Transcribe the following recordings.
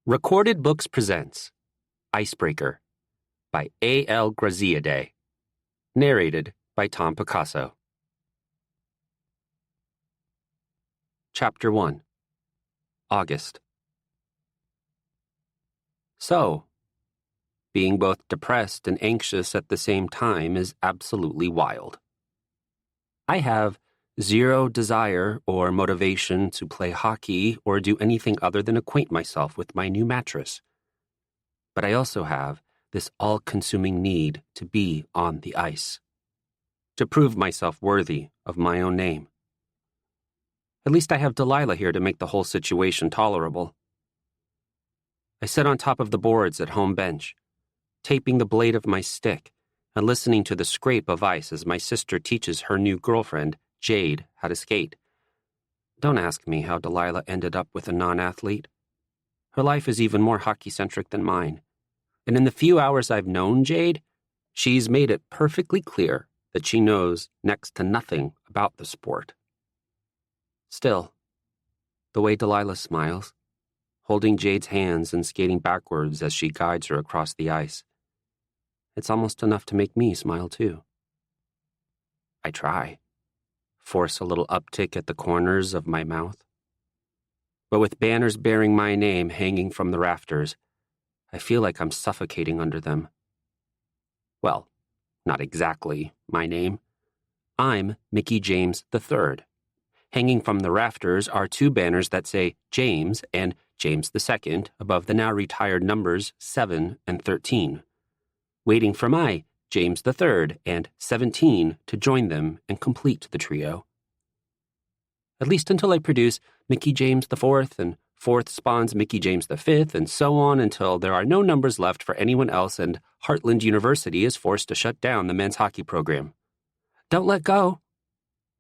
Recorded Books presents Icebreaker by A.L. Graziadei. Narrated by Tom Picasso. Chapter 1. August. So, being both depressed and anxious at the same time is absolutely wild. I have zero desire or motivation to play hockey or do anything other than acquaint myself with my new mattress. But I also have this all-consuming need to be on the ice, to prove myself worthy of my own name. At least I have Delilah here to make the whole situation tolerable. I sit on top of the boards at home bench, taping the blade of my stick and listening to the scrape of ice as my sister teaches her new girlfriend, Jade, how to skate. Don't ask me how Delilah ended up with a non-athlete. Her life is even more hockey-centric than mine. And in the few hours I've known Jade, she's made it perfectly clear that she knows next to nothing about the sport. Still, the way Delilah smiles, holding Jade's hands and skating backwards as she guides her across the ice, it's almost enough to make me smile too. I try. Force a little uptick at the corners of my mouth. But with banners bearing my name hanging from the rafters, I feel like I'm suffocating under them. Well, not exactly my name. I'm Mickey James III. Hanging from the rafters are two banners that say James and James II above the now retired numbers 7 and 13, waiting for my James III and 17 to join them and complete the trio. At least until I produce Mickey James IV and fourth spawns Mickey James V and so on until there are no numbers left for anyone else and Heartland University is forced to shut down the men's hockey program. Don't let go,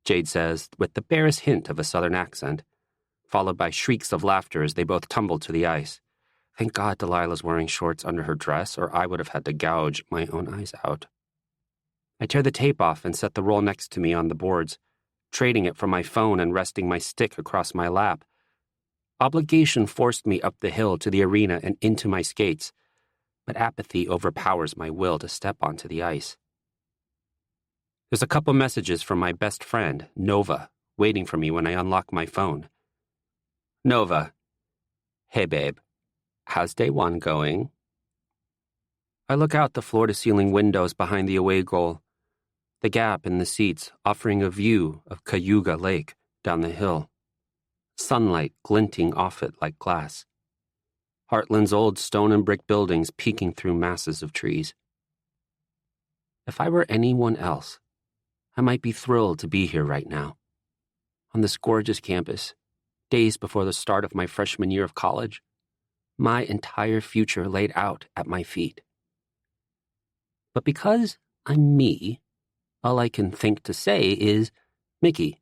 Jade says with the barest hint of a southern accent, followed by shrieks of laughter as they both tumble to the ice. Thank God Delilah's wearing shorts under her dress, or I would have had to gouge my own eyes out. I tear the tape off and set the roll next to me on the boards, trading it from my phone and resting my stick across my lap. Obligation forced me up the hill to the arena and into my skates, but apathy overpowers my will to step onto the ice. There's a couple messages from my best friend, Nova, waiting for me when I unlock my phone. Nova. Hey, babe. How's day one going? I look out the floor-to-ceiling windows behind the away goal, the gap in the seats offering a view of Cayuga Lake down the hill, sunlight glinting off it like glass. Heartland's old stone and brick buildings peeking through masses of trees. If I were anyone else, I might be thrilled to be here right now, on this gorgeous campus, days before the start of my freshman year of college. My entire future laid out at my feet. But because I'm me, all I can think to say is, Mickey,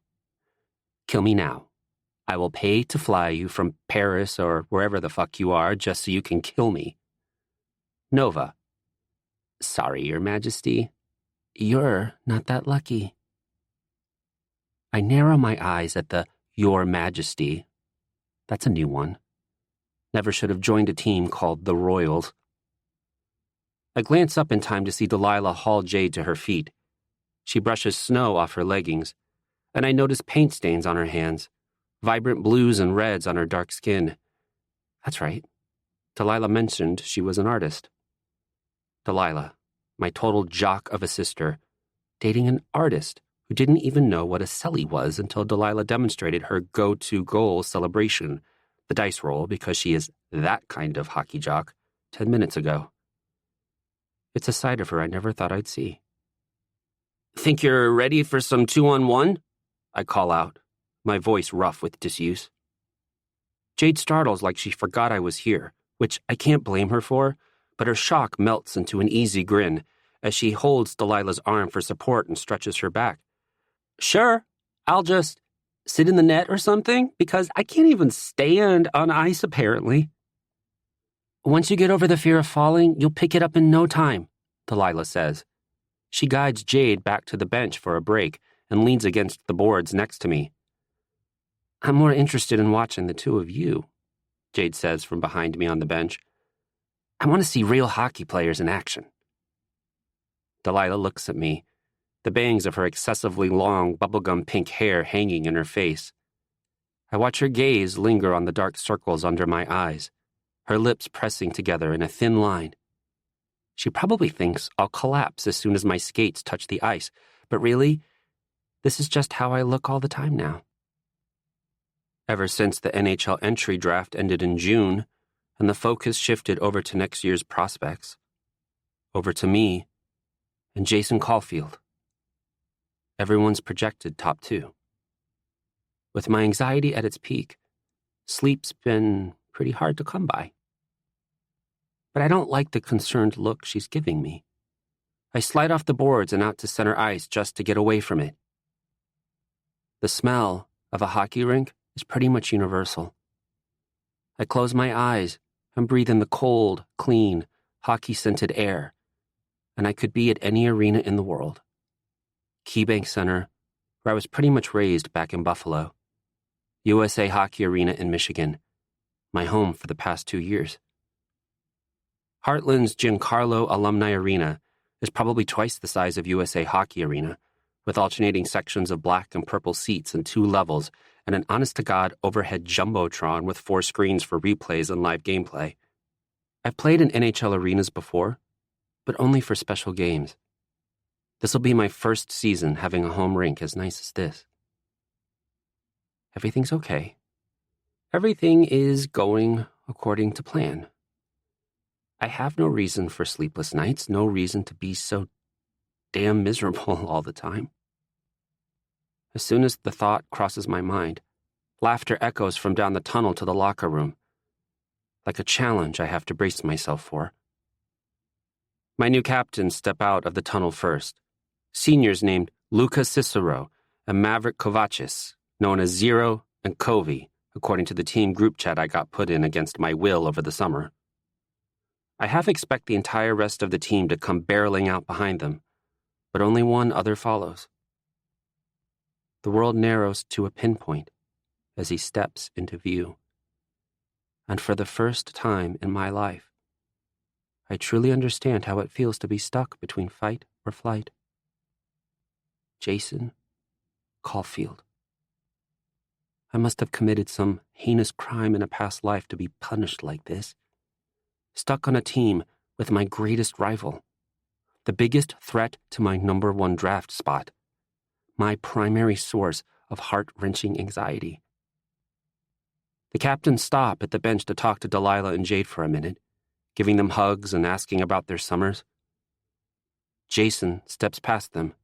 kill me now. I will pay to fly you from Paris or wherever the fuck you are just so you can kill me. Nova. Sorry, Your Majesty. You're not that lucky. I narrow my eyes at the Your Majesty. That's a new one. Never should have joined a team called the Royals. I glance up in time to see Delilah haul Jade to her feet. She brushes snow off her leggings, and I notice paint stains on her hands, vibrant blues and reds on her dark skin. That's right. Delilah mentioned she was an artist. Delilah, my total jock of a sister, dating an artist who didn't even know what a celly was until Delilah demonstrated her go-to goal celebration, the dice roll, because she is that kind of hockey jock, 10 minutes ago. It's a side of her I never thought I'd see. Think you're ready for some 2-on-1? I call out, my voice rough with disuse. Jade startles like she forgot I was here, which I can't blame her for, but her shock melts into an easy grin as she holds Delilah's arm for support and stretches her back. Sure, I'll just sit in the net or something, because I can't even stand on ice, apparently. Once you get over the fear of falling, you'll pick it up in no time, Delilah says. She guides Jade back to the bench for a break and leans against the boards next to me. I'm more interested in watching the two of you. Jade says from behind me on the bench. I want to see real hockey players in action. Delilah looks at me, the bangs of her excessively long bubblegum pink hair hanging in her face. I watch her gaze linger on the dark circles under my eyes, her lips pressing together in a thin line. She probably thinks I'll collapse as soon as my skates touch the ice, but really, this is just how I look all the time now. Ever since the NHL entry draft ended in June, and the focus shifted over to next year's prospects, over to me and Jason Caulfield. Everyone's projected top 2. With my anxiety at its peak, sleep's been pretty hard to come by. But I don't like the concerned look she's giving me. I slide off the boards and out to center ice just to get away from it. The smell of a hockey rink is pretty much universal. I close my eyes and breathe in the cold, clean, hockey-scented air, and I could be at any arena in the world. KeyBank Center, where I was pretty much raised back in Buffalo. USA Hockey Arena in Michigan, my home for the past 2 years. Heartland's Giancarlo Alumni Arena is probably twice the size of USA Hockey Arena, with alternating sections of black and purple seats and 2 levels and an honest-to-God overhead jumbotron with 4 screens for replays and live gameplay. I've played in NHL arenas before, but only for special games. This will be my first season having a home rink as nice as this. Everything's okay. Everything is going according to plan. I have no reason for sleepless nights, no reason to be so damn miserable all the time. As soon as the thought crosses my mind, laughter echoes from down the tunnel to the locker room, like a challenge I have to brace myself for. My new captains step out of the tunnel first, seniors named Luca Cicero and Maverick Kovacis, known as Zero and Covey, according to the team group chat I got put in against my will over the summer. I half expect the entire rest of the team to come barreling out behind them, but only one other follows. The world narrows to a pinpoint as he steps into view. And for the first time in my life, I truly understand how it feels to be stuck between fight or flight. Jason Caulfield. I must have committed some heinous crime in a past life to be punished like this. Stuck on a team with my greatest rival, the biggest threat to my number 1 draft spot, my primary source of heart-wrenching anxiety. The captains stop at the bench to talk to Delilah and Jade for a minute, giving them hugs and asking about their summers. Jason steps past them,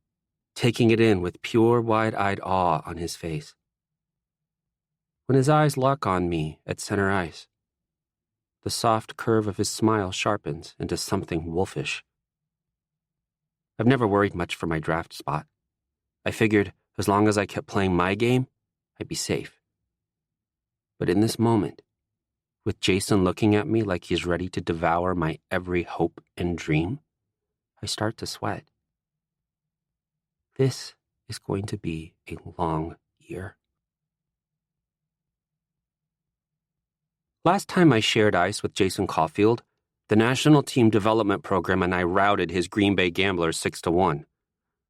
taking it in with pure wide-eyed awe on his face. When his eyes lock on me at center ice, the soft curve of his smile sharpens into something wolfish. I've never worried much for my draft spot. I figured as long as I kept playing my game, I'd be safe. But in this moment, with Jason looking at me like he's ready to devour my every hope and dream, I start to sweat. This is going to be a long year. Last time I shared ice with Jason Caulfield, the national team development program and I routed his Green Bay Gamblers 6-1.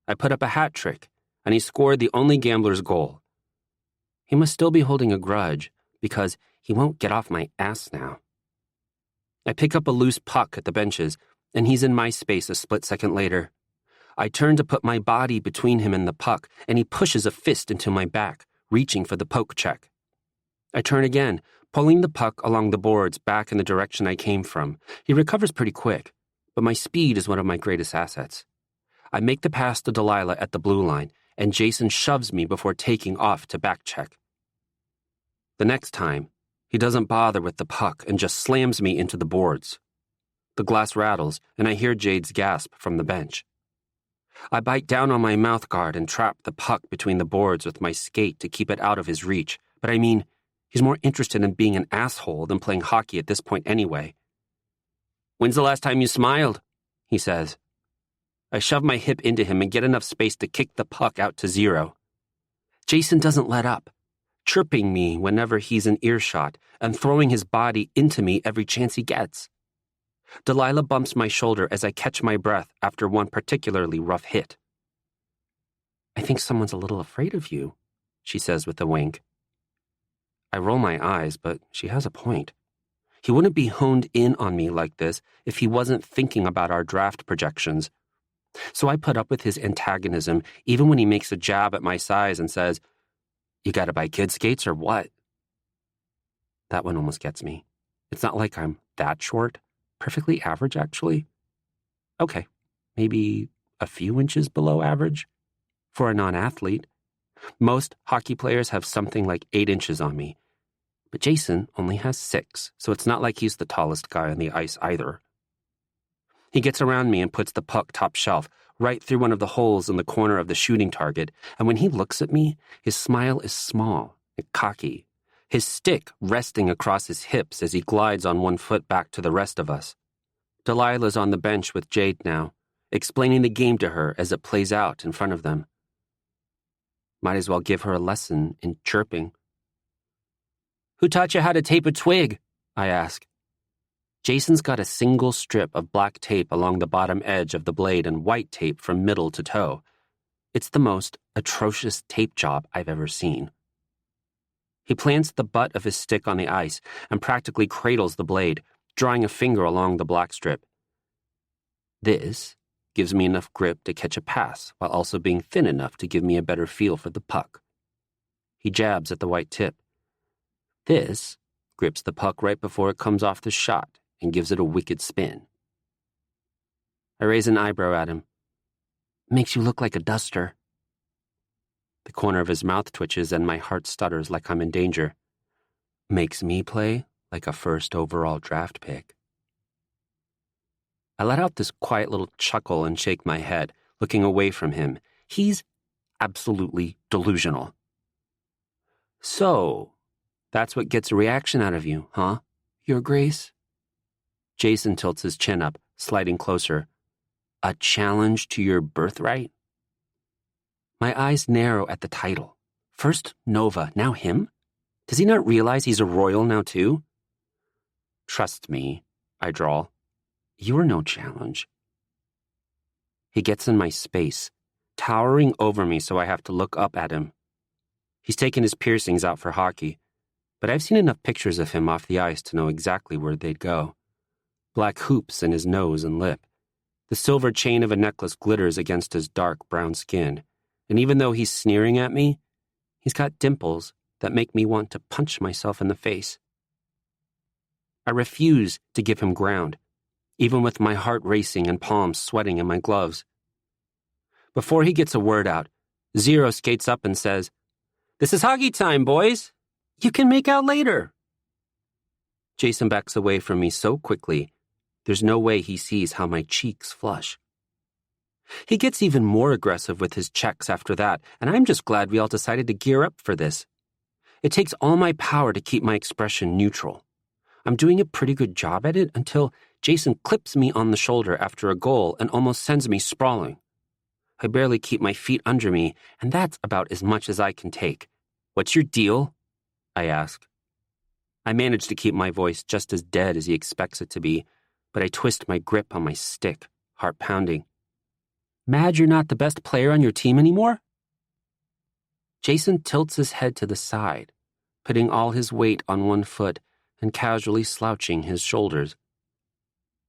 I put up a hat trick, and he scored the only Gambler's goal. He must still be holding a grudge, because he won't get off my ass now. I pick up a loose puck at the benches, and he's in my space a split second later. I turn to put my body between him and the puck, and he pushes a fist into my back, reaching for the poke check. I turn again, pulling the puck along the boards back in the direction I came from. He recovers pretty quick, but my speed is one of my greatest assets. I make the pass to Delilah at the blue line, and Jason shoves me before taking off to back check. The next time, he doesn't bother with the puck and just slams me into the boards. The glass rattles, and I hear Jade's gasp from the bench. I bite down on my mouth guard and trap the puck between the boards with my skate to keep it out of his reach, but I mean, he's more interested in being an asshole than playing hockey at this point anyway. "When's the last time you smiled?" he says. I shove my hip into him and get enough space to kick the puck out to Zero. Jason doesn't let up. chirping me whenever he's in earshot and throwing his body into me every chance he gets. Delilah bumps my shoulder as I catch my breath after one particularly rough hit. "I think someone's a little afraid of you," she says with a wink. I roll my eyes, but she has a point. He wouldn't be honed in on me like this if he wasn't thinking about our draft projections. So I put up with his antagonism even when he makes a jab at my size and says, "You gotta buy kid skates or what?" That one almost gets me. It's not like I'm that short. Perfectly average, actually. Okay, maybe a few inches below average for a non-athlete. Most hockey players have something like 8 inches on me. But Jason only has 6, so it's not like he's the tallest guy on the ice either. He gets around me and puts the puck top shelf, right through one of the holes in the corner of the shooting target, and when he looks at me, his smile is small and cocky, his stick resting across his hips as he glides on one foot back to the rest of us. Delilah's on the bench with Jade now, explaining the game to her as it plays out in front of them. Might as well give her a lesson in chirping. "Who taught you how to tape a twig?" I ask. Jason's got a single strip of black tape along the bottom edge of the blade and white tape from middle to toe. It's the most atrocious tape job I've ever seen. He plants the butt of his stick on the ice and practically cradles the blade, drawing a finger along the black strip. This gives me enough grip to catch a pass while also being thin enough to give me a better feel for the puck. He jabs at the white tip. This grips the puck right before it comes off the shot and gives it a wicked spin. I raise an eyebrow at him. "Makes you look like a duster." The corner of his mouth twitches and my heart stutters like I'm in danger. Makes me play like a first overall draft pick. I let out this quiet little chuckle and shake my head, looking away from him. He's absolutely delusional. "So, that's what gets a reaction out of you, huh, Your Grace?" Jason tilts his chin up, sliding closer. "A challenge to your birthright?" My eyes narrow at the title. First Nova, now him? Does he not realize he's a royal now too? "Trust me," I drawl. "You're no challenge." He gets in my space, towering over me so I have to look up at him. He's taken his piercings out for hockey, but I've seen enough pictures of him off the ice to know exactly where they'd go. Black hoops in his nose and lip. The silver chain of a necklace glitters against his dark brown skin, and even though he's sneering at me, he's got dimples that make me want to punch myself in the face. I refuse to give him ground, even with my heart racing and palms sweating in my gloves. Before he gets a word out, Zero skates up and says, "This is hockey time, boys. You can make out later." Jason backs away from me so quickly, there's no way he sees how my cheeks flush. He gets even more aggressive with his checks after that, and I'm just glad we all decided to gear up for this. It takes all my power to keep my expression neutral. I'm doing a pretty good job at it until Jason clips me on the shoulder after a goal and almost sends me sprawling. I barely keep my feet under me, and that's about as much as I can take. "What's your deal?" I ask. I manage to keep my voice just as dead as he expects it to be, but I twist my grip on my stick, heart pounding. "Mad you're not the best player on your team anymore?" Jason tilts his head to the side, putting all his weight on one foot and casually slouching his shoulders.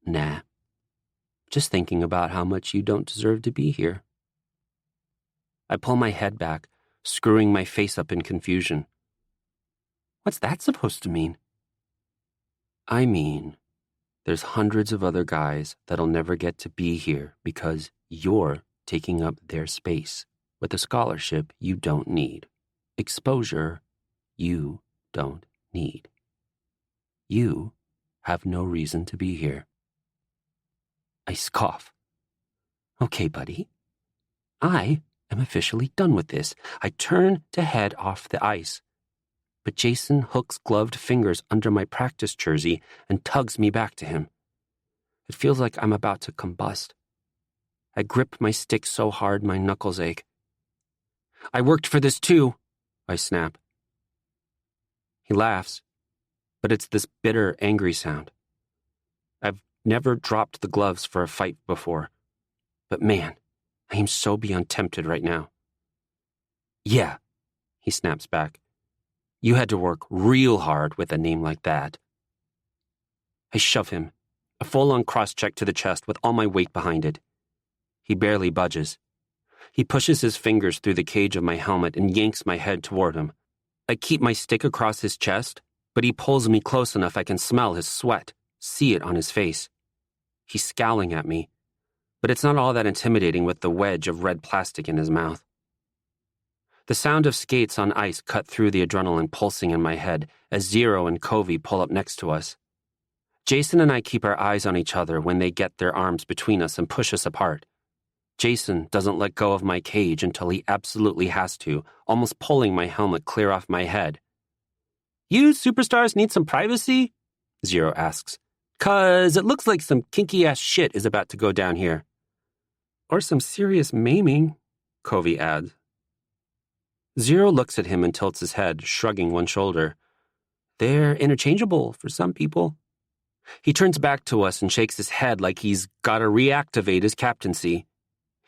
"Nah. Just thinking about how much you don't deserve to be here." I pull my head back, screwing my face up in confusion. What's that supposed to mean? I mean, there's hundreds of other guys that'll never get to be here because you're taking up their space with a scholarship you don't need, exposure you don't need. You have no reason to be here. I scoff. Okay, buddy. I am officially done with this. I turn to head off the ice. But Jason hooks gloved fingers under my practice jersey and tugs me back to him. It feels like I'm about to combust. I grip my stick so hard my knuckles ache. I worked for this too, I snap. He laughs, but it's this bitter, angry sound. I've never dropped the gloves for a fight before, but man, I am so beyond tempted right now. Yeah, he snaps back. You had to work real hard with a name like that. I shove him, a full-on cross-check to the chest with all my weight behind it. He barely budges. He pushes his fingers through the cage of my helmet and yanks my head toward him. I keep my stick across his chest, but he pulls me close enough I can smell his sweat, see it on his face. He's scowling at me, but it's not all that intimidating with the wedge of red plastic in his mouth. The sound of skates on ice cut through the adrenaline pulsing in my head as Zero and Covey pull up next to us. Jason and I keep our eyes on each other when they get their arms between us and push us apart. Jason doesn't let go of my cage until he absolutely has to, almost pulling my helmet clear off my head. You superstars need some privacy? Zero asks. 'Cause it looks like some kinky-ass shit is about to go down here. Or some serious maiming, Covey adds. Zero looks at him and tilts his head, shrugging one shoulder. They're interchangeable for some people. He turns back to us and shakes his head like he's got to reactivate his captaincy.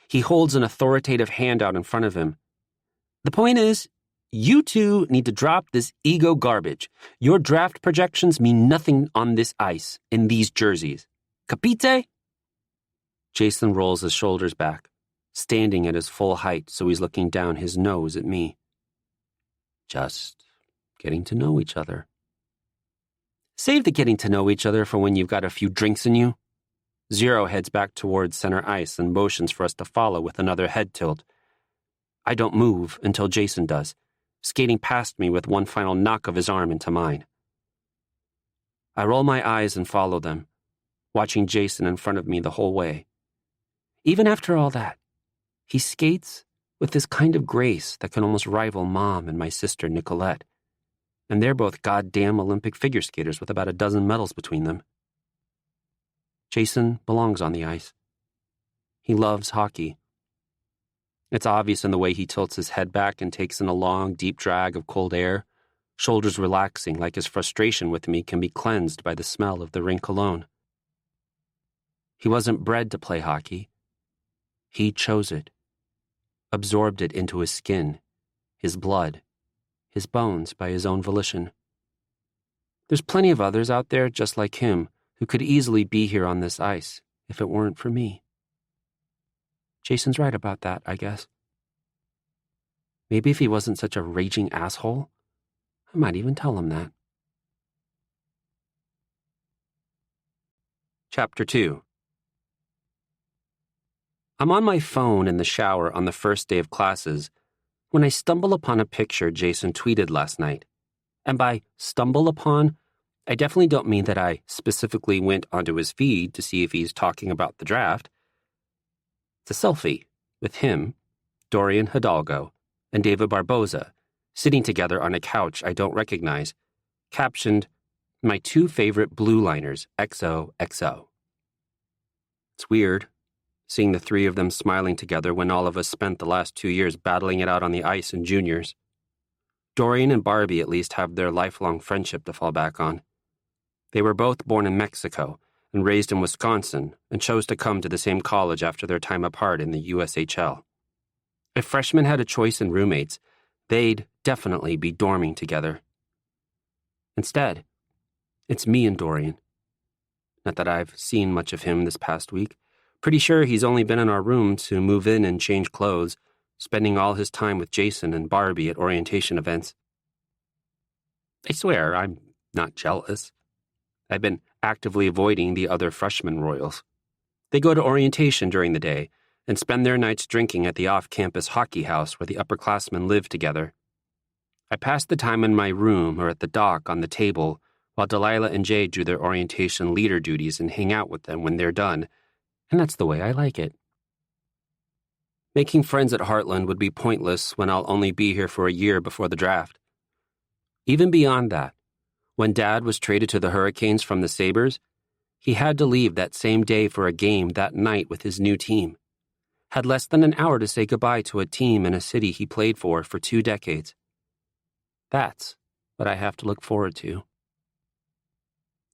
He holds an authoritative hand out in front of him. The point is, you two need to drop this ego garbage. Your draft projections mean nothing on this ice, in these jerseys. Capite? Jason rolls his shoulders back, standing at his full height so he's looking down his nose at me. Just getting to know each other. Save the getting to know each other for when you've got a few drinks in you. Zero heads back towards center ice and motions for us to follow with another head tilt. I don't move until Jason does, skating past me with one final knock of his arm into mine. I roll my eyes and follow them, watching Jason in front of me the whole way. Even after all that, he skates with this kind of grace that can almost rival Mom and my sister Nicolette. And they're both goddamn Olympic figure skaters with about a dozen medals between them. Jason belongs on the ice. He loves hockey. It's obvious in the way he tilts his head back and takes in a long, deep drag of cold air, shoulders relaxing like his frustration with me can be cleansed by the smell of the rink cologne. He wasn't bred to play hockey. He chose it, absorbed it into his skin, his blood, his bones by his own volition. There's plenty of others out there just like him who could easily be here on this ice if it weren't for me. Jason's right about that, I guess. Maybe if he wasn't such a raging asshole, I might even tell him that. Chapter 2. I'm on my phone in the shower on the first day of classes when I stumble upon a picture Jason tweeted last night. And by stumble upon, I definitely don't mean that I specifically went onto his feed to see if he's talking about the draft. It's a selfie with him, Dorian Hidalgo, and David Barboza sitting together on a couch I don't recognize, captioned, "My two favorite blue liners, XOXO." It's weird, seeing the three of them smiling together when all of us spent the last 2 years battling it out on the ice in juniors. Dorian and Barbie at least have their lifelong friendship to fall back on. They were both born in Mexico and raised in Wisconsin and chose to come to the same college after their time apart in the USHL. If freshmen had a choice in roommates, they'd definitely be dorming together. Instead, it's me and Dorian. Not that I've seen much of him this past week. Pretty sure he's only been in our room to move in and change clothes, spending all his time with Jason and Barbie at orientation events. I swear, I'm not jealous. I've been actively avoiding the other freshman royals. They go to orientation during the day and spend their nights drinking at the off-campus hockey house where the upperclassmen live together. I pass the time in my room or at the dock on the table while Delilah and Jay do their orientation leader duties and hang out with them when they're done, and that's the way I like it. Making friends at Heartland would be pointless when I'll only be here for a year before the draft. Even beyond that, when Dad was traded to the Hurricanes from the Sabres, he had to leave that same day for a game that night with his new team. Had less than an hour to say goodbye to a team in a city he played for 2 decades. That's but I have to look forward to.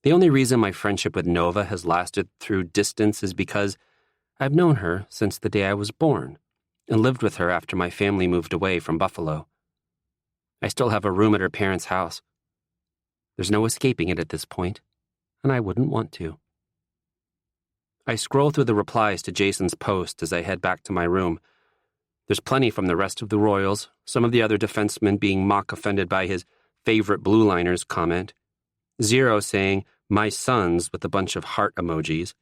The only reason my friendship with Nova has lasted through distance is because I've known her since the day I was born and lived with her after my family moved away from Buffalo. I still have a room at her parents' house. There's no escaping it at this point, and I wouldn't want to. I scroll through the replies to Jason's post as I head back to my room. There's plenty from the rest of the Royals, some of the other defensemen being mock-offended by his favorite blue liners comment, Zero saying, "my sons," with a bunch of heart emojis.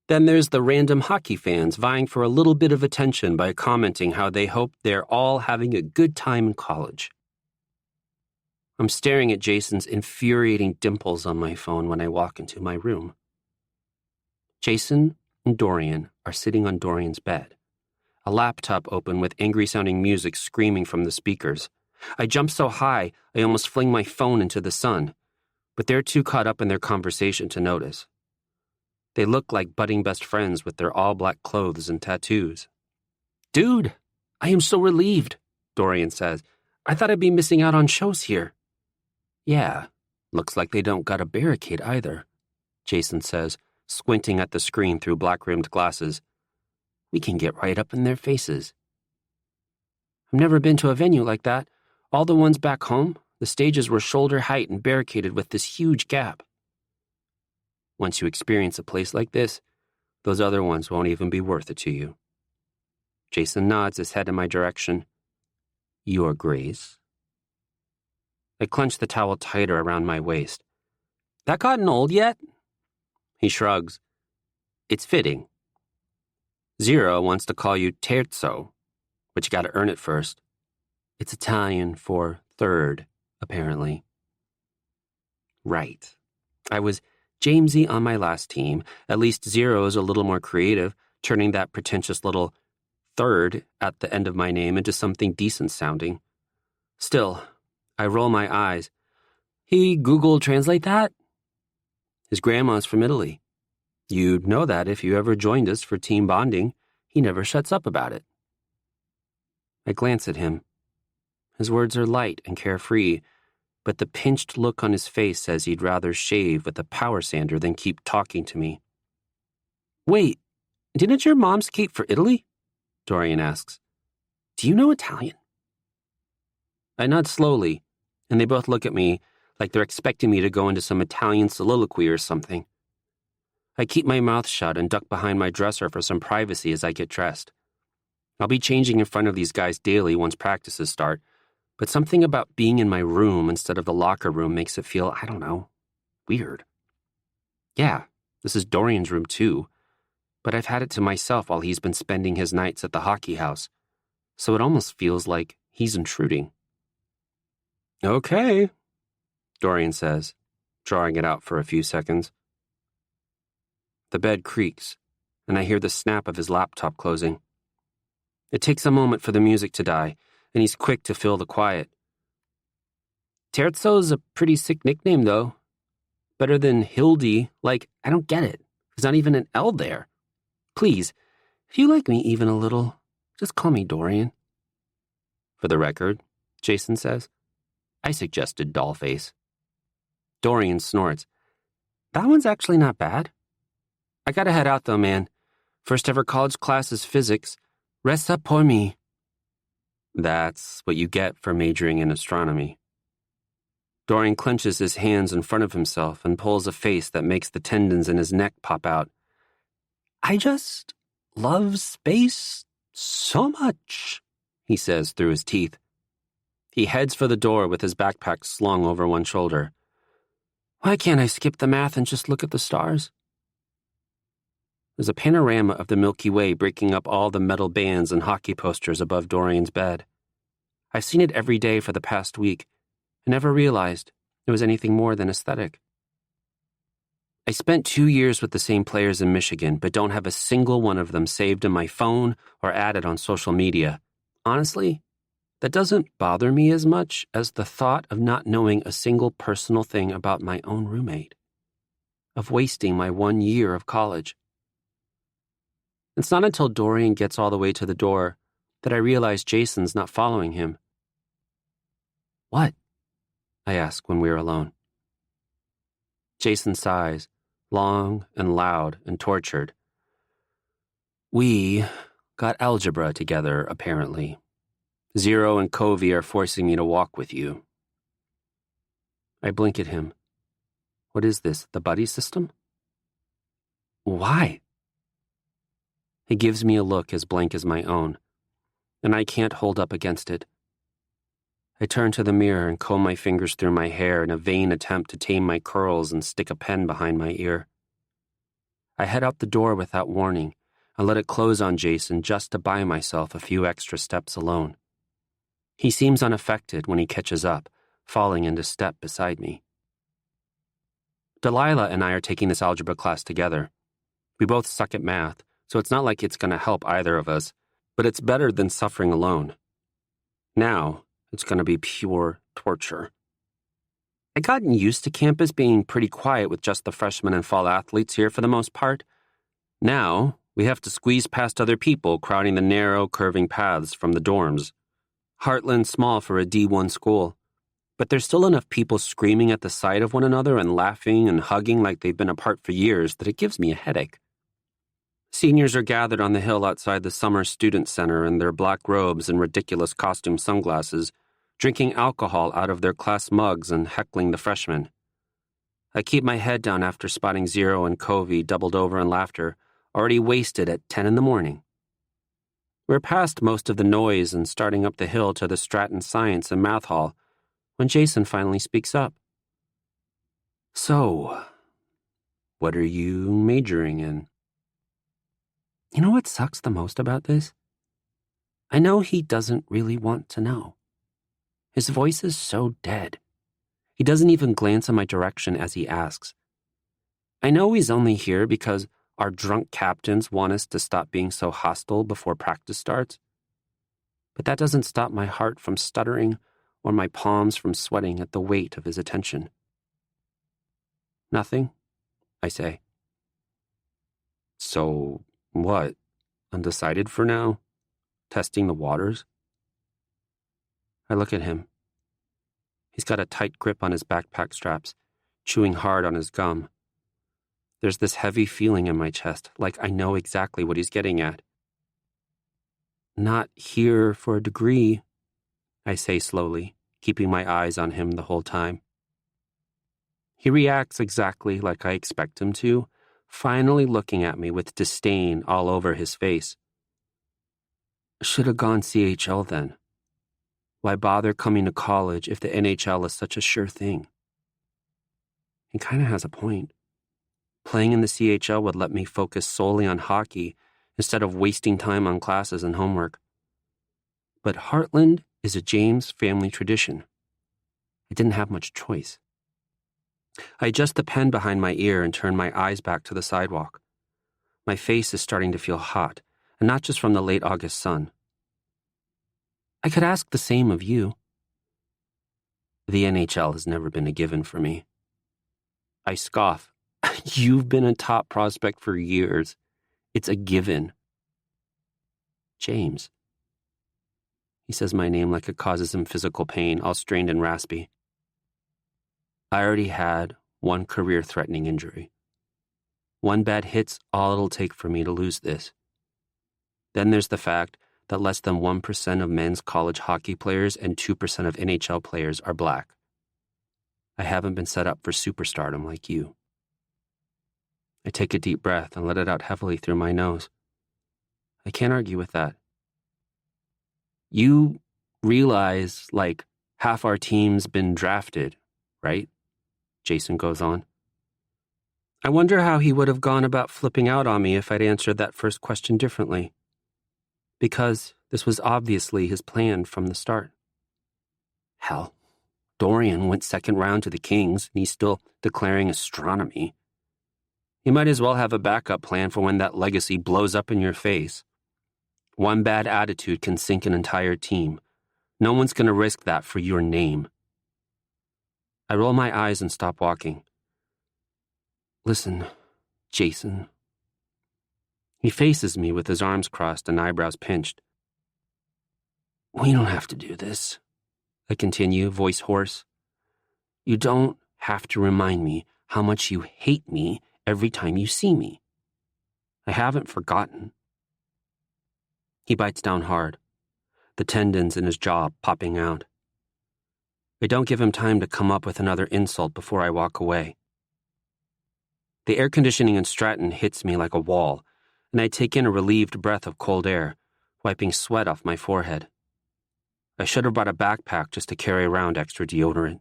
Then there's the random hockey fans vying for a little bit of attention by commenting how they hope they're all having a good time in college. I'm staring at Jason's infuriating dimples on my phone when I walk into my room. Jason and Dorian are sitting on Dorian's bed, a laptop open with angry-sounding music screaming from the speakers. I jump so high, I almost fling my phone into the sun, but they're too caught up in their conversation to notice. They look like budding best friends with their all-black clothes and tattoos. "Dude, I am so relieved," Dorian says. "I thought I'd be missing out on shows here." "Yeah, looks like they don't got a barricade either," Jason says, squinting at the screen through black-rimmed glasses. "We can get right up in their faces." "I've never been to a venue like that. All the ones back home, the stages were shoulder height and barricaded with this huge gap." "Once you experience a place like this, those other ones won't even be worth it to you." Jason nods his head in my direction. "Your Grace?" I clench the towel tighter around my waist. "That gotten old yet?" He shrugs. "It's fitting. Zero wants to call you terzo, but you gotta earn it first. It's Italian for third, apparently." Right. I was Jamesy on my last team. At least Zero's a little more creative, turning that pretentious little third at the end of my name into something decent sounding. Still, I roll my eyes. "He Google Translate that?" "His grandma's from Italy. You'd know that if you ever joined us for team bonding. He never shuts up about it." I glance at him. His words are light and carefree, but the pinched look on his face says he'd rather shave with a power sander than keep talking to me. "Wait, didn't your mom skate for Italy?" Dorian asks. "Do you know Italian?" I nod slowly, and they both look at me like they're expecting me to go into some Italian soliloquy or something. I keep my mouth shut and duck behind my dresser for some privacy as I get dressed. I'll be changing in front of these guys daily once practices start, but something about being in my room instead of the locker room makes it feel, I don't know, weird. Yeah, this is Dorian's room too, but I've had it to myself while he's been spending his nights at the hockey house, so it almost feels like he's intruding. "Okay," Dorian says, drawing it out for a few seconds. The bed creaks, and I hear the snap of his laptop closing. It takes a moment for the music to die, and he's quick to fill the quiet. "Terzo's a pretty sick nickname, though. Better than Hildy. Like, I don't get it. There's not even an L there. Please, if you like me even a little, just call me Dorian." "For the record," Jason says, "I suggested Dollface." Dorian snorts. "That one's actually not bad. I gotta head out, though, man. First ever college class is physics. Resta por mi." That's what you get for majoring in astronomy. Dorian clenches his hands in front of himself and pulls a face that makes the tendons in his neck pop out. "I just love space so much," he says through his teeth. He heads for the door with his backpack slung over one shoulder. "Why can't I skip the math and just look at the stars?" There's a panorama of the Milky Way breaking up all the metal bands and hockey posters above Dorian's bed. I've seen it every day for the past week and never realized it was anything more than aesthetic. I spent 2 years with the same players in Michigan, but don't have a single one of them saved in my phone or added on social media. Honestly, that doesn't bother me as much as the thought of not knowing a single personal thing about my own roommate, of wasting my 1 year of college. It's not until Dorian gets all the way to the door that I realize Jason's not following him. "What?" I ask when we're alone. Jason sighs, long and loud and tortured. We got algebra together, apparently. Zero and Covey are forcing me to walk with you. I blink at him. What is this, the buddy system? Why? He gives me a look as blank as my own, and I can't hold up against it. I turn to the mirror and comb my fingers through my hair in a vain attempt to tame my curls and stick a pen behind my ear. I head out the door without warning and let it close on Jason just to buy myself a few extra steps alone. He seems unaffected when he catches up, falling into step beside me. Delilah and I are taking this algebra class together. We both suck at math, so it's not like it's going to help either of us, but it's better than suffering alone. Now, it's going to be pure torture. I'd gotten used to campus being pretty quiet with just the freshmen and fall athletes here for the most part. Now, we have to squeeze past other people crowding the narrow, curving paths from the dorms. Heartland's small for a D1 school, but there's still enough people screaming at the sight of one another and laughing and hugging like they've been apart for years that it gives me a headache. Seniors are gathered on the hill outside the Summer Student Center in their black robes and ridiculous costume sunglasses, drinking alcohol out of their class mugs and heckling the freshmen. I keep my head down after spotting Zero and Covey doubled over in laughter, already wasted at 10 in the morning. We're past most of the noise and starting up the hill to the Stratton Science and Math Hall when Jason finally speaks up. So, what are you majoring in? You know what sucks the most about this? I know he doesn't really want to know. His voice is so dead. He doesn't even glance in my direction as he asks. I know he's only here because our drunk captains want us to stop being so hostile before practice starts. But that doesn't stop my heart from stuttering or my palms from sweating at the weight of his attention. Nothing, I say. So, what? Undecided for now? Testing the waters? I look at him. He's got a tight grip on his backpack straps, chewing hard on his gum. There's this heavy feeling in my chest, like I know exactly what he's getting at. Not here for a degree, I say slowly, keeping my eyes on him the whole time. He reacts exactly like I expect him to, finally looking at me with disdain all over his face. Should have gone CHL then. Why bother coming to college if the NHL is such a sure thing? He kind of has a point. Playing in the CHL would let me focus solely on hockey instead of wasting time on classes and homework. But Heartland is a James family tradition. I didn't have much choice. I adjust the pen behind my ear and turn my eyes back to the sidewalk. My face is starting to feel hot, and not just from the late August sun. I could ask the same of you. The NHL has never been a given for me. I scoff. You've been a top prospect for years. It's a given. James. He says my name like it causes him physical pain, all strained and raspy. I already had one career-threatening injury. One bad hit's all it'll take for me to lose this. Then there's the fact that less than 1% of men's college hockey players and 2% of NHL players are black. I haven't been set up for superstardom like you. I take a deep breath and let it out heavily through my nose. I can't argue with that. You realize, like, half our team's been drafted, right? Jason goes on. I wonder how he would have gone about flipping out on me if I'd answered that first question differently. Because this was obviously his plan from the start. Hell, Dorian went second round to the Kings, and he's still declaring astronomy. You might as well have a backup plan for when that legacy blows up in your face. One bad attitude can sink an entire team. No one's going to risk that for your name. I roll my eyes and stop walking. Listen, Jason. He faces me with his arms crossed and eyebrows pinched. We don't have to do this, I continue, voice hoarse. You don't have to remind me how much you hate me every time you see me. I haven't forgotten. He bites down hard, the tendons in his jaw popping out. I don't give him time to come up with another insult before I walk away. The air conditioning in Stratton hits me like a wall, and I take in a relieved breath of cold air, wiping sweat off my forehead. I should have brought a backpack just to carry around extra deodorant.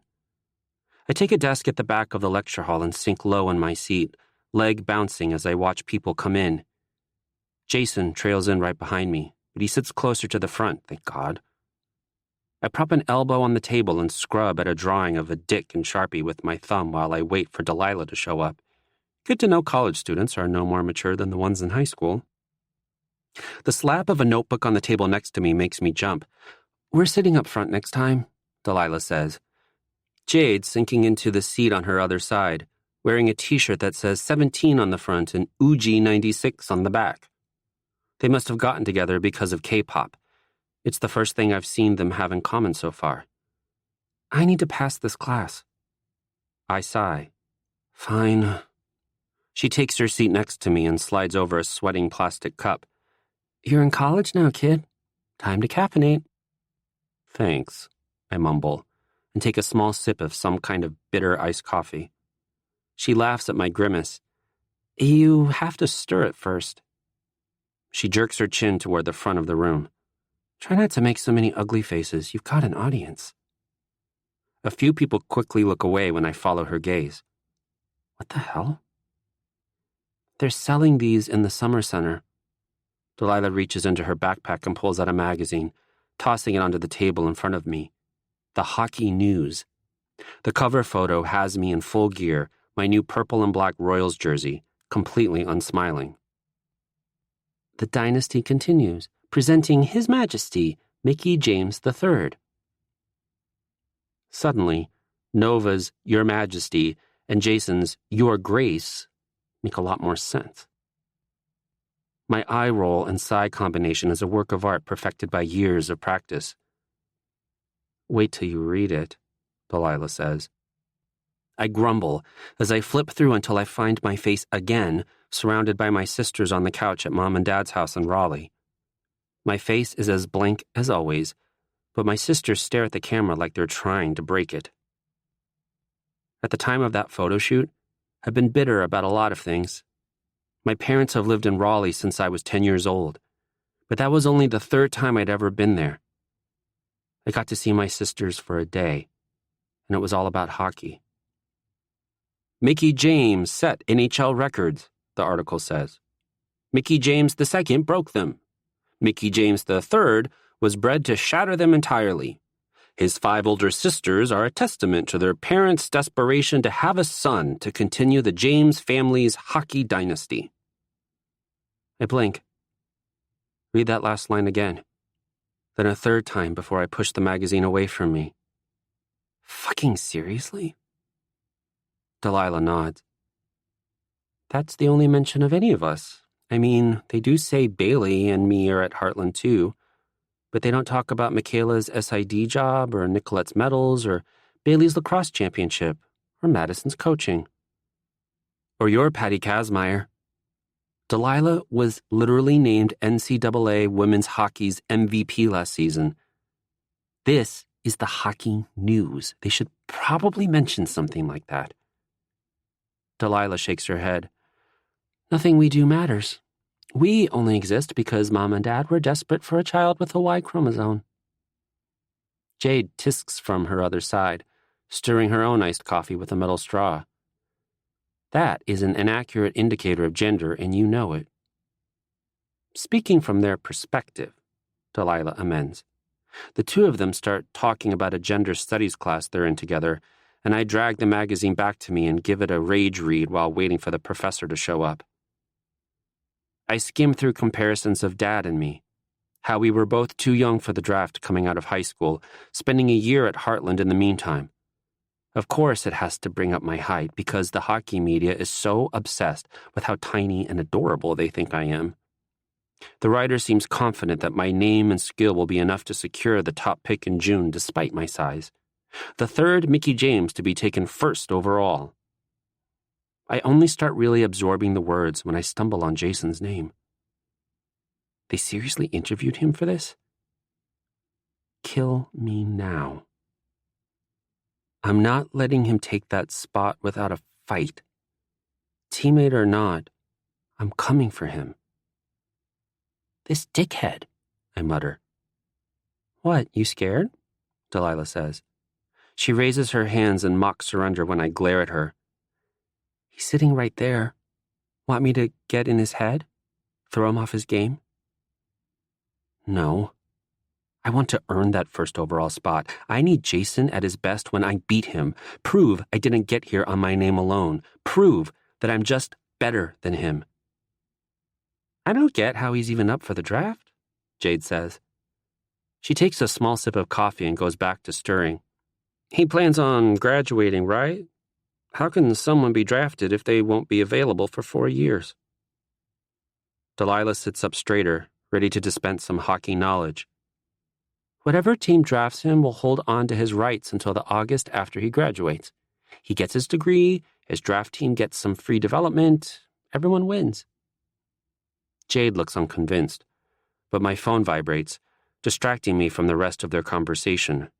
I take a desk at the back of the lecture hall and sink low in my seat, leg bouncing as I watch people come in. Jason trails in right behind me, but he sits closer to the front, thank God. I prop an elbow on the table and scrub at a drawing of a dick in Sharpie with my thumb while I wait for Delilah to show up. Good to know college students are no more mature than the ones in high school. The slap of a notebook on the table next to me makes me jump. We're sitting up front next time, Delilah says. Jade sinking into the seat on her other side, wearing a t-shirt that says 17 on the front and Uji 96 on the back. They must have gotten together because of K-pop. It's the first thing I've seen them have in common so far. I need to pass this class. I sigh. Fine. She takes her seat next to me and slides over a sweating plastic cup. You're in college now, kid. Time to caffeinate. Thanks, I mumble, and take a small sip of some kind of bitter iced coffee. She laughs at my grimace. You have to stir it first. She jerks her chin toward the front of the room. Try not to make so many ugly faces. You've got an audience. A few people quickly look away when I follow her gaze. What the hell? They're selling these in the summer center. Delilah reaches into her backpack and pulls out a magazine, tossing it onto the table in front of me. The Hockey News. The cover photo has me in full gear, my new purple and black Royals jersey, completely unsmiling. The dynasty continues, presenting His Majesty, Mickey James III. Suddenly, Nova's Your Majesty and Jason's Your Grace make a lot more sense. My eye roll and sigh combination is a work of art perfected by years of practice. Wait till you read it, Delilah says. I grumble as I flip through until I find my face again surrounded by my sisters on the couch at Mom and Dad's house in Raleigh. My face is as blank as always, but my sisters stare at the camera like they're trying to break it. At the time of that photo shoot, I've been bitter about a lot of things. My parents have lived in Raleigh since I was 10 years old, but that was only the third time I'd ever been there. I got to see my sisters for a day, and it was all about hockey. Mickey James set NHL records, the article says. Mickey James II broke them. Mickey James III was bred to shatter them entirely. His 5 older sisters are a testament to their parents' desperation to have a son to continue the James family's hockey dynasty. I blink. Read that last line again. Then a third time before I push the magazine away from me. Fucking seriously? Delilah nods. That's the only mention of any of us. I mean, they do say Bailey and me are at Heartland too, but they don't talk about Michaela's SID job or Nicolette's medals or Bailey's lacrosse championship or Madison's coaching. Or your Patty Kazmaier. Delilah was literally named NCAA Women's Hockey's MVP last season. This is the Hockey News. They should probably mention something like that. Delilah shakes her head. Nothing we do matters. We only exist because Mom and Dad were desperate for a child with a Y chromosome. Jade tisks from her other side, stirring her own iced coffee with a metal straw. That is an inaccurate indicator of gender, and you know it. Speaking from their perspective, Delilah amends. The two of them start talking about a gender studies class they're in together, and I drag the magazine back to me and give it a rage read while waiting for the professor to show up. I skim through comparisons of Dad and me, how we were both too young for the draft coming out of high school, spending a year at Heartland in the meantime. Of course it has to bring up my height because the hockey media is so obsessed with how tiny and adorable they think I am. The writer seems confident that my name and skill will be enough to secure the top pick in June despite my size. The third Mickey James to be taken first overall. I only start really absorbing the words when I stumble on Jason's name. They seriously interviewed him for this? Kill me now. I'm not letting him take that spot without a fight. Teammate or not, I'm coming for him. This dickhead, I mutter. What, you scared? Delilah says. She raises her hands in mock surrender when I glare at her. He's sitting right there. Want me to get in his head? Throw him off his game? No. I want to earn that first overall spot. I need Jason at his best when I beat him. Prove I didn't get here on my name alone. Prove that I'm just better than him. I don't get how he's even up for the draft, Jade says. She takes a small sip of coffee and goes back to stirring. He plans on graduating, right? How can someone be drafted if they won't be available for 4 years? Delilah sits up straighter, ready to dispense some hockey knowledge. Whatever team drafts him will hold on to his rights until the August after he graduates. He gets his degree, his draft team gets some free development, everyone wins. Jade looks unconvinced, but my phone vibrates, distracting me from the rest of their conversation.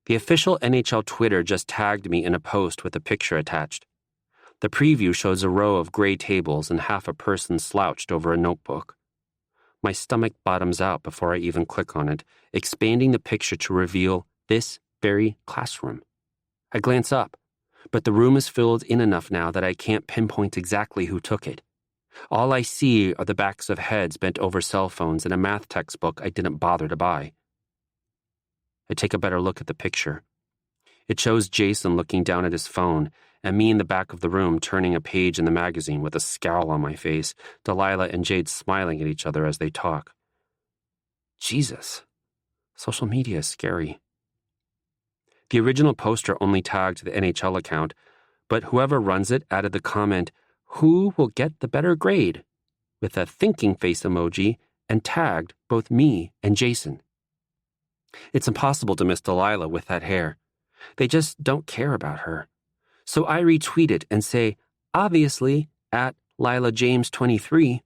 The official NHL Twitter just tagged me in a post with a picture attached. The preview shows a row of gray tables and half a person slouched over a notebook. My stomach bottoms out before I even click on it, expanding the picture to reveal this very classroom. I glance up, but the room is filled in enough now that I can't pinpoint exactly who took it. All I see are the backs of heads bent over cell phones and a math textbook I didn't bother to buy. I take a better look at the picture. It shows Jason looking down at his phone, and me in the back of the room turning a page in the magazine with a scowl on my face, Delilah and Jade smiling at each other as they talk. Jesus, social media is scary. The original poster only tagged the NHL account, but whoever runs it added the comment, "Who will get the better grade?" with a thinking face emoji and tagged both me and Jason. It's impossible to miss Delilah with that hair. They just don't care about her. So I retweet it and say, obviously, at LilahJames23.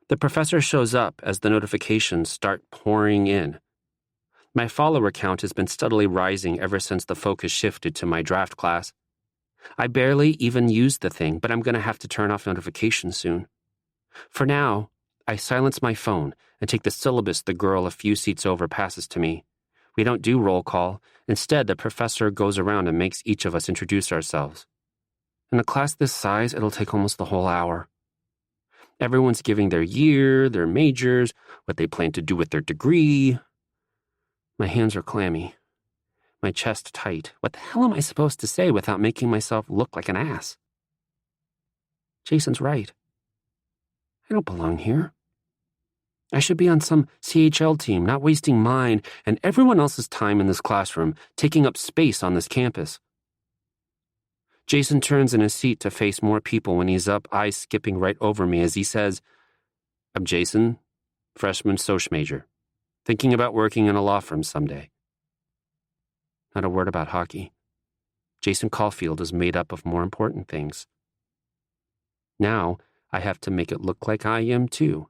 The professor shows up as the notifications start pouring in. My follower count has been steadily rising ever since the focus shifted to my draft class. I barely even used the thing, but I'm going to have to turn off notifications soon. For now, I silence my phone and take the syllabus the girl a few seats over passes to me. We don't do roll call. Instead, the professor goes around and makes each of us introduce ourselves. In a class this size, it'll take almost the whole hour. Everyone's giving their year, their majors, what they plan to do with their degree. My hands are clammy. My chest tight. What the hell am I supposed to say without making myself look like an ass? Jason's right. I don't belong here. I should be on some CHL team, not wasting mine and everyone else's time in this classroom, taking up space on this campus. Jason turns in his seat to face more people when he's up, eyes skipping right over me as he says, I'm Jason, freshman soc major, thinking about working in a law firm someday. Not a word about hockey. Jason Caulfield is made up of more important things. Now I have to make it look like I am too,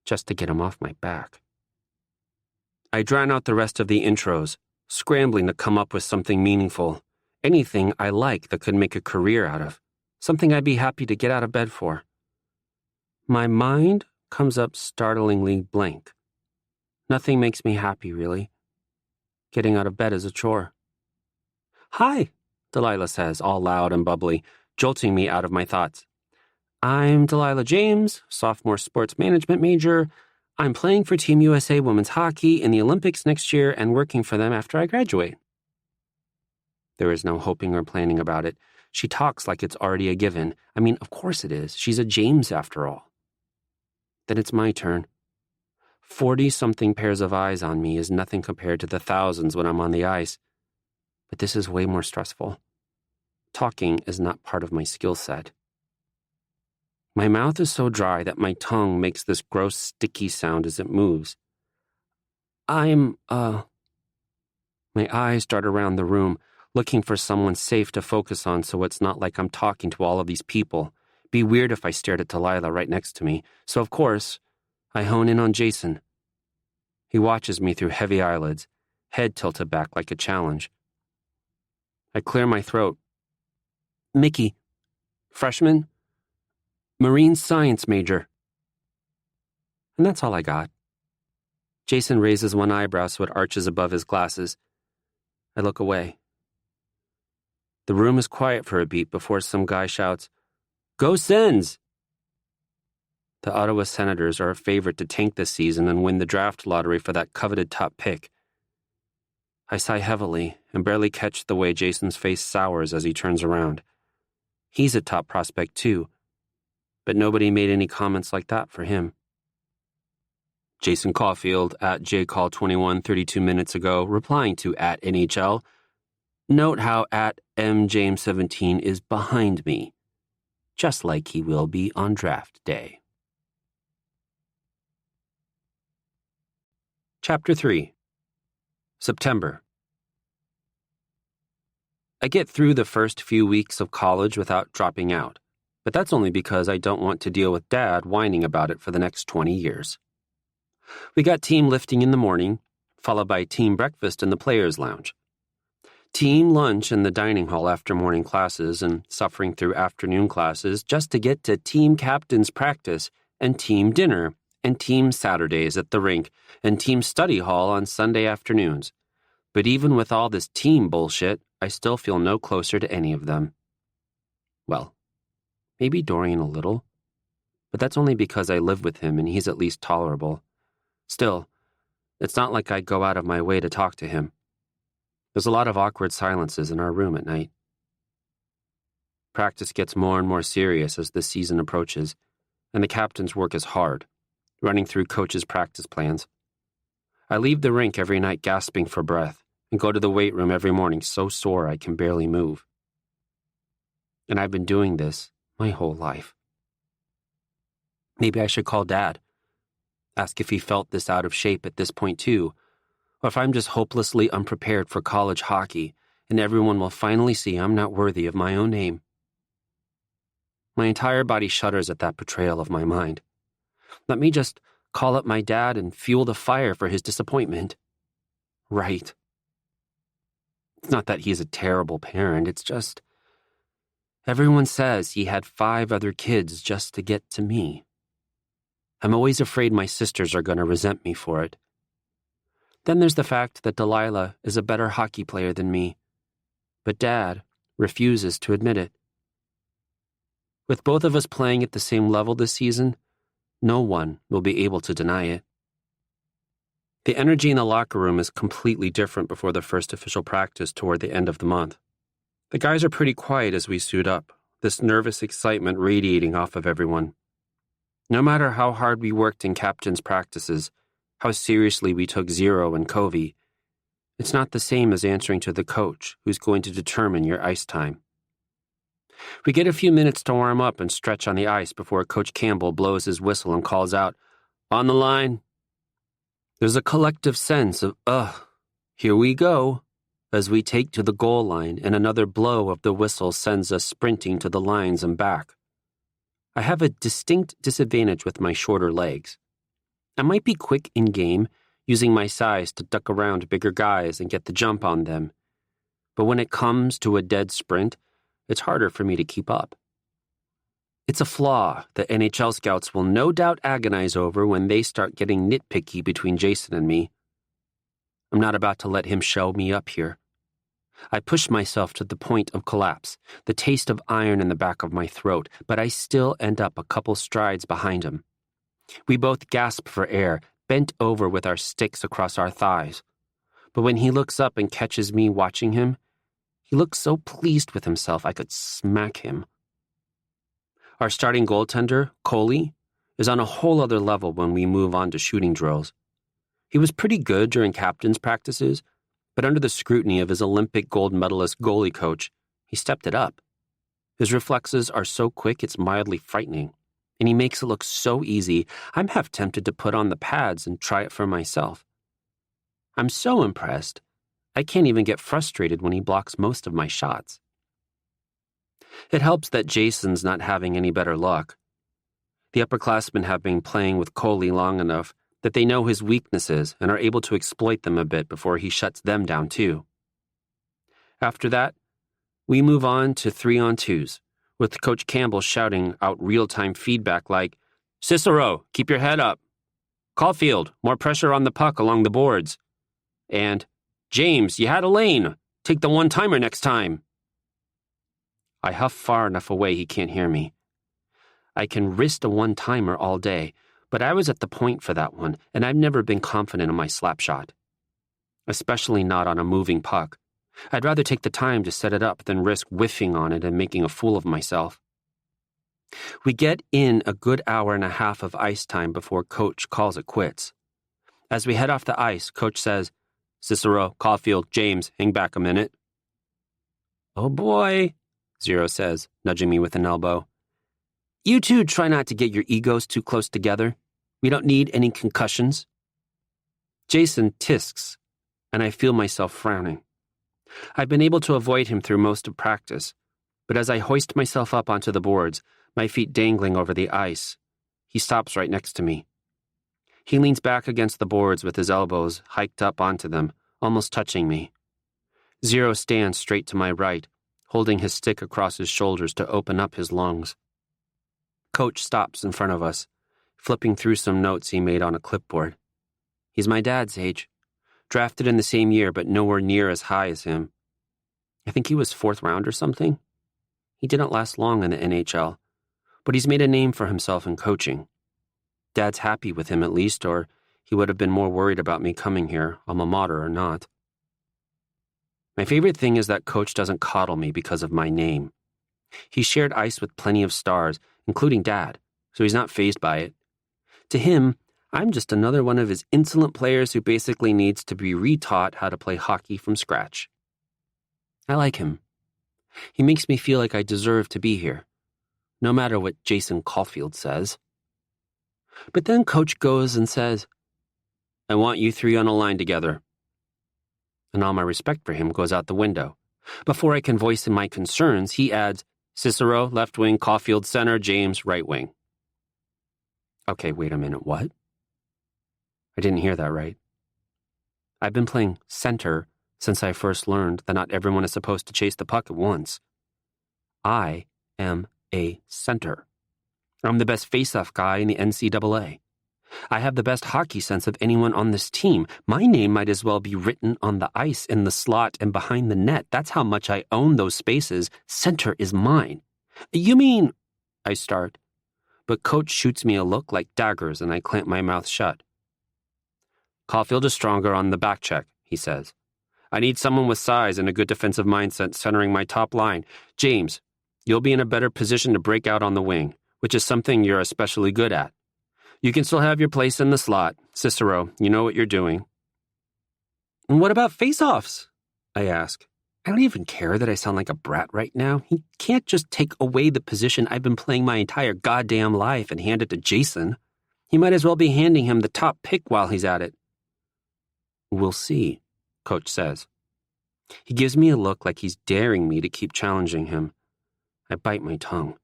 just to get him off my back. I drown out the rest of the intros, scrambling to come up with something meaningful, anything I like that could make a career out of, something I'd be happy to get out of bed for. My mind comes up startlingly blank. Nothing makes me happy, really. Getting out of bed is a chore. Hi, Delilah says, all loud and bubbly, jolting me out of my thoughts. I'm Delilah James, sophomore sports management major. I'm playing for Team USA women's hockey in the Olympics next year and working for them after I graduate. There is no hoping or planning about it. She talks like it's already a given. I mean, of course it is. She's a James after all. Then it's my turn. 40-something pairs of eyes on me is nothing compared to the thousands when I'm on the ice. But this is way more stressful. Talking is not part of my skill set. My mouth is so dry that my tongue makes this gross, sticky sound as it moves. I'm My eyes dart around the room, looking for someone safe to focus on so it's not like I'm talking to all of these people. Be weird if I stared at Delilah right next to me, so of course, I hone in on Jason. He watches me through heavy eyelids, head tilted back like a challenge. I clear my throat. Mickey, freshman, marine science major. And that's all I got. Jason raises one eyebrow so it arches above his glasses. I look away. The room is quiet for a beat before some guy shouts, "Go Sens!" The Ottawa Senators are a favorite to tank this season and win the draft lottery for that coveted top pick. I sigh heavily and barely catch the way Jason's face sours as he turns around. He's a top prospect too, but nobody made any comments like that for him. Jason Caulfield at JCall21 32 minutes ago, replying to at NHL. Note how at MJames17 is behind me, just like he will be on draft day. Chapter 3. September. I get through the first few weeks of college without dropping out, but that's only because I don't want to deal with Dad whining about it for the next 20 years. We got team lifting in the morning, followed by team breakfast in the players' lounge. Team lunch in the dining hall after morning classes and suffering through afternoon classes just to get to team captain's practice and team dinner and team Saturdays at the rink and team study hall on Sunday afternoons. But even with all this team bullshit, I still feel no closer to any of them. Well, maybe Dorian a little, but that's only because I live with him and he's at least tolerable. Still, it's not like I go out of my way to talk to him. There's a lot of awkward silences in our room at night. Practice gets more and more serious as the season approaches, and the captain's work is hard, running through coaches' practice plans. I leave the rink every night gasping for breath and go to the weight room every morning so sore I can barely move. And I've been doing this my whole life. Maybe I should call Dad. Ask if he felt this out of shape at this point too, or if I'm just hopelessly unprepared for college hockey and everyone will finally see I'm not worthy of my own name. My entire body shudders at that portrayal of my mind. Let me just call up my dad and fuel the fire for his disappointment. Right. It's not that he's a terrible parent, it's just everyone says he had 5 other kids just to get to me. I'm always afraid my sisters are going to resent me for it. Then there's the fact that Delilah is a better hockey player than me, but Dad refuses to admit it. With both of us playing at the same level this season, no one will be able to deny it. The energy in the locker room is completely different before the first official practice toward the end of the month. The guys are pretty quiet as we suit up, this nervous excitement radiating off of everyone. No matter how hard we worked in captain's practices, how seriously we took Zero and Covey, it's not the same as answering to the coach who's going to determine your ice time. We get a few minutes to warm up and stretch on the ice before Coach Campbell blows his whistle and calls out, "On the line." There's a collective sense of, here we go, as we take to the goal line and another blow of the whistle sends us sprinting to the lines and back. I have a distinct disadvantage with my shorter legs. I might be quick in game, using my size to duck around bigger guys and get the jump on them. But when it comes to a dead sprint, it's harder for me to keep up. It's a flaw that NHL scouts will no doubt agonize over when they start getting nitpicky between Jason and me. I'm not about to let him show me up here. I push myself to the point of collapse, the taste of iron in the back of my throat, but I still end up a couple strides behind him. We both gasp for air, bent over with our sticks across our thighs. But when he looks up and catches me watching him, he looks so pleased with himself I could smack him. Our starting goaltender, Coley, is on a whole other level when we move on to shooting drills. He was pretty good during captain's practices, but under the scrutiny of his Olympic gold medalist goalie coach, he stepped it up. His reflexes are so quick it's mildly frightening, and he makes it look so easy, I'm half tempted to put on the pads and try it for myself. I'm so impressed, I can't even get frustrated when he blocks most of my shots. It helps that Jason's not having any better luck. The upperclassmen have been playing with Coley long enough that they know his weaknesses and are able to exploit them a bit before he shuts them down too. After that, we move on to 3-on-2s, with Coach Campbell shouting out real-time feedback like, "Cicero, keep your head up. Caulfield, more pressure on the puck along the boards." And, "James, you had a lane. Take the one-timer next time." I huff far enough away he can't hear me. I can wrist a one-timer all day, but I was at the point for that one, and I've never been confident in my slap shot. Especially not on a moving puck. I'd rather take the time to set it up than risk whiffing on it and making a fool of myself. We get in a good hour and a half of ice time before Coach calls it quits. As we head off the ice, Coach says, "Cicero, Caulfield, James, hang back a minute." "Oh boy," Zero says, nudging me with an elbow. "You two try not to get your egos too close together. We don't need any concussions." Jason tisks, and I feel myself frowning. I've been able to avoid him through most of practice, but as I hoist myself up onto the boards, my feet dangling over the ice, he stops right next to me. He leans back against the boards with his elbows hiked up onto them, almost touching me. Zero stands straight to my right, holding his stick across his shoulders to open up his lungs. Coach stops in front of us, flipping through some notes he made on a clipboard. He's my dad's age. Drafted in the same year, but nowhere near as high as him. I think he was 4th round or something. He didn't last long in the NHL, but he's made a name for himself in coaching. Dad's happy with him at least, or he would have been more worried about me coming here, alma mater or not. My favorite thing is that Coach doesn't coddle me because of my name. He shared ice with plenty of stars, including Dad, so he's not fazed by it. To him, I'm just another one of his insolent players who basically needs to be retaught how to play hockey from scratch. I like him. He makes me feel like I deserve to be here, no matter what Jason Caulfield says. But then Coach goes and says, "I want you 3 on a line together." And all my respect for him goes out the window. Before I can voice my concerns, he adds, "Cicero, left wing, Caulfield, center, James, right wing." Okay, wait a minute, what? I didn't hear that right. I've been playing center since I first learned that not everyone is supposed to chase the puck at once. I am a center. I'm the best face-off guy in the NCAA. I have the best hockey sense of anyone on this team. My name might as well be written on the ice, in the slot, and behind the net. That's how much I own those spaces. Center is mine. "You mean—" I start. But Coach shoots me a look like daggers, and I clamp my mouth shut. "Caulfield is stronger on the back check," he says. "I need someone with size and a good defensive mindset centering my top line. James, you'll be in a better position to break out on the wing, which is something you're especially good at. You can still have your place in the slot. Cicero, you know what you're doing." "And what about face-offs?" I ask. I don't even care that I sound like a brat right now. He can't just take away the position I've been playing my entire goddamn life and hand it to Jason. He might as well be handing him the top pick while he's at it. "We'll see," Coach says. He gives me a look like he's daring me to keep challenging him. I bite my tongue.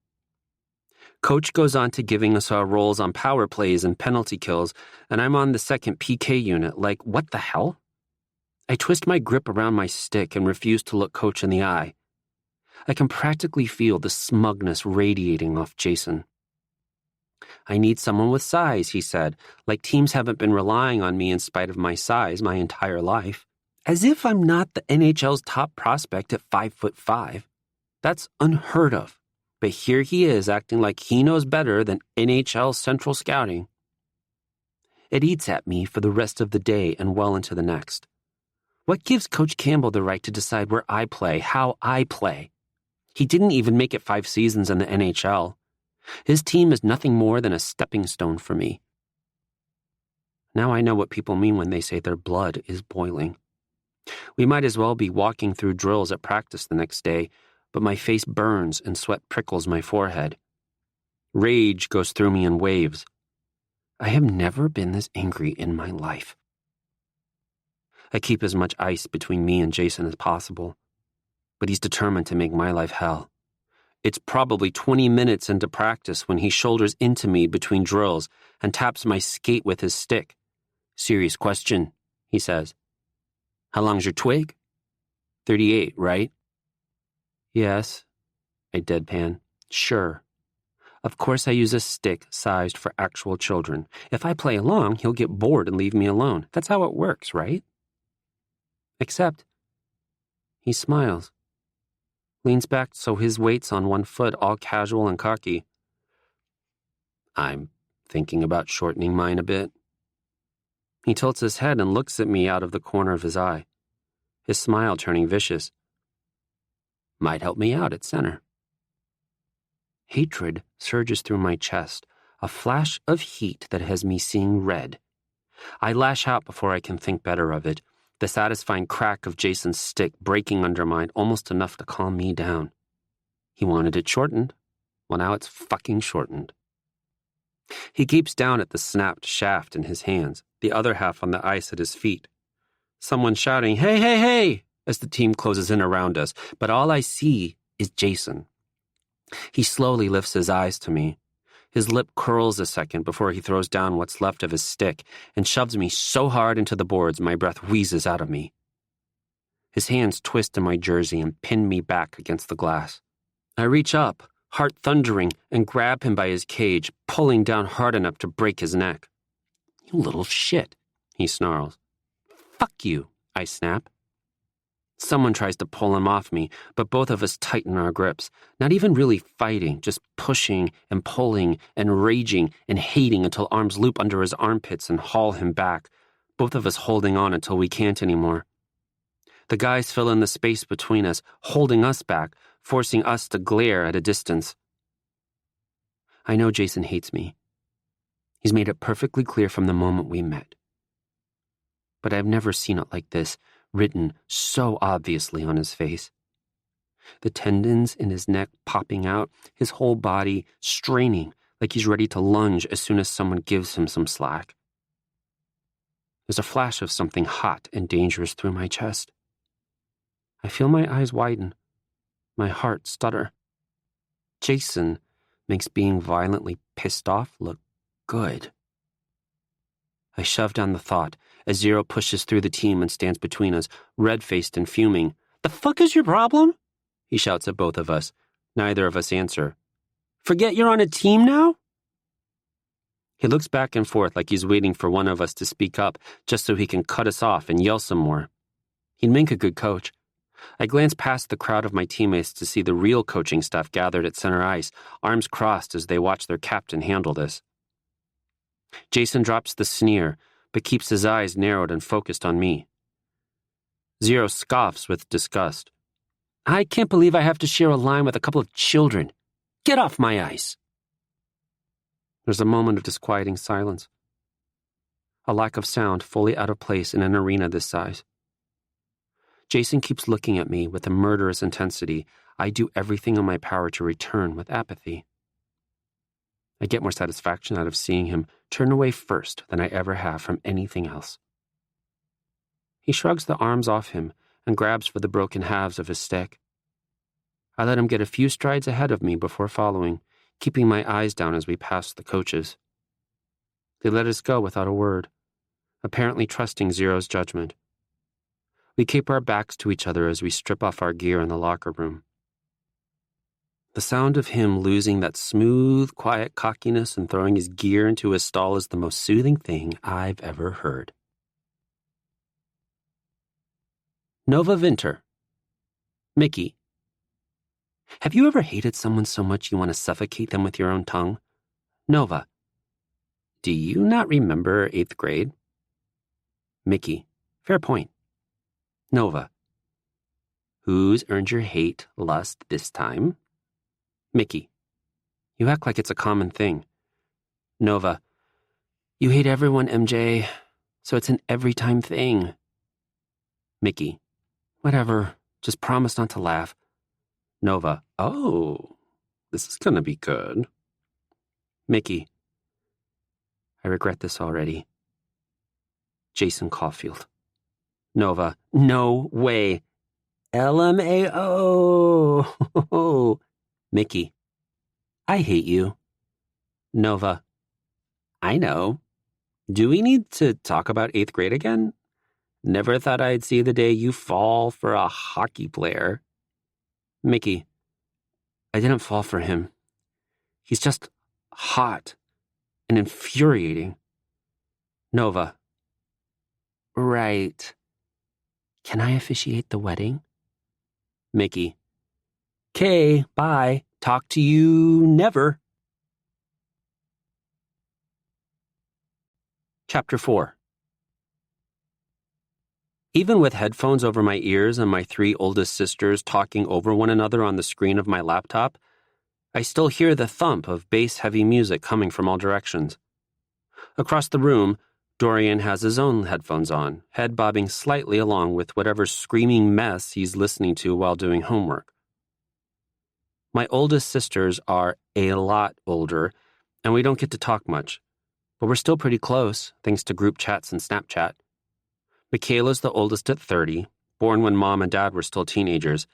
Coach goes on to giving us our roles on power plays and penalty kills, and I'm on the second PK unit like, what the hell? I twist my grip around my stick and refuse to look Coach in the eye. I can practically feel the smugness radiating off Jason. "I need someone with size," he said, like teams haven't been relying on me in spite of my size my entire life. As if I'm not the NHL's top prospect at 5'5". That's unheard of. But here he is acting like he knows better than NHL Central Scouting. It eats at me for the rest of the day and well into the next. What gives Coach Campbell the right to decide where I play, how I play? He didn't even make it 5 seasons in the NHL. His team is nothing more than a stepping stone for me. Now I know what people mean when they say their blood is boiling. We might as well be walking through drills at practice the next day, but my face burns and sweat prickles my forehead. Rage goes through me in waves. I have never been this angry in my life. I keep as much ice between me and Jason as possible, but he's determined to make my life hell. It's probably 20 minutes into practice when he shoulders into me between drills and taps my skate with his stick. "Serious question," he says. "How long's your twig?" 38, right? "Yes," I deadpan. "Sure. Of course I use a stick sized for actual children. If I play along, he'll get bored and leave me alone. That's how it works, right?" Except he smiles, leans back so his weight's on one foot, all casual and cocky. "I'm thinking about shortening mine a bit." He tilts his head and looks at me out of the corner of his eye, his smile turning vicious. "Might help me out at center." Hatred surges through my chest, a flash of heat that has me seeing red. I lash out before I can think better of it, the satisfying crack of Jason's stick breaking under mine almost enough to calm me down. He wanted it shortened. Well, now it's fucking shortened. He keeps down at the snapped shaft in his hands, the other half on the ice at his feet. Someone shouting, "Hey, hey, hey!" as the team closes in around us, but all I see is Jason. He slowly lifts his eyes to me. His lip curls a second before he throws down what's left of his stick and shoves me so hard into the boards my breath wheezes out of me. His hands twist in my jersey and pin me back against the glass. I reach up, heart thundering, and grab him by his cage, pulling down hard enough to break his neck. "You little shit," he snarls. "Fuck you," I snap. Someone tries to pull him off me, but both of us tighten our grips, not even really fighting, just pushing and pulling and raging and hating until arms loop under his armpits and haul him back, both of us holding on until we can't anymore. The guys fill in the space between us, holding us back, forcing us to glare at a distance. I know Jason hates me. He's made it perfectly clear from the moment we met. But I've never seen it like this, written so obviously on his face. The tendons in his neck popping out, his whole body straining like he's ready to lunge as soon as someone gives him some slack. There's a flash of something hot and dangerous through my chest. I feel my eyes widen, my heart stutter. Jason makes being violently pissed off look good. I shove down the thought as Zero pushes through the team and stands between us, red-faced and fuming. "The fuck is your problem?" he shouts at both of us. Neither of us answer. "Forget you're on a team now?" He looks back and forth like he's waiting for one of us to speak up just so he can cut us off and yell some more. He'd make a good coach. I glance past the crowd of my teammates to see the real coaching staff gathered at center ice, arms crossed as they watch their captain handle this. Jason drops the sneer, but keeps his eyes narrowed and focused on me. Zero scoffs with disgust. "I can't believe I have to share a line with a couple of children. Get off my ice." There's a moment of disquieting silence. A lack of sound fully out of place in an arena this size. Jason keeps looking at me with a murderous intensity. I do everything in my power to return with apathy. I get more satisfaction out of seeing him turn away first than I ever have from anything else. He shrugs the arms off him and grabs for the broken halves of his stick. I let him get a few strides ahead of me before following, keeping my eyes down as we passed the coaches. They let us go without a word, apparently trusting Zero's judgment. We keep our backs to each other as we strip off our gear in the locker room. The sound of him losing that smooth, quiet cockiness and throwing his gear into his stall is the most soothing thing I've ever heard. Nova Vinter. Mickey. Have you ever hated someone so much you want to suffocate them with your own tongue? Nova. Do you not remember 8th grade? Mickey. Fair point. Nova. Who's earned your hate, lust this time? Mickey. You act like it's a common thing. Nova. You hate everyone, MJ, so it's an every-time thing. Mickey. Whatever, just promise not to laugh. Nova. Oh, this is gonna be good. Mickey. I regret this already. Jason Caulfield. Nova, no way. LMAO. Mickey, I hate you. Nova, I know. Do we need to talk about 8th grade again? Never thought I'd see the day you fall for a hockey player. Mickey, I didn't fall for him. He's just hot and infuriating. Nova, right. Can I officiate the wedding? Mickey, "'Kay, bye. Talk to you never." Chapter 4. Even with headphones over my ears and my 3 oldest sisters talking over one another on the screen of my laptop, I still hear the thump of bass-heavy music coming from all directions. Across the room, Dorian has his own headphones on, head bobbing slightly along with whatever screaming mess he's listening to while doing homework. My oldest sisters are a lot older, and we don't get to talk much, but we're still pretty close, thanks to group chats and Snapchat. Michaela's the oldest at 30, born when Mom and Dad were still teenagers,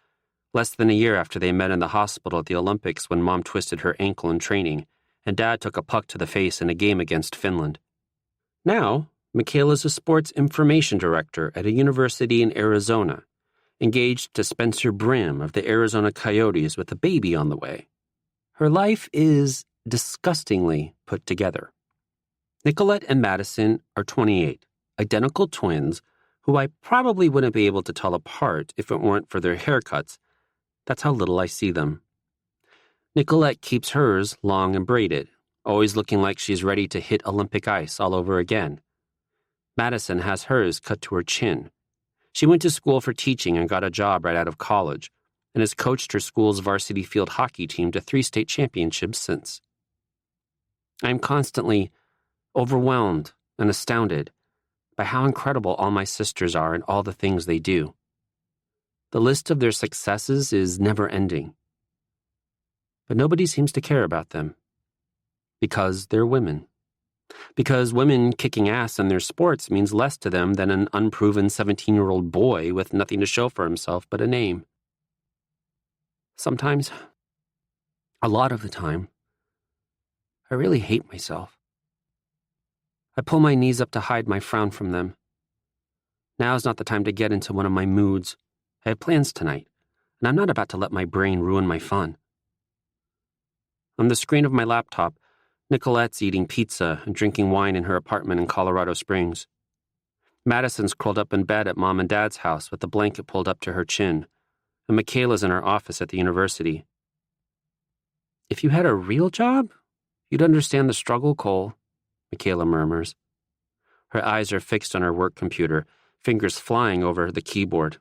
less than a year after they met in the hospital at the Olympics when Mom twisted her ankle in training, and Dad took a puck to the face in a game against Finland. Now, Michaela's a sports information director at a university in Arizona, engaged to Spencer Brim of the Arizona Coyotes with a baby on the way. Her life is disgustingly put together. Nicolette and Madison are 28, identical twins who I probably wouldn't be able to tell apart if it weren't for their haircuts. That's how little I see them. Nicolette keeps hers long and braided, always looking like she's ready to hit Olympic ice all over again. Madison has hers cut to her chin. She went to school for teaching and got a job right out of college, and has coached her school's varsity field hockey team to 3 state championships since. I am constantly overwhelmed and astounded by how incredible all my sisters are and all the things they do. The list of their successes is never ending. But nobody seems to care about them. Because they're women. Because women kicking ass in their sports means less to them than an unproven 17-year-old boy with nothing to show for himself but a name. Sometimes, a lot of the time, I really hate myself. I pull my knees up to hide my frown from them. Now's not the time to get into one of my moods. I have plans tonight, and I'm not about to let my brain ruin my fun. On the screen of my laptop, Nicolette's eating pizza and drinking wine in her apartment in Colorado Springs. Madison's curled up in bed at Mom and Dad's house with the blanket pulled up to her chin, and Michaela's in her office at the university. If you had a real job, you'd understand the struggle, Cole, Michaela murmurs. Her eyes are fixed on her work computer, fingers flying over the keyboard.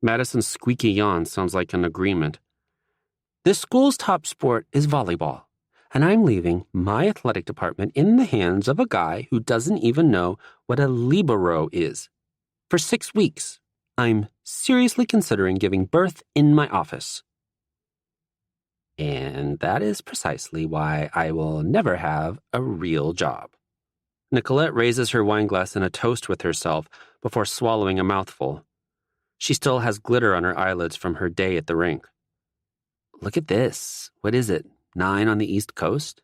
Madison's squeaky yawn sounds like an agreement. This school's top sport is volleyball, and I'm leaving my athletic department in the hands of a guy who doesn't even know what a libero is. For 6 weeks, I'm seriously considering giving birth in my office. And that is precisely why I will never have a real job. Nicolette raises her wineglass in a toast with herself before swallowing a mouthful. She still has glitter on her eyelids from her day at the rink. Look at this. What is it? 9 on the East Coast?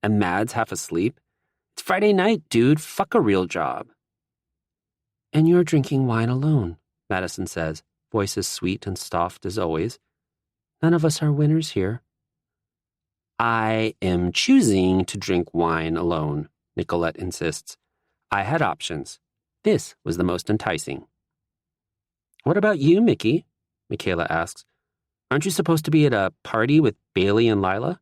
And Mad's half asleep? It's Friday night, dude. Fuck a real job. And you're drinking wine alone, Madison says, voice as sweet and soft as always. None of us are winners here. I am choosing to drink wine alone, Nicolette insists. I had options. This was the most enticing. What about you, Mickey? Michaela asks. Aren't you supposed to be at a party with Bailey and Lila?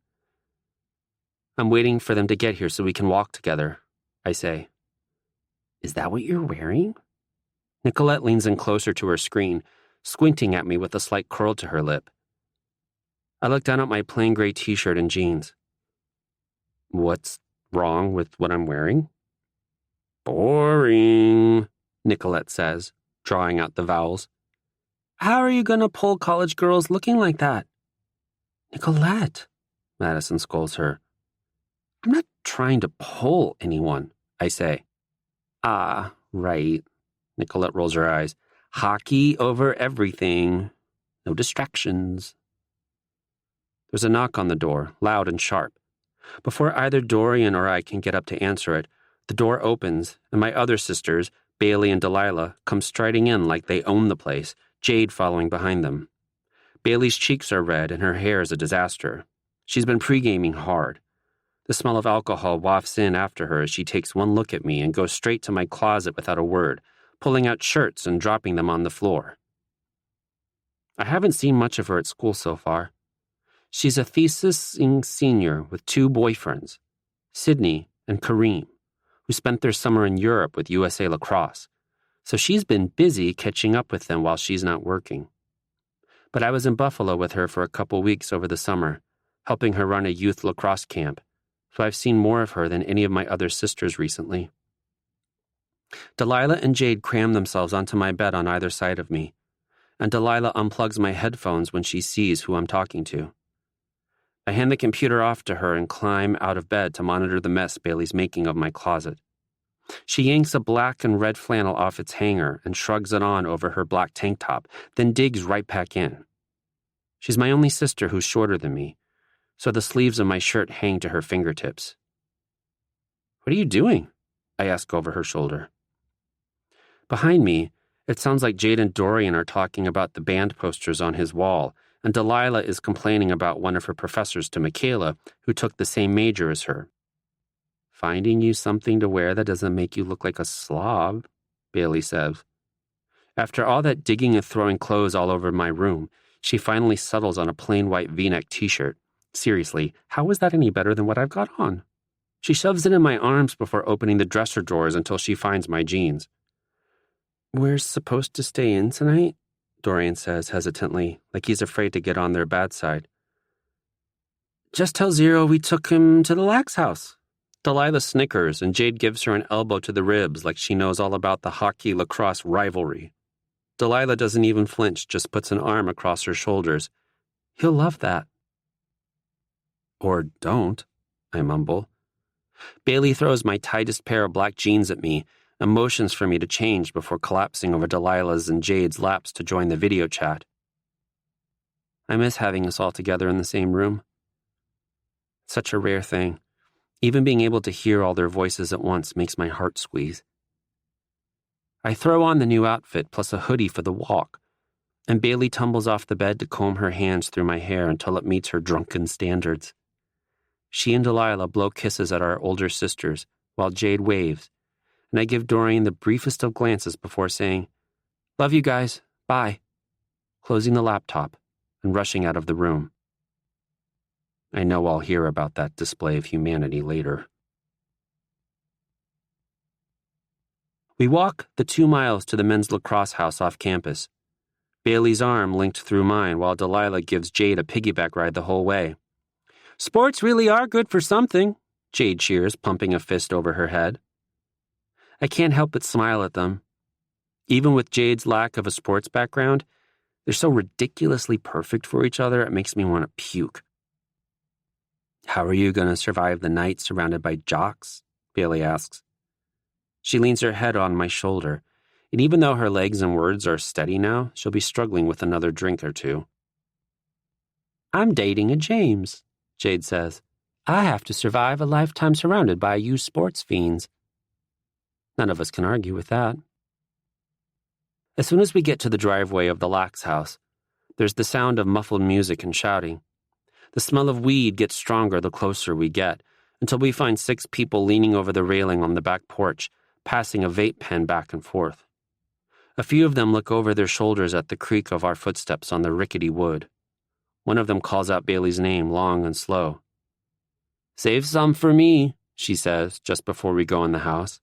I'm waiting for them to get here so we can walk together, I say. Is that what you're wearing? Nicolette leans in closer to her screen, squinting at me with a slight curl to her lip. I look down at my plain gray t-shirt and jeans. What's wrong with what I'm wearing? Boring, Nicolette says, drawing out the vowels. How are you going to pull college girls looking like that? Nicolette, Madison scolds her. I'm not trying to pull anyone, I say. Ah, right, Nicolette rolls her eyes. Hockey over everything. No distractions. There's a knock on the door, loud and sharp. Before either Dorian or I can get up to answer it, the door opens, and my other sisters, Bailey and Delilah, come striding in like they own the place, Jade following behind them. Bailey's cheeks are red and her hair is a disaster. She's been pre-gaming hard. The smell of alcohol wafts in after her as she takes one look at me and goes straight to my closet without a word, pulling out shirts and dropping them on the floor. I haven't seen much of her at school so far. She's a thesis-ing senior with 2 boyfriends, Sydney and Kareem, who spent their summer in Europe with USA Lacrosse, so she's been busy catching up with them while she's not working. But I was in Buffalo with her for a couple weeks over the summer, helping her run a youth lacrosse camp, so I've seen more of her than any of my other sisters recently. Delilah and Jade cram themselves onto my bed on either side of me, and Delilah unplugs my headphones when she sees who I'm talking to. I hand the computer off to her and climb out of bed to monitor the mess Bailey's making of my closet. She yanks a black and red flannel off its hanger and shrugs it on over her black tank top, then digs right back in. She's my only sister who's shorter than me, so the sleeves of my shirt hang to her fingertips. "What are you doing?" I ask over her shoulder. Behind me, it sounds like Jade and Dorian are talking about the band posters on his wall, and Delilah is complaining about one of her professors to Michaela, who took the same major as her. "Finding you something to wear that doesn't make you look like a slob," Bailey says. After all that digging and throwing clothes all over my room, she finally settles on a plain white V-neck t-shirt. Seriously, how is that any better than what I've got on? She shoves it in my arms before opening the dresser drawers until she finds my jeans. "We're supposed to stay in tonight?" Dorian says hesitantly, like he's afraid to get on their bad side. "Just tell Zero we took him to the Lax house." Delilah snickers, and Jade gives her an elbow to the ribs like she knows all about the hockey-lacrosse rivalry. Delilah doesn't even flinch, just puts an arm across her shoulders. "He'll love that." "Or don't," I mumble. Bailey throws my tightest pair of black jeans at me and motions for me to change before collapsing over Delilah's and Jade's laps to join the video chat. I miss having us all together in the same room. Such a rare thing. Even being able to hear all their voices at once makes my heart squeeze. I throw on the new outfit plus a hoodie for the walk, and Bailey tumbles off the bed to comb her hands through my hair until it meets her drunken standards. She and Delilah blow kisses at our older sisters, while Jade waves, and I give Dorian the briefest of glances before saying, "Love you guys, bye," closing the laptop and rushing out of the room. I know I'll hear about that display of humanity later. We walk the 2 miles to the men's lacrosse house off campus. Bailey's arm linked through mine while Delilah gives Jade a piggyback ride the whole way. "Sports really are good for something," Jade cheers, pumping a fist over her head. I can't help but smile at them. Even with Jade's lack of a sports background, they're so ridiculously perfect for each other it makes me want to puke. "How are you going to survive the night surrounded by jocks?" Bailey asks. She leans her head on my shoulder, and even though her legs and words are steady now, she'll be struggling with another drink or two. "I'm dating a James," Jade says. "I have to survive a lifetime surrounded by you sports fiends." None of us can argue with that. As soon as we get to the driveway of the Lax house, there's the sound of muffled music and shouting. The smell of weed gets stronger the closer we get, until we find 6 people leaning over the railing on the back porch, passing a vape pen back and forth. A few of them look over their shoulders at the creak of our footsteps on the rickety wood. One of them calls out Bailey's name long and slow. "Save some for me," she says just before we go in the house.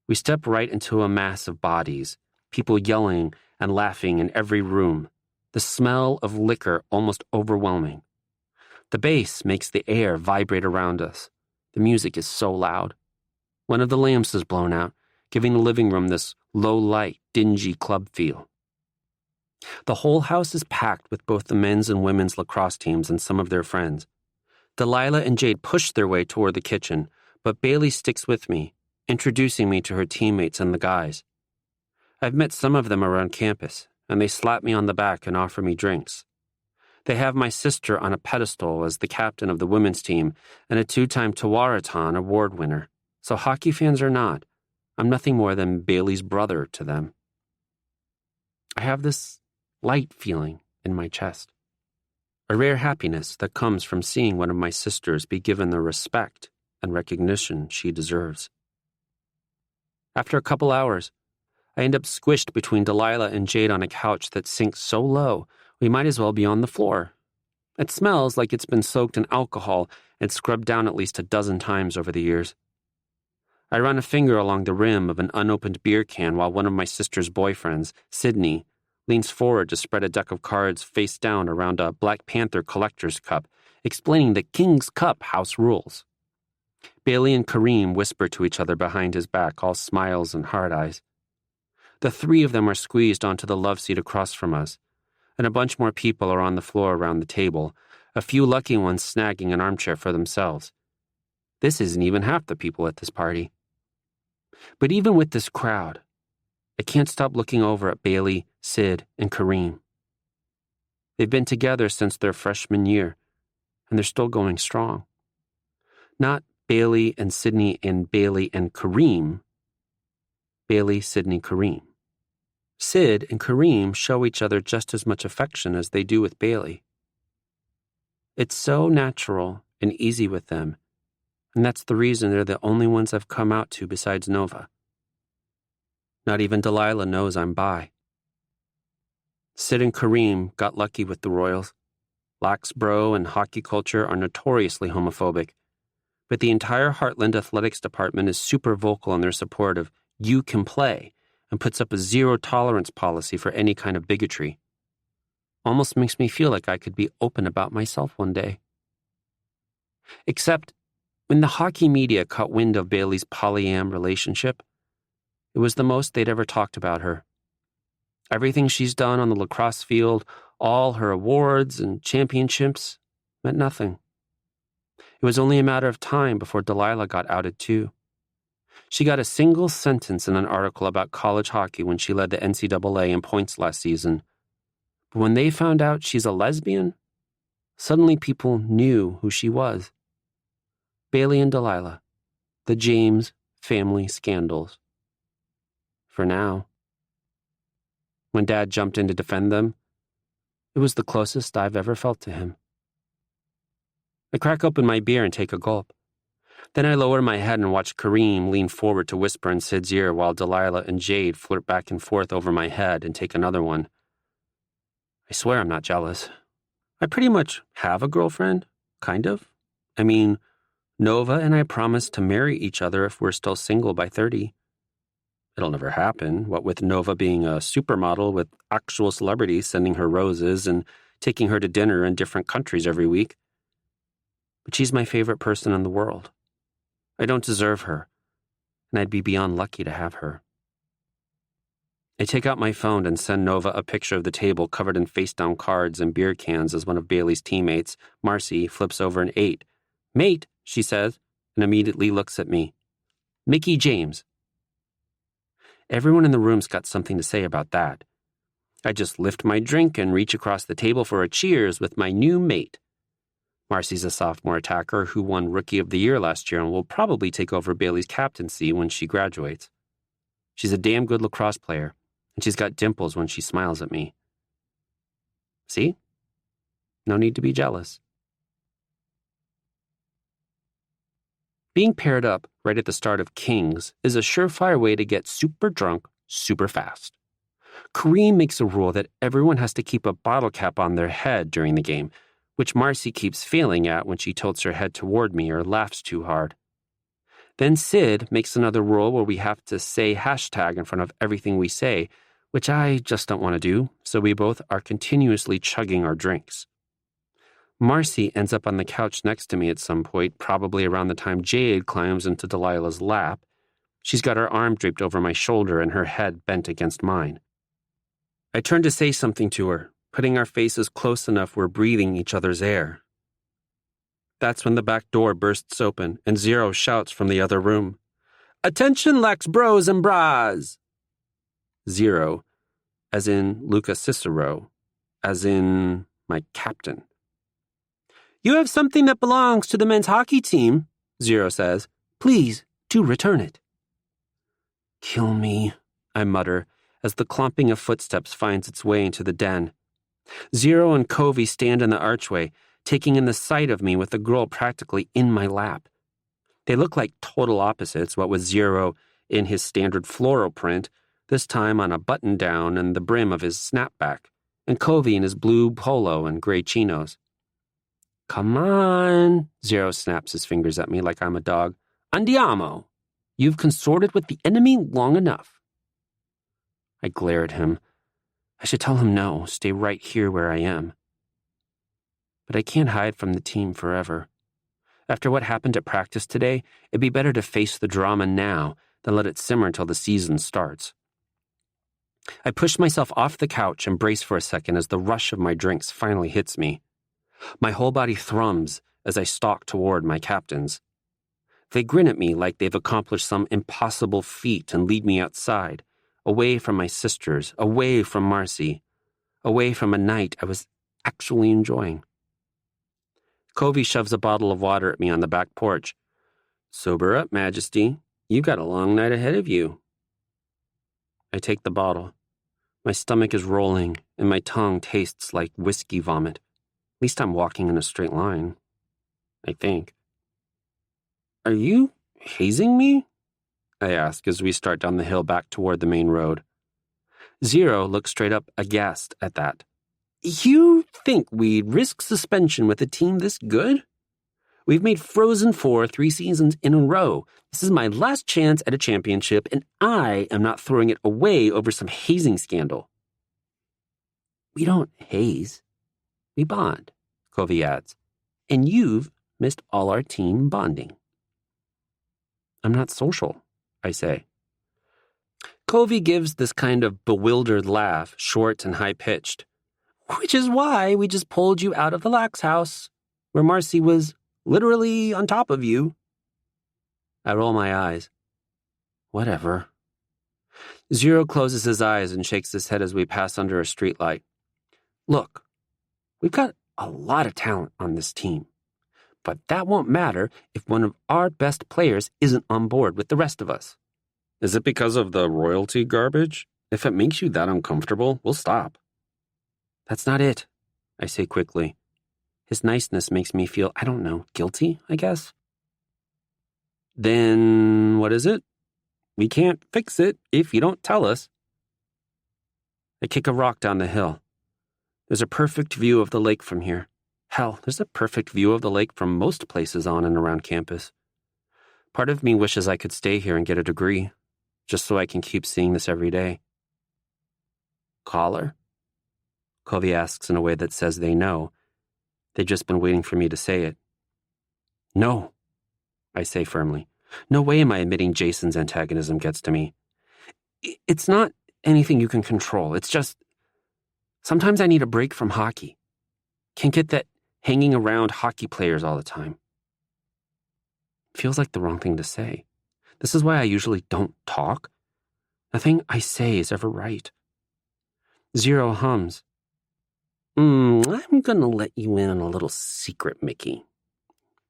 We step right into a mass of bodies, people yelling and laughing in every room, the smell of liquor almost overwhelming. The bass makes the air vibrate around us. The music is so loud. One of the lamps is blown out, giving the living room this low-light, dingy club feel. The whole house is packed with both the men's and women's lacrosse teams and some of their friends. Delilah and Jade push their way toward the kitchen, but Bailey sticks with me, introducing me to her teammates and the guys. I've met some of them around campus, and they slap me on the back and offer me drinks. They have my sister on a pedestal as the captain of the women's team and a 2-time Tewaaraton award winner. So hockey fans or not, I'm nothing more than Bailey's brother to them. I have this light feeling in my chest, a rare happiness that comes from seeing one of my sisters be given the respect and recognition she deserves. After a couple hours, I end up squished between Delilah and Jade on a couch that sinks so low we might as well be on the floor. It smells like it's been soaked in alcohol and scrubbed down at least a dozen times over the years. I run a finger along the rim of an unopened beer can while one of my sister's boyfriends, Sydney, leans forward to spread a deck of cards face down around a Black Panther collector's cup, explaining the King's Cup house rules. Bailey and Kareem whisper to each other behind his back, all smiles and hard eyes. The three of them are squeezed onto the love seat across from us, and a bunch more people are on the floor around the table, a few lucky ones snagging an armchair for themselves. This isn't even half the people at this party. But even with this crowd, I can't stop looking over at Bailey, Sid, and Kareem. They've been together since their freshman year, and they're still going strong. Not Bailey and Sydney and Bailey and Kareem. Bailey, Sydney, Kareem. Sid and Kareem show each other just as much affection as they do with Bailey. It's so natural and easy with them, and that's the reason they're the only ones I've come out to besides Nova. Not even Delilah knows I'm bi. Sid and Kareem got lucky with the Royals. Lax bro and hockey culture are notoriously homophobic, but the entire Heartland Athletics department is super vocal in their support of "you can play" and puts up a zero-tolerance policy for any kind of bigotry. Almost makes me feel like I could be open about myself one day. Except, when the hockey media caught wind of Bailey's polyam relationship, it was the most they'd ever talked about her. Everything she's done on the lacrosse field, all her awards and championships, meant nothing. It was only a matter of time before Delilah got outed too. She got a single sentence in an article about college hockey when she led the NCAA in points last season. But when they found out she's a lesbian, suddenly people knew who she was. Bailey and Delilah, the James family scandals. For now. When Dad jumped in to defend them, it was the closest I've ever felt to him. I crack open my beer and take a gulp. Then I lower my head and watch Kareem lean forward to whisper in Sid's ear while Delilah and Jade flirt back and forth over my head and take another one. I swear I'm not jealous. I pretty much have a girlfriend, kind of. I mean, Nova and I promised to marry each other if we're still single by 30. It'll never happen, what with Nova being a supermodel with actual celebrities sending her roses and taking her to dinner in different countries every week. But she's my favorite person in the world. I don't deserve her, and I'd be beyond lucky to have her. I take out my phone and send Nova a picture of the table covered in face-down cards and beer cans as one of Bailey's teammates, Marcy, flips over an 8. "Mate," she says, and immediately looks at me. "Mickey James." Everyone in the room's got something to say about that. I just lift my drink and reach across the table for a cheers with my new mate. Marcy's a sophomore attacker who won Rookie of the Year last year and will probably take over Bailey's captaincy when she graduates. She's a damn good lacrosse player, and she's got dimples when she smiles at me. See? No need to be jealous. Being paired up right at the start of Kings is a surefire way to get super drunk super fast. Kareem makes a rule that everyone has to keep a bottle cap on their head during the game, which Marcy keeps failing at when she tilts her head toward me or laughs too hard. Then Sid makes another rule where we have to say hashtag in front of everything we say, which I just don't want to do, so we both are continuously chugging our drinks. Marcy ends up on the couch next to me at some point, probably around the time Jade climbs into Delilah's lap. She's got her arm draped over my shoulder and her head bent against mine. I turn to say something to her, putting our faces close enough we're breathing each other's air. That's when the back door bursts open and Zero shouts from the other room, "Attention, Lax bros and bras!" Zero, as in Luca Cicero, as in my captain. "You have something that belongs to the men's hockey team," Zero says. "Please, do return it." "Kill me," I mutter, as the clomping of footsteps finds its way into the den. Zero and Covey stand in the archway, taking in the sight of me with the girl practically in my lap. They look like total opposites, what with Zero in his standard floral print, this time on a button-down and the brim of his snapback, and Covey in his blue polo and gray chinos. "Come on," Zero snaps his fingers at me like I'm a dog. "Andiamo! You've consorted with the enemy long enough." I glare at him. I should tell him no, stay right here where I am. But I can't hide from the team forever. After what happened at practice today, it'd be better to face the drama now than let it simmer until the season starts. I push myself off the couch and brace for a second as the rush of my drinks finally hits me. My whole body thrums as I stalk toward my captains. They grin at me like they've accomplished some impossible feat and lead me outside, away from my sisters, away from Marcy, away from a night I was actually enjoying. Covey shoves a bottle of water at me on the back porch. "Sober up, Majesty. You've got a long night ahead of you." I take the bottle. My stomach is rolling, and my tongue tastes like whiskey vomit. At least I'm walking in a straight line. I think. "Are you hazing me?" I ask as we start down the hill back toward the main road. Zero looks straight up aghast at that. "You think we'd risk suspension with a team this good? We've made Frozen Four 3 seasons in a row. This is my last chance at a championship, and I am not throwing it away over some hazing scandal." "We don't haze. We bond," Covey adds. "And you've missed all our team bonding." "I'm not social," I say. Covey gives this kind of bewildered laugh, short and high-pitched. "Which is why we just pulled you out of the Lax house, where Marcy was literally on top of you." I roll my eyes. Whatever. Zero closes his eyes and shakes his head as we pass under a streetlight. "Look, we've got a lot of talent on this team, but that won't matter if one of our best players isn't on board with the rest of us." "Is it because of the royalty garbage? If it makes you that uncomfortable, we'll stop." "That's not it," I say quickly. His niceness makes me feel, I don't know, guilty, I guess. "Then what is it? We can't fix it if you don't tell us." I kick a rock down the hill. There's a perfect view of the lake from here. Hell, there's a perfect view of the lake from most places on and around campus. Part of me wishes I could stay here and get a degree, just so I can keep seeing this every day. "Caller?" Covey asks in a way that says they know. They've just been waiting for me to say it. "No," I say firmly. "No way am I admitting Jason's antagonism gets to me. It's not anything you can control. It's just, sometimes I need a break from hockey. Can't get that hanging around hockey players all the time." Feels like the wrong thing to say. This is why I usually don't talk. Nothing I say is ever right. Zero hums. I'm gonna let you in on a little secret, Mickey.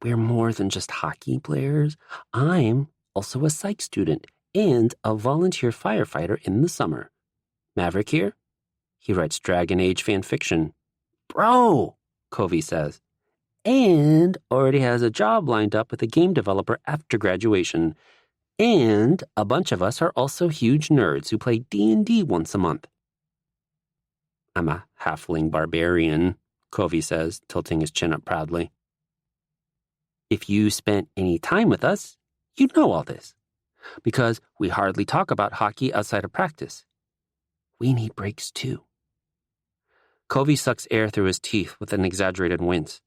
We're more than just hockey players. I'm also a psych student and a volunteer firefighter in the summer. Maverick here? He writes Dragon Age fan fiction. Bro, Covey says. And already has a job lined up with a game developer after graduation. And a bunch of us are also huge nerds who play D&D once a month. I'm a halfling barbarian, Covey says, tilting his chin up proudly. If you spent any time with us, you'd know all this. Because we hardly talk about hockey outside of practice. We need breaks too. Covey sucks air through his teeth with an exaggerated wince.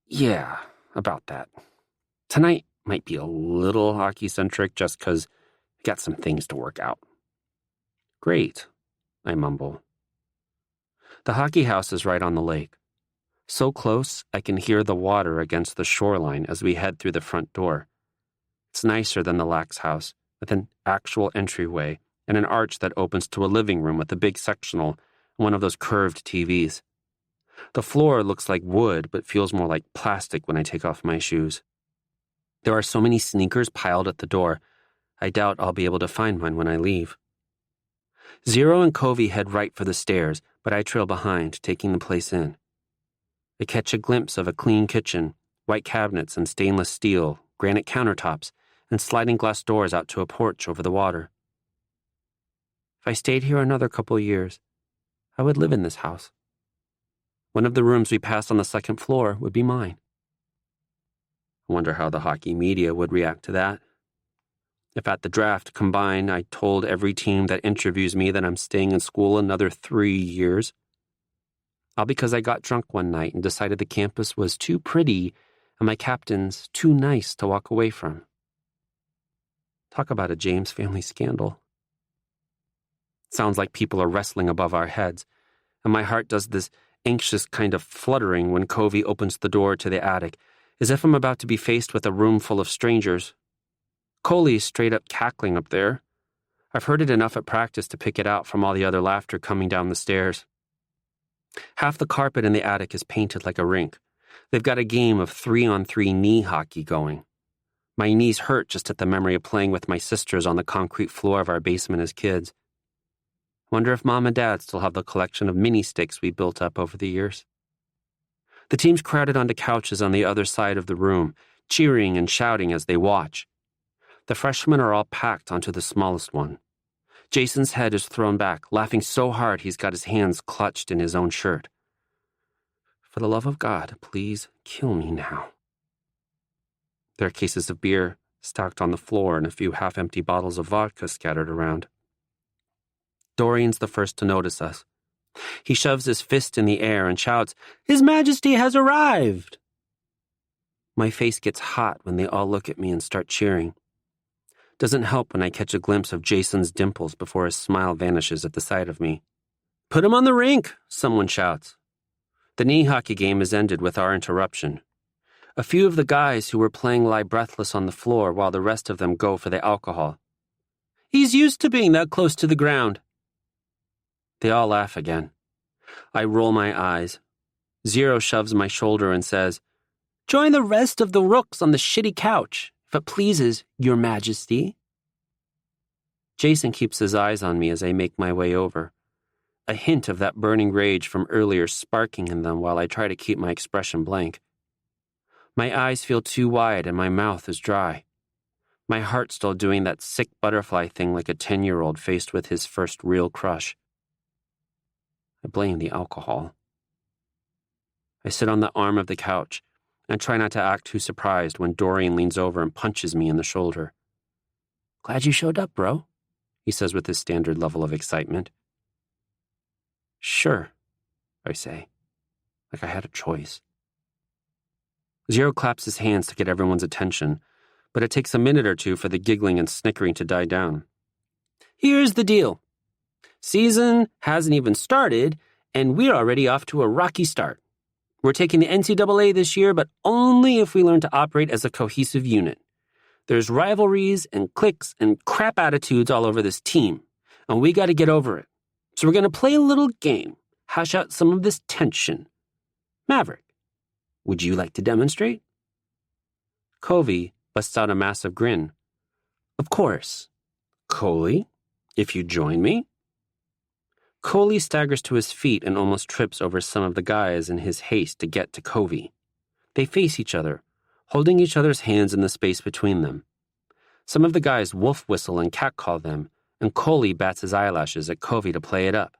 Yeah, about that. Tonight might be a little hockey-centric just because I got some things to work out. Great, I mumble. The hockey house is right on the lake. So close, I can hear the water against the shoreline as we head through the front door. It's nicer than the Lax house, with an actual entryway and an arch that opens to a living room with a big sectional and one of those curved TVs. The floor looks like wood, but feels more like plastic when I take off my shoes. There are so many sneakers piled at the door, I doubt I'll be able to find mine when I leave. Zero and Covey head right for the stairs, but I trail behind, taking the place in. I catch a glimpse of a clean kitchen, white cabinets and stainless steel, granite countertops, and sliding glass doors out to a porch over the water. If I stayed here another couple years, I would live in this house. One of the rooms we passed on the second floor would be mine. I wonder how the hockey media would react to that. If at the draft combined I told every team that interviews me that I'm staying in school another 3 years, all because I got drunk one night and decided the campus was too pretty and my captains too nice to walk away from. Talk about a James family scandal. Sounds like people are wrestling above our heads, and my heart does this anxious kind of fluttering when Covey opens the door to the attic, as if I'm about to be faced with a room full of strangers. Coley's straight up cackling up there. I've heard it enough at practice to pick it out from all the other laughter coming down the stairs. Half the carpet in the attic is painted like a rink. They've got a game of 3-on-3 knee hockey going. My knees hurt just at the memory of playing with my sisters on the concrete floor of our basement as kids. Wonder if Mom and Dad still have the collection of mini sticks we built up over the years. The team's crowded onto couches on the other side of the room, cheering and shouting as they watch. The freshmen are all packed onto the smallest one. Jason's head is thrown back, laughing so hard he's got his hands clutched in his own shirt. For the love of God, please kill me now. There are cases of beer stacked on the floor and a few half-empty bottles of vodka scattered around. Dorian's the first to notice us. He shoves his fist in the air and shouts, "His Majesty has arrived!" My face gets hot when they all look at me and start cheering. Doesn't help when I catch a glimpse of Jason's dimples before his smile vanishes at the sight of me. "Put him on the rink," someone shouts. The knee hockey game is ended with our interruption. A few of the guys who were playing lie breathless on the floor while the rest of them go for the alcohol. "He's used to being that close to the ground." They all laugh again. I roll my eyes. Zero shoves my shoulder and says, "Join the rest of the rooks on the shitty couch, if it pleases your Majesty." Jason keeps his eyes on me as I make my way over, a hint of that burning rage from earlier sparking in them while I try to keep my expression blank. My eyes feel too wide and my mouth is dry. My heart still doing that sick butterfly thing like a 10-year-old faced with his first real crush. I blame the alcohol. I sit on the arm of the couch and try not to act too surprised when Dorian leans over and punches me in the shoulder. "Glad you showed up, bro," he says with his standard level of excitement. "Sure," I say, like I had a choice. Zero claps his hands to get everyone's attention, but it takes a minute or two for the giggling and snickering to die down. "Here's the deal. Season hasn't even started, and we're already off to a rocky start. We're taking the NCAA this year, but only if we learn to operate as a cohesive unit. There's rivalries and cliques and crap attitudes all over this team, and we got to get over it. So we're going to play a little game, hash out some of this tension. Maverick, would you like to demonstrate?" Covey busts out a massive grin. "Of course. Coley, if you join me." Coley staggers to his feet and almost trips over some of the guys in his haste to get to Covey. They face each other, holding each other's hands in the space between them. Some of the guys wolf whistle and catcall them, and Coley bats his eyelashes at Covey to play it up.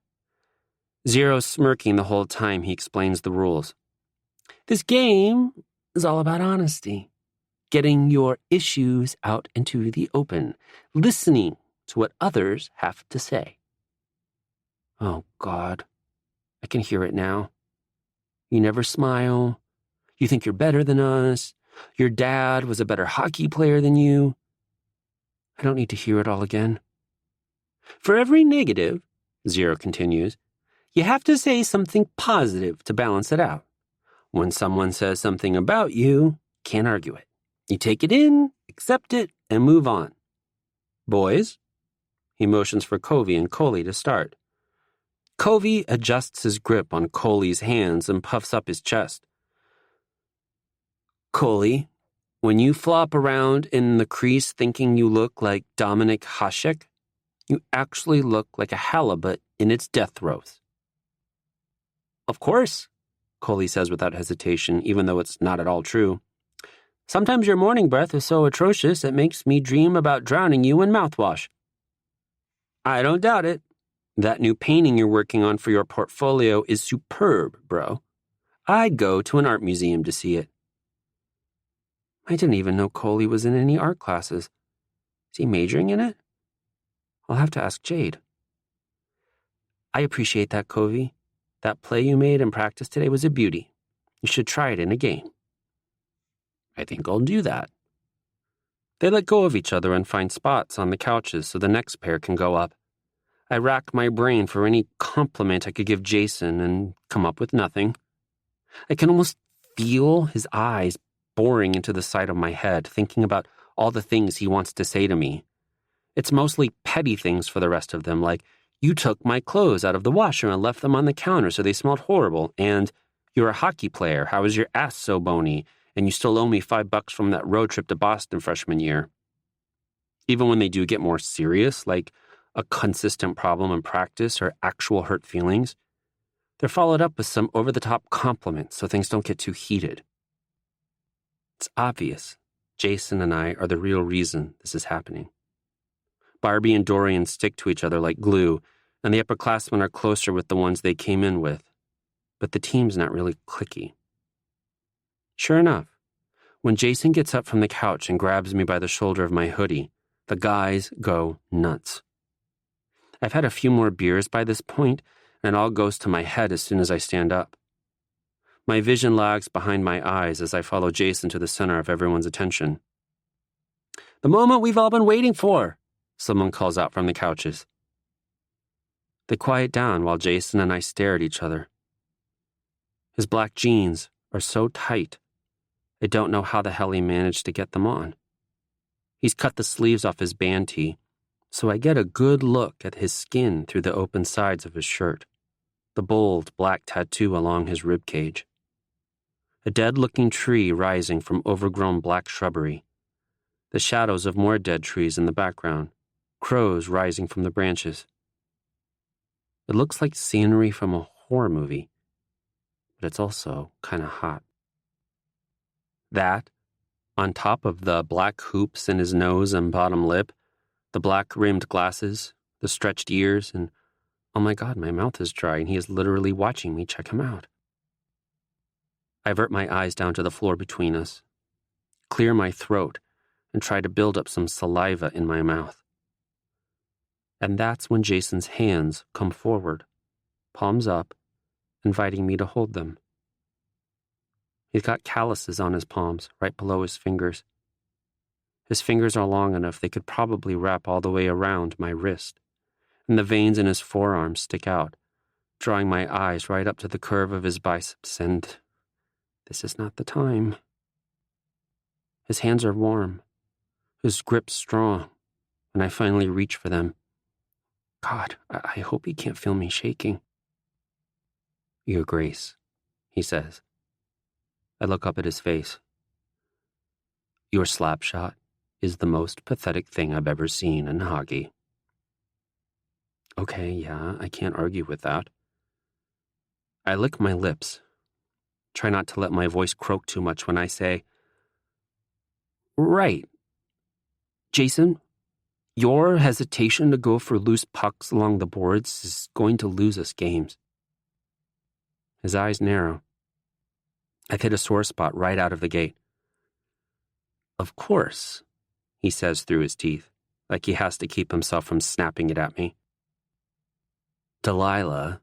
Zero's smirking the whole time he explains the rules. "This game is all about honesty, getting your issues out into the open, listening to what others have to say." Oh, God. I can hear it now. "You never smile. You think you're better than us. Your dad was a better hockey player than you." I don't need to hear it all again. "For every negative," Zero continues, "you have to say something positive to balance it out. When someone says something about you, can't argue it. You take it in, accept it, and move on. Boys," He motions for Covey and Coley to start. Covey adjusts his grip on Coley's hands and puffs up his chest. Coley, when you flop around in the crease thinking you look like Dominic Hasek, you actually look like a halibut in its death throes. Of course, Coley says without hesitation, even though it's not at all true. Sometimes your morning breath is so atrocious it makes me dream about drowning you in mouthwash. I don't doubt it. That new painting you're working on for your portfolio is superb, bro. I'd go to an art museum to see it. I didn't even know Coley was in any art classes. Is he majoring in it? I'll have to ask Jade. I appreciate that, Covey. That play you made in practice today was a beauty. You should try it in a game. I think I'll do that. They let go of each other and find spots on the couches so the next pair can go up. I rack my brain for any compliment I could give Jason and come up with nothing. I can almost feel his eyes boring into the side of my head, thinking about all the things he wants to say to me. It's mostly petty things for the rest of them, like, you took my clothes out of the washer and left them on the counter so they smelled horrible, and you're a hockey player, how is your ass so bony, and you still owe me $5 from that road trip to Boston freshman year. Even when they do get more serious, like a consistent problem in practice or actual hurt feelings, they're followed up with some over-the-top compliments so things don't get too heated. It's obvious Jason and I are the real reason this is happening. Barbie and Dorian stick to each other like glue, and the upperclassmen are closer with the ones they came in with. But the team's not really cliquey. Sure enough, when Jason gets up from the couch and grabs me by the shoulder of my hoodie, the guys go nuts. I've had a few more beers by this point, and it all goes to my head as soon as I stand up. My vision lags behind my eyes as I follow Jason to the center of everyone's attention. The moment we've all been waiting for, someone calls out from the couches. They quiet down while Jason and I stare at each other. His black jeans are so tight, I don't know how the hell he managed to get them on. He's cut the sleeves off his band tee, so I get a good look at his skin through the open sides of his shirt, the bold black tattoo along his rib cage. A dead-looking tree rising from overgrown black shrubbery. The shadows of more dead trees in the background, crows rising from the branches. It looks like scenery from a horror movie, but it's also kind of hot. That, on top of the black hoops in his nose and bottom lip, the black-rimmed glasses, the stretched ears, and, oh my God, my mouth is dry and he is literally watching me check him out. I avert my eyes down to the floor between us, clear my throat, and try to build up some saliva in my mouth. And that's when Jason's hands come forward, palms up, inviting me to hold them. He's got calluses on his palms, right below his fingers. His fingers are long enough they could probably wrap all the way around my wrist, and the veins in his forearms stick out, drawing my eyes right up to the curve of his biceps, and this is not the time. His hands are warm, his grip strong, and I finally reach for them. God, I hope he can't feel me shaking. Your Grace, he says. I look up at his face. Your slap shot is the most pathetic thing I've ever seen in hockey. Okay, yeah, I can't argue with that. I lick my lips. Try not to let my voice croak too much when I say, right. Jason, your hesitation to go for loose pucks along the boards is going to lose us games. His eyes narrow. I've hit a sore spot right out of the gate. Of course, he says through his teeth, like he has to keep himself from snapping it at me. Delilah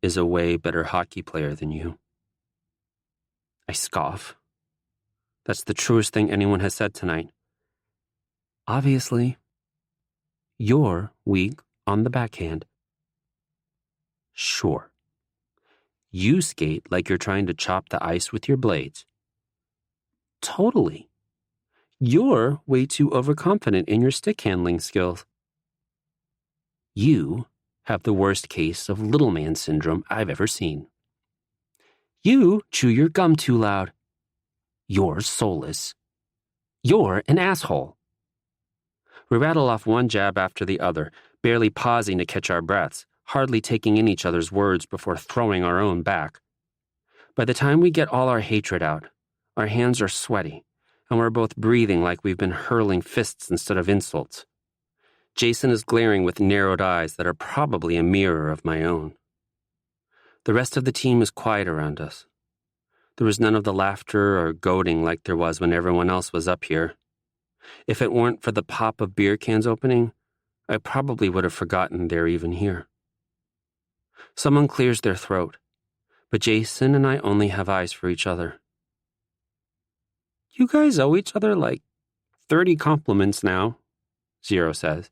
is a way better hockey player than you. I scoff. That's the truest thing anyone has said tonight. Obviously, you're weak on the backhand. Sure. You skate like you're trying to chop the ice with your blades. Totally. You're way too overconfident in your stick handling skills. You have the worst case of little man syndrome I've ever seen. You chew your gum too loud. You're soulless. You're an asshole. We rattle off one jab after the other, barely pausing to catch our breaths, hardly taking in each other's words before throwing our own back. By the time we get all our hatred out, our hands are sweaty, and we're both breathing like we've been hurling fists instead of insults. Jason is glaring with narrowed eyes that are probably a mirror of my own. The rest of the team is quiet around us. There was none of the laughter or goading like there was when everyone else was up here. If it weren't for the pop of beer cans opening, I probably would have forgotten they're even here. Someone clears their throat, but Jason and I only have eyes for each other. You guys owe each other like 30 compliments now, Zero says.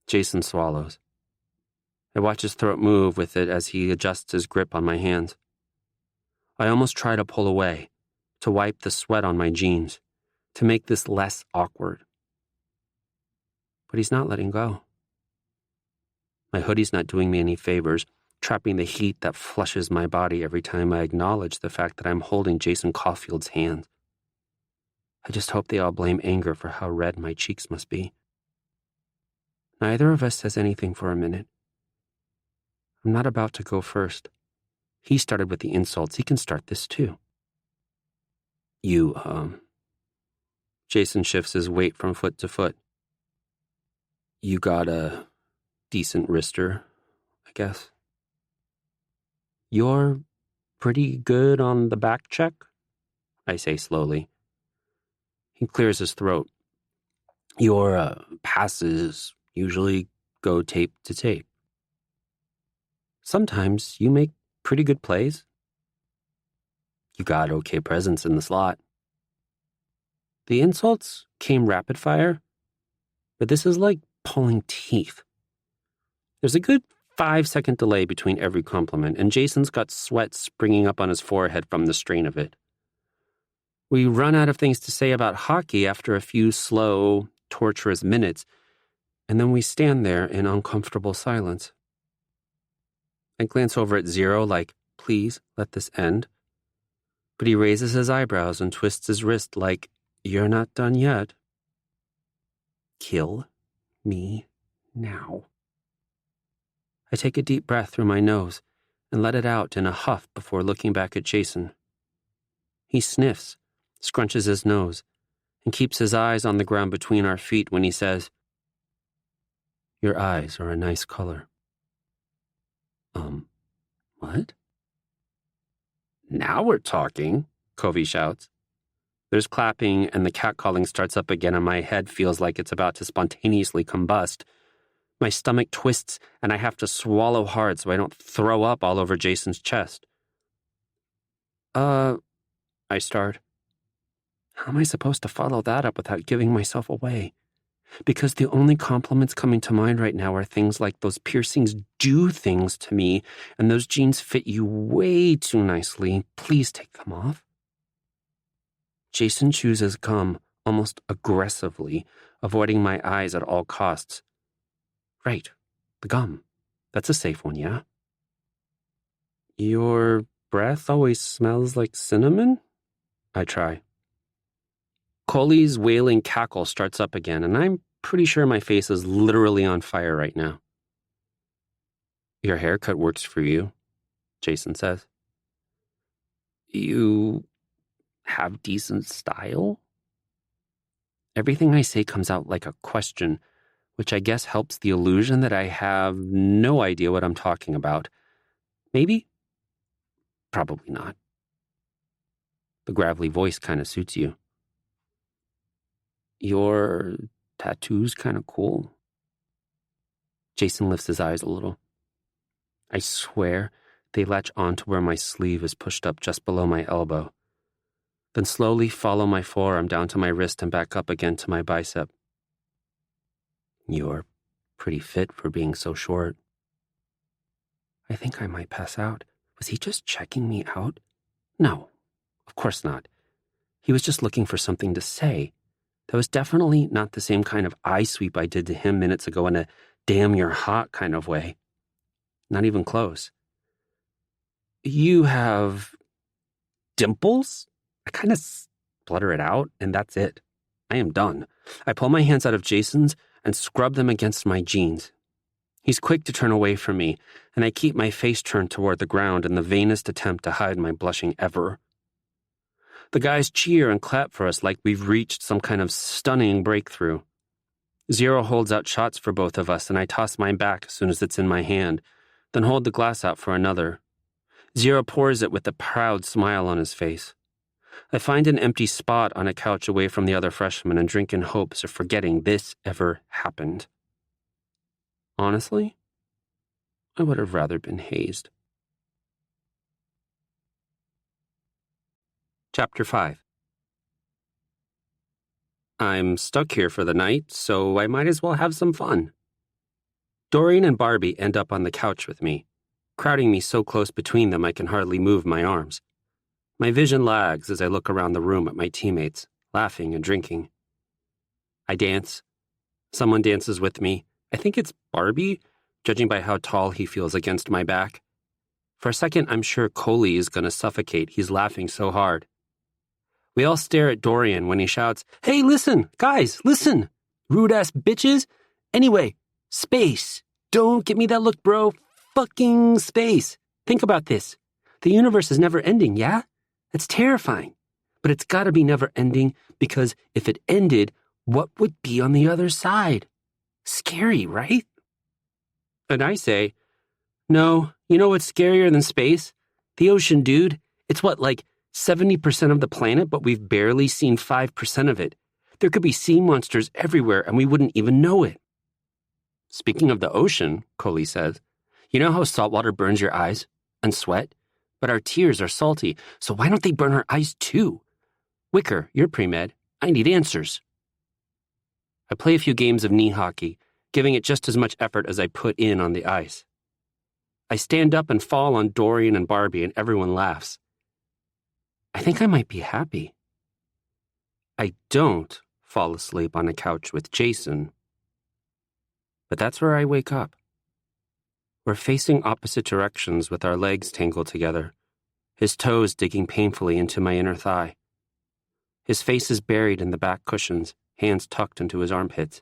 Jason swallows. I watch his throat move with it as he adjusts his grip on my hands. I almost try to pull away, to wipe the sweat on my jeans, to make this less awkward. But he's not letting go. My hoodie's not doing me any favors, trapping the heat that flushes my body every time I acknowledge the fact that I'm holding Jason Caulfield's hands. I just hope they all blame anger for how red my cheeks must be. Neither of us says anything for a minute. I'm not about to go first. He started with the insults. He can start this too. Jason shifts his weight from foot to foot. You got a decent wrister, I guess. You're pretty good on the back check, I say slowly. He clears his throat. Your passes usually go tape to tape. Sometimes you make pretty good plays. You got okay presence in the slot. The insults came rapid fire, but this is like pulling teeth. There's a good 5-second delay between every compliment, and Jason's got sweat springing up on his forehead from the strain of it. We run out of things to say about hockey after a few slow, torturous minutes, and then we stand there in uncomfortable silence. I glance over at Zero like, please, let this end. But he raises his eyebrows and twists his wrist like, you're not done yet. Kill me now. I take a deep breath through my nose and let it out in a huff before looking back at Jason. He sniffs, scrunches his nose, and keeps his eyes on the ground between our feet when he says, your eyes are a nice color. What? Now we're talking, Covey shouts. There's clapping and the catcalling starts up again and my head feels like it's about to spontaneously combust. My stomach twists and I have to swallow hard so I don't throw up all over Jason's chest. I start. How am I supposed to follow that up without giving myself away? Because the only compliments coming to mind right now are things like those piercings do things to me, and those jeans fit you way too nicely. Please take them off. Jason chews his gum almost aggressively, avoiding my eyes at all costs. Right, the gum. That's a safe one, yeah? Your breath always smells like cinnamon? I try. Coley's wailing cackle starts up again, and I'm pretty sure my face is literally on fire right now. Your haircut works for you, Jason says. You have decent style? Everything I say comes out like a question, which I guess helps the illusion that I have no idea what I'm talking about. Maybe? Probably not. The gravelly voice kind of suits you. Your tattoo's kind of cool. Jason lifts his eyes a little. I swear they latch onto where my sleeve is pushed up just below my elbow, then slowly follow my forearm down to my wrist and back up again to my bicep. You're pretty fit for being so short. I think I might pass out. Was he just checking me out? No, of course not. He was just looking for something to say. That was definitely not the same kind of eye sweep I did to him minutes ago in a damn you're hot kind of way. Not even close. You have dimples? I kind of splutter it out, and that's it. I am done. I pull my hands out of Jason's and scrub them against my jeans. He's quick to turn away from me, and I keep my face turned toward the ground in the vainest attempt to hide my blushing ever. The guys cheer and clap for us like we've reached some kind of stunning breakthrough. Zero holds out shots for both of us, and I toss mine back as soon as it's in my hand, then hold the glass out for another. Zero pours it with a proud smile on his face. I find an empty spot on a couch away from the other freshmen and drink in hopes of forgetting this ever happened. Honestly, I would have rather been hazed. Chapter 5. I'm stuck here for the night, so I might as well have some fun. Dorian and Barbie end up on the couch with me, crowding me so close between them I can hardly move my arms. My vision lags as I look around the room at my teammates, laughing and drinking. I dance. Someone dances with me. I think it's Barbie, judging by how tall he feels against my back. For a second, I'm sure Coley is going to suffocate. He's laughing so hard. We all stare at Dorian when he shouts, "Hey, listen, guys, listen! Rude-ass bitches! Anyway, space! Don't give me that look, bro! Fucking space! Think about this. The universe is never ending, yeah? That's terrifying. But it's gotta be never ending because if it ended, what would be on the other side? Scary, right?" And I say, "No, you know what's scarier than space? The ocean, dude. It's what, like 70% of the planet, but we've barely seen 5% of it. There could be sea monsters everywhere and we wouldn't even know it." "Speaking of the ocean," Coley says, "you know how salt water burns your eyes and sweat? But our tears are salty, so why don't they burn our eyes too? Wicker, you're pre-med. I need answers." I play a few games of knee hockey, giving it just as much effort as I put in on the ice. I stand up and fall on Dorian and Barbie, and everyone laughs. I think I might be happy. I don't fall asleep on a couch with Jason. But that's where I wake up. We're facing opposite directions with our legs tangled together, his toes digging painfully into my inner thigh. His face is buried in the back cushions, hands tucked into his armpits.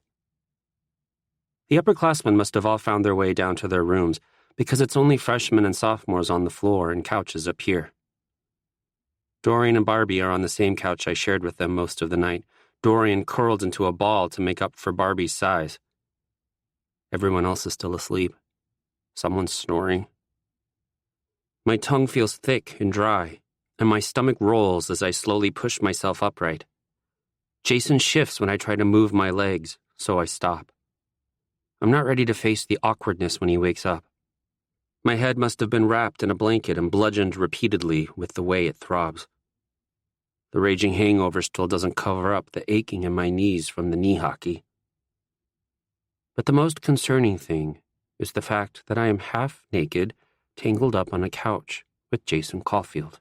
The upperclassmen must have all found their way down to their rooms because it's only freshmen and sophomores on the floor and couches up here. Dorian and Barbie are on the same couch I shared with them most of the night, Dorian curled into a ball to make up for Barbie's size. Everyone else is still asleep. Someone's snoring. My tongue feels thick and dry, and my stomach rolls as I slowly push myself upright. Jason shifts when I try to move my legs, so I stop. I'm not ready to face the awkwardness when he wakes up. My head must have been wrapped in a blanket and bludgeoned repeatedly with the way it throbs. The raging hangover still doesn't cover up the aching in my knees from the knee hockey. But the most concerning thing is the fact that I am half naked, tangled up on a couch with Jason Caulfield.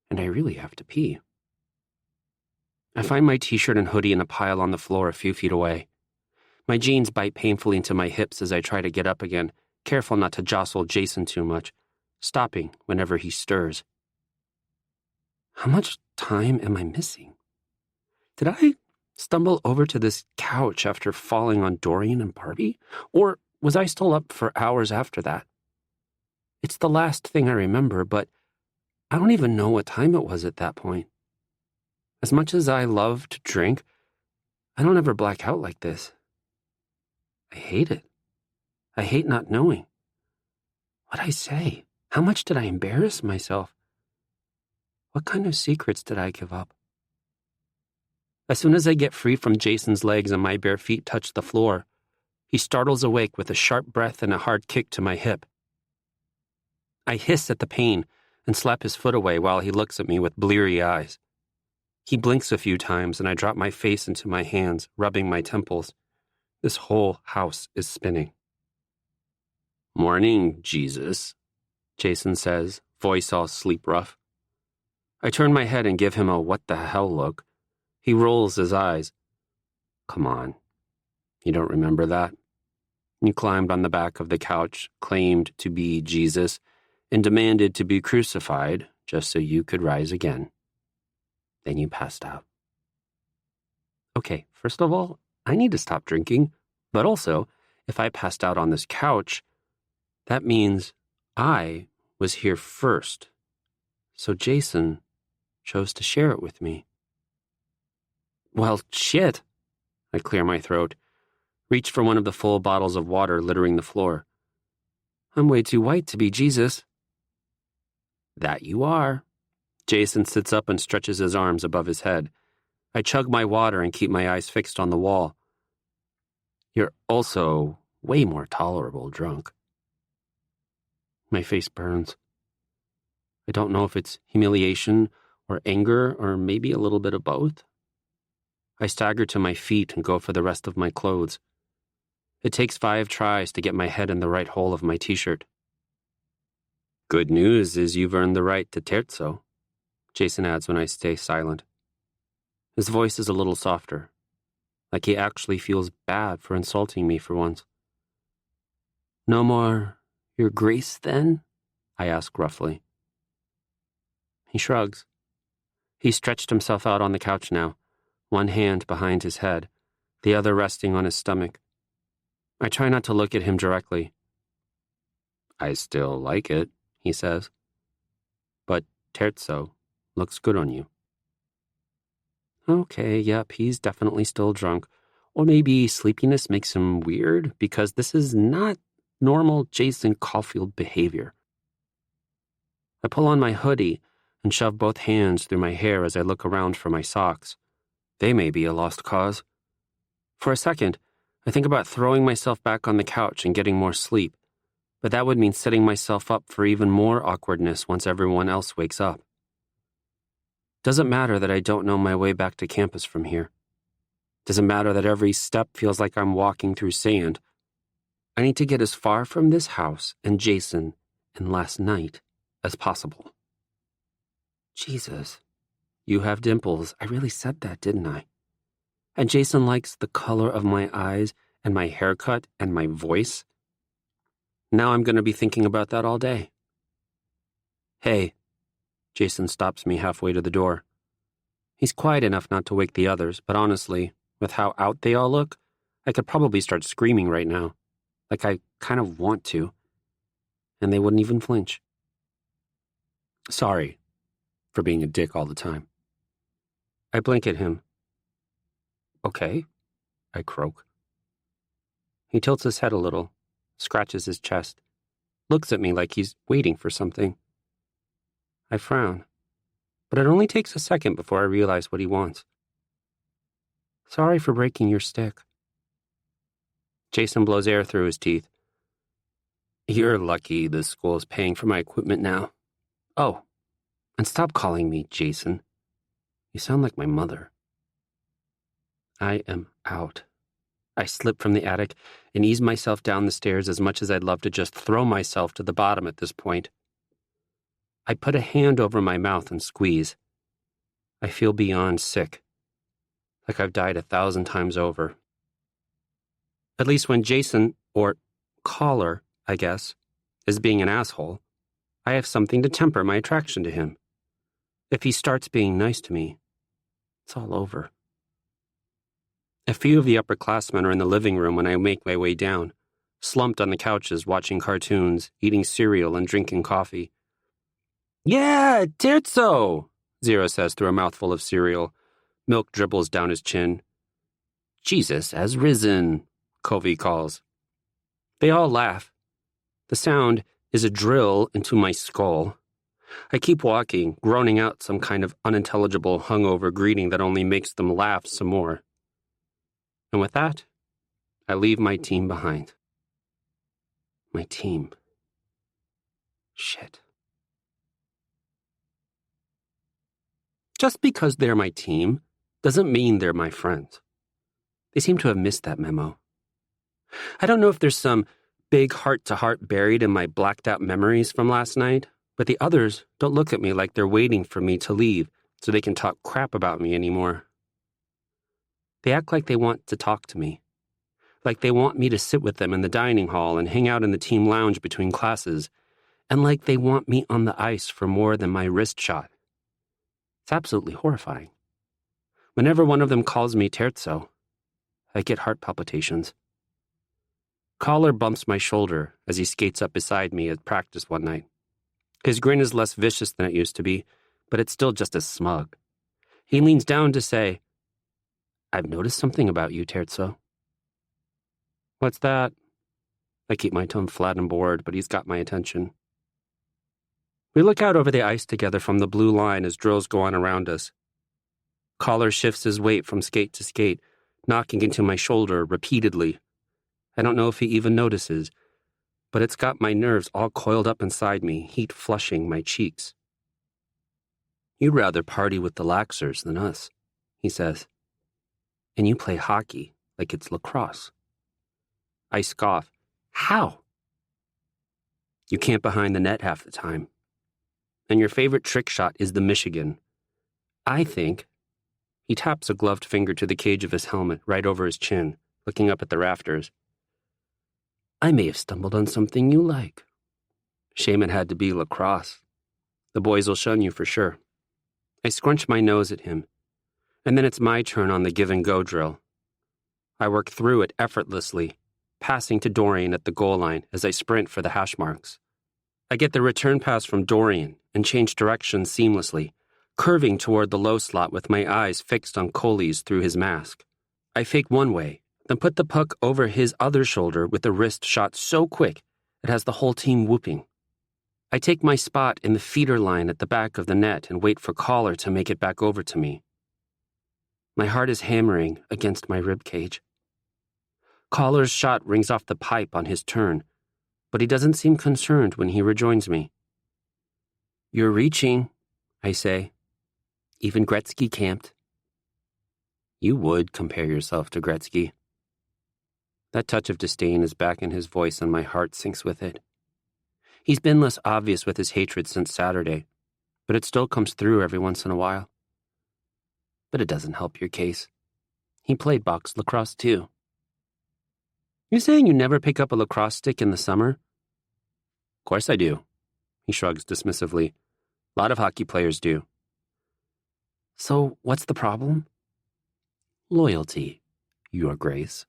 And I really have to pee. I find my t-shirt and hoodie in a pile on the floor a few feet away. My jeans bite painfully into my hips as I try to get up again, careful not to jostle Jason too much, stopping whenever he stirs. How much time am I missing? Did I stumble over to this couch after falling on Dorian and Barbie? Or was I still up for hours after that? It's the last thing I remember, but I don't even know what time it was at that point. As much as I love to drink, I don't ever black out like this. I hate it. I hate not knowing. What'd I say? How much did I embarrass myself? What kind of secrets did I give up? As soon as I get free from Jason's legs and my bare feet touch the floor, he startles awake with a sharp breath and a hard kick to my hip. I hiss at the pain and slap his foot away while he looks at me with bleary eyes. He blinks a few times and I drop my face into my hands, rubbing my temples. This whole house is spinning. "Morning, Jesus," Jason says, voice all sleep rough. I turn my head and give him a what the hell look. He rolls his eyes. "Come on. You don't remember that?" You climbed on the back of the couch, claimed to be Jesus, and demanded to be crucified just so you could rise again. Then you passed out. Okay, first of all, I need to stop drinking, but also, if I passed out on this couch, that means I was here first. So Jason chose to share it with me. Well, shit. I clear my throat, reach for one of the full bottles of water littering the floor. I'm way too white to be Jesus. That you are. Jason sits up and stretches his arms above his head. I chug my water and keep my eyes fixed on the wall. You're also way more tolerable drunk. My face burns. I don't know if it's humiliation or anger or maybe a little bit of both. I stagger to my feet and go for the rest of my clothes. It takes 5 tries to get my head in the right hole of my t-shirt. Good news is you've earned the right to terzo, Jason adds when I stay silent. His voice is a little softer, like he actually feels bad for insulting me for once. No more your grace, then? I ask roughly. He shrugs. He stretched himself out on the couch now, one hand behind his head, the other resting on his stomach. I try not to look at him directly. I still like it, he says. But terzo looks good on you. Okay, yep, he's definitely still drunk. Or maybe sleepiness makes him weird, because this is not normal Jason Caulfield behavior. I pull on my hoodie and shove both hands through my hair as I look around for my socks. They may be a lost cause. For a second, I think about throwing myself back on the couch and getting more sleep, but that would mean setting myself up for even more awkwardness once everyone else wakes up. Doesn't matter that I don't know my way back to campus from here. Doesn't matter that every step feels like I'm walking through sand. I need to get as far from this house and Jason and last night as possible. Jesus, you have dimples. I really said that, didn't I? And Jason likes the color of my eyes and my haircut and my voice. Now I'm going to be thinking about that all day. Hey, Jason stops me halfway to the door. He's quiet enough not to wake the others, but honestly, with how out they all look, I could probably start screaming right now. Like I kind of want to. And they wouldn't even flinch. Sorry for being a dick all the time. I blink at him. Okay, I croak. He tilts his head a little, scratches his chest, looks at me like he's waiting for something. I frown, but it only takes a second before I realize what he wants. Sorry for breaking your stick. Jason blows air through his teeth. You're lucky the school's paying for my equipment now. Oh, and stop calling me Jason. You sound like my mother. I am out. I slip from the attic and ease myself down the stairs as much as I'd love to just throw myself to the bottom at this point. I put a hand over my mouth and squeeze. I feel beyond sick, like I've died 1,000 times over. At least when Jason, or caller, I guess, is being an asshole, I have something to temper my attraction to him. If he starts being nice to me, it's all over. A few of the upperclassmen are in the living room when I make my way down, slumped on the couches watching cartoons, eating cereal, and drinking coffee. Yeah, terzo, Zero says through a mouthful of cereal. Milk dribbles down his chin. Jesus has risen, Covey calls. They all laugh. The sound is a drill into my skull. I keep walking, groaning out some kind of unintelligible hungover greeting that only makes them laugh some more. And with that, I leave my team behind. My team. Shit. Just because they're my team doesn't mean they're my friends. They seem to have missed that memo. I don't know if there's some big heart-to-heart buried in my blacked-out memories from last night, but the others don't look at me like they're waiting for me to leave so they can talk crap about me anymore. They act like they want to talk to me, like they want me to sit with them in the dining hall and hang out in the team lounge between classes, and like they want me on the ice for more than my wrist shot. It's absolutely horrifying. Whenever one of them calls me terzo, I get heart palpitations. Collar bumps my shoulder as he skates up beside me at practice one night. His grin is less vicious than it used to be, but it's still just as smug. He leans down to say, "I've noticed something about you, terzo." "What's that?" I keep my tone flat and bored, but he's got my attention. We look out over the ice together from the blue line as drills go on around us. Collar shifts his weight from skate to skate, knocking into my shoulder repeatedly. I don't know if he even notices, but it's got my nerves all coiled up inside me, heat flushing my cheeks. "You'd rather party with the laxers than us," he says. "And you play hockey like it's lacrosse." I scoff. "How?" "You camp behind the net half the time. And your favorite trick shot is the Michigan. I think—" He taps a gloved finger to the cage of his helmet right over his chin, looking up at the rafters. "I may have stumbled on something you like. Shame it had to be lacrosse. The boys will shun you for sure." I scrunch my nose at him, and then it's my turn on the give-and-go drill. I work through it effortlessly, passing to Dorian at the goal line as I sprint for the hash marks. I get the return pass from Dorian and change directions seamlessly, curving toward the low slot with my eyes fixed on Coley's through his mask. I fake one way, then put the puck over his other shoulder with a wrist shot so quick it has the whole team whooping. I take my spot in the feeder line at the back of the net and wait for Collar to make it back over to me. My heart is hammering against my ribcage. Collar's shot rings off the pipe on his turn, but he doesn't seem concerned when he rejoins me. "You're reaching," I say. "Even Gretzky camped." "You would compare yourself to Gretzky." That touch of disdain is back in his voice and my heart sinks with it. He's been less obvious with his hatred since Saturday, but it still comes through every once in a while. But it doesn't help your case. He played box lacrosse too. "You saying you never pick up a lacrosse stick in the summer?" "Of course I do," he shrugs dismissively. "A lot of hockey players do." "So what's the problem?" "Loyalty, Your Grace."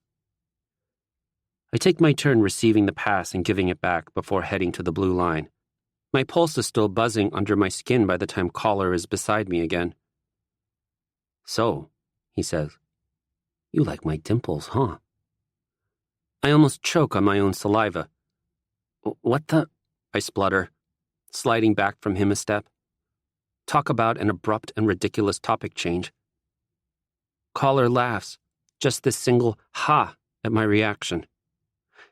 I take my turn receiving the pass and giving it back before heading to the blue line. My pulse is still buzzing under my skin by the time Collar is beside me again. "So," he says, "you like my dimples, huh?" I almost choke on my own saliva. "What the—" I splutter, sliding back from him a step. Talk about an abrupt and ridiculous topic change. Collar laughs, just this single ha at my reaction.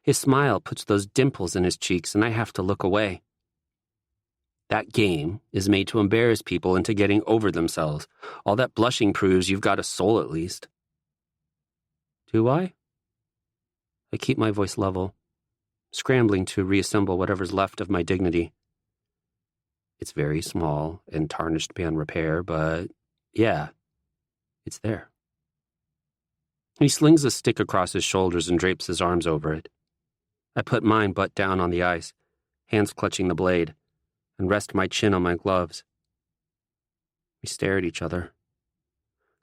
His smile puts those dimples in his cheeks, and I have to look away. That game is made to embarrass people into getting over themselves. All that blushing proves you've got a soul at least. Do I? I keep my voice level, scrambling to reassemble whatever's left of my dignity. It's very small and tarnished beyond repair, but yeah, it's there. He slings a stick across his shoulders and drapes his arms over it. I put mine butt down on the ice, hands clutching the blade, and rest my chin on my gloves. We stare at each other.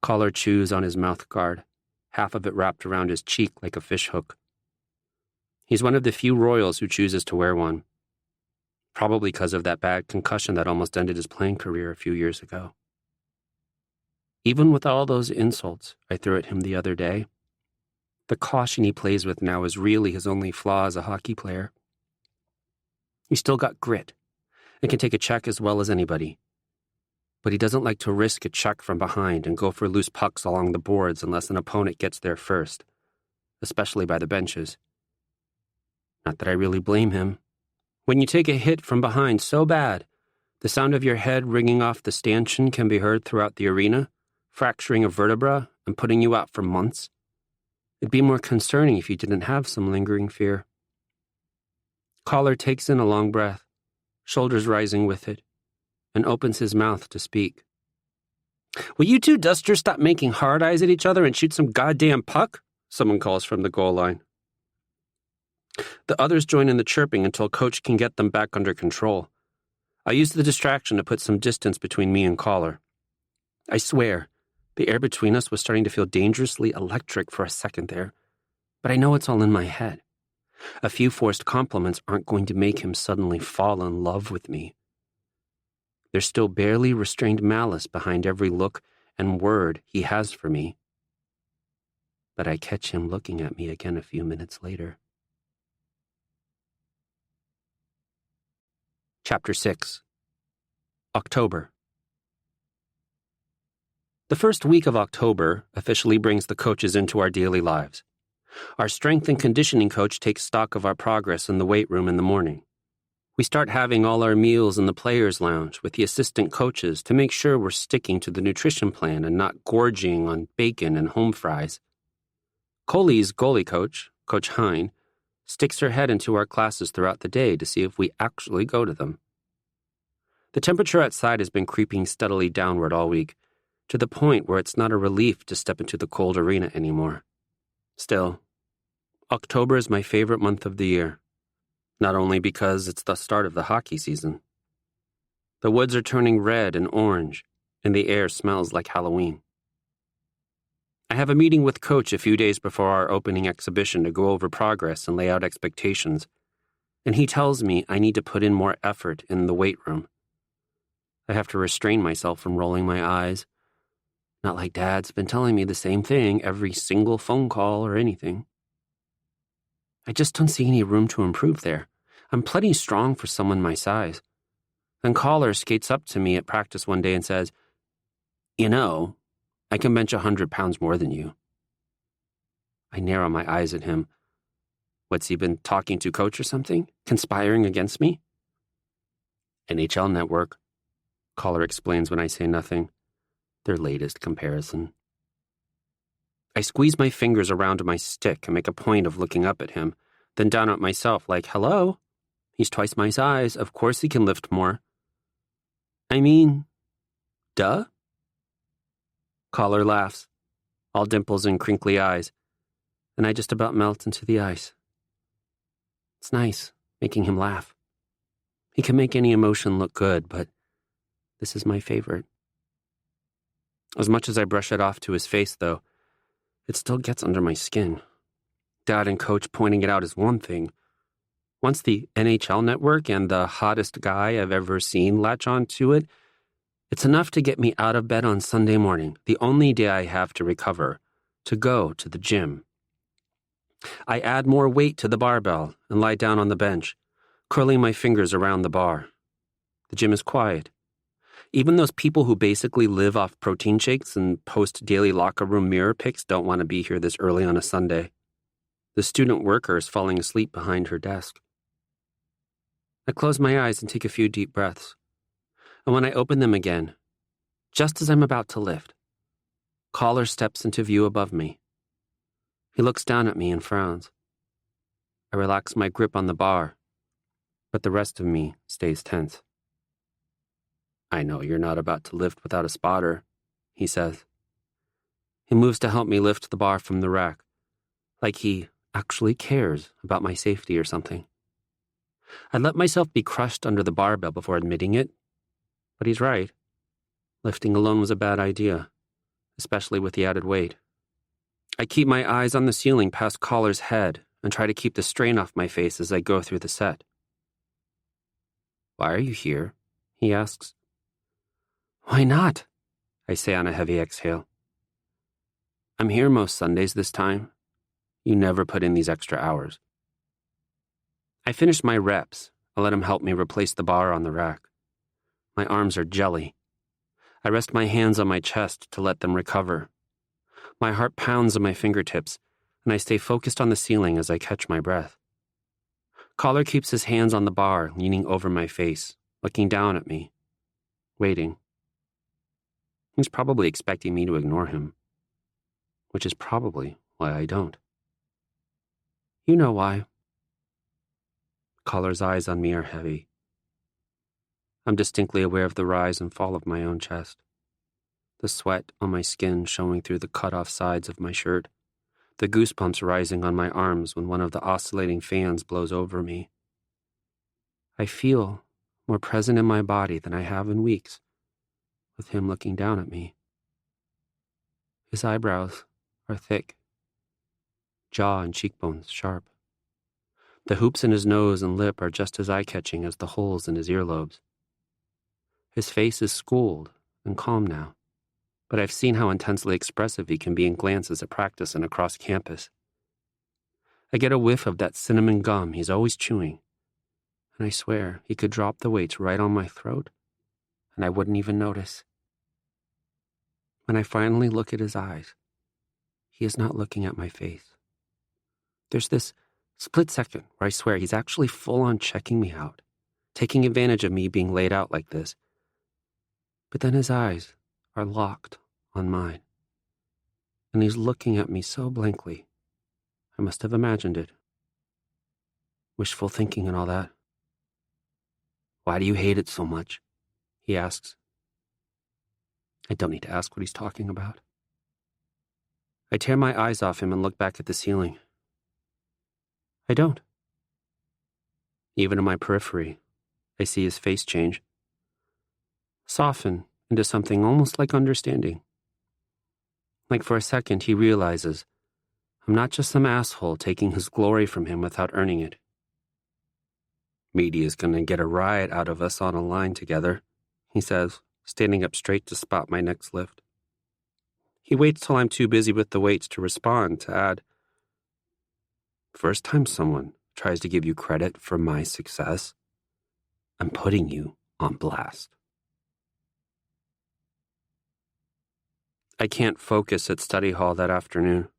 Collar chews on his mouth guard, half of it wrapped around his cheek like a fishhook. He's one of the few royals who chooses to wear one, probably because of that bad concussion that almost ended his playing career a few years ago. Even with all those insults I threw at him the other day, the caution he plays with now is really his only flaw as a hockey player. He's still got grit and can take a check as well as anybody. But he doesn't like to risk a check from behind and go for loose pucks along the boards unless an opponent gets there first, especially by the benches. Not that I really blame him. When you take a hit from behind so bad, the sound of your head ringing off the stanchion can be heard throughout the arena, fracturing a vertebra and putting you out for months. It'd be more concerning if you didn't have some lingering fear. Collar takes in a long breath, shoulders rising with it, and opens his mouth to speak. "Will you two dusters stop making hard eyes at each other and shoot some goddamn puck?" someone calls from the goal line. The others join in the chirping until Coach can get them back under control. I use the distraction to put some distance between me and Caller. I swear, the air between us was starting to feel dangerously electric for a second there, but I know it's all in my head. A few forced compliments aren't going to make him suddenly fall in love with me. There's still barely restrained malice behind every look and word he has for me. But I catch him looking at me again a few minutes later. Chapter 6. October. The first week of October officially brings the coaches into our daily lives. Our strength and conditioning coach takes stock of our progress in the weight room in the morning. We start having all our meals in the players' lounge with the assistant coaches to make sure we're sticking to the nutrition plan and not gorging on bacon and home fries. Coley's goalie coach, Coach Hine, sticks her head into our classes throughout the day to see if we actually go to them. The temperature outside has been creeping steadily downward all week, to the point where it's not a relief to step into the cold arena anymore. Still, October is my favorite month of the year, not only because it's the start of the hockey season. The woods are turning red and orange, and the air smells like Halloween. I have a meeting with Coach a few days before our opening exhibition to go over progress and lay out expectations, and he tells me I need to put in more effort in the weight room. I have to restrain myself from rolling my eyes. Not like Dad's been telling me the same thing every single phone call or anything. I just don't see any room to improve there. I'm plenty strong for someone my size. Then Caller skates up to me at practice one day and says, "You know, I can bench 100 pounds more than you." I narrow my eyes at him. What's he been talking to Coach or something? Conspiring against me? NHL Network, Caller explains when I say nothing. Their latest comparison. I squeeze my fingers around my stick and make a point of looking up at him, then down at myself like, hello? He's twice my size. Of course he can lift more. I mean, duh? Caller laughs, all dimples and crinkly eyes, and I just about melt into the ice. It's nice, making him laugh. He can make any emotion look good, but this is my favorite. As much as I brush it off to his face, though, it still gets under my skin. Dad and Coach pointing it out is one thing. Once the NHL Network and the hottest guy I've ever seen latch on to it, it's enough to get me out of bed on Sunday morning, the only day I have to recover, to go to the gym. I add more weight to the barbell and lie down on the bench, curling my fingers around the bar. The gym is quiet. Even those people who basically live off protein shakes and post daily locker room mirror pics don't want to be here this early on a Sunday. The student worker is falling asleep behind her desk. I close my eyes and take a few deep breaths. And when I open them again, just as I'm about to lift, Caller steps into view above me. He looks down at me and frowns. I relax my grip on the bar, but the rest of me stays tense. I know you're not about to lift without a spotter, he says. He moves to help me lift the bar from the rack, like he actually cares about my safety or something. I let myself be crushed under the barbell before admitting it, but he's right. Lifting alone was a bad idea, especially with the added weight. I keep my eyes on the ceiling past Caller's head and try to keep the strain off my face as I go through the set. Why are you here? He asks. Why not? I say on a heavy exhale. I'm here most Sundays this time. You never put in these extra hours. I finish my reps. I let him help me replace the bar on the rack. My arms are jelly. I rest my hands on my chest to let them recover. My heart pounds on my fingertips, and I stay focused on the ceiling as I catch my breath. Caller keeps his hands on the bar, leaning over my face, looking down at me, waiting. He's probably expecting me to ignore him, which is probably why I don't. You know why. Caller's eyes on me are heavy. I'm distinctly aware of the rise and fall of my own chest, the sweat on my skin showing through the cut-off sides of my shirt, the goosebumps rising on my arms when one of the oscillating fans blows over me. I feel more present in my body than I have in weeks, with him looking down at me. His eyebrows are thick, jaw and cheekbones sharp. The hoops in his nose and lip are just as eye-catching as the holes in his earlobes. His face is schooled and calm now, but I've seen how intensely expressive he can be in glances at practice and across campus. I get a whiff of that cinnamon gum he's always chewing, and I swear he could drop the weights right on my throat, and I wouldn't even notice. When I finally look at his eyes, he is not looking at my face. There's this split second where I swear he's actually full-on checking me out, taking advantage of me being laid out like this. But then his eyes are locked on mine, and he's looking at me so blankly. I must have imagined it. Wishful thinking and all that. "Why do you hate it so much?" he asks. I don't need to ask what he's talking about. I tear my eyes off him and look back at the ceiling. I don't. Even in my periphery, I see his face change, soften into something almost like understanding. Like for a second he realizes I'm not just some asshole taking his glory from him without earning it. "Media's gonna get a riot out of us on a line together," he says, standing up straight to spot my next lift. He waits till I'm too busy with the weights to respond, to add, "First time someone tries to give you credit for my success, I'm putting you on blast." I can't focus at study hall that afternoon.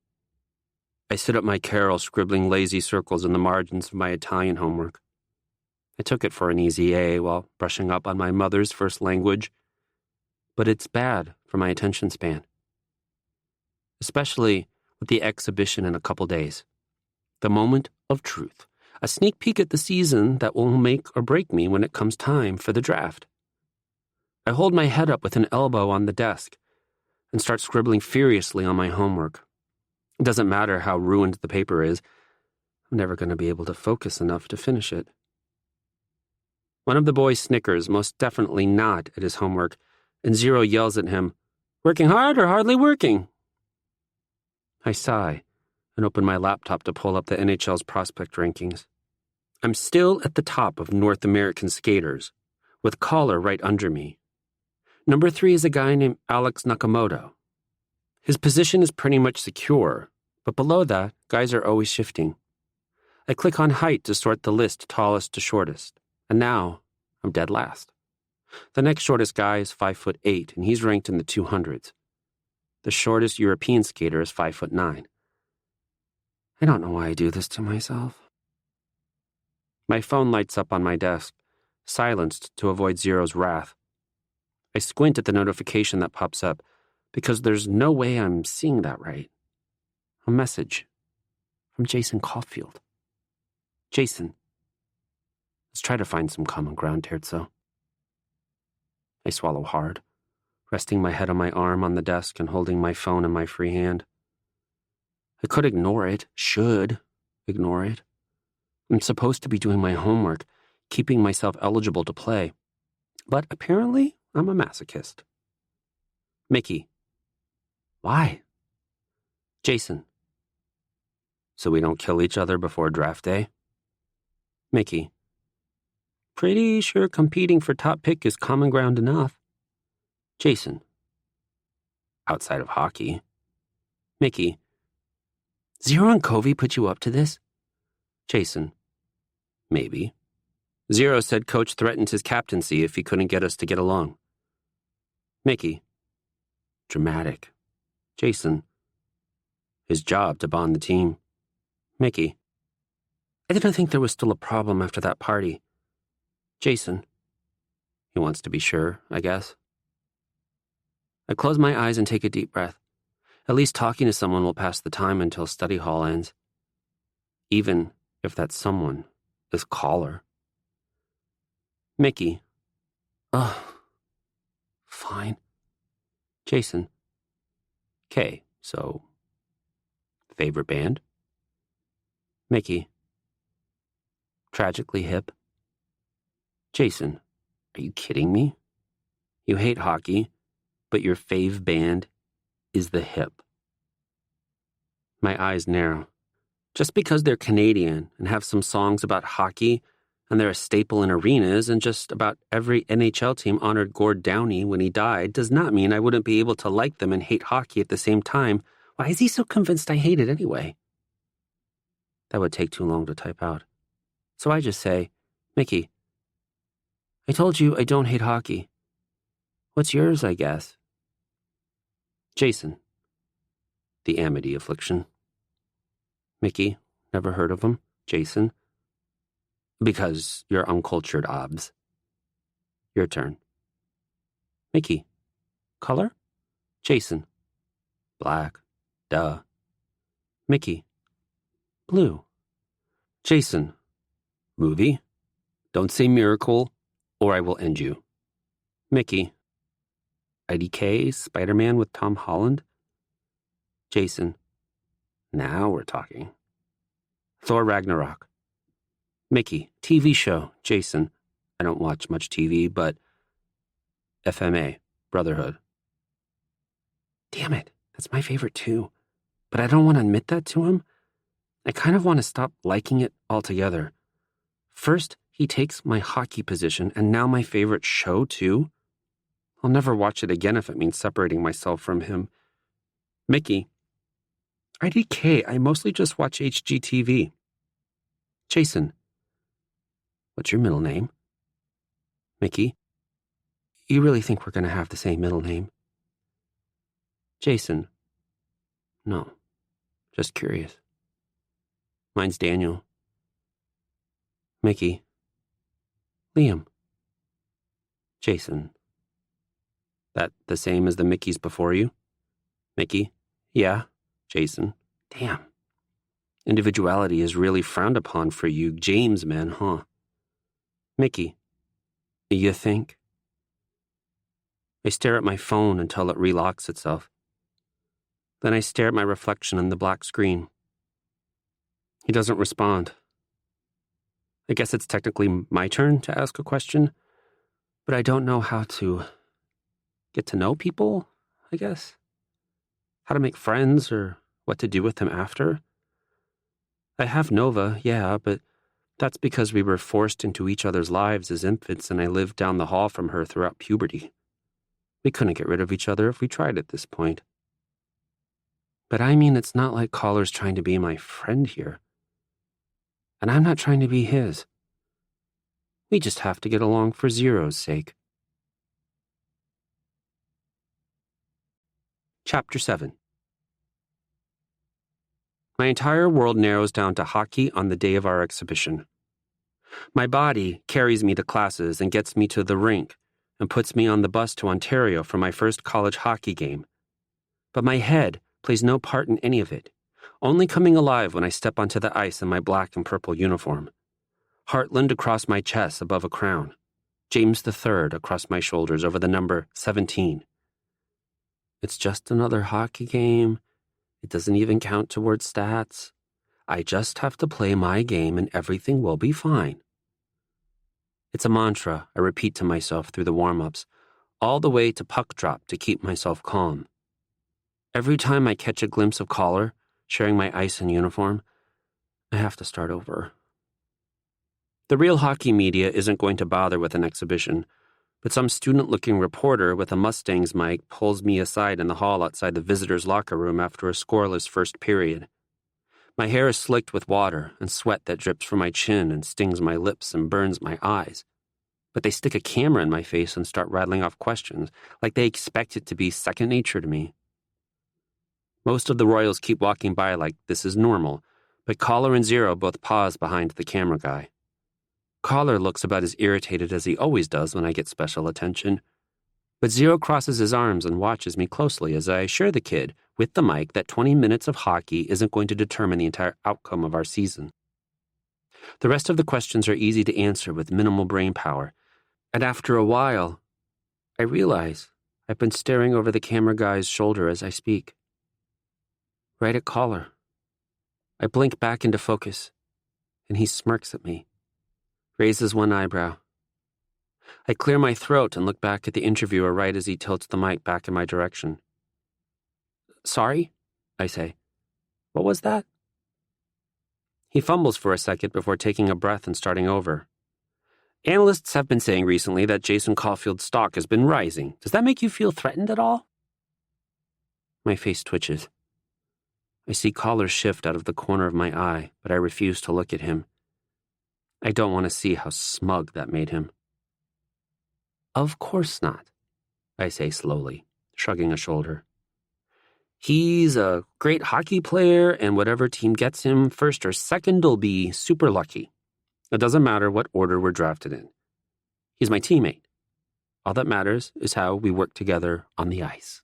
I sit at my carrel scribbling lazy circles in the margins of my Italian homework. I took it for an easy A while brushing up on my mother's first language, but it's bad for my attention span. Especially with the exhibition in a couple days. The moment of truth. A sneak peek at the season that will make or break me when it comes time for the draft. I hold my head up with an elbow on the desk and start scribbling furiously on my homework. It doesn't matter how ruined the paper is. I'm never going to be able to focus enough to finish it. One of the boys snickers, most definitely not at his homework, and Zero yells at him, "Working hard or hardly working?" I sigh and open my laptop to pull up the NHL's prospect rankings. I'm still at the top of North American skaters, with Collar right under me. Number 3 is a guy named Alex Nakamoto. His position is pretty much secure, but below that, guys are always shifting. I click on height to sort the list tallest to shortest, and now I'm dead last. The next shortest guy is 5'8", and he's ranked in the 200s. The shortest European skater is 5'9". I don't know why I do this to myself. My phone lights up on my desk, silenced to avoid Zero's wrath. I squint at the notification that pops up, because there's no way I'm seeing that right. A message from Jason Caulfield. "Jason, let's try to find some common ground, Terzo." I swallow hard, resting my head on my arm on the desk and holding my phone in my free hand. I could ignore it, should ignore it. I'm supposed to be doing my homework, keeping myself eligible to play. But apparently, I'm a masochist. "Mickey." "Why?" "Jason." "So we don't kill each other before draft day?" "Mickey." "Pretty sure competing for top pick is common ground enough." "Jason." "Outside of hockey." "Mickey." "Zero and Covey put you up to this?" "Jason." "Maybe. Zero said coach threatened his captaincy if he couldn't get us to get along." "Mickey." "Dramatic." "Jason." "His job to bond the team." "Mickey." "I didn't think there was still a problem after that party." "Jason." "He wants to be sure, I guess." I close my eyes and take a deep breath. At least talking to someone will pass the time until study hall ends. Even if that someone is Collar. "Mickey." "Ugh. Fine." "Jason." "K, so Favorite band? Mickey. Tragically hip. Jason, are you kidding me? You hate hockey, but your fave band is the Hip. My eyes narrow. Just because they're Canadian and have some songs about hockey and they're a staple in arenas and just about every NHL team honored Gord Downie when he died does not mean I wouldn't be able to like them and hate hockey at the same time. Why is he so convinced I hate it anyway? That would take too long to type out. So I just say, Mickey, I told you I don't hate hockey. What's yours, I guess? Jason. The Amity Affliction. Mickey, never heard of him. Jason. Because you're uncultured obs. Your turn. Mickey. Color? Jason. Black. Duh. Mickey. Blue. Jason. Movie? Don't say miracle, or I will end you. Mickey. IDK, Spider-Man with Tom Holland? Jason. Now we're talking. Thor Ragnarok. Mickey. TV show. Jason. I don't watch much TV, but FMA. Brotherhood. Damn it. That's my favorite too. But I don't want to admit that to him. I kind of want to stop liking it altogether. First, he takes my hockey position, and now my favorite show too. I'll never watch it again if it means separating myself from him. Mickey. IDK, I mostly just watch HGTV. Jason. What's your middle name? Mickey. You really think we're going to have the same middle name? Jason. No. Just curious. Mine's Daniel. Mickey. Liam. Jason. That the same as the Mickeys before you? Mickey. Yeah. Jason. Damn. Individuality is really frowned upon for you James men, huh? Mickey. You think? I stare at my phone until it relocks itself. Then I stare at my reflection on the black screen. He doesn't respond. I guess it's technically my turn to ask a question, but I don't know how to get to know people, I guess. How to make friends or what to do with them after. I have Nova, yeah, but that's because we were forced into each other's lives as infants and I lived down the hall from her throughout puberty. We couldn't get rid of each other if we tried at this point. But I mean, it's not like Caller's trying to be my friend here. And I'm not trying to be his. We just have to get along for Zero's sake. Chapter 7. My entire world narrows down to hockey on the day of our exhibition. My body carries me to classes and gets me to the rink and puts me on the bus to Ontario for my first college hockey game. But my head plays no part in any of it, only coming alive when I step onto the ice in my black and purple uniform. Heartland across my chest above a crown. James III across my shoulders over the number 17. It's just another hockey game. It doesn't even count towards stats. I just have to play my game and everything will be fine. It's a mantra I repeat to myself through the warm-ups, all the way to puck drop to keep myself calm. Every time I catch a glimpse of Caller, sharing my ice and uniform, I have to start over. The real hockey media isn't going to bother with an exhibition, but some student-looking reporter with a Mustang's mic pulls me aside in the hall outside the visitors' locker room after a scoreless first period. My hair is slicked with water and sweat that drips from my chin and stings my lips and burns my eyes. But they stick a camera in my face and start rattling off questions, like they expect it to be second nature to me. Most of the Royals keep walking by like this is normal, but Caller and Zero both pause behind the camera guy. Caller looks about as irritated as he always does when I get special attention. But Zero crosses his arms and watches me closely as I assure the kid, with the mic, that 20 minutes of hockey isn't going to determine the entire outcome of our season. The rest of the questions are easy to answer with minimal brain power, and after a while, I realize I've been staring over the camera guy's shoulder as I speak. Right at Caller, I blink back into focus, and he smirks at me, raises one eyebrow. I clear my throat and look back at the interviewer right as he tilts the mic back in my direction. Sorry? I say. What was that? He fumbles for a second before taking a breath and starting over. Analysts have been saying recently that Jason Caulfield's stock has been rising. Does that make you feel threatened at all? My face twitches. I see collar shift out of the corner of my eye, but I refuse to look at him. I don't want to see how smug that made him. Of course not, I say slowly, shrugging a shoulder. He's a great hockey player, and whatever team gets him first or second will be super lucky. It doesn't matter what order we're drafted in. He's my teammate. All that matters is how we work together on the ice.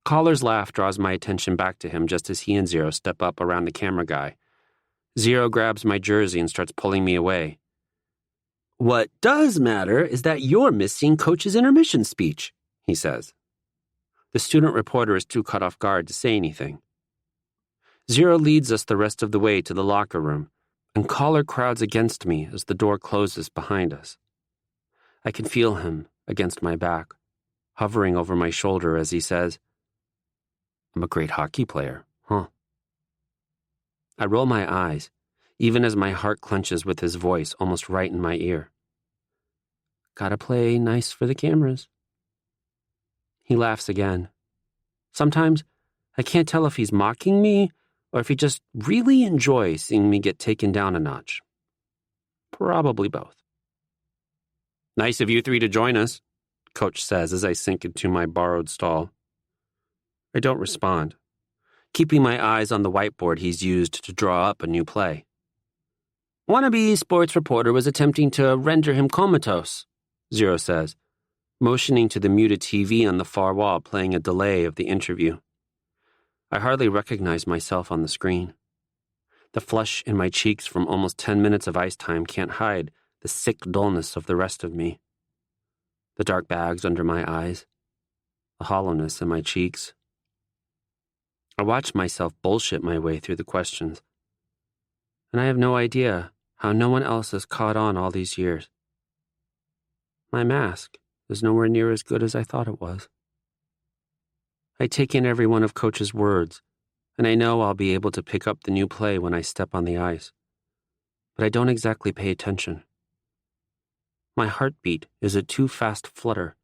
Collar's laugh draws my attention back to him just as he and Zero step up around the camera guy. Zero grabs my jersey and starts pulling me away. What does matter is that you're missing Coach's intermission speech, he says. The student reporter is too caught off guard to say anything. Zero leads us the rest of the way to the locker room, and Collar crowds against me as the door closes behind us. I can feel him against my back, hovering over my shoulder as he says, I'm a great hockey player, huh? I roll my eyes, even as my heart clenches with his voice almost right in my ear. Gotta play nice for the cameras. He laughs again. Sometimes I can't tell if he's mocking me or if he just really enjoys seeing me get taken down a notch. Probably both. Nice of you three to join us, Coach says as I sink into my borrowed stall. I don't respond, keeping my eyes on the whiteboard he's used to draw up a new play. Wannabe sports reporter was attempting to render him comatose, Zero says, motioning to the muted TV on the far wall playing a delay of the interview. I hardly recognize myself on the screen. The flush in my cheeks from almost 10 minutes of ice time can't hide the sick dullness of the rest of me. The dark bags under my eyes, the hollowness in my cheeks. I watch myself bullshit my way through the questions, and I have no idea how no one else has caught on all these years. My mask is nowhere near as good as I thought it was. I take in every one of Coach's words, and I know I'll be able to pick up the new play when I step on the ice. But I don't exactly pay attention. My heartbeat is a too fast flutter,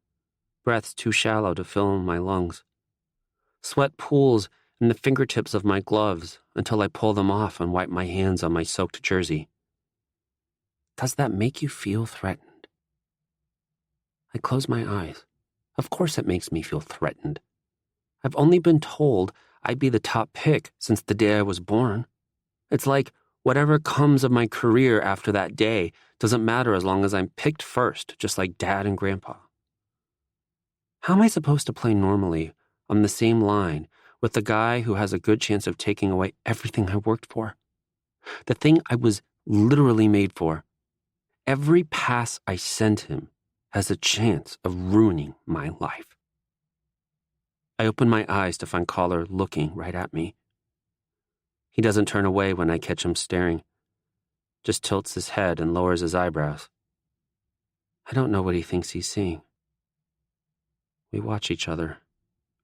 breaths too shallow to fill my lungs. Sweat pools in the fingertips of my gloves until I pull them off and wipe my hands on my soaked jersey. Does that make you feel threatened? I close my eyes. Of course it makes me feel threatened. I've only been told I'd be the top pick since the day I was born. It's like whatever comes of my career after that day doesn't matter as long as I'm picked first, just like Dad and Grandpa. How am I supposed to play normally on the same line with the guy who has a good chance of taking away everything I worked for? The thing I was literally made for. Every pass I send him has a chance of ruining my life. I open my eyes to find Collar looking right at me. He doesn't turn away when I catch him staring, just tilts his head and lowers his eyebrows. I don't know what he thinks he's seeing. We watch each other,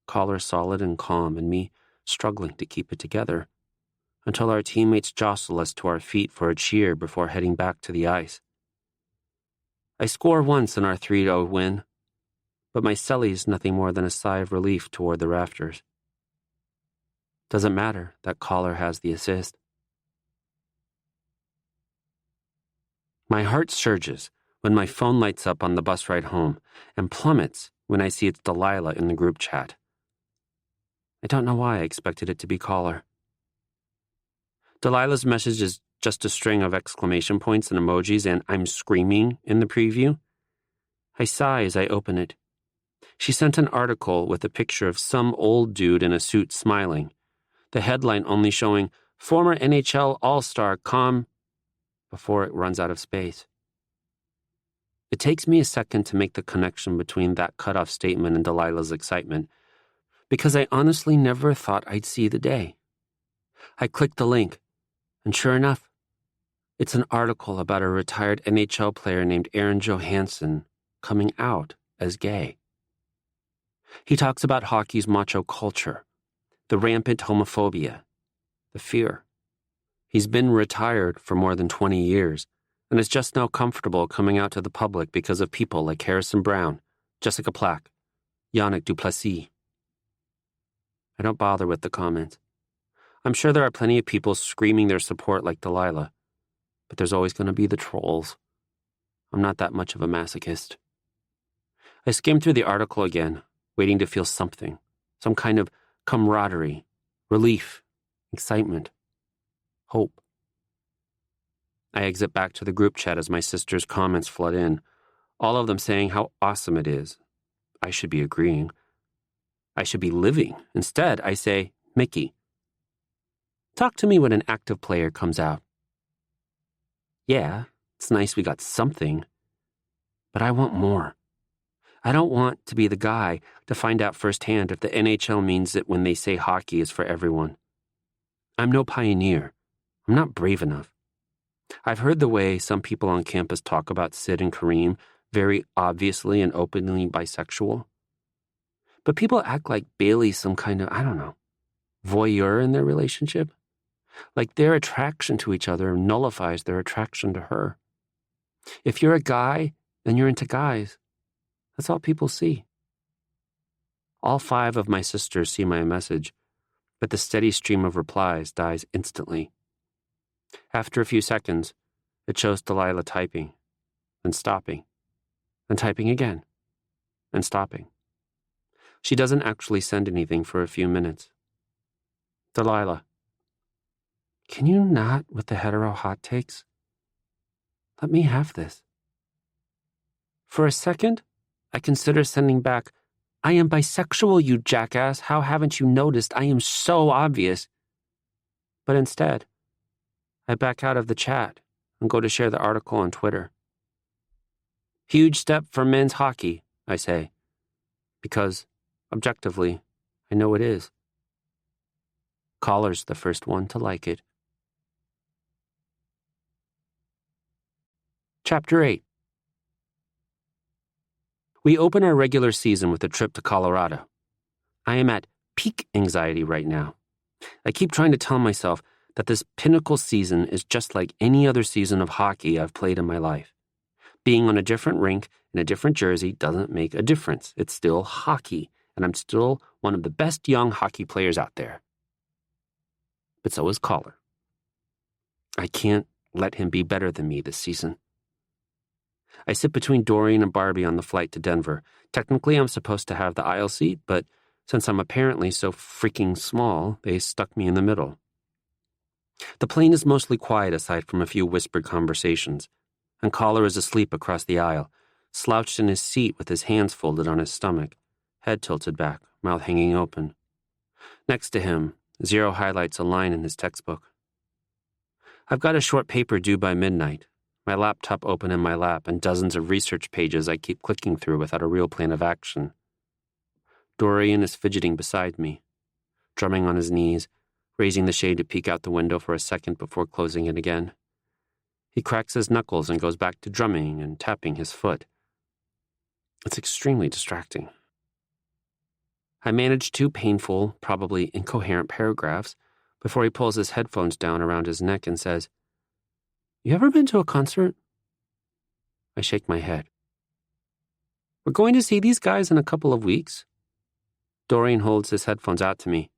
Collar solid and calm and me struggling to keep it together, until our teammates jostle us to our feet for a cheer before heading back to the ice. I score once in our 3-0 win, but my celly's nothing more than a sigh of relief toward the rafters. Doesn't matter that Collar has the assist. My heart surges when my phone lights up on the bus ride home and plummets when I see it's Delilah in the group chat. I don't know why I expected it to be Collar. Delilah's message is just a string of exclamation points and emojis and I'm screaming in the preview. I sigh as I open it. She sent an article with a picture of some old dude in a suit smiling, the headline only showing former NHL All-Star before it runs out of space. It takes me a second to make the connection between that cutoff statement and Delilah's excitement, because I honestly never thought I'd see the day. I click the link, and sure enough, it's an article about a retired NHL player named Aaron Johansson coming out as gay. He talks about hockey's macho culture, the rampant homophobia, the fear. He's been retired for more than 20 years and is just now comfortable coming out to the public because of people like Harrison Brown, Jessica Plack, Yannick Duplessis. I don't bother with the comments. I'm sure there are plenty of people screaming their support like Delilah, but there's always going to be the trolls. I'm not that much of a masochist. I skimmed through the article again, waiting to feel something, some kind of camaraderie, relief, excitement, hope. I exit back to the group chat as my sister's comments flood in, all of them saying how awesome it is. I should be agreeing. I should be living. Instead, I say, Mickey, talk to me when an active player comes out. Yeah, it's nice we got something, but I want more. I don't want to be the guy to find out firsthand if the NHL means it when they say hockey is for everyone. I'm no pioneer. I'm not brave enough. I've heard the way some people on campus talk about Sid and Kareem, very obviously and openly bisexual. But people act like Bailey's some kind of, voyeur in their relationship. Like their attraction to each other nullifies their attraction to her. If you're a guy, then you're into guys. That's all people see. All 5 of my sisters see my message, but the steady stream of replies dies instantly. After a few seconds, it shows Delilah typing, then stopping, then typing again, and stopping. She doesn't actually send anything for a few minutes. Delilah, can you not with the hetero hot takes? Let me have this. For a second, I consider sending back, I am bisexual, you jackass. How haven't you noticed? I am so obvious. But instead, I back out of the chat and go to share the article on Twitter. Huge step for men's hockey, I say, because, objectively, I know it is. Collar's the first one to like it. Chapter 8. We open our regular season with a trip to Colorado. I am at peak anxiety right now. I keep trying to tell myself that this pinnacle season is just like any other season of hockey I've played in my life. Being on a different rink in a different jersey doesn't make a difference. It's still hockey, and I'm still one of the best young hockey players out there. But so is Collar. I can't let him be better than me this season. I sit between Dorian and Barbie on the flight to Denver. Technically, I'm supposed to have the aisle seat, but since I'm apparently so freaking small, they stuck me in the middle. The plane is mostly quiet aside from a few whispered conversations, and Collar is asleep across the aisle, slouched in his seat with his hands folded on his stomach, head tilted back, mouth hanging open. Next to him, Zero highlights a line in his textbook. I've got a short paper due by midnight, my laptop open in my lap, and dozens of research pages I keep clicking through without a real plan of action. Dorian is fidgeting beside me, drumming on his knees, raising the shade to peek out the window for a second before closing it again. He cracks his knuckles and goes back to drumming and tapping his foot. It's extremely distracting. I manage 2 painful, probably incoherent paragraphs before he pulls his headphones down around his neck and says, "You ever been to a concert?" I shake my head. "We're going to see these guys in a couple of weeks." Dorian holds his headphones out to me.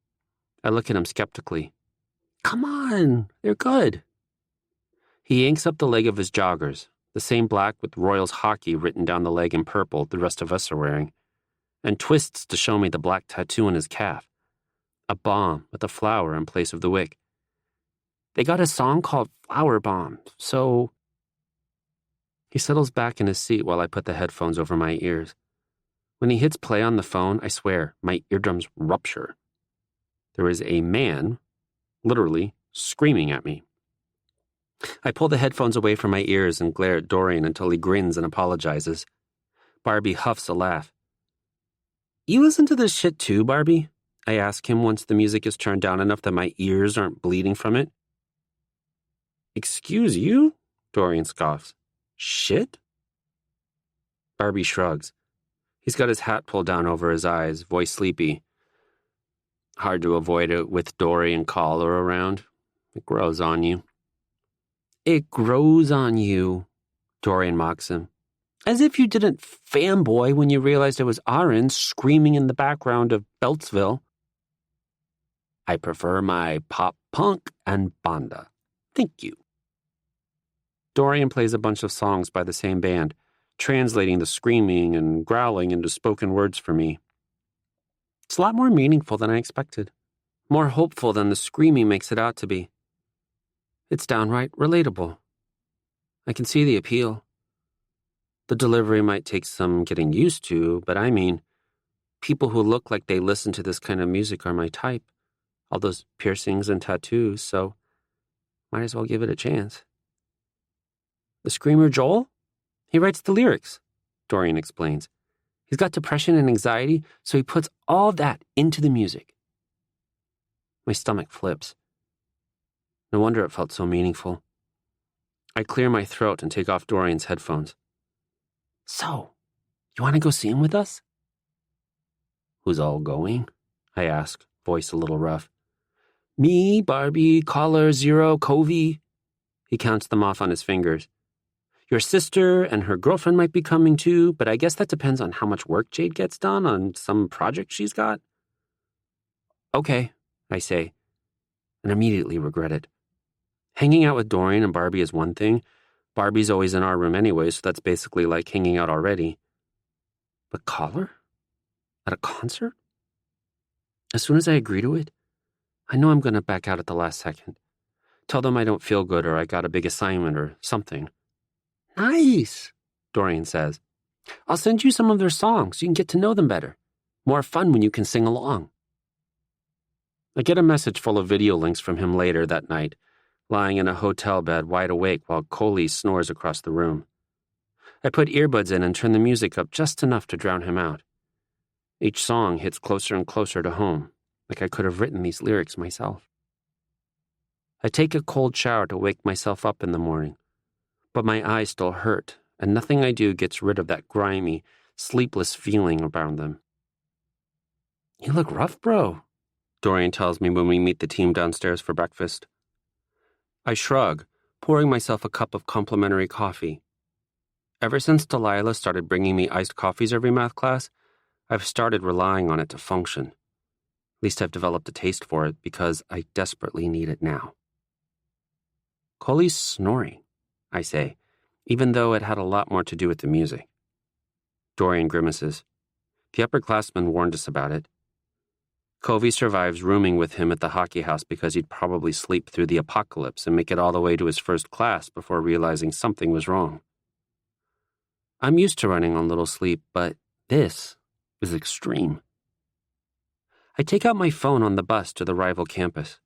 I look at him skeptically. "Come on, they're good." He yanks up the leg of his joggers, the same black with Royals hockey written down the leg in purple the rest of us are wearing, and twists to show me the black tattoo on his calf, a bomb with a flower in place of the wick. "They got a song called Flower Bomb, so..." He settles back in his seat while I put the headphones over my ears. When he hits play on the phone, I swear, my eardrums rupture. There is a man, literally, screaming at me. I pull the headphones away from my ears and glare at Dorian until he grins and apologizes. Barbie huffs a laugh. "You listen to this shit too, Barbie? I ask him once the music is turned down enough that my ears aren't bleeding from it. Excuse you? Dorian scoffs. Shit? Barbie shrugs. He's got his hat pulled down over his eyes, voice sleepy. Hard to avoid it with Dory and Collar around. It grows on you. It grows on you, Dorian mocks him. As if you didn't fanboy when you realized it was Aaron screaming in the background of Beltsville. I prefer my pop punk and banda. Thank you. Dorian plays a bunch of songs by the same band, translating the screaming and growling into spoken words for me. It's a lot more meaningful than I expected, more hopeful than the screaming makes it out to be. It's downright relatable. I can see the appeal. The delivery might take some getting used to, but I mean, people who look like they listen to this kind of music are my type. All those piercings and tattoos, so might as well give it a chance. The screamer Joel? He writes the lyrics, Dorian explains. He's got depression and anxiety, so he puts all that into the music. My stomach flips. No wonder it felt so meaningful. I clear my throat and take off Dorian's headphones. So, you want to go see him with us? Who's all going? I ask, voice a little rough. Me, Barbie, Collar, Zero, Covey. He counts them off on his fingers. Your sister and her girlfriend might be coming too, but I guess that depends on how much work Jade gets done on some project she's got. Okay, I say, and immediately regret it. Hanging out with Dorian and Barbie is one thing. Barbie's always in our room anyway, so that's basically like hanging out already. But Collar? At a concert? As soon as I agree to it, I know I'm going to back out at the last second. Tell them I don't feel good or I got a big assignment or something. Nice, Dorian says. I'll send you some of their songs so you can get to know them better. More fun when you can sing along. I get a message full of video links from him later that night, lying in a hotel bed wide awake while Coley snores across the room. I put earbuds in and turn the music up just enough to drown him out. Each song hits closer and closer to home, like I could have written these lyrics myself. I take a cold shower to wake myself up in the morning, but my eyes still hurt, and nothing I do gets rid of that grimy, sleepless feeling around them. You look rough, bro, Dorian tells me when we meet the team downstairs for breakfast. I shrug, pouring myself a cup of complimentary coffee. Ever since Delilah started bringing me iced coffees every math class, I've started relying on it to function. At least I've developed a taste for it because I desperately need it now. Coley's snoring, I say, even though it had a lot more to do with the music. Dorian grimaces. The upperclassmen warned us about it. Covey survives rooming with him at the hockey house because he'd probably sleep through the apocalypse and make it all the way to his first class before realizing something was wrong. I'm used to running on little sleep, but this is extreme. I take out my phone on the bus to the rival campus.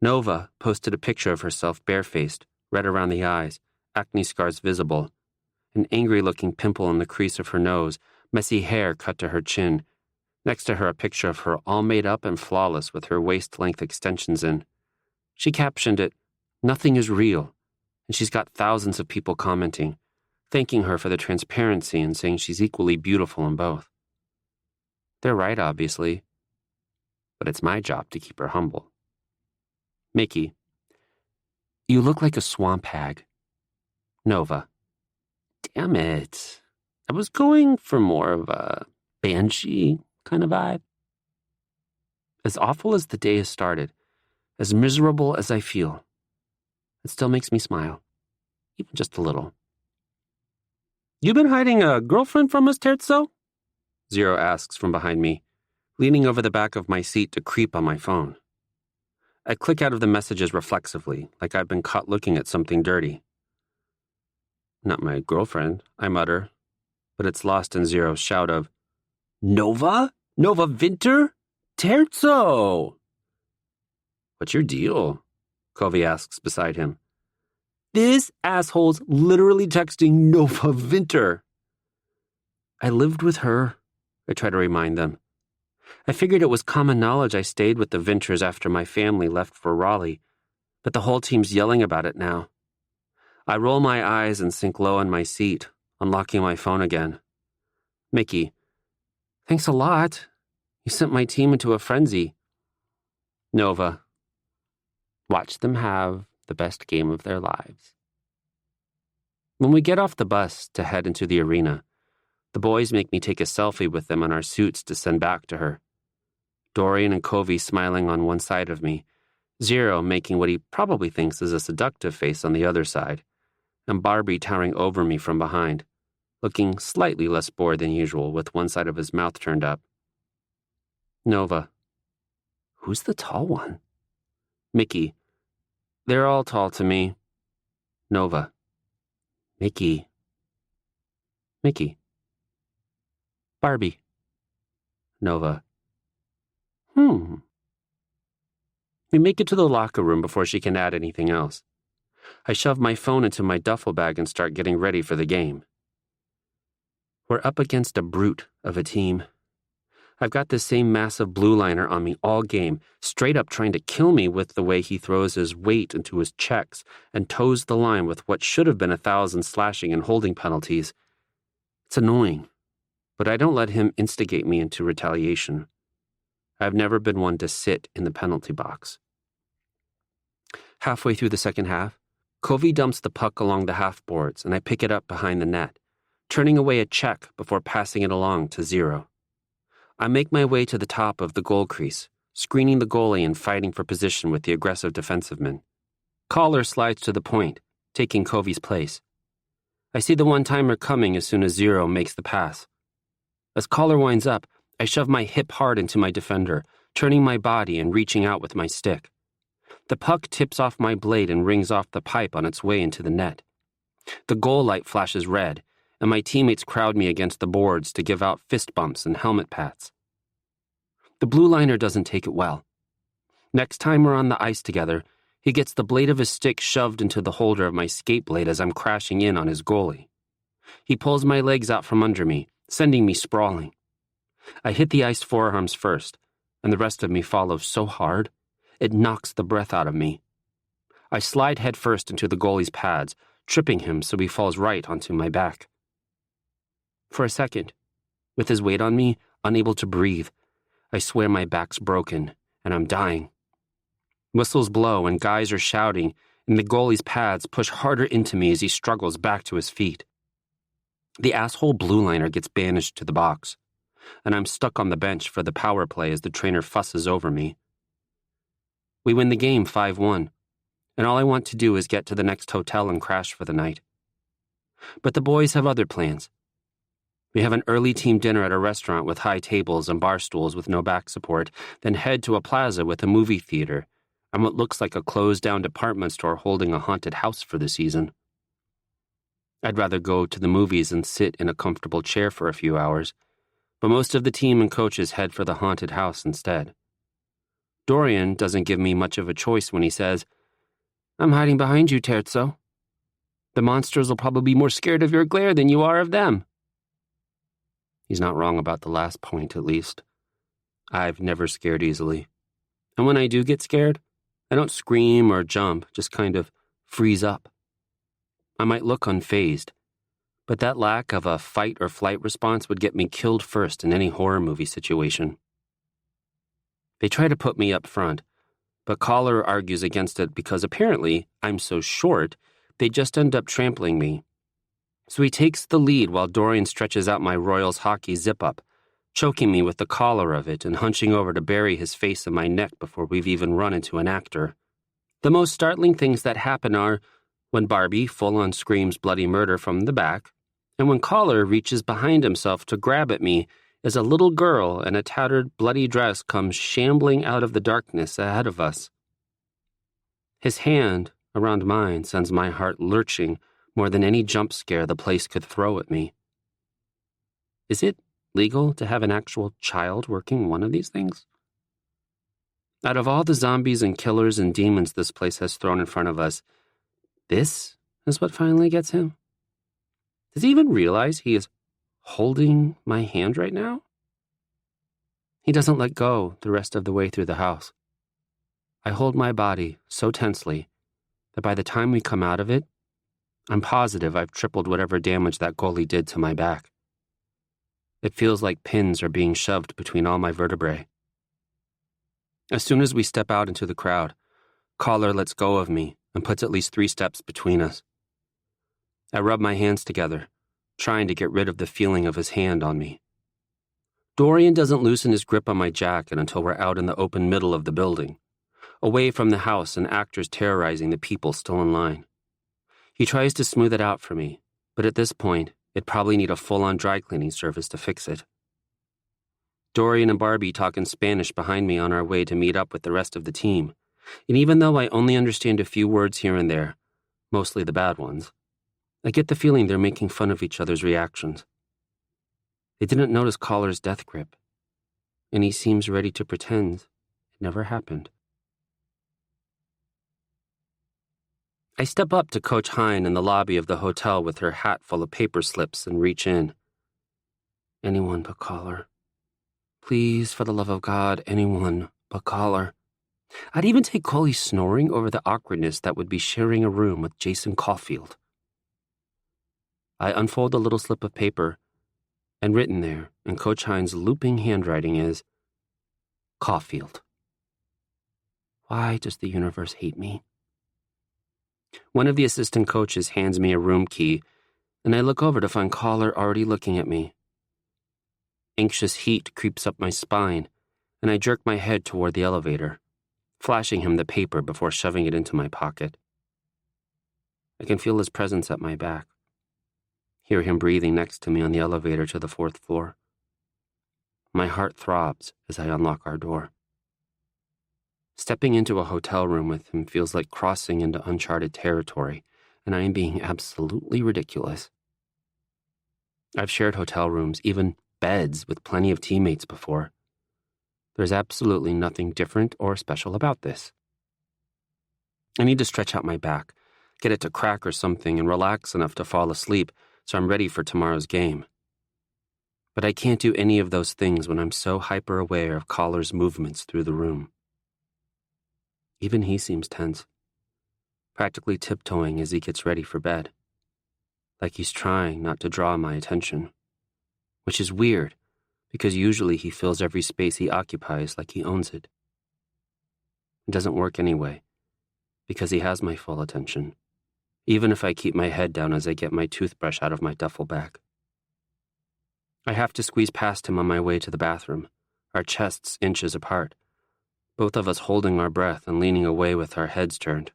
Nova posted a picture of herself barefaced, red around the eyes, acne scars visible, an angry-looking pimple in the crease of her nose, messy hair cut to her chin. Next to her, a picture of her all made up and flawless with her waist-length extensions in. She captioned it, "Nothing is real," and she's got thousands of people commenting, thanking her for the transparency and saying she's equally beautiful in both. They're right, obviously, but it's my job to keep her humble. Mickey, you look like a swamp hag. Nova, damn it. I was going for more of a banshee kind of vibe. As awful as the day has started, as miserable as I feel, it still makes me smile, even just a little. You been hiding a girlfriend from us, Terzo? Zero asks from behind me, leaning over the back of my seat to creep on my phone. I click out of the messages reflexively, like I've been caught looking at something dirty. Not my girlfriend, I mutter, but it's lost in Zero's shout of, Nova? Nova Winter? Terzo! What's your deal? Covey asks beside him. This asshole's literally texting Nova Winter. I lived with her, I try to remind them. I figured it was common knowledge I stayed with the Vinters after my family left for Raleigh, but the whole team's yelling about it now. I roll my eyes and sink low in my seat, unlocking my phone again. Mickey, thanks a lot. You sent my team into a frenzy. Nova, watch them have the best game of their lives. When we get off the bus to head into the arena, the boys make me take a selfie with them in our suits to send back to her. Dorian and Covey smiling on one side of me, Zero making what he probably thinks is a seductive face on the other side, and Barbie towering over me from behind, looking slightly less bored than usual with one side of his mouth turned up. Nova, who's the tall one? Mickey, they're all tall to me. Nova, Mickey. Mickey. Barbie. Nova. We make it to the locker room before she can add anything else. I shove my phone into my duffel bag and start getting ready for the game. We're up against a brute of a team. I've got this same massive blue liner on me all game, straight up trying to kill me with the way he throws his weight into his checks and toes the line with what should have been 1,000 slashing and holding penalties. It's annoying, but I don't let him instigate me into retaliation. I've never been one to sit in the penalty box. Halfway through the second half, Covey dumps the puck along the half-boards and I pick it up behind the net, turning away a check before passing it along to Zero. I make my way to the top of the goal crease, screening the goalie and fighting for position with the aggressive defensiveman. Collar slides to the point, taking Covey's place. I see the one-timer coming as soon as Zero makes the pass. As Collar winds up, I shove my hip hard into my defender, turning my body and reaching out with my stick. The puck tips off my blade and rings off the pipe on its way into the net. The goal light flashes red, and my teammates crowd me against the boards to give out fist bumps and helmet pats. The blue liner doesn't take it well. Next time we're on the ice together, he gets the blade of his stick shoved into the holder of my skate blade as I'm crashing in on his goalie. He pulls my legs out from under me, sending me sprawling. I hit the ice forearms first, and the rest of me follows so hard, it knocks the breath out of me. I slide headfirst into the goalie's pads, tripping him so he falls right onto my back. For a second, with his weight on me, unable to breathe, I swear my back's broken, and I'm dying. Whistles blow and guys are shouting, and the goalie's pads push harder into me as he struggles back to his feet. The asshole blue liner gets banished to the box, and I'm stuck on the bench for the power play as the trainer fusses over me. We win the game 5-1, and all I want to do is get to the next hotel and crash for the night. But the boys have other plans. We have an early team dinner at a restaurant with high tables and bar stools with no back support, then head to a plaza with a movie theater and what looks like a closed-down department store holding a haunted house for the season. I'd rather go to the movies and sit in a comfortable chair for a few hours, but most of the team and coaches head for the haunted house instead. Dorian doesn't give me much of a choice when he says, "I'm hiding behind you, Terzo. The monsters will probably be more scared of your glare than you are of them." He's not wrong about the last point, at least. I've never scared easily. And when I do get scared, I don't scream or jump, just kind of freeze up. I might look unfazed, but that lack of a fight or flight response would get me killed first in any horror movie situation. They try to put me up front, but Collar argues against it because apparently I'm so short, they just end up trampling me. So he takes the lead while Dorian stretches out my Royals hockey zip-up, choking me with the collar of it and hunching over to bury his face in my neck before we've even run into an actor. The most startling things that happen are when Barbie full-on screams bloody murder from the back, and when Collar reaches behind himself to grab at me as a little girl in a tattered, bloody dress comes shambling out of the darkness ahead of us. His hand around mine sends my heart lurching more than any jump scare the place could throw at me. Is it legal to have an actual child working one of these things? Out of all the zombies and killers and demons this place has thrown in front of us, this is what finally gets him? Does he even realize he is holding my hand right now? He doesn't let go the rest of the way through the house. I hold my body so tensely that by the time we come out of it, I'm positive I've tripled whatever damage that goalie did to my back. It feels like pins are being shoved between all my vertebrae. As soon as we step out into the crowd, Collar lets go of me and puts at least 3 steps between us. I rub my hands together, trying to get rid of the feeling of his hand on me. Dorian doesn't loosen his grip on my jacket until we're out in the open middle of the building, away from the house and actors terrorizing the people still in line. He tries to smooth it out for me, but at this point, it'd probably need a full-on dry cleaning service to fix it. Dorian and Barbie talk in Spanish behind me on our way to meet up with the rest of the team, and even though I only understand a few words here and there, mostly the bad ones, I get the feeling they're making fun of each other's reactions. They didn't notice Collar's death grip, and he seems ready to pretend it never happened. I step up to Coach Hine in the lobby of the hotel with her hat full of paper slips and reach in. Anyone but Collar. Please, for the love of God, anyone but Collar. I'd even take Coley snoring over the awkwardness that would be sharing a room with Jason Caulfield. I unfold a little slip of paper, and written there in Coach Hine's looping handwriting is, Caulfield. Why does the universe hate me? One of the assistant coaches hands me a room key, and I look over to find Collar already looking at me. Anxious heat creeps up my spine, and I jerk my head toward the elevator, flashing him the paper before shoving it into my pocket. I can feel his presence at my back, hear him breathing next to me on the elevator to the 4th floor. My heart throbs as I unlock our door. Stepping into a hotel room with him feels like crossing into uncharted territory, and I am being absolutely ridiculous. I've shared hotel rooms, even beds, with plenty of teammates before. There's absolutely nothing different or special about this. I need to stretch out my back, get it to crack or something, and relax enough to fall asleep so I'm ready for tomorrow's game. But I can't do any of those things when I'm so hyper-aware of Collar's movements through the room. Even he seems tense, practically tiptoeing as he gets ready for bed, like he's trying not to draw my attention, which is weird because usually he fills every space he occupies like he owns it. It doesn't work anyway, because he has my full attention, even if I keep my head down as I get my toothbrush out of my duffel bag. I have to squeeze past him on my way to the bathroom, our chests inches apart, both of us holding our breath and leaning away with our heads turned.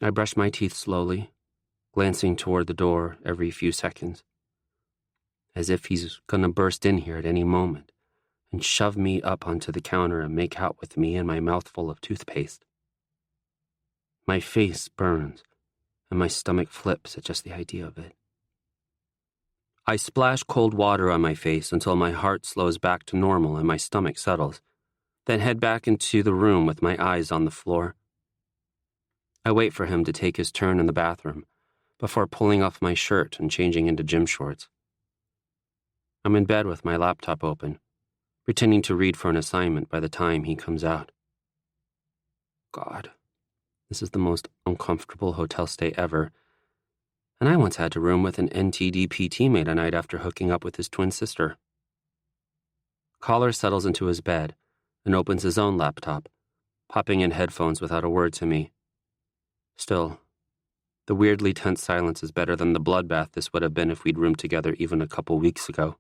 I brush my teeth slowly, glancing toward the door every few seconds, as if he's gonna burst in here at any moment and shove me up onto the counter and make out with me and my mouth full of toothpaste. My face burns, and my stomach flips at just the idea of it. I splash cold water on my face until my heart slows back to normal and my stomach settles, then head back into the room with my eyes on the floor. I wait for him to take his turn in the bathroom before pulling off my shirt and changing into gym shorts. I'm in bed with my laptop open, pretending to read for an assignment by the time he comes out. God, this is the most uncomfortable hotel stay ever, and I once had to room with an NTDP teammate a night after hooking up with his twin sister. Collar settles into his bed and opens his own laptop, popping in headphones without a word to me. Still, the weirdly tense silence is better than the bloodbath this would have been if we'd roomed together even a couple weeks ago.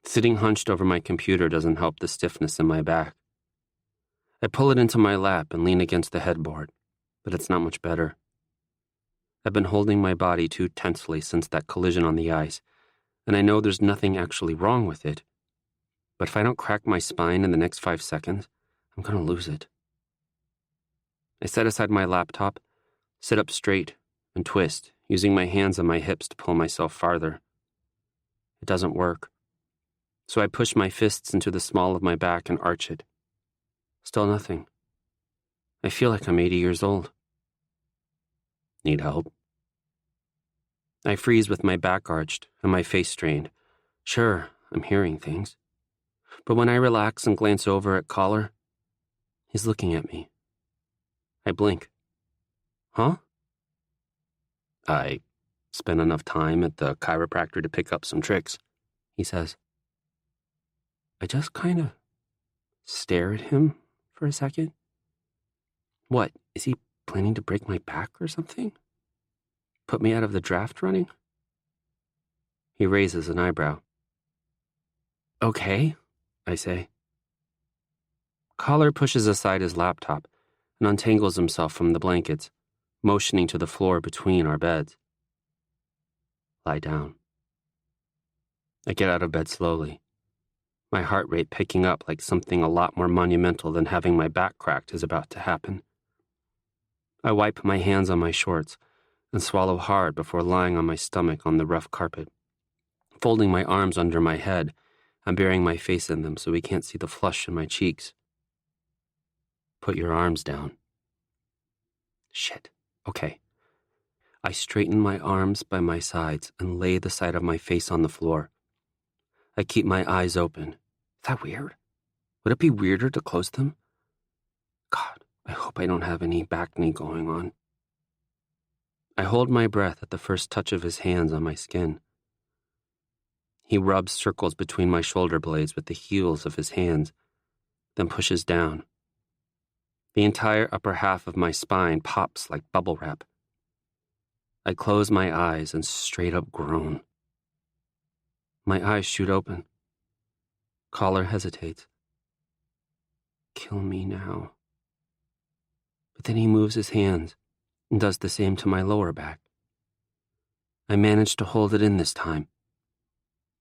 Sitting hunched over my computer doesn't help the stiffness in my back. I pull it into my lap and lean against the headboard, but it's not much better. I've been holding my body too tensely since that collision on the ice, and I know there's nothing actually wrong with it. But if I don't crack my spine in the next 5 seconds, I'm going to lose it. I set aside my laptop, sit up straight, and twist, using my hands on my hips to pull myself farther. It doesn't work. So I push my fists into the small of my back and arch it. Still nothing. I feel like I'm 80 years old. Need help? I freeze with my back arched and my face strained. Sure, I'm hearing things. But when I relax and glance over at Collar, he's looking at me. I blink. Huh? I spent enough time at the chiropractor to pick up some tricks, he says. I just kind of stare at him for a second. What, is he planning to break my back or something? Put me out of the draft running? He raises an eyebrow. Okay, I say. Collar pushes aside his laptop and untangles himself from the blankets, motioning to the floor between our beds. Lie down. I get out of bed slowly, my heart rate picking up like something a lot more monumental than having my back cracked is about to happen. I wipe my hands on my shorts and swallow hard before lying on my stomach on the rough carpet, folding my arms under my head and burying my face in them so he can't see the flush in my cheeks. Put your arms down. Shit. Okay. I straighten my arms by my sides and lay the side of my face on the floor. I keep my eyes open. Is that weird? Would it be weirder to close them? God, I hope I don't have any back knee going on. I hold my breath at the first touch of his hands on my skin. He rubs circles between my shoulder blades with the heels of his hands, then pushes down. The entire upper half of my spine pops like bubble wrap. I close my eyes and straight up groan. My eyes shoot open. Collar hesitates. Kill me now. But then he moves his hands and does the same to my lower back. I manage to hold it in this time.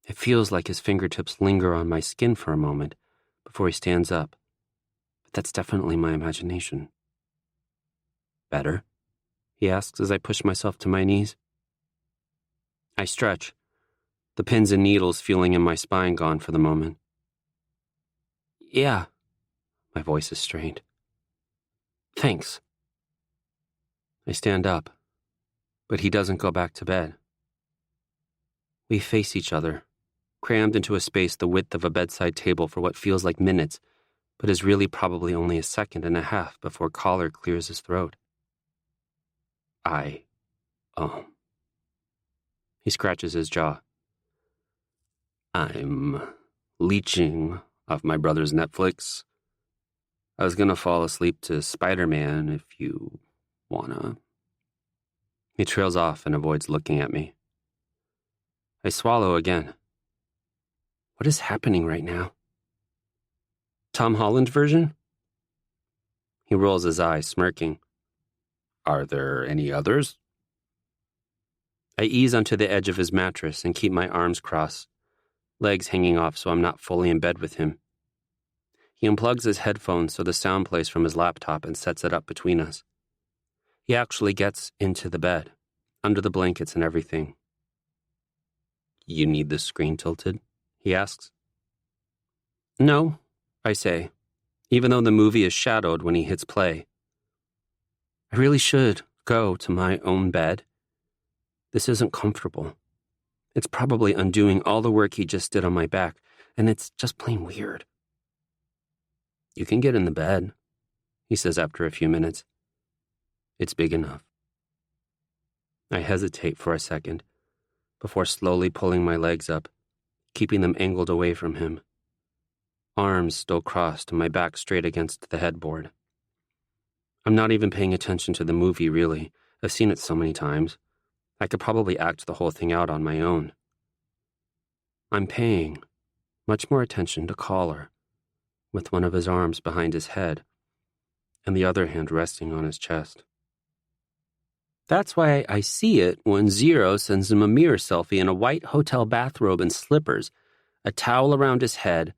It feels like his fingertips linger on my skin for a moment before he stands up, but that's definitely my imagination. Better? He asks as I push myself to my knees. I stretch, the pins and needles feeling in my spine gone for the moment. Yeah. My voice is strained. Thanks. I stand up, but he doesn't go back to bed. We face each other, crammed into a space the width of a bedside table for what feels like minutes, but is really probably only a second and a half before Collar clears his throat. He scratches his jaw. I'm leeching off my brother's Netflix. I was gonna fall asleep to Spider-Man if you wanna. He trails off and avoids looking at me. I swallow again. What is happening right now? Tom Holland version? He rolls his eyes, smirking. Are there any others? I ease onto the edge of his mattress and keep my arms crossed, legs hanging off so I'm not fully in bed with him. He unplugs his headphones so the sound plays from his laptop and sets it up between us. He actually gets into the bed, under the blankets and everything. You need the screen tilted? He asks. No, I say, even though the movie is shadowed when he hits play. I really should go to my own bed. This isn't comfortable. It's probably undoing all the work he just did on my back, and it's just plain weird. You can get in the bed, he says after a few minutes. It's big enough. I hesitate for a second, before slowly pulling my legs up, keeping them angled away from him. Arms still crossed and my back straight against the headboard. I'm not even paying attention to the movie, really. I've seen it so many times. I could probably act the whole thing out on my own. I'm paying much more attention to Collar, with one of his arms behind his head and the other hand resting on his chest. That's why I see it when Zero sends him a mirror selfie in a white hotel bathrobe and slippers, a towel around his head,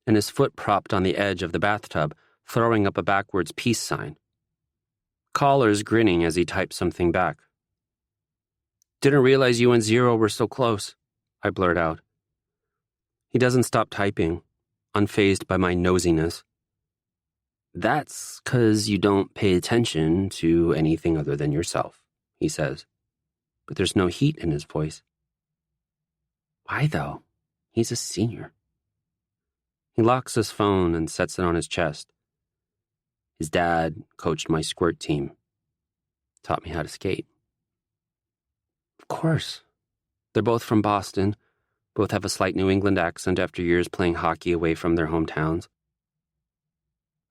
and his foot propped on the edge of the bathtub, throwing up a backwards peace sign. Collar's grinning as he types something back. Didn't realize you and Zero were so close, I blurt out. He doesn't stop typing, unfazed by my nosiness. That's 'cause you don't pay attention to anything other than yourself, he says, but there's no heat in his voice. Why, though? He's a senior. He locks his phone and sets it on his chest. His dad coached my squirt team, taught me how to skate. Of course. They're both from Boston, both have a slight New England accent after years playing hockey away from their hometowns.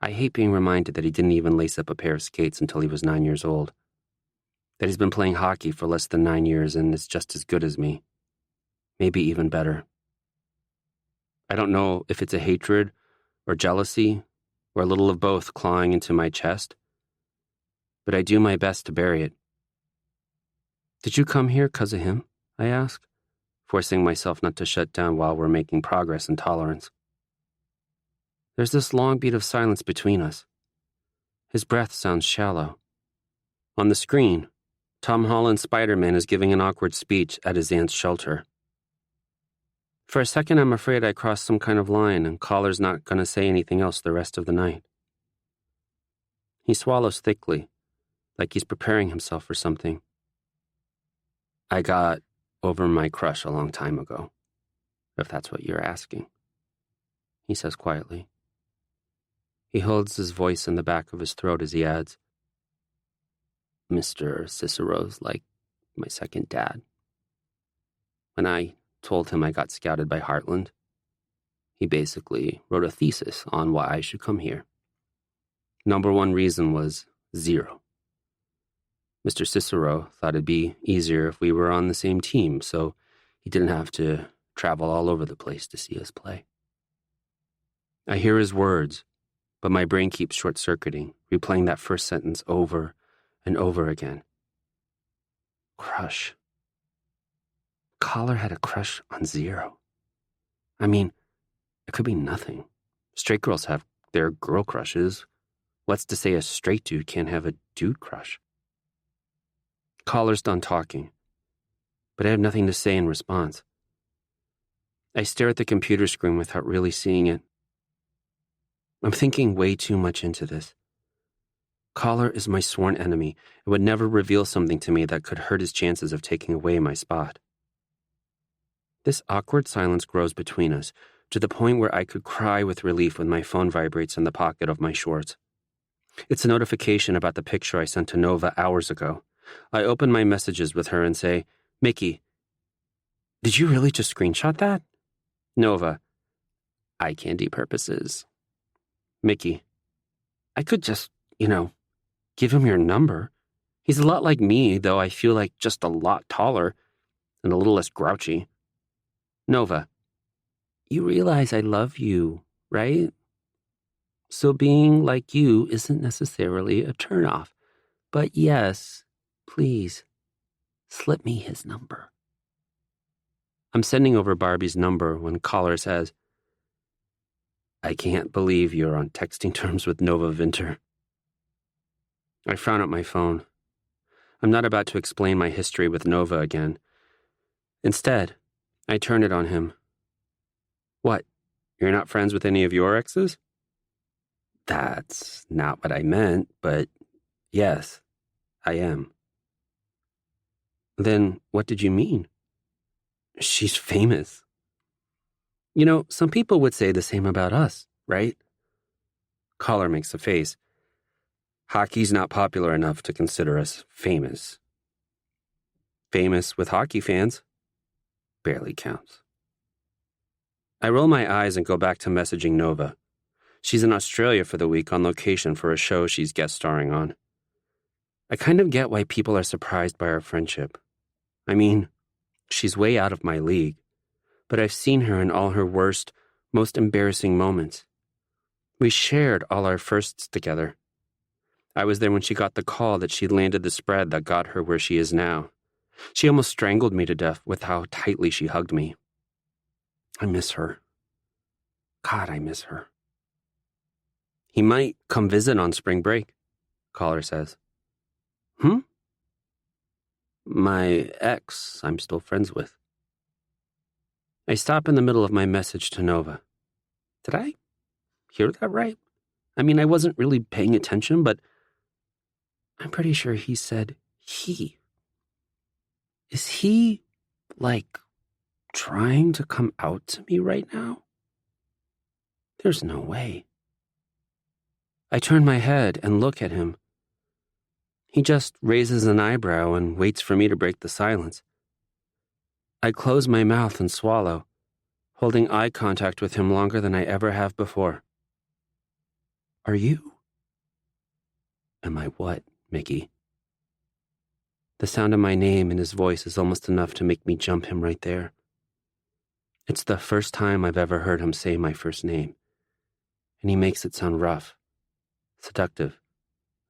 I hate being reminded that he didn't even lace up a pair of skates until he was 9 years old. That he's been playing hockey for less than 9 years and is just as good as me. Maybe even better. I don't know if it's a hatred or jealousy or a little of both clawing into my chest, but I do my best to bury it. Did you come here 'cause of him? I ask, forcing myself not to shut down while we're making progress in tolerance. There's this long beat of silence between us. His breath sounds shallow. On the screen, Tom Holland's Spider-Man is giving an awkward speech at his aunt's shelter. For a second, I'm afraid I crossed some kind of line and Collar's not going to say anything else the rest of the night. He swallows thickly, like he's preparing himself for something. I got over my crush a long time ago, if that's what you're asking, he says quietly. He holds his voice in the back of his throat as he adds, Mr. Cicero's like my second dad. When I told him I got scouted by Heartland, he basically wrote a thesis on why I should come here. Number one reason was 0. Mr. Cicero thought it'd be easier if we were on the same team, so he didn't have to travel all over the place to see us play. I hear his words, but my brain keeps short-circuiting, replaying that first sentence over and over again. Crush. Collar had a crush on 0. I mean, it could be nothing. Straight girls have their girl crushes. What's to say a straight dude can't have a dude crush? Collar's done talking, but I have nothing to say in response. I stare at the computer screen without really seeing it. I'm thinking way too much into this. Collar is my sworn enemy and would never reveal something to me that could hurt his chances of taking away my spot. This awkward silence grows between us, to the point where I could cry with relief when my phone vibrates in the pocket of my shorts. It's a notification about the picture I sent to Nova hours ago. I open my messages with her and say, Mickey, did you really just screenshot that? Nova, eye candy purposes. Mickey, I could just, give him your number. He's a lot like me, though I feel like just a lot taller and a little less grouchy. Nova, you realize I love you, right? So being like you isn't necessarily a turnoff. But yes, please, slip me his number. I'm sending over Barbie's number when Collar says, I can't believe you're on texting terms with Nova Vinter. I frown at my phone. I'm not about to explain my history with Nova again. Instead, I turn it on him. What, you're not friends with any of your exes? That's not what I meant, but yes, I am. Then what did you mean? She's famous. Some people would say the same about us, right? Collar makes a face. Hockey's not popular enough to consider us famous. Famous with hockey fans? Barely counts. I roll my eyes and go back to messaging Nova. She's in Australia for the week on location for a show she's guest starring on. I kind of get why people are surprised by our friendship. I mean, she's way out of my league, but I've seen her in all her worst, most embarrassing moments. We shared all our firsts together. I was there when she got the call that she'd landed the spread that got her where she is now. She almost strangled me to death with how tightly she hugged me. I miss her. God, I miss her. He might come visit on spring break, Collar says. My ex I'm still friends with. I stop in the middle of my message to Nova. Did I hear that right? I mean, I wasn't really paying attention, but I'm pretty sure he said he. Is he, trying to come out to me right now? There's no way. I turn my head and look at him. He just raises an eyebrow and waits for me to break the silence. I close my mouth and swallow, holding eye contact with him longer than I ever have before. Are you? Am I what, Mickey? The sound of my name in his voice is almost enough to make me jump him right there. It's the first time I've ever heard him say my first name, and he makes it sound rough, seductive,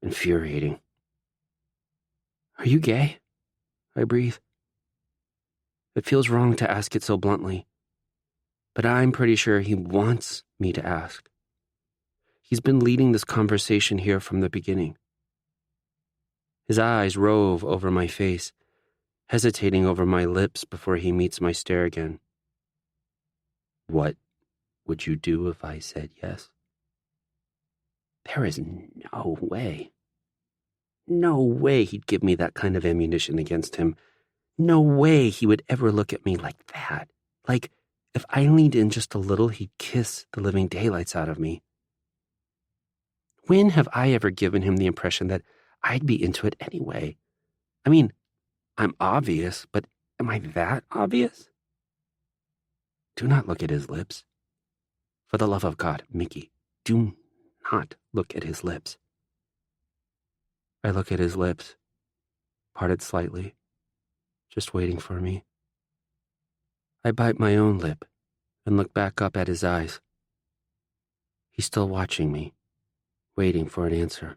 infuriating. Are you gay? I breathe. It feels wrong to ask it so bluntly, but I'm pretty sure he wants me to ask. He's been leading this conversation here from the beginning. His eyes rove over my face, hesitating over my lips before he meets my stare again. What would you do if I said yes? There is no way. No way he'd give me that kind of ammunition against him. No way he would ever look at me like that. Like, if I leaned in just a little, he'd kiss the living daylights out of me. When have I ever given him the impression that I'd be into it anyway? I mean, I'm obvious, but am I that obvious? Do not look at his lips. For the love of God, Mickey, do not look at his lips. I look at his lips, parted slightly, just waiting for me. I bite my own lip and look back up at his eyes. He's still watching me, waiting for an answer.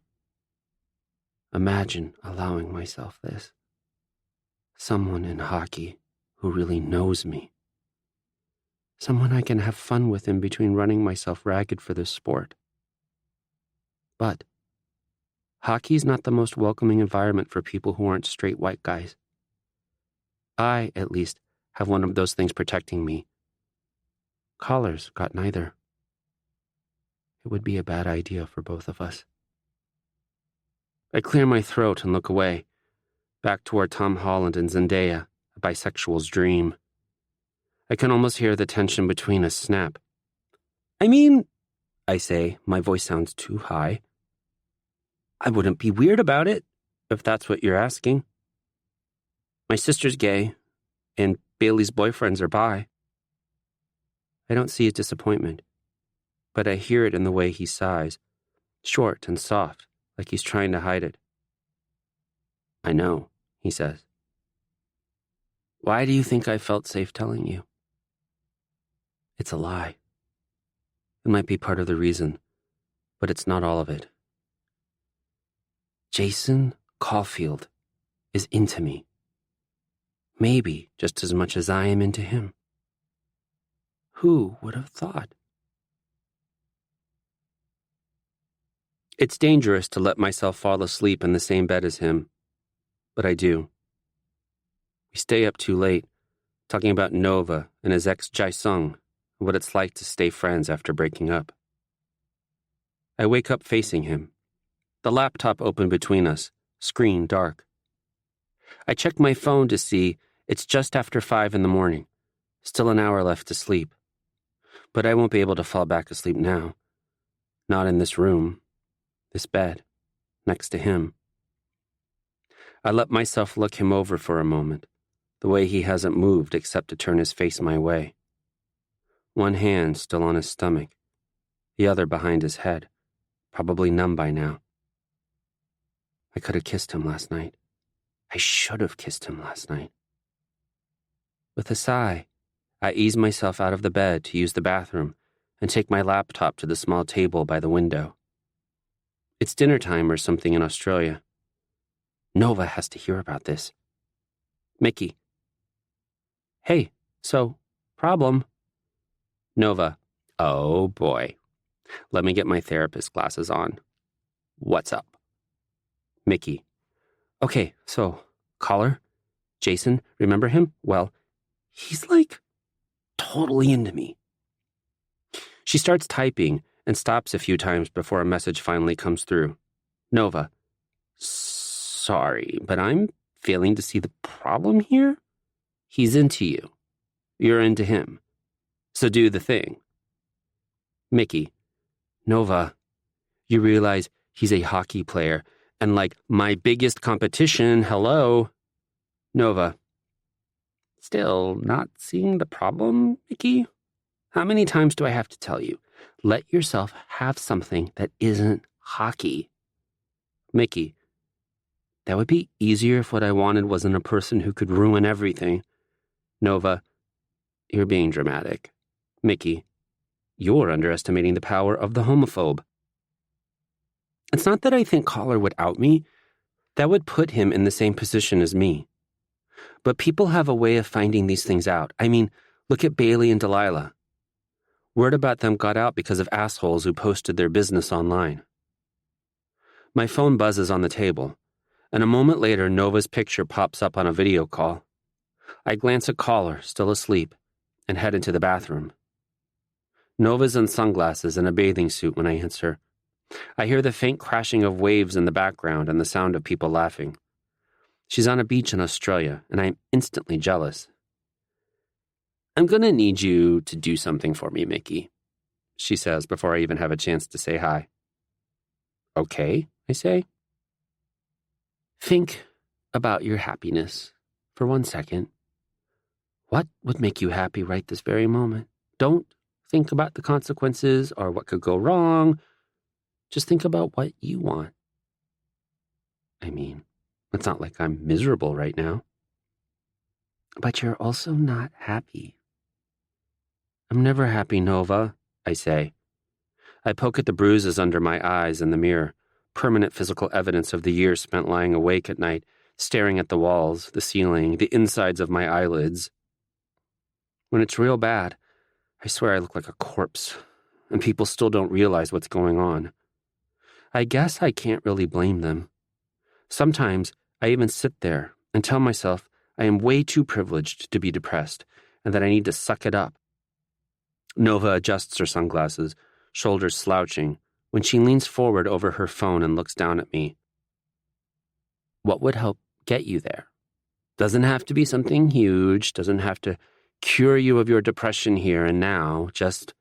Imagine allowing myself this. Someone in hockey who really knows me. Someone I can have fun with in between running myself ragged for this sport. But hockey's not the most welcoming environment for people who aren't straight white guys. I, at least, have one of those things protecting me. Collar's got neither. It would be a bad idea for both of us. I clear my throat and look away, back toward Tom Holland and Zendaya, a bisexual's dream. I can almost hear the tension between us snap. I mean, I say, my voice sounds too high. I wouldn't be weird about it, if that's what you're asking. My sister's gay, and Bailey's boyfriends are bi. I don't see his disappointment, but I hear it in the way he sighs, short and soft, like he's trying to hide it. I know, he says. Why do you think I felt safe telling you? It's a lie. It might be part of the reason, but it's not all of it. Jason Caulfield is into me. Maybe just as much as I am into him. Who would have thought? It's dangerous to let myself fall asleep in the same bed as him, but I do. We stay up too late, talking about Nova and his ex Jae-sung, and what it's like to stay friends after breaking up. I wake up facing him, the laptop open between us, screen dark. I check my phone to see it's just after 5 a.m, still an hour left to sleep. But I won't be able to fall back asleep now. Not in this room, this bed, next to him. I let myself look him over for a moment, the way he hasn't moved except to turn his face my way. One hand still on his stomach, the other behind his head, probably numb by now. I could have kissed him last night. I should have kissed him last night. With a sigh, I ease myself out of the bed to use the bathroom and take my laptop to the small table by the window. It's dinner time or something in Australia. Nova has to hear about this. Mickey. Hey, so, problem. Nova. Oh boy. Let me get my therapist glasses on. What's up? Mickey. Okay, so, Collar, Jason, remember him? Well, he's like totally into me. She starts typing and stops a few times before a message finally comes through. Nova. Sorry, but I'm failing to see the problem here. He's into you. You're into him. So do the thing. Mickey, Nova, you realize he's a hockey player, and my biggest competition, hello. Nova, still not seeing the problem, Mickey? How many times do I have to tell you? Let yourself have something that isn't hockey. Mickey, that would be easier if what I wanted wasn't a person who could ruin everything. Nova, you're being dramatic. Mickey, you're underestimating the power of the homophobe. It's not that I think Collar would out me. That would put him in the same position as me. But people have a way of finding these things out. I mean, look at Bailey and Delilah. Word about them got out because of assholes who posted their business online. My phone buzzes on the table, and a moment later Nova's picture pops up on a video call. I glance at Collar, still asleep, and head into the bathroom. Nova's in sunglasses and a bathing suit when I answer. I hear the faint crashing of waves in the background and the sound of people laughing. She's on a beach in Australia, and I'm instantly jealous. I'm going to need you to do something for me, Mickey, she says before I even have a chance to say hi. Okay, I say. Think about your happiness for 1 second. What would make you happy right this very moment? Don't think about the consequences or what could go wrong. Just think about what you want. I mean, it's not like I'm miserable right now. But you're also not happy. I'm never happy, Nova, I say. I poke at the bruises under my eyes in the mirror, permanent physical evidence of the years spent lying awake at night, staring at the walls, the ceiling, the insides of my eyelids. When it's real bad, I swear I look like a corpse, and people still don't realize what's going on. I guess I can't really blame them. Sometimes I even sit there and tell myself I am way too privileged to be depressed and that I need to suck it up. Nova adjusts her sunglasses, shoulders slouching, when she leans forward over her phone and looks down at me. What would help get you there? Doesn't have to be something huge, doesn't have to cure you of your depression here and now, just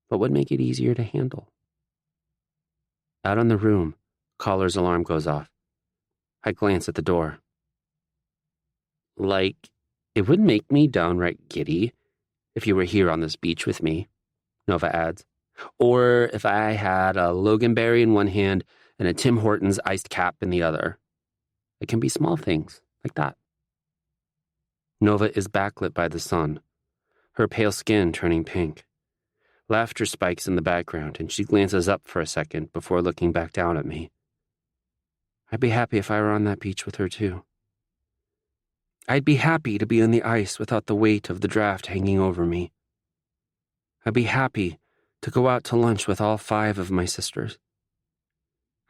what would make it easier to handle? Out in the room, Collar's alarm goes off. I glance at the door. It would make me downright giddy if you were here on this beach with me, Nova adds. Or if I had a Loganberry in one hand and a Tim Hortons iced cap in the other. It can be small things like that. Nova is backlit by the sun, her pale skin turning pink. Laughter spikes in the background, and she glances up for a second before looking back down at me. I'd be happy if I were on that beach with her, too. I'd be happy to be on the ice without the weight of the draft hanging over me. I'd be happy to go out to lunch with all 5 of my sisters.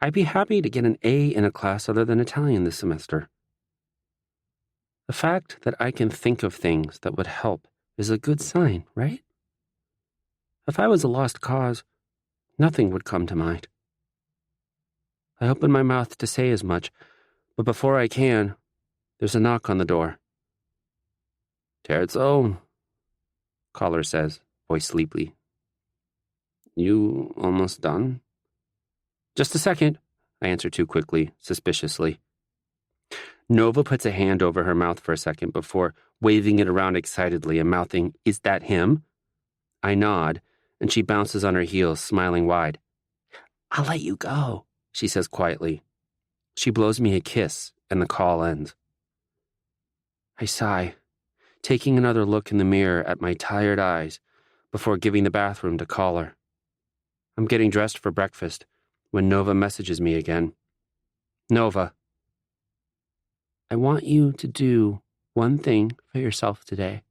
I'd be happy to get an A in a class other than Italian this semester. The fact that I can think of things that would help is a good sign, right? If I was a lost cause, nothing would come to mind. I open my mouth to say as much, but before I can, there's a knock on the door. Terzo, Collar says, voice sleepily. You almost done? Just a second, I answer too quickly, suspiciously. Nova puts a hand over her mouth for a second before waving it around excitedly and mouthing, "Is that him?" I nod, and she bounces on her heels, smiling wide. I'll let you go, she says quietly. She blows me a kiss, and the call ends. I sigh, taking another look in the mirror at my tired eyes before giving the bathroom to Collar. I'm getting dressed for breakfast when Nova messages me again. Nova, I want you to do one thing for yourself today.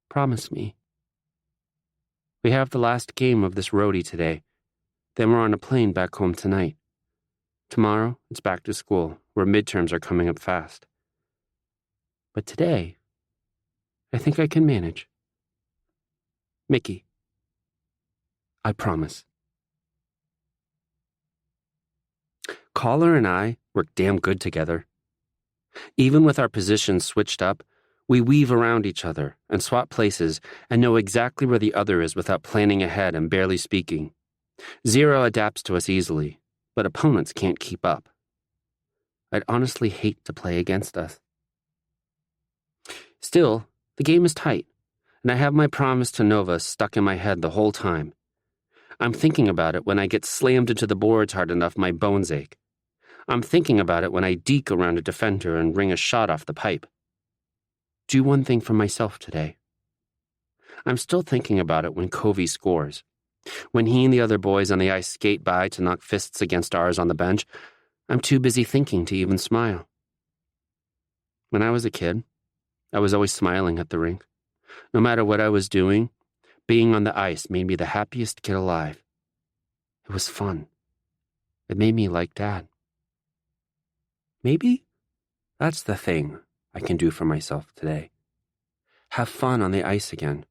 Promise me. We have the last game of this roadie today. Then we're on a plane back home tonight. Tomorrow, it's back to school, where midterms are coming up fast. But today, I think I can manage. Mickey, I promise. Collar and I work damn good together. Even with our positions switched up, We weave around each other and swap places and know exactly where the other is without planning ahead and barely speaking. Zero adapts to us easily, but opponents can't keep up. I'd honestly hate to play against us. Still, the game is tight, and I have my promise to Nova stuck in my head the whole time. I'm thinking about it when I get slammed into the boards hard enough my bones ache. I'm thinking about it when I deke around a defender and ring a shot off the pipe. Do one thing for myself today. I'm still thinking about it when Covey scores. When he and the other boys on the ice skate by to knock fists against ours on the bench, I'm too busy thinking to even smile. When I was a kid, I was always smiling at the rink. No matter what I was doing, being on the ice made me the happiest kid alive. It was fun. It made me like Dad. Maybe that's the thing I can do for myself today. Have fun on the ice again.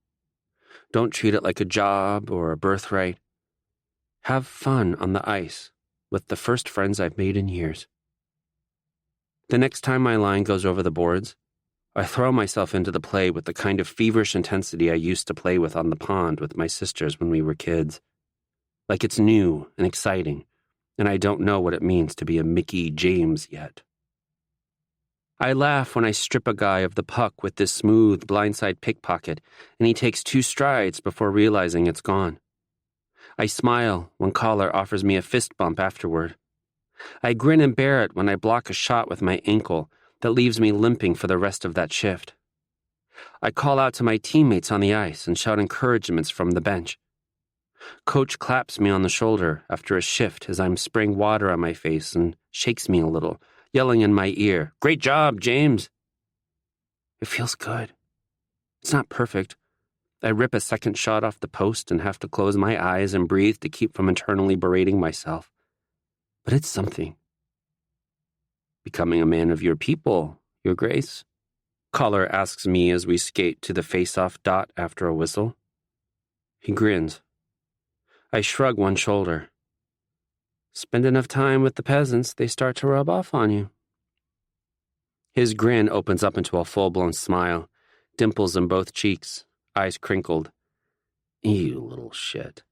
Don't treat it like a job or a birthright. Have fun on the ice with the first friends I've made in years. The next time my line goes over the boards, I throw myself into the play with the kind of feverish intensity I used to play with on the pond with my sisters when we were kids. Like it's new and exciting, and I don't know what it means to be a Mickey James yet. I laugh when I strip a guy of the puck with this smooth blindside pickpocket, and he takes 2 strides before realizing it's gone. I smile when Collar offers me a fist bump afterward. I grin and bear it when I block a shot with my ankle that leaves me limping for the rest of that shift. I call out to my teammates on the ice and shout encouragements from the bench. Coach claps me on the shoulder after a shift as I'm spraying water on my face and shakes me a little, yelling in my ear, "Great job, James!" It feels good. It's not perfect. I rip a second shot off the post and have to close my eyes and breathe to keep from internally berating myself. But it's something. "Becoming a man of your people, Your Grace?" Collar asks me as we skate to the face-off dot after a whistle. He grins. I shrug one shoulder. Spend enough time with the peasants, they start to rub off on you. His grin opens up into a full-blown smile, dimples in both cheeks, eyes crinkled. You little shit.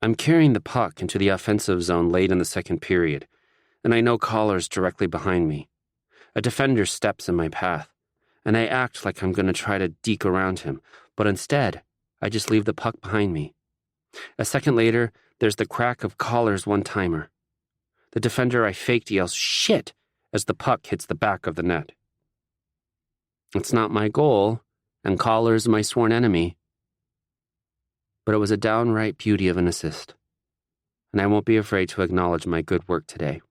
I'm carrying the puck into the offensive zone late in the second period, and I know Collar's directly behind me. A defender steps in my path, and I act like I'm going to try to deke around him, but instead, I just leave the puck behind me. A second later, there's the crack of Collar's one-timer. The defender I faked yells, "Shit!" as the puck hits the back of the net. It's not my goal, and Collar's my sworn enemy. But it was a downright beauty of an assist, and I won't be afraid to acknowledge my good work today.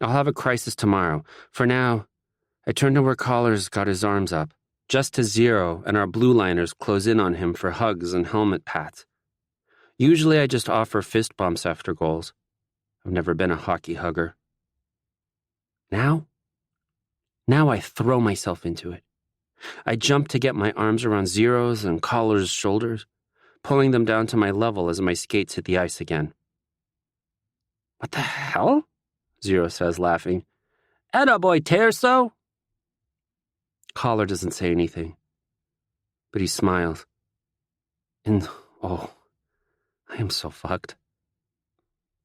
I'll have a crisis tomorrow. For now, I turn to where Collar's got his arms up, just as Zero and our blue liners close in on him for hugs and helmet pats. Usually I just offer fist bumps after goals. I've never been a hockey hugger. Now I throw myself into it. I jump to get my arms around Zero's and Collar's shoulders, pulling them down to my level as my skates hit the ice again. What the hell? Zero says, laughing. Atta boy, Terso! Collar doesn't say anything, but he smiles. And, I am so fucked.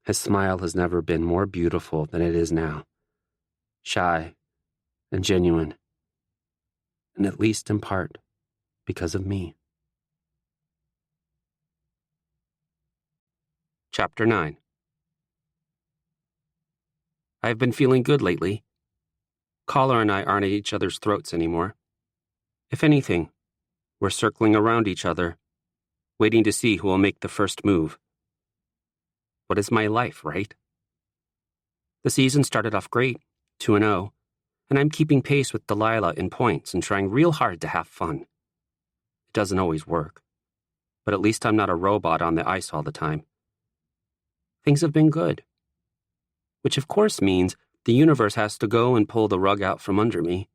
His smile has never been more beautiful than it is now. Shy and genuine, and at least in part because of me. Chapter 9. I've been feeling good lately. Collar and I aren't at each other's throats anymore. If anything, we're circling around each other, waiting to see who will make the first move. What is my life, right? The season started off great, 2-0, and I'm keeping pace with Delilah in points and trying real hard to have fun. It doesn't always work, but at least I'm not a robot on the ice all the time. Things have been good, which of course means the universe has to go and pull the rug out from under me.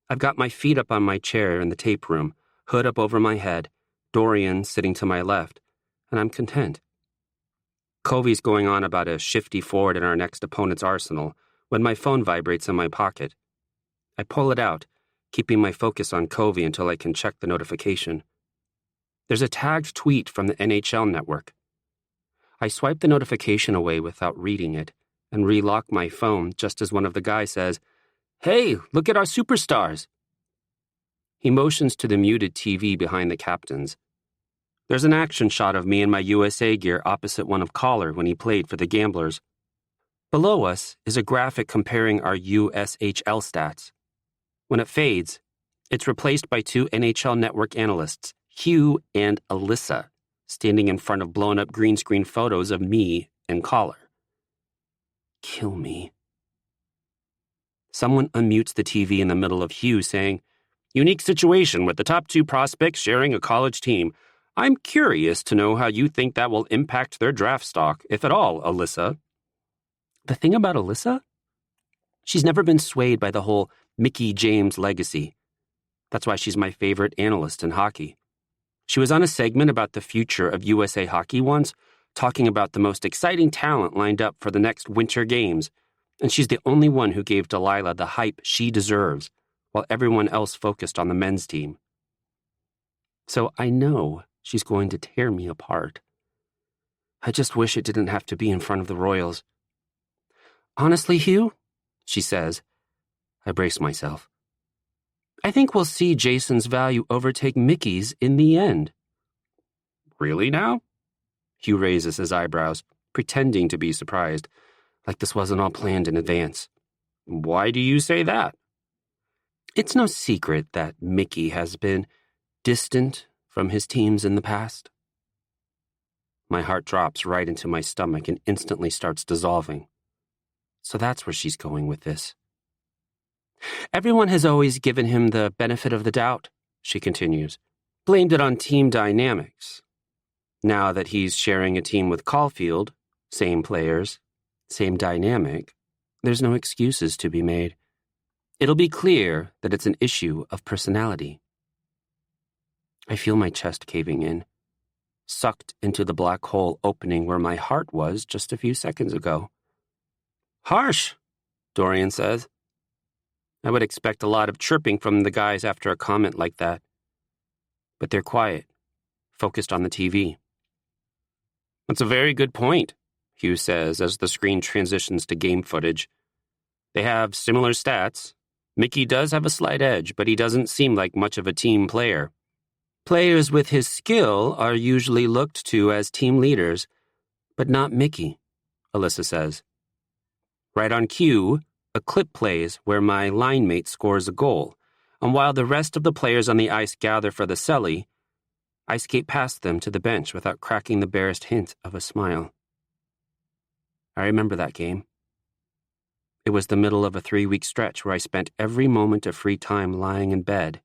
I've got my feet up on my chair in the tape room, hood up over my head, Dorian sitting to my left, and I'm content. Covey's going on about a shifty forward in our next opponent's arsenal when my phone vibrates in my pocket. I pull it out, keeping my focus on Covey until I can check the notification. There's a tagged tweet from the NHL network. I swipe the notification away without reading it and relock my phone just as one of the guys says, "Hey, look at our superstars." He motions to the muted TV behind the captains. There's an action shot of me in my USA gear opposite one of Collar when he played for the Gamblers. Below us is a graphic comparing our USHL stats. When it fades, it's replaced by two NHL Network analysts, Hugh and Alyssa, standing in front of blown-up green screen photos of me and Collar. Kill me. Someone unmutes the TV in the middle of Hugh saying, "Unique situation with the top two prospects sharing a college team. I'm curious to know how you think that will impact their draft stock, if at all, Alyssa." The thing about Alyssa? She's never been swayed by the whole Mickey James legacy. That's why she's my favorite analyst in hockey. She was on a segment about the future of USA hockey once, talking about the most exciting talent lined up for the next Winter Games, and she's the only one who gave Delilah the hype she deserves, while everyone else focused on the men's team. So I know she's going to tear me apart. I just wish it didn't have to be in front of the Royals. "Honestly, Hugh," she says. I brace myself. "I think we'll see Jason's value overtake Mickey's in the end." "Really now?" Hugh raises his eyebrows, pretending to be surprised, like this wasn't all planned in advance. "Why do you say that?" It's no secret that Mickey has been distant from his teams in the past. My heart drops right into my stomach and instantly starts dissolving. So that's where she's going with this. "Everyone has always given him the benefit of the doubt," she continues, "blamed it on team dynamics. Now that he's sharing a team with Caulfield, same players, same dynamic, there's no excuses to be made. It'll be clear that it's an issue of personality." I feel my chest caving in, sucked into the black hole opening where my heart was just a few seconds ago. "Harsh," Dorian says. I would expect a lot of chirping from the guys after a comment like that. But they're quiet, focused on the TV. "That's a very good point," Hugh says as the screen transitions to game footage. "They have similar stats. Mickey does have a slight edge, but he doesn't seem like much of a team player. Players with his skill are usually looked to as team leaders, but not Mickey," Alyssa says. Right on cue, a clip plays where my line mate scores a goal, and while the rest of the players on the ice gather for the celly, I skate past them to the bench without cracking the barest hint of a smile. I remember that game. It was the middle of a 3-week stretch where I spent every moment of free time lying in bed,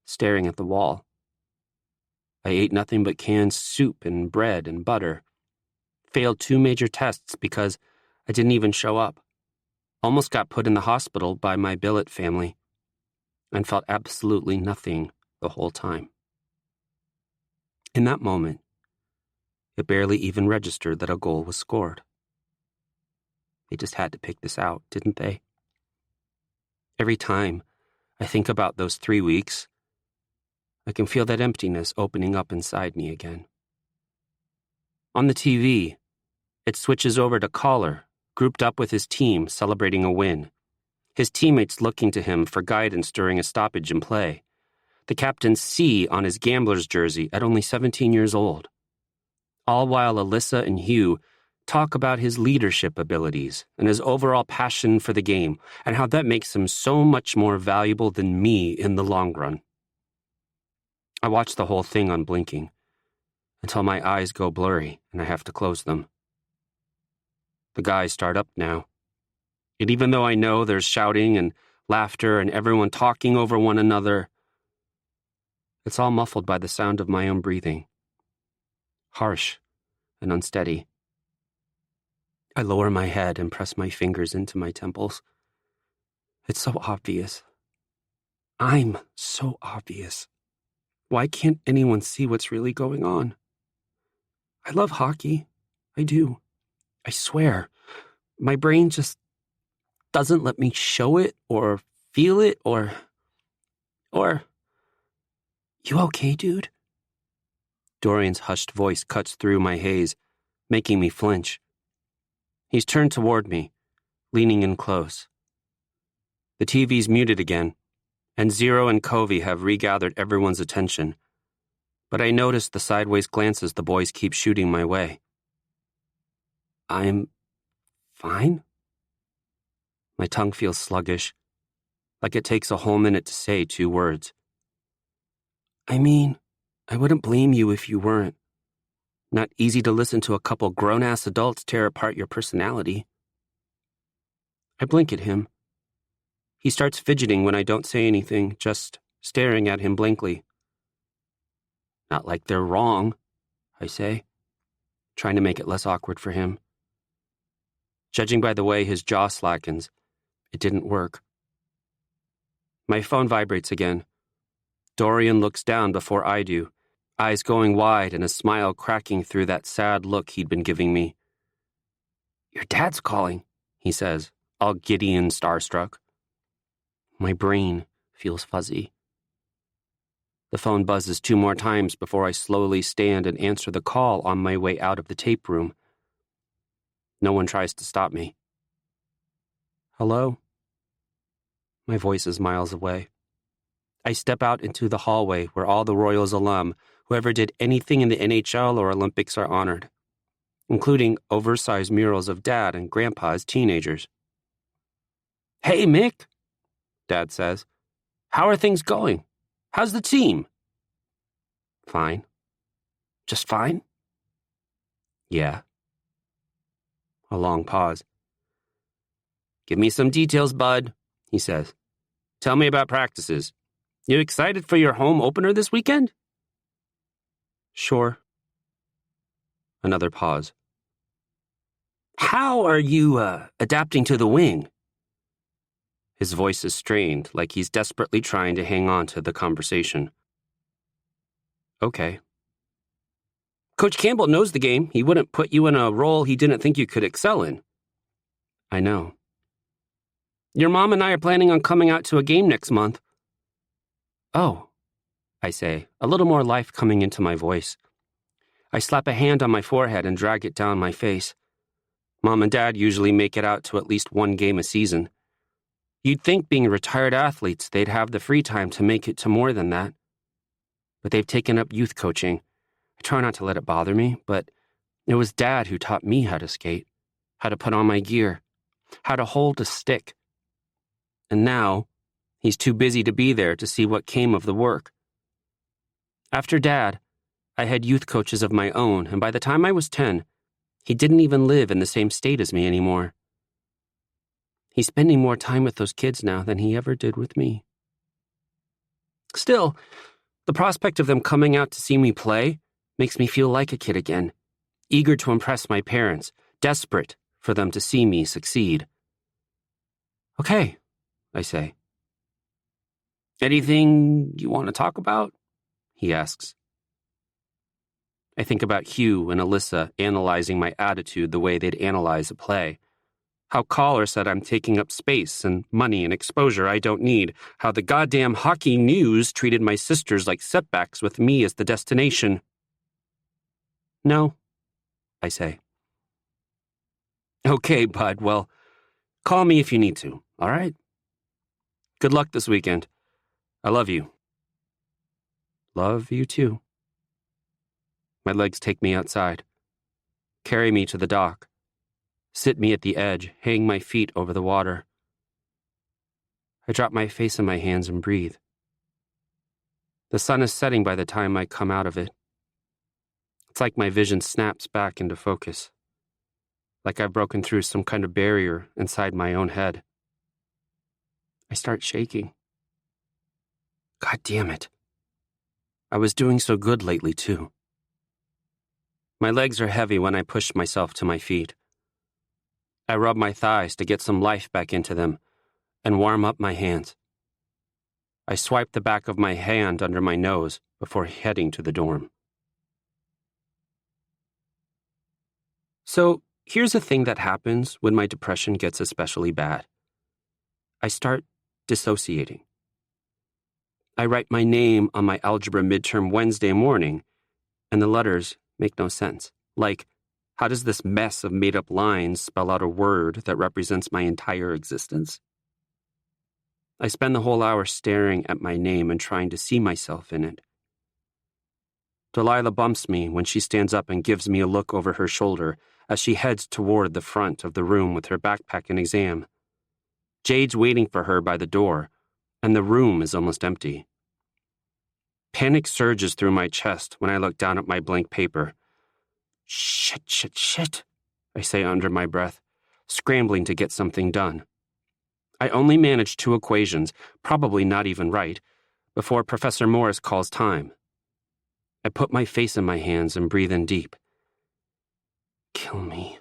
staring at the wall. I ate nothing but canned soup and bread and butter, failed 2 major tests because I didn't even show up, almost got put in the hospital by my billet family, and felt absolutely nothing the whole time. In that moment, it barely even registered that a goal was scored. They just had to pick this out, didn't they? Every time I think about those 3 weeks, I can feel that emptiness opening up inside me again. On the TV, it switches over to Collar, grouped up with his team celebrating a win. His teammates looking to him for guidance during a stoppage in play. The captain's C on his Gambler's jersey at only 17 years old. All while Alyssa and Hugh talk about his leadership abilities and his overall passion for the game and how that makes him so much more valuable than me in the long run. I watch the whole thing unblinking until my eyes go blurry and I have to close them. The guys start up now. And even though I know there's shouting and laughter and everyone talking over one another, it's all muffled by the sound of my own breathing. Harsh and unsteady. I lower my head and press my fingers into my temples. It's so obvious. I'm so obvious. Why can't anyone see what's really going on? I love hockey. I do. I swear. My brain just doesn't let me show it or feel it, or... You okay, dude? Dorian's hushed voice cuts through my haze, making me flinch. He's turned toward me, leaning in close. The TV's muted again, and Zero and Covey have regathered everyone's attention. But I notice the sideways glances the boys keep shooting my way. I'm fine? My tongue feels sluggish, like it takes a whole minute to say 2 words. I mean, I wouldn't blame you if you weren't. Not easy to listen to a couple grown-ass adults tear apart your personality. I blink at him. He starts fidgeting when I don't say anything, just staring at him blankly. Not like they're wrong, I say, trying to make it less awkward for him. Judging by the way his jaw slackens, it didn't work. My phone vibrates again. Dorian looks down before I do, eyes going wide and a smile cracking through that sad look he'd been giving me. Your dad's calling, he says, all giddy and starstruck. My brain feels fuzzy. The phone buzzes 2 more times before I slowly stand and answer the call on my way out of the tape room. No one tries to stop me. Hello? My voice is miles away. I step out into the hallway where all the Royals alum, whoever did anything in the NHL or Olympics, are honored, including oversized murals of Dad and Grandpa as teenagers. Hey, Mick, Dad says. How are things going? How's the team? Fine. Just fine? Yeah. A long pause. Give me some details, bud, he says. Tell me about practices. You excited for your home opener this weekend? Sure. Another pause. How are you, adapting to the wing? His voice is strained, like he's desperately trying to hang on to the conversation. Okay. Coach Campbell knows the game. He wouldn't put you in a role he didn't think you could excel in. I know. Your mom and I are planning on coming out to a game next month. Oh, I say, a little more life coming into my voice. I slap a hand on my forehead and drag it down my face. Mom and Dad usually make it out to at least 1 game a season. You'd think being retired athletes, they'd have the free time to make it to more than that. But they've taken up youth coaching. I try not to let it bother me, but it was Dad who taught me how to skate, how to put on my gear, how to hold a stick. And now, he's too busy to be there to see what came of the work. After Dad, I had youth coaches of my own, and by the time I was 10, he didn't even live in the same state as me anymore. He's spending more time with those kids now than he ever did with me. Still, the prospect of them coming out to see me play makes me feel like a kid again, eager to impress my parents, desperate for them to see me succeed. Okay, I say. Anything you want to talk about? He asks. I think about Hugh and Alyssa analyzing my attitude the way they'd analyze a play. How Caller said I'm taking up space and money and exposure I don't need. How the goddamn hockey news treated my sisters like setbacks with me as the destination. No, I say. Okay, bud, well, call me if you need to, all right? Good luck this weekend. I love you. Love you too. My legs take me outside, carry me to the dock, sit me at the edge, hang my feet over the water. I drop my face in my hands and breathe. The sun is setting by the time I come out of it. It's like my vision snaps back into focus, like I've broken through some kind of barrier inside my own head. I start shaking. God damn it. I was doing so good lately, too. My legs are heavy when I push myself to my feet. I rub my thighs to get some life back into them and warm up my hands. I swipe the back of my hand under my nose before heading to the dorm. So, here's a thing that happens when my depression gets especially bad. I start dissociating. I write my name on my algebra midterm Wednesday morning, and the letters make no sense. Like, how does this mess of made-up lines spell out a word that represents my entire existence? I spend the whole hour staring at my name and trying to see myself in it. Delilah bumps me when she stands up and gives me a look over her shoulder as she heads toward the front of the room with her backpack and exam. Jade's waiting for her by the door, and the room is almost empty. Panic surges through my chest when I look down at my blank paper. Shit, I say under my breath, scrambling to get something done. I only manage 2 equations, probably not even right, before Professor Morris calls time. I put my face in my hands and breathe in deep. Kill me.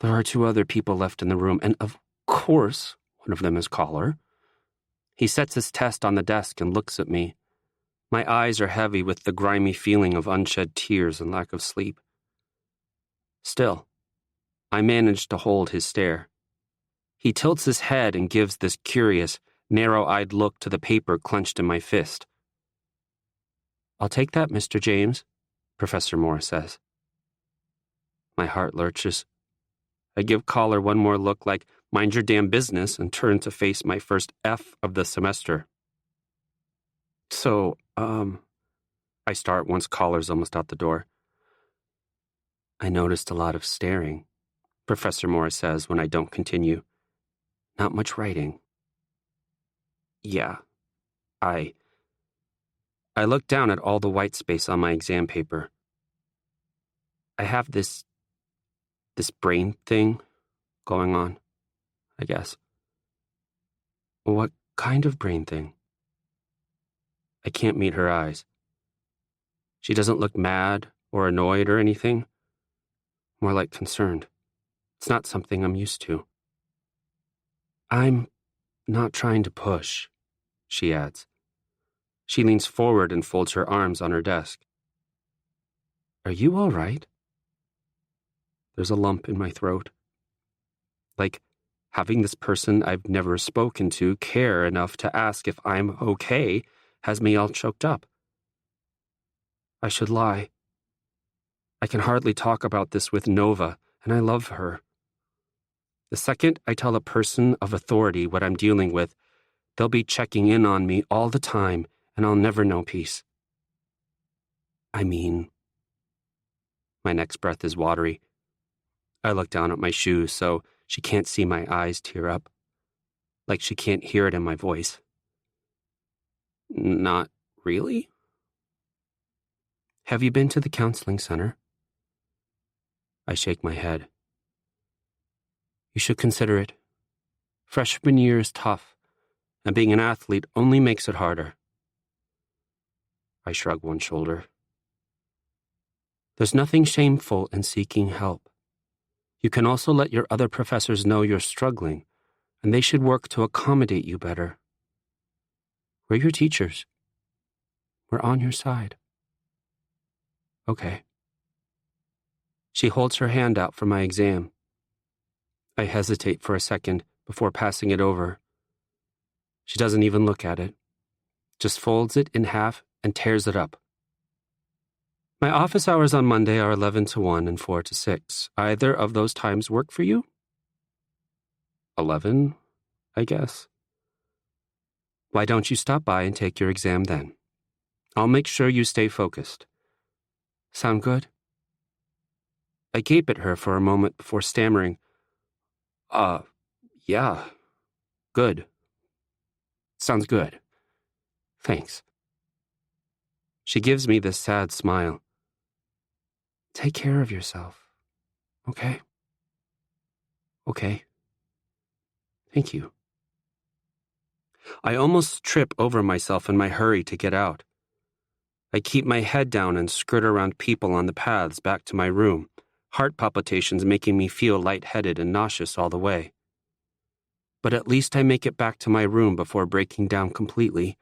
There are 2 other people left in the room, and of course, one of them is Collar. He sets his test on the desk and looks at me. My eyes are heavy with the grimy feeling of unshed tears and lack of sleep. Still, I manage to hold his stare. He tilts his head and gives this curious, narrow-eyed look to the paper clenched in my fist. I'll take that, Mr. James, Professor Morris says. My heart lurches. I give Collar one more look like, mind your damn business, and turn to face my first F of the semester. So, I start once Collar's almost out the door. I noticed a lot of staring, Professor Morris says when I don't continue. Not much writing. Yeah, I look down at all the white space on my exam paper. I have this brain thing going on, I guess. What kind of brain thing? I can't meet her eyes. She doesn't look mad or annoyed or anything. More like concerned. It's not something I'm used to. I'm not trying to push, she adds. She leans forward and folds her arms on her desk. Are you all right? There's a lump in my throat. Like having this person I've never spoken to care enough to ask if I'm okay has me all choked up. I should lie. I can hardly talk about this with Nova, and I love her. The second I tell a person of authority what I'm dealing with, they'll be checking in on me all the time, and I'll never know peace. I mean, my next breath is watery. I look down at my shoes so she can't see my eyes tear up, like she can't hear it in my voice. Not really? Have you been to the counseling center? I shake my head. You should consider it. Freshman year is tough, and being an athlete only makes it harder. I shrug one shoulder. There's nothing shameful in seeking help. You can also let your other professors know you're struggling, and they should work to accommodate you better. We're your teachers. We're on your side. Okay. She holds her hand out for my exam. I hesitate for a second before passing it over. She doesn't even look at it, just folds it in half and tears it up. My office hours on Monday are 11 to 1 and 4 to 6. Either of those times work for you? 11, I guess. Why don't you stop by and take your exam then? I'll make sure you stay focused. Sound good? I gape at her for a moment before stammering, yeah, good. Sounds good. Thanks. She gives me this sad smile. Take care of yourself, okay? Okay. Thank you. I almost trip over myself in my hurry to get out. I keep my head down and skirt around people on the paths back to my room, heart palpitations making me feel lightheaded and nauseous all the way. But at least I make it back to my room before breaking down completely,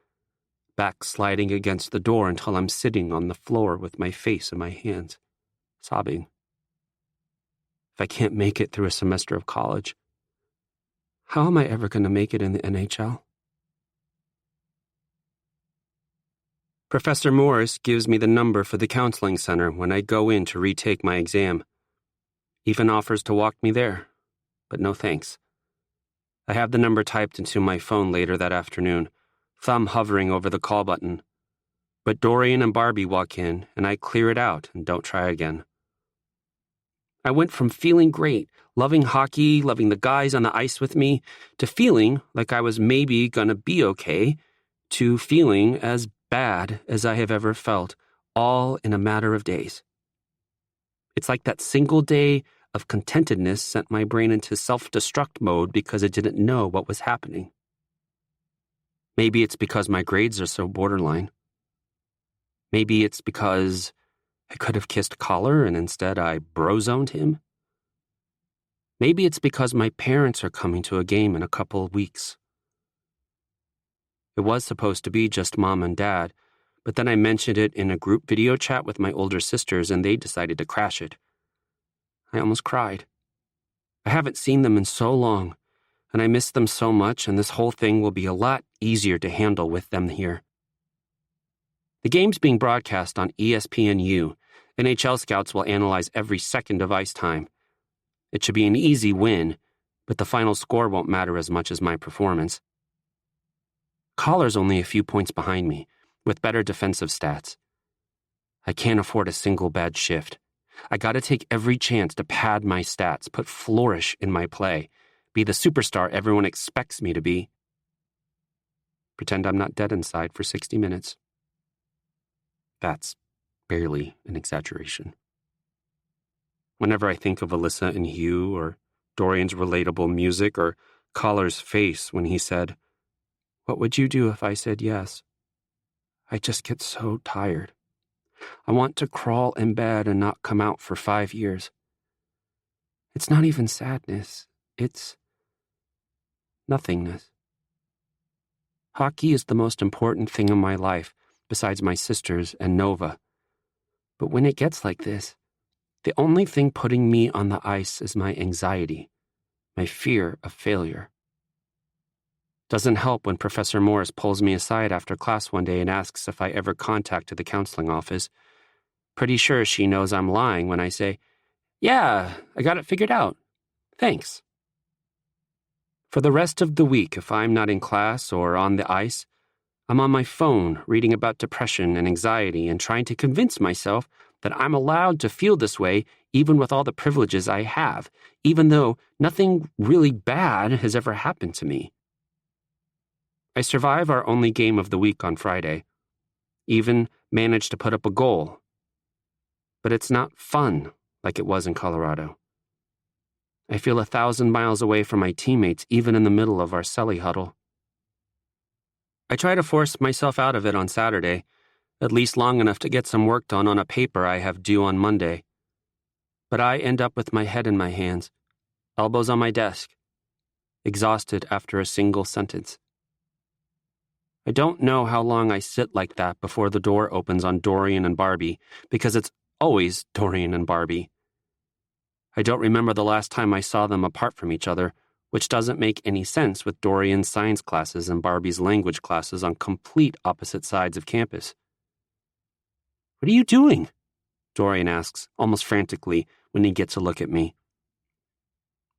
backsliding against the door until I'm sitting on the floor with my face in my hands, sobbing. If I can't make it through a semester of college, How am I ever going to make it in the NHL? Professor Morris gives me the number for the counseling center when I go in to retake my exam. Even offers to walk me there, but no thanks. I have the number typed into my phone later that afternoon, thumb hovering over the call button. But Dorian and Barbie walk in, and I clear it out and don't try again. I went from feeling great, loving hockey, loving the guys on the ice with me, to feeling like I was maybe gonna be okay, to feeling as bad as I have ever felt, all in a matter of days. It's like that single day of contentedness sent my brain into self-destruct mode because it didn't know what was happening. Maybe it's because my grades are so borderline. Maybe it's because I could have kissed Collar and instead I bro-zoned him. Maybe it's because my parents are coming to a game in a couple of weeks. It was supposed to be just Mom and Dad, but then I mentioned it in a group video chat with my older sisters and they decided to crash it. I almost cried. I haven't seen them in so long, and I miss them so much, and this whole thing will be a lot easier to handle with them here. The game's being broadcast on ESPNU. NHL scouts will analyze every second of ice time. It should be an easy win, but the final score won't matter as much as my performance. Collar's only a few points behind me, with better defensive stats. I can't afford a single bad shift. I gotta take every chance to pad my stats, put flourish in my play, be the superstar everyone expects me to be. Pretend I'm not dead inside for 60 minutes. That's barely an exaggeration. Whenever I think of Alyssa and Hugh, or Dorian's relatable music, or Collar's face when he said, "What would you do if I said yes?" I just get so tired. I want to crawl in bed and not come out for 5 years. It's not even sadness. It's nothingness. Hockey is the most important thing in my life, besides my sisters and Nova. But when it gets like this, the only thing putting me on the ice is my anxiety, my fear of failure. Doesn't help when Professor Morris pulls me aside after class one day and asks if I ever contacted the counseling office. Pretty sure she knows I'm lying when I say, "Yeah, I got it figured out. Thanks." For the rest of the week, if I'm not in class or on the ice, I'm on my phone reading about depression and anxiety and trying to convince myself that I'm allowed to feel this way even with all the privileges I have, even though nothing really bad has ever happened to me. I survive our only game of the week on Friday. Even manage to put up a goal. But it's not fun like it was in Colorado. I feel 1,000 miles away from my teammates even in the middle of our celly huddle. I try to force myself out of it on Saturday, at least long enough to get some work done on a paper I have due on Monday. But I end up with my head in my hands, elbows on my desk, exhausted after a single sentence. I don't know how long I sit like that before the door opens on Dorian and Barbie, because it's always Dorian and Barbie. I don't remember the last time I saw them apart from each other, which doesn't make any sense with Dorian's science classes and Barbie's language classes on complete opposite sides of campus. "What are you doing?" Dorian asks, almost frantically, when he gets a look at me.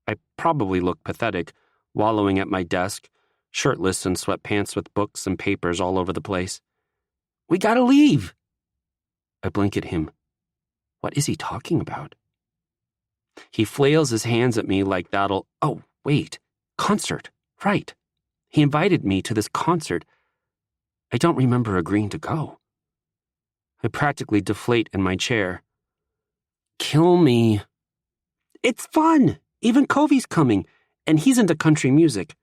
I probably look pathetic, wallowing at my desk, shirtless and sweatpants with books and papers all over the place. "We gotta leave." I blink at him. What is he talking about? He flails his hands at me like that'll... Oh, wait. Concert. Right. He invited me to this concert. I don't remember agreeing to go. I practically deflate in my chair. Kill me. It's fun. Even Covey's coming, and he's into country music.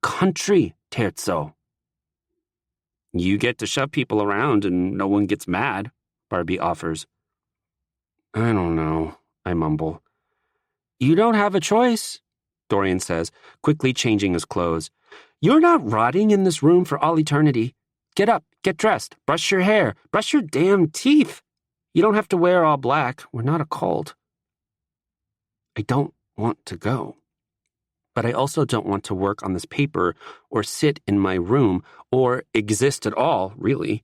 Country, terzo. You get to shove people around and no one gets mad, Barbie offers. I don't know, I mumble. You don't have a choice, Dorian says, quickly changing his clothes. You're not rotting in this room for all eternity. Get up, get dressed, brush your hair, brush your damn teeth. You don't have to wear all black. We're not a cult. I don't want to go. But I also don't want to work on this paper or sit in my room or exist at all, really.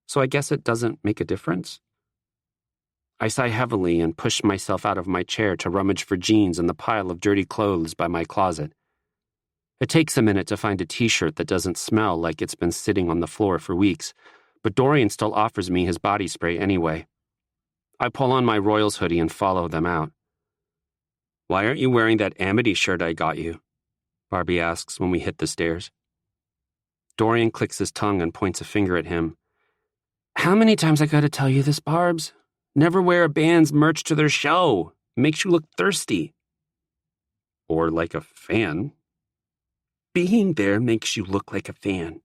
So I guess it doesn't make a difference. I sigh heavily and push myself out of my chair to rummage for jeans in the pile of dirty clothes by my closet. It takes a minute to find a t-shirt that doesn't smell like it's been sitting on the floor for weeks, but Dorian still offers me his body spray anyway. I pull on my Royals hoodie and follow them out. "Why aren't you wearing that Amity shirt I got you?" Barbie asks when we hit the stairs. Dorian clicks his tongue and points a finger at him. "How many times I gotta tell you this, Barbs? Never wear a band's merch to their show. It makes you look thirsty." "Or like a fan." "Being there makes you look like a fan."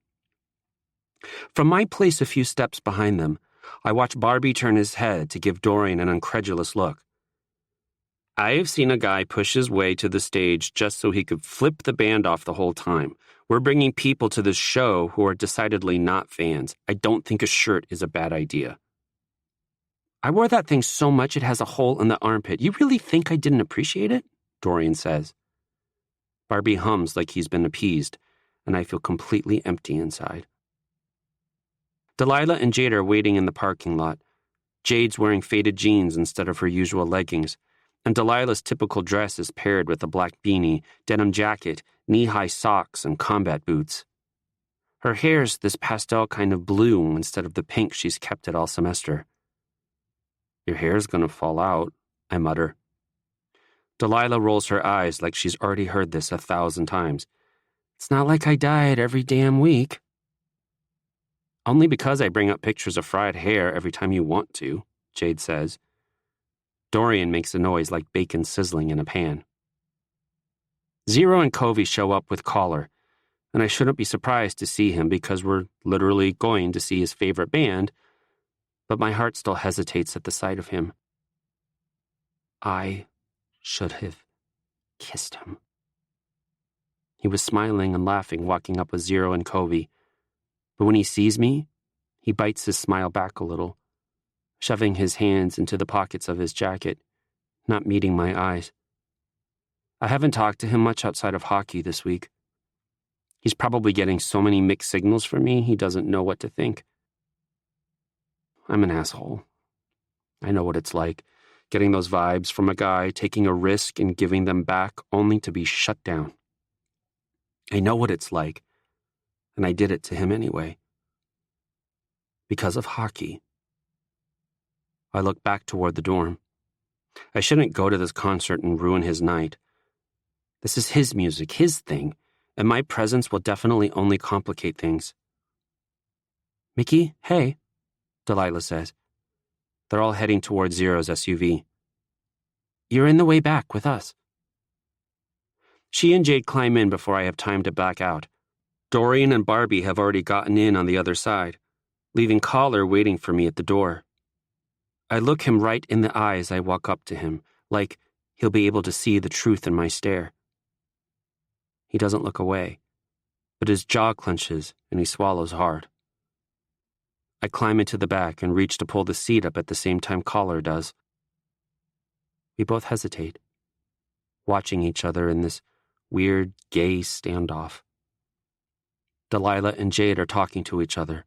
From my place a few steps behind them, I watch Barbie turn his head to give Dorian an incredulous look. "I've seen a guy push his way to the stage just so he could flip the band off the whole time. We're bringing people to this show who are decidedly not fans. I don't think a shirt is a bad idea." "I wore that thing so much it has a hole in the armpit. You really think I didn't appreciate it?" Dorian says. Barbie hums like he's been appeased, and I feel completely empty inside. Delilah and Jade are waiting in the parking lot. Jade's wearing faded jeans instead of her usual leggings, and Delilah's typical dress is paired with a black beanie, denim jacket, knee-high socks, and combat boots. Her hair's this pastel kind of blue instead of the pink she's kept it all semester. "Your hair's gonna fall out," I mutter. Delilah rolls her eyes like she's already heard this 1,000 times. "It's not like I dye it every damn week." "Only because I bring up pictures of fried hair every time you want to," Jade says. Dorian makes a noise like bacon sizzling in a pan. Zero and Covey show up with Collar, and I shouldn't be surprised to see him because we're literally going to see his favorite band, but my heart still hesitates at the sight of him. I should have kissed him. He was smiling and laughing, walking up with Zero and Covey, but when he sees me, he bites his smile back a little, shoving his hands into the pockets of his jacket, not meeting my eyes. I haven't talked to him much outside of hockey this week. He's probably getting so many mixed signals from me he doesn't know what to think. I'm an asshole. I know what it's like, getting those vibes from a guy, taking a risk and giving them back only to be shut down. I know what it's like, and I did it to him anyway. Because of hockey. I look back toward the dorm. I shouldn't go to this concert and ruin his night. This is his music, his thing, and my presence will definitely only complicate things. "Mickey, hey," Delilah says. They're all heading toward Zero's SUV. "You're in the way back with us." She and Jade climb in before I have time to back out. Dorian and Barbie have already gotten in on the other side, leaving Collar waiting for me at the door. I look him right in the eye as I walk up to him, like he'll be able to see the truth in my stare. He doesn't look away, but his jaw clenches and he swallows hard. I climb into the back and reach to pull the seat up at the same time Collar does. We both hesitate, watching each other in this weird, gay standoff. Delilah and Jade are talking to each other,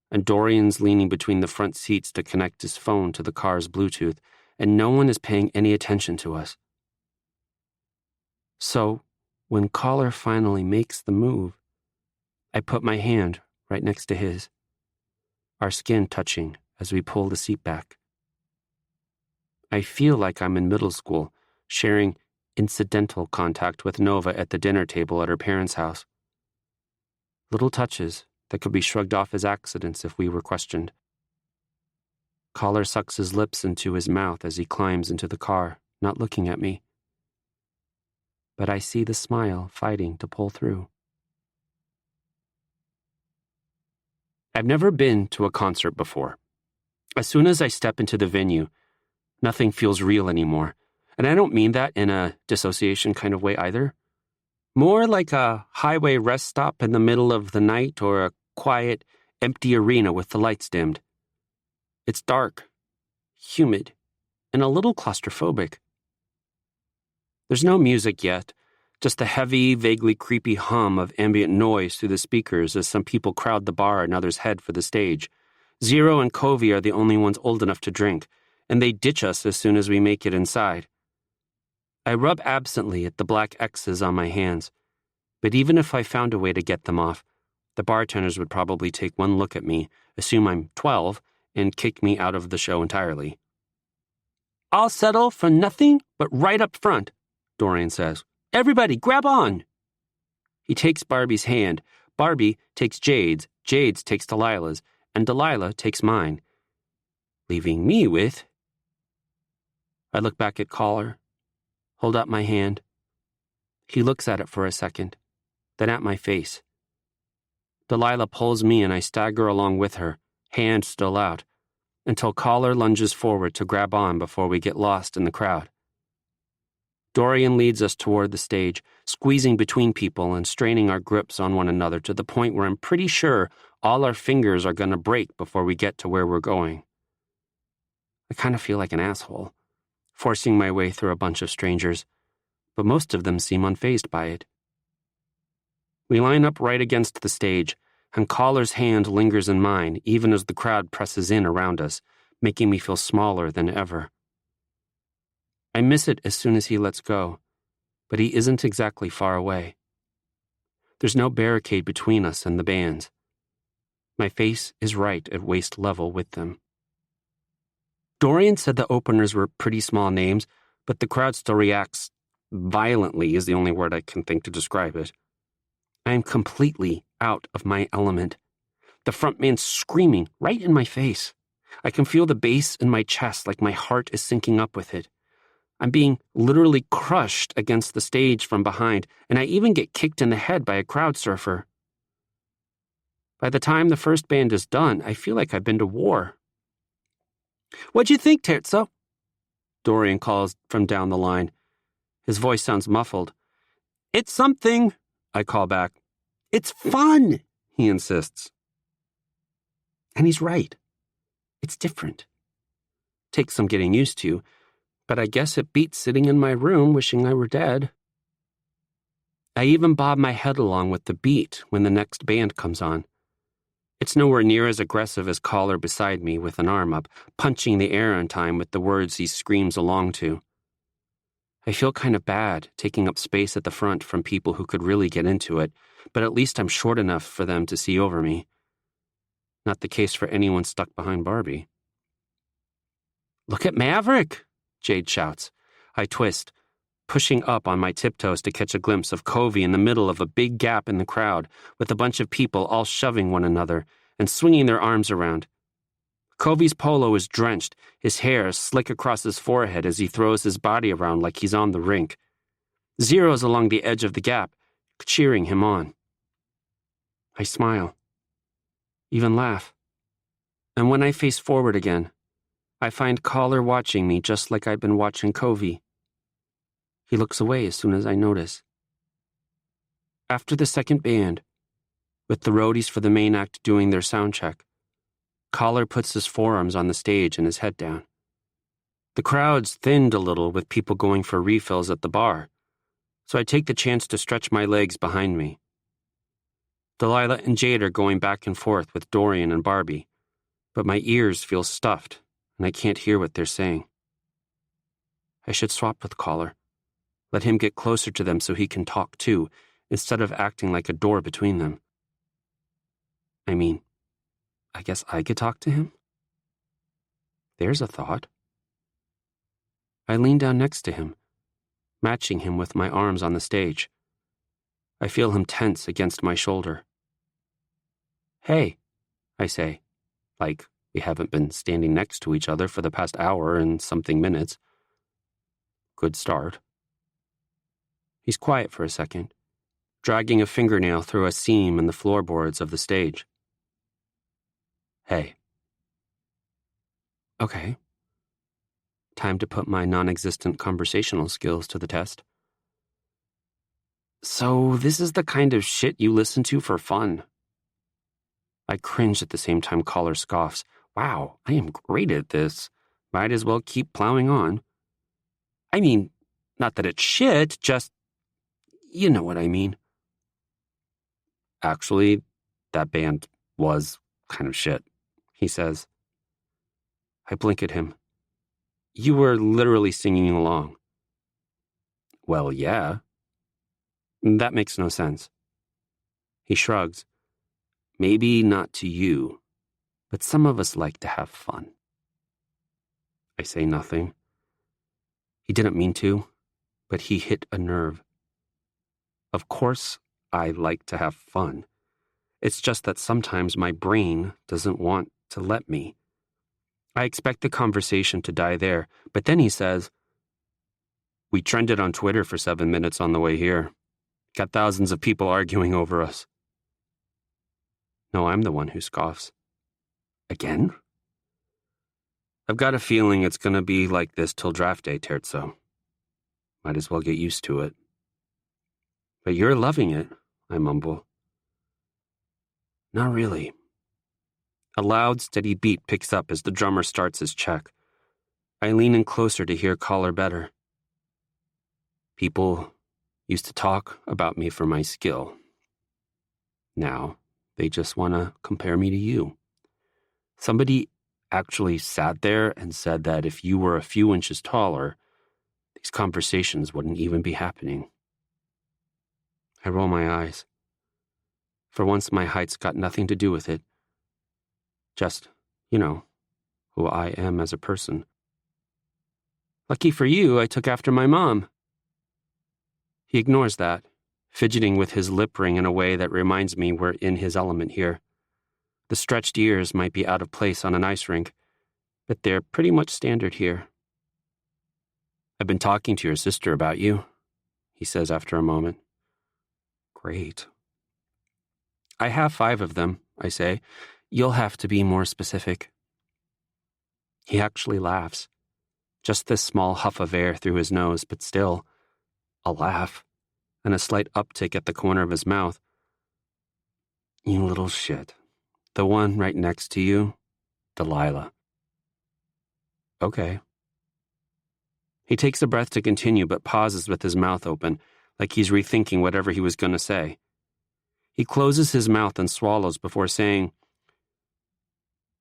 and Dorian's leaning between the front seats to connect his phone to the car's Bluetooth, and no one is paying any attention to us. So, when Collar finally makes the move, I put my hand right next to his, our skin touching as we pull the seat back. I feel like I'm in middle school, sharing incidental contact with Nova at the dinner table at her parents' house. Little touches that could be shrugged off as accidents if we were questioned. Collar sucks his lips into his mouth as he climbs into the car, not looking at me. But I see the smile fighting to pull through. I've never been to a concert before. As soon as I step into the venue, nothing feels real anymore. And I don't mean that in a dissociation kind of way either. More like a highway rest stop in the middle of the night or a quiet, empty arena with the lights dimmed. It's dark, humid, and a little claustrophobic. There's no music yet, Just the heavy, vaguely creepy hum of ambient noise through the speakers as some people crowd the bar and others head for the stage. Zero and Covey are the only ones old enough to drink, and they ditch us as soon as we make it inside. I rub absently at the black X's on my hands, but even if I found a way to get them off, the bartenders would probably take one look at me, assume I'm 12, and kick me out of the show entirely. "I'll settle for nothing but right up front," Dorian says. "Everybody, grab on." He takes Barbie's hand. Barbie takes Jade's. Jade's takes Delilah's. And Delilah takes mine, leaving me with... I look back at Collar, hold up my hand. He looks at it for a second, then at my face. Delilah pulls me and I stagger along with her, hand still out, until Collar lunges forward to grab on before we get lost in the crowd. Dorian leads us toward the stage, squeezing between people and straining our grips on one another to the point where I'm pretty sure all our fingers are going to break before we get to where we're going. I kind of feel like an asshole, forcing my way through a bunch of strangers, but most of them seem unfazed by it. We line up right against the stage, and Collar's hand lingers in mine even as the crowd presses in around us, making me feel smaller than ever. I miss it as soon as he lets go, but he isn't exactly far away. There's no barricade between us and the bands. My face is right at waist level with them. Dorian said the openers were pretty small names, but the crowd still reacts violently is the only word I can think to describe it. I am completely out of my element. The front man's screaming right in my face. I can feel the bass in my chest like my heart is syncing up with it. I'm being literally crushed against the stage from behind, and I even get kicked in the head by a crowd surfer. By the time the first band is done, I feel like I've been to war. "What'd you think, Terzo?" Dorian calls from down the line. His voice sounds muffled. "It's something," I call back. "It's fun," he insists. And he's right. It's different. Takes some getting used to, but I guess it beats sitting in my room wishing I were dead. I even bob my head along with the beat when the next band comes on. It's nowhere near as aggressive as Collar beside me with an arm up, punching the air in time with the words he screams along to. I feel kind of bad taking up space at the front from people who could really get into it, but at least I'm short enough for them to see over me. Not the case for anyone stuck behind Barbie. "Look at Maverick!" Jade shouts. I twist, pushing up on my tiptoes to catch a glimpse of Covey in the middle of a big gap in the crowd, with a bunch of people all shoving one another and swinging their arms around. Covey's polo is drenched, his hair slick across his forehead as he throws his body around like he's on the rink. Zero's along the edge of the gap, cheering him on. I smile, even laugh. And when I face forward again, I find Collar watching me just like I've been watching Covey. He looks away as soon as I notice. After the second band, with the roadies for the main act doing their sound check, Collar puts his forearms on the stage and his head down. The crowd's thinned a little with people going for refills at the bar, so I take the chance to stretch my legs behind me. Delilah and Jade are going back and forth with Dorian and Barbie, but my ears feel stuffed and I can't hear what they're saying. I should swap with Collar. Let him get closer to them so he can talk too, instead of acting like a door between them. I mean, I guess I could talk to him? There's a thought. I lean down next to him, matching him with my arms on the stage. I feel him tense against my shoulder. "Hey," I say, like we haven't been standing next to each other for the past hour and something minutes. Good start. He's quiet for a second, dragging a fingernail through a seam in the floorboards of the stage. "Hey." Okay. Time to put my non-existent conversational skills to the test. "So this is the kind of shit you listen to for fun." I cringe at the same time Collar scoffs. Wow, I am great at this. Might as well keep plowing on. I mean, not that it's shit, just... You know what I mean. Actually, that band was kind of shit, he says. I blink at him. You were literally singing along. Well, yeah. That makes no sense. He shrugs. Maybe not to you, but some of us like to have fun. I say nothing. He didn't mean to, but he hit a nerve. Of course, I like to have fun. It's just that sometimes my brain doesn't want to let me. I expect the conversation to die there, but then he says, we trended on Twitter for 7 minutes on the way here. Got thousands of people arguing over us. No, I'm the one who scoffs. Again? I've got a feeling it's going to be like this till draft day, Terzo. Might as well get used to it. But you're loving it, I mumble. Not really. A loud, steady beat picks up as the drummer starts his check. I lean in closer to hear Collar better. People used to talk about me for my skill. Now, they just want to compare me to you. Somebody actually sat there and said that if you were a few inches taller, these conversations wouldn't even be happening. I roll my eyes. For once, my height's got nothing to do with it. Just, who I am as a person. Lucky for you, I took after my mom. He ignores that, fidgeting with his lip ring in a way that reminds me we're in his element here. The stretched ears might be out of place on an ice rink, but they're pretty much standard here. I've been talking to your sister about you, he says after a moment. Great. I have 5 of them, I say. You'll have to be more specific. He actually laughs. Just this small huff of air through his nose, but still, a laugh, and a slight uptick at the corner of his mouth. You little shit. The one right next to you, Delilah. Okay. He takes a breath to continue, but pauses with his mouth open, like he's rethinking whatever he was going to say. He closes his mouth and swallows before saying,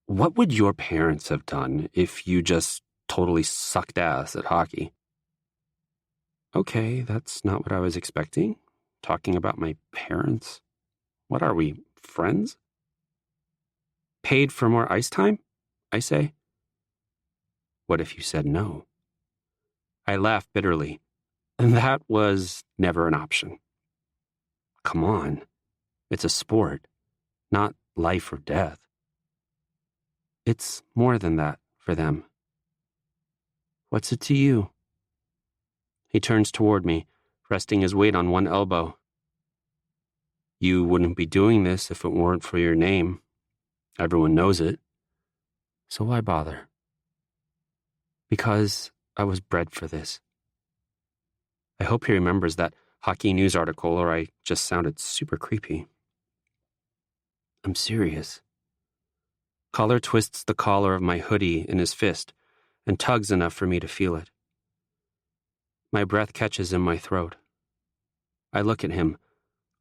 what would your parents have done if you just totally sucked ass at hockey? Okay, that's not what I was expecting. Talking about my parents. What are we, friends? Paid for more ice time? I say. What if you said no? I laugh bitterly. That was never an option. Come on. It's a sport, not life or death. It's more than that for them. What's it to you? He turns toward me, resting his weight on one elbow. You wouldn't be doing this if it weren't for your name. Everyone knows it. So why bother? Because I was bred for this. I hope he remembers that hockey news article, or I just sounded super creepy. I'm serious. Collar twists the collar of my hoodie in his fist and tugs enough for me to feel it. My breath catches in my throat. I look at him,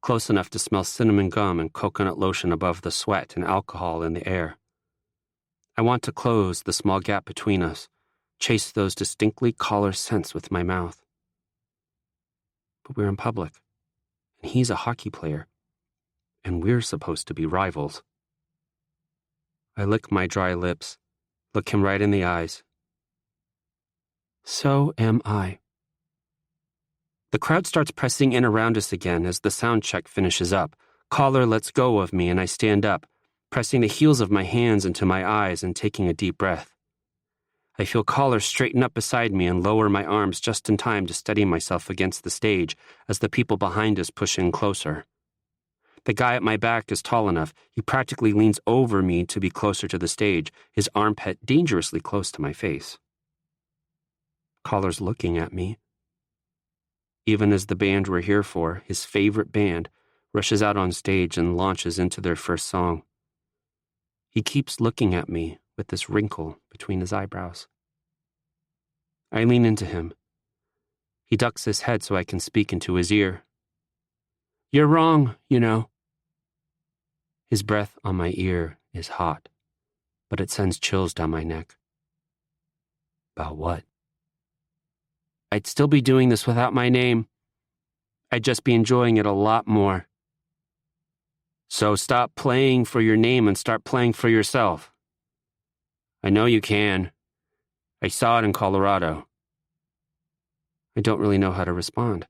close enough to smell cinnamon gum and coconut lotion above the sweat and alcohol in the air. I want to close the small gap between us, chase those distinctly Collar scents with my mouth. But we're in public, and he's a hockey player, and we're supposed to be rivals. I lick my dry lips, look him right in the eyes. So am I. The crowd starts pressing in around us again as the sound check finishes up. Collar lets go of me and I stand up, pressing the heels of my hands into my eyes and taking a deep breath. I feel Collar straighten up beside me and lower my arms just in time to steady myself against the stage as the people behind us push in closer. The guy at my back is tall enough, he practically leans over me to be closer to the stage, his armpit dangerously close to my face. Collar's looking at me. Even as the band we're here for, his favorite band, rushes out on stage and launches into their first song. He keeps looking at me with this wrinkle between his eyebrows. I lean into him. He ducks his head so I can speak into his ear, You're wrong, you know. His breath on my ear is hot, but it sends chills down my neck. About what? I'd still be doing this without my name. I'd just be enjoying it a lot more. So stop playing for your name and start playing for yourself. I know you can. I saw it in Colorado. I don't really know how to respond.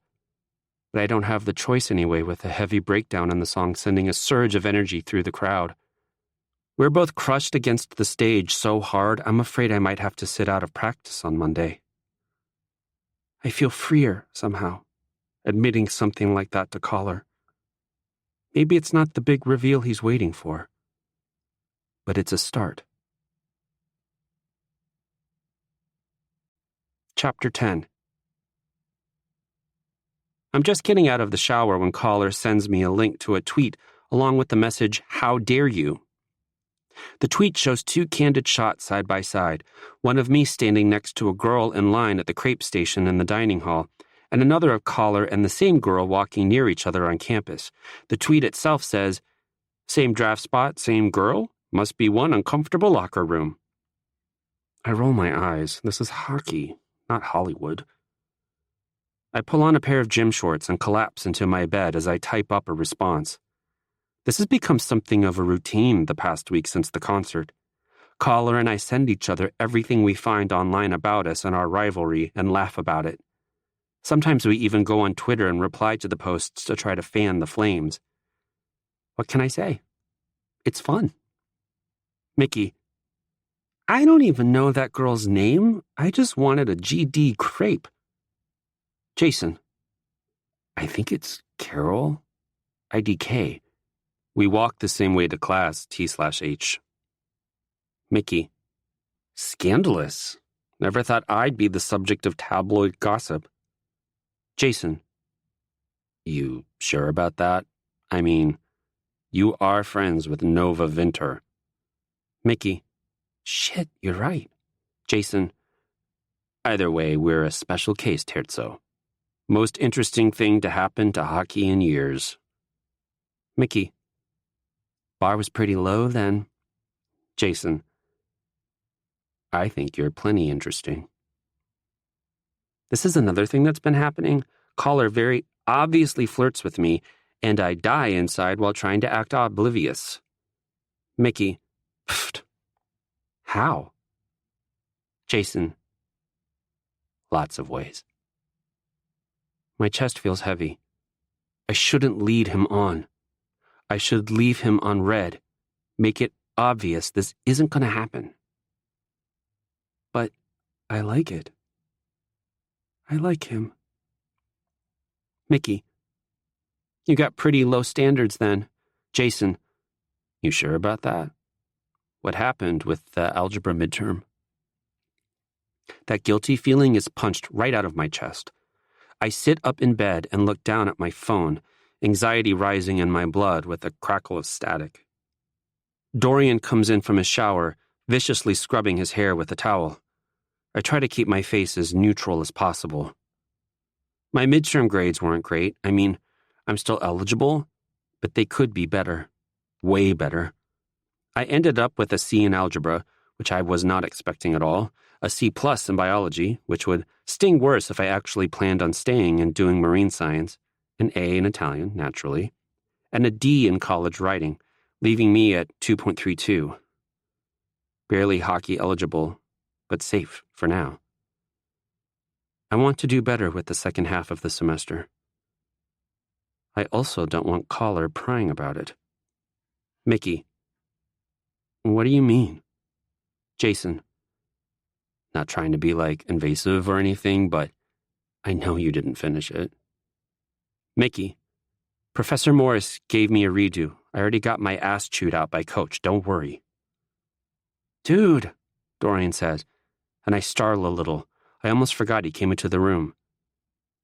But I don't have the choice anyway, with a heavy breakdown in the song sending a surge of energy through the crowd. We're both crushed against the stage so hard, I'm afraid I might have to sit out of practice on Monday. I feel freer, somehow, admitting something like that to Collar. Maybe it's not the big reveal he's waiting for, but it's a start. Chapter 10. I'm just getting out of the shower when Collar sends me a link to a tweet along with the message, "How dare you?" The tweet shows two candid shots side by side, one of me standing next to a girl in line at the crepe station in the dining hall, and another of Collar and the same girl walking near each other on campus. The tweet itself says, "Same draft spot, same girl? Must be one uncomfortable locker room." I roll my eyes. This is hockey, not Hollywood. I pull on a pair of gym shorts and collapse into my bed as I type up a response. This has become something of a routine the past week since the concert. Collar and I send each other everything we find online about us and our rivalry and laugh about it. Sometimes we even go on Twitter and reply to the posts to try to fan the flames. What can I say? It's fun. Mickey: I don't even know that girl's name. I just wanted a GD crepe. Jason: I think it's Carol. IDK. We walk the same way to class, T/H. Mickey: Scandalous. Never thought I'd be the subject of tabloid gossip. Jason: You sure about that? I mean, you are friends with Nova Vinter. Mickey: Shit, you're right. Jason: Either way, we're a special case, Terzo. Most interesting thing to happen to hockey in years. Mickey: Bar was pretty low then. Jason: I think you're plenty interesting. This is another thing that's been happening. Collar very obviously flirts with me, and I die inside while trying to act oblivious. Mickey: Pfft. How? Jason: Lots of ways. My chest feels heavy. I shouldn't lead him on. I should leave him on red. Make it obvious this isn't going to happen. But I like it. I like him. Mickey: You got pretty low standards then. Jason: You sure about that? What happened with the algebra midterm? That guilty feeling is punched right out of my chest. I sit up in bed and look down at my phone, anxiety rising in my blood with a crackle of static. Dorian comes in from his shower, viciously scrubbing his hair with a towel. I try to keep my face as neutral as possible. My midterm grades weren't great. I mean, I'm still eligible, but they could be better. Way better. I ended up with a C in algebra, which I was not expecting at all, a C+ in biology, which would sting worse if I actually planned on staying and doing marine science, an A in Italian, naturally, and a D in college writing, leaving me at 2.32. Barely hockey eligible, but safe for now. I want to do better with the second half of the semester. I also don't want Collar prying about it. Mickey: What do you mean? Jason: Not trying to be, invasive or anything, but I know you didn't finish it. Mickey: Professor Morris gave me a redo. I already got my ass chewed out by Coach, don't worry. Dude, Dorian says, and I startle a little. I almost forgot he came into the room.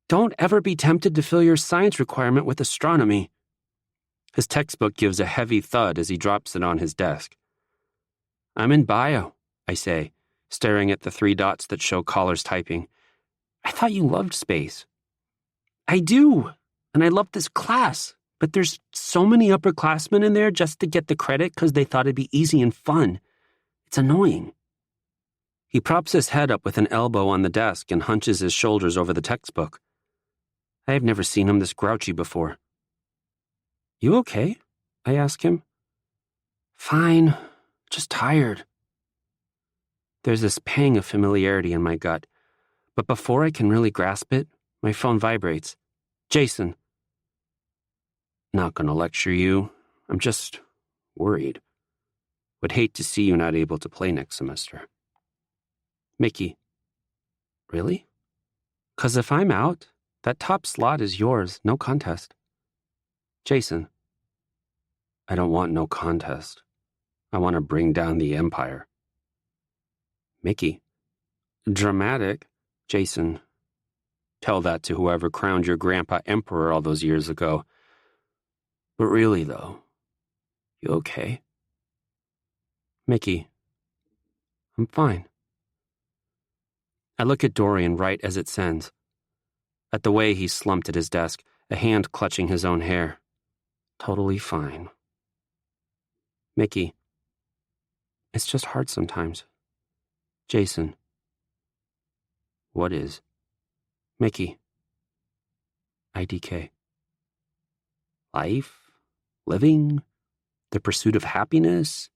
Don't ever be tempted to fill your science requirement with astronomy. His textbook gives a heavy thud as he drops it on his desk. I'm in bio, I say, staring at the 3 dots that show Collar's typing. I thought you loved space. I do, and I love this class, But there's so many upperclassmen in there just to get the credit because they thought it'd be easy and fun. It's annoying. He props his head up with an elbow on the desk and hunches his shoulders over the textbook. I have never seen him this grouchy before. You okay? I ask him. Fine, just tired. There's this pang of familiarity in my gut, but before I can really grasp it, my phone vibrates. Jason. Not gonna lecture you. I'm just worried. Would hate to see you not able to play next semester. Mickey. Really? 'Cause if I'm out, that top slot is yours, no contest. Jason. I don't want no contest. I want to bring down the empire. Mickey. Dramatic. Jason. Tell that to whoever crowned your grandpa emperor all those years ago. But really, though, you okay? Mickey. I'm fine. I look at Dorian right as it sends. At the way he's slumped at his desk, a hand clutching his own hair. Totally fine. Mickey. It's just hard sometimes. Jason. What is? Mickey. IDK. Life? Living? The pursuit of happiness?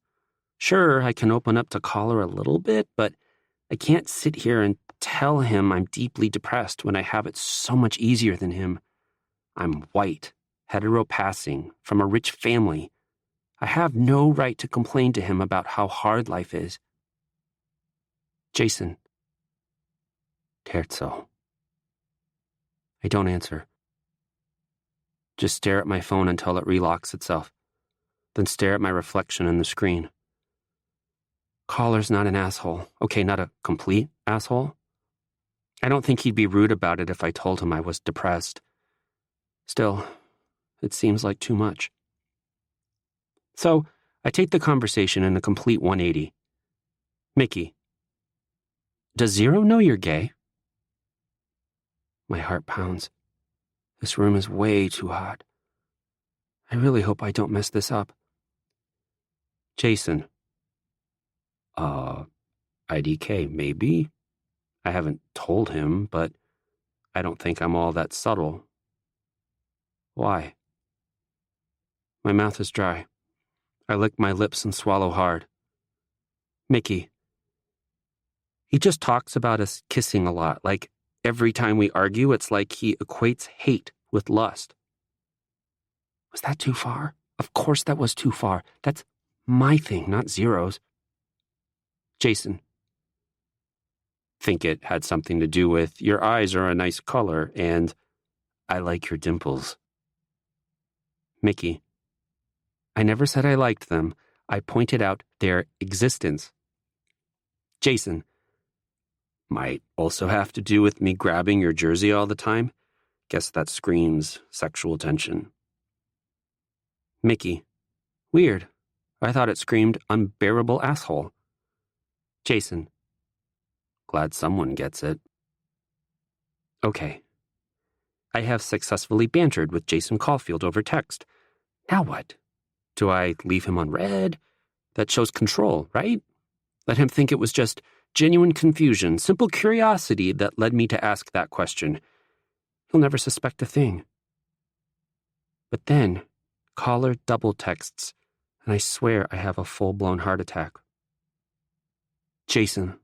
Sure, I can open up to Collar a little bit, but I can't sit here and tell him I'm deeply depressed when I have it so much easier than him. I'm white, hetero-passing, from a rich family. I have no right to complain to him about how hard life is. Jason. Terzo. I don't answer. Just stare at my phone until it relocks itself, then stare at my reflection in the screen. Collar's not an asshole. Okay, not a complete asshole. I don't think he'd be rude about it if I told him I was depressed. Still, it seems like too much. So, I take the conversation in a complete 180. Mickey. Does Zero know you're gay? My heart pounds. This room is way too hot. I really hope I don't mess this up. Jason. IDK, maybe? I haven't told him, but I don't think I'm all that subtle. Why? My mouth is dry. I lick my lips and swallow hard. Mickey. He just talks about us kissing a lot, like every time we argue, it's like he equates hate with lust. Was that too far? Of course that was too far. That's my thing, not Zero's. Jason. Think it had something to do with your eyes are a nice color and I like your dimples. Mickey. I never said I liked them. I pointed out their existence. Jason. Might also have to do with me grabbing your jersey all the time. Guess that screams sexual tension. Mickey. Weird. I thought it screamed unbearable asshole. Jason. Glad someone gets it. Okay. I have successfully bantered with Jason Caulfield over text. Now what? Do I leave him on red? That shows control, right? Let him think it was just genuine confusion, simple curiosity that led me to ask that question. He'll never suspect a thing. But then, Collar double texts, and I swear I have a full-blown heart attack. Jason.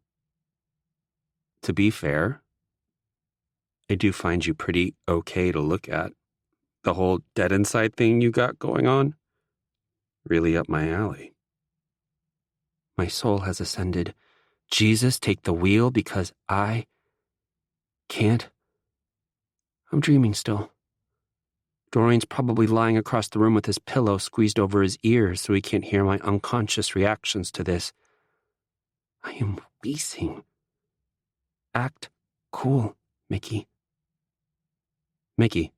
To be fair, I do find you pretty okay to look at. The whole dead inside thing you got going on? Really up my alley. My soul has ascended. Jesus, take the wheel because I can't. I'm dreaming still. Dorian's probably lying across the room with his pillow squeezed over his ears so he can't hear my unconscious reactions to this. I am wheezing. Act cool, Mickey. Mickey.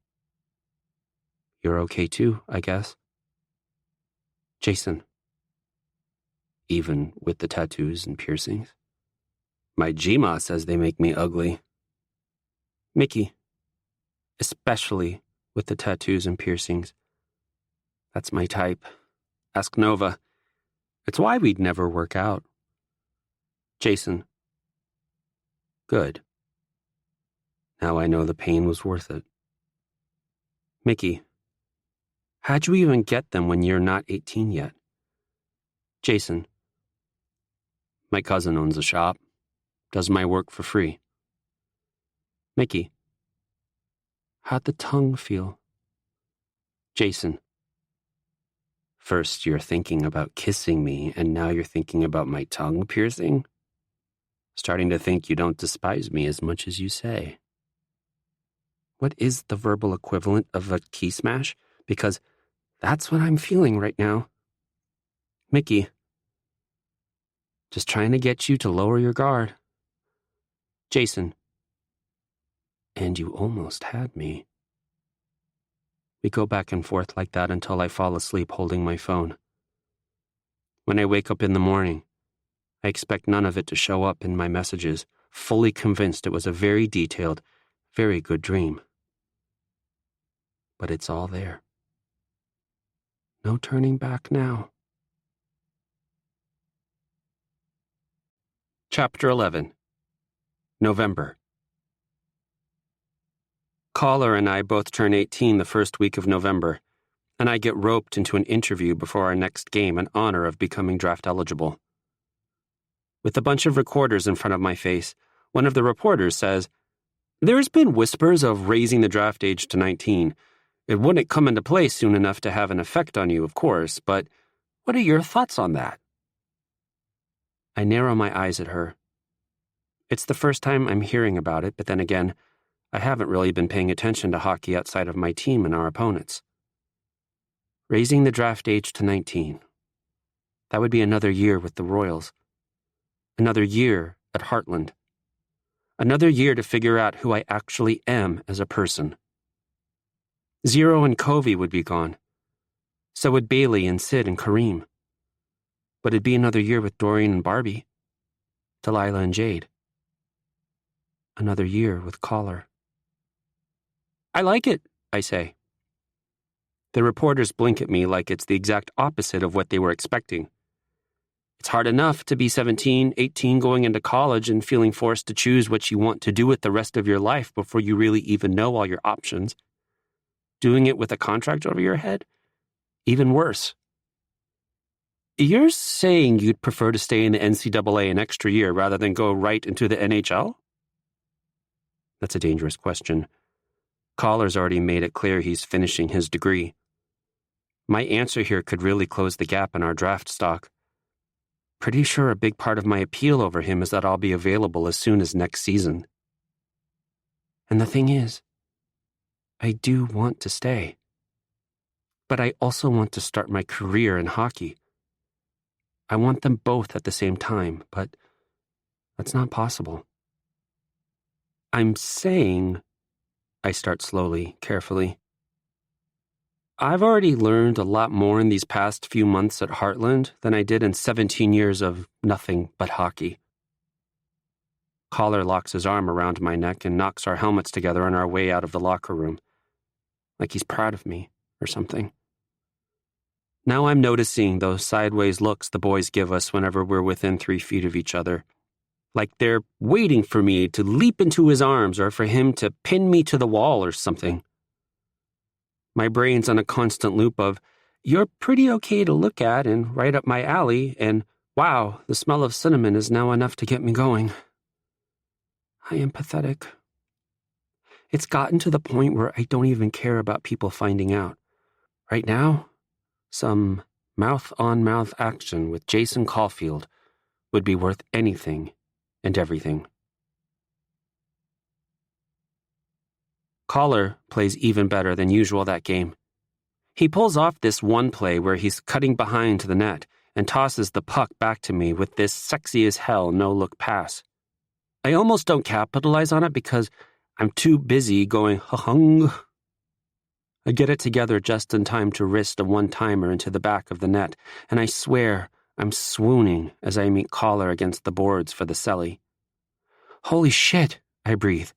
You're okay too, I guess. Jason. Even with the tattoos and piercings? My Gma says they make me ugly. Mickey. Especially with the tattoos and piercings. That's my type. Ask Nova. It's why we'd never work out. Jason. Good. Now I know the pain was worth it. Mickey. How'd you even get them when you're not 18 yet? Jason. My cousin owns a shop. Does my work for free. Mickey. How'd the tongue feel? Jason. First you're thinking about kissing me, and now you're thinking about my tongue piercing? Starting to think you don't despise me as much as you say. What is the verbal equivalent of a key smash? Because that's what I'm feeling right now. Mickey. Just trying to get you to lower your guard. Jason. And you almost had me. We go back and forth like that until I fall asleep holding my phone. When I wake up in the morning, I expect none of it to show up in my messages, fully convinced it was a very detailed, very good dream. But it's all there. No turning back now. Chapter 11. November. Caller and I both turn 18 the first week of November, and I get roped into an interview before our next game in honor of becoming draft eligible. With a bunch of recorders in front of my face, one of the reporters says, "There's been whispers of raising the draft age to 19. It wouldn't come into play soon enough to have an effect on you, of course, but what are your thoughts on that?" I narrow my eyes at her. It's the first time I'm hearing about it, but then again, I haven't really been paying attention to hockey outside of my team and our opponents. Raising the draft age to 19. That would be another year with the Royals. Another year at Heartland. Another year to figure out who I actually am as a person. Zero and Covey would be gone. So would Bailey and Sid and Kareem. But it'd be another year with Dorian and Barbie. Delilah and Jade. Another year with Caller. "I like it," I say. The reporters blink at me like it's the exact opposite of what they were expecting. It's hard enough to be 17, 18 going into college and feeling forced to choose what you want to do with the rest of your life before you really even know all your options. Doing it with a contract over your head? Even worse. "You're saying you'd prefer to stay in the NCAA an extra year rather than go right into the NHL?" That's a dangerous question. Caller's already made it clear he's finishing his degree. My answer here could really close the gap in our draft stock. Pretty sure a big part of my appeal over him is that I'll be available as soon as next season. And the thing is, I do want to stay. But I also want to start my career in hockey. I want them both at the same time, but that's not possible. I'm saying, I start slowly, carefully. I've already learned a lot more in these past few months at Heartland than I did in 17 years of nothing but hockey. Caller locks his arm around my neck and knocks our helmets together on our way out of the locker room. Like he's proud of me, or something. Now I'm noticing those sideways looks the boys give us whenever we're within 3 feet of each other. Like they're waiting for me to leap into his arms or for him to pin me to the wall or something. My brain's on a constant loop of, "You're pretty okay to look at and right up my alley," and "Wow, the smell of cinnamon is now enough to get me going." I am pathetic. It's gotten to the point where I don't even care about people finding out. Right now, some mouth-on-mouth action with Jason Caulfield would be worth anything and everything. Caller plays even better than usual that game. He pulls off this one play where he's cutting behind to the net and tosses the puck back to me with this sexy-as-hell no-look pass. I almost don't capitalize on it because I'm too busy going ha-hung. I get it together just in time to wrist a one-timer into the back of the net, and I swear I'm swooning as I meet Caller against the boards for the celly. "Holy shit," I breathe,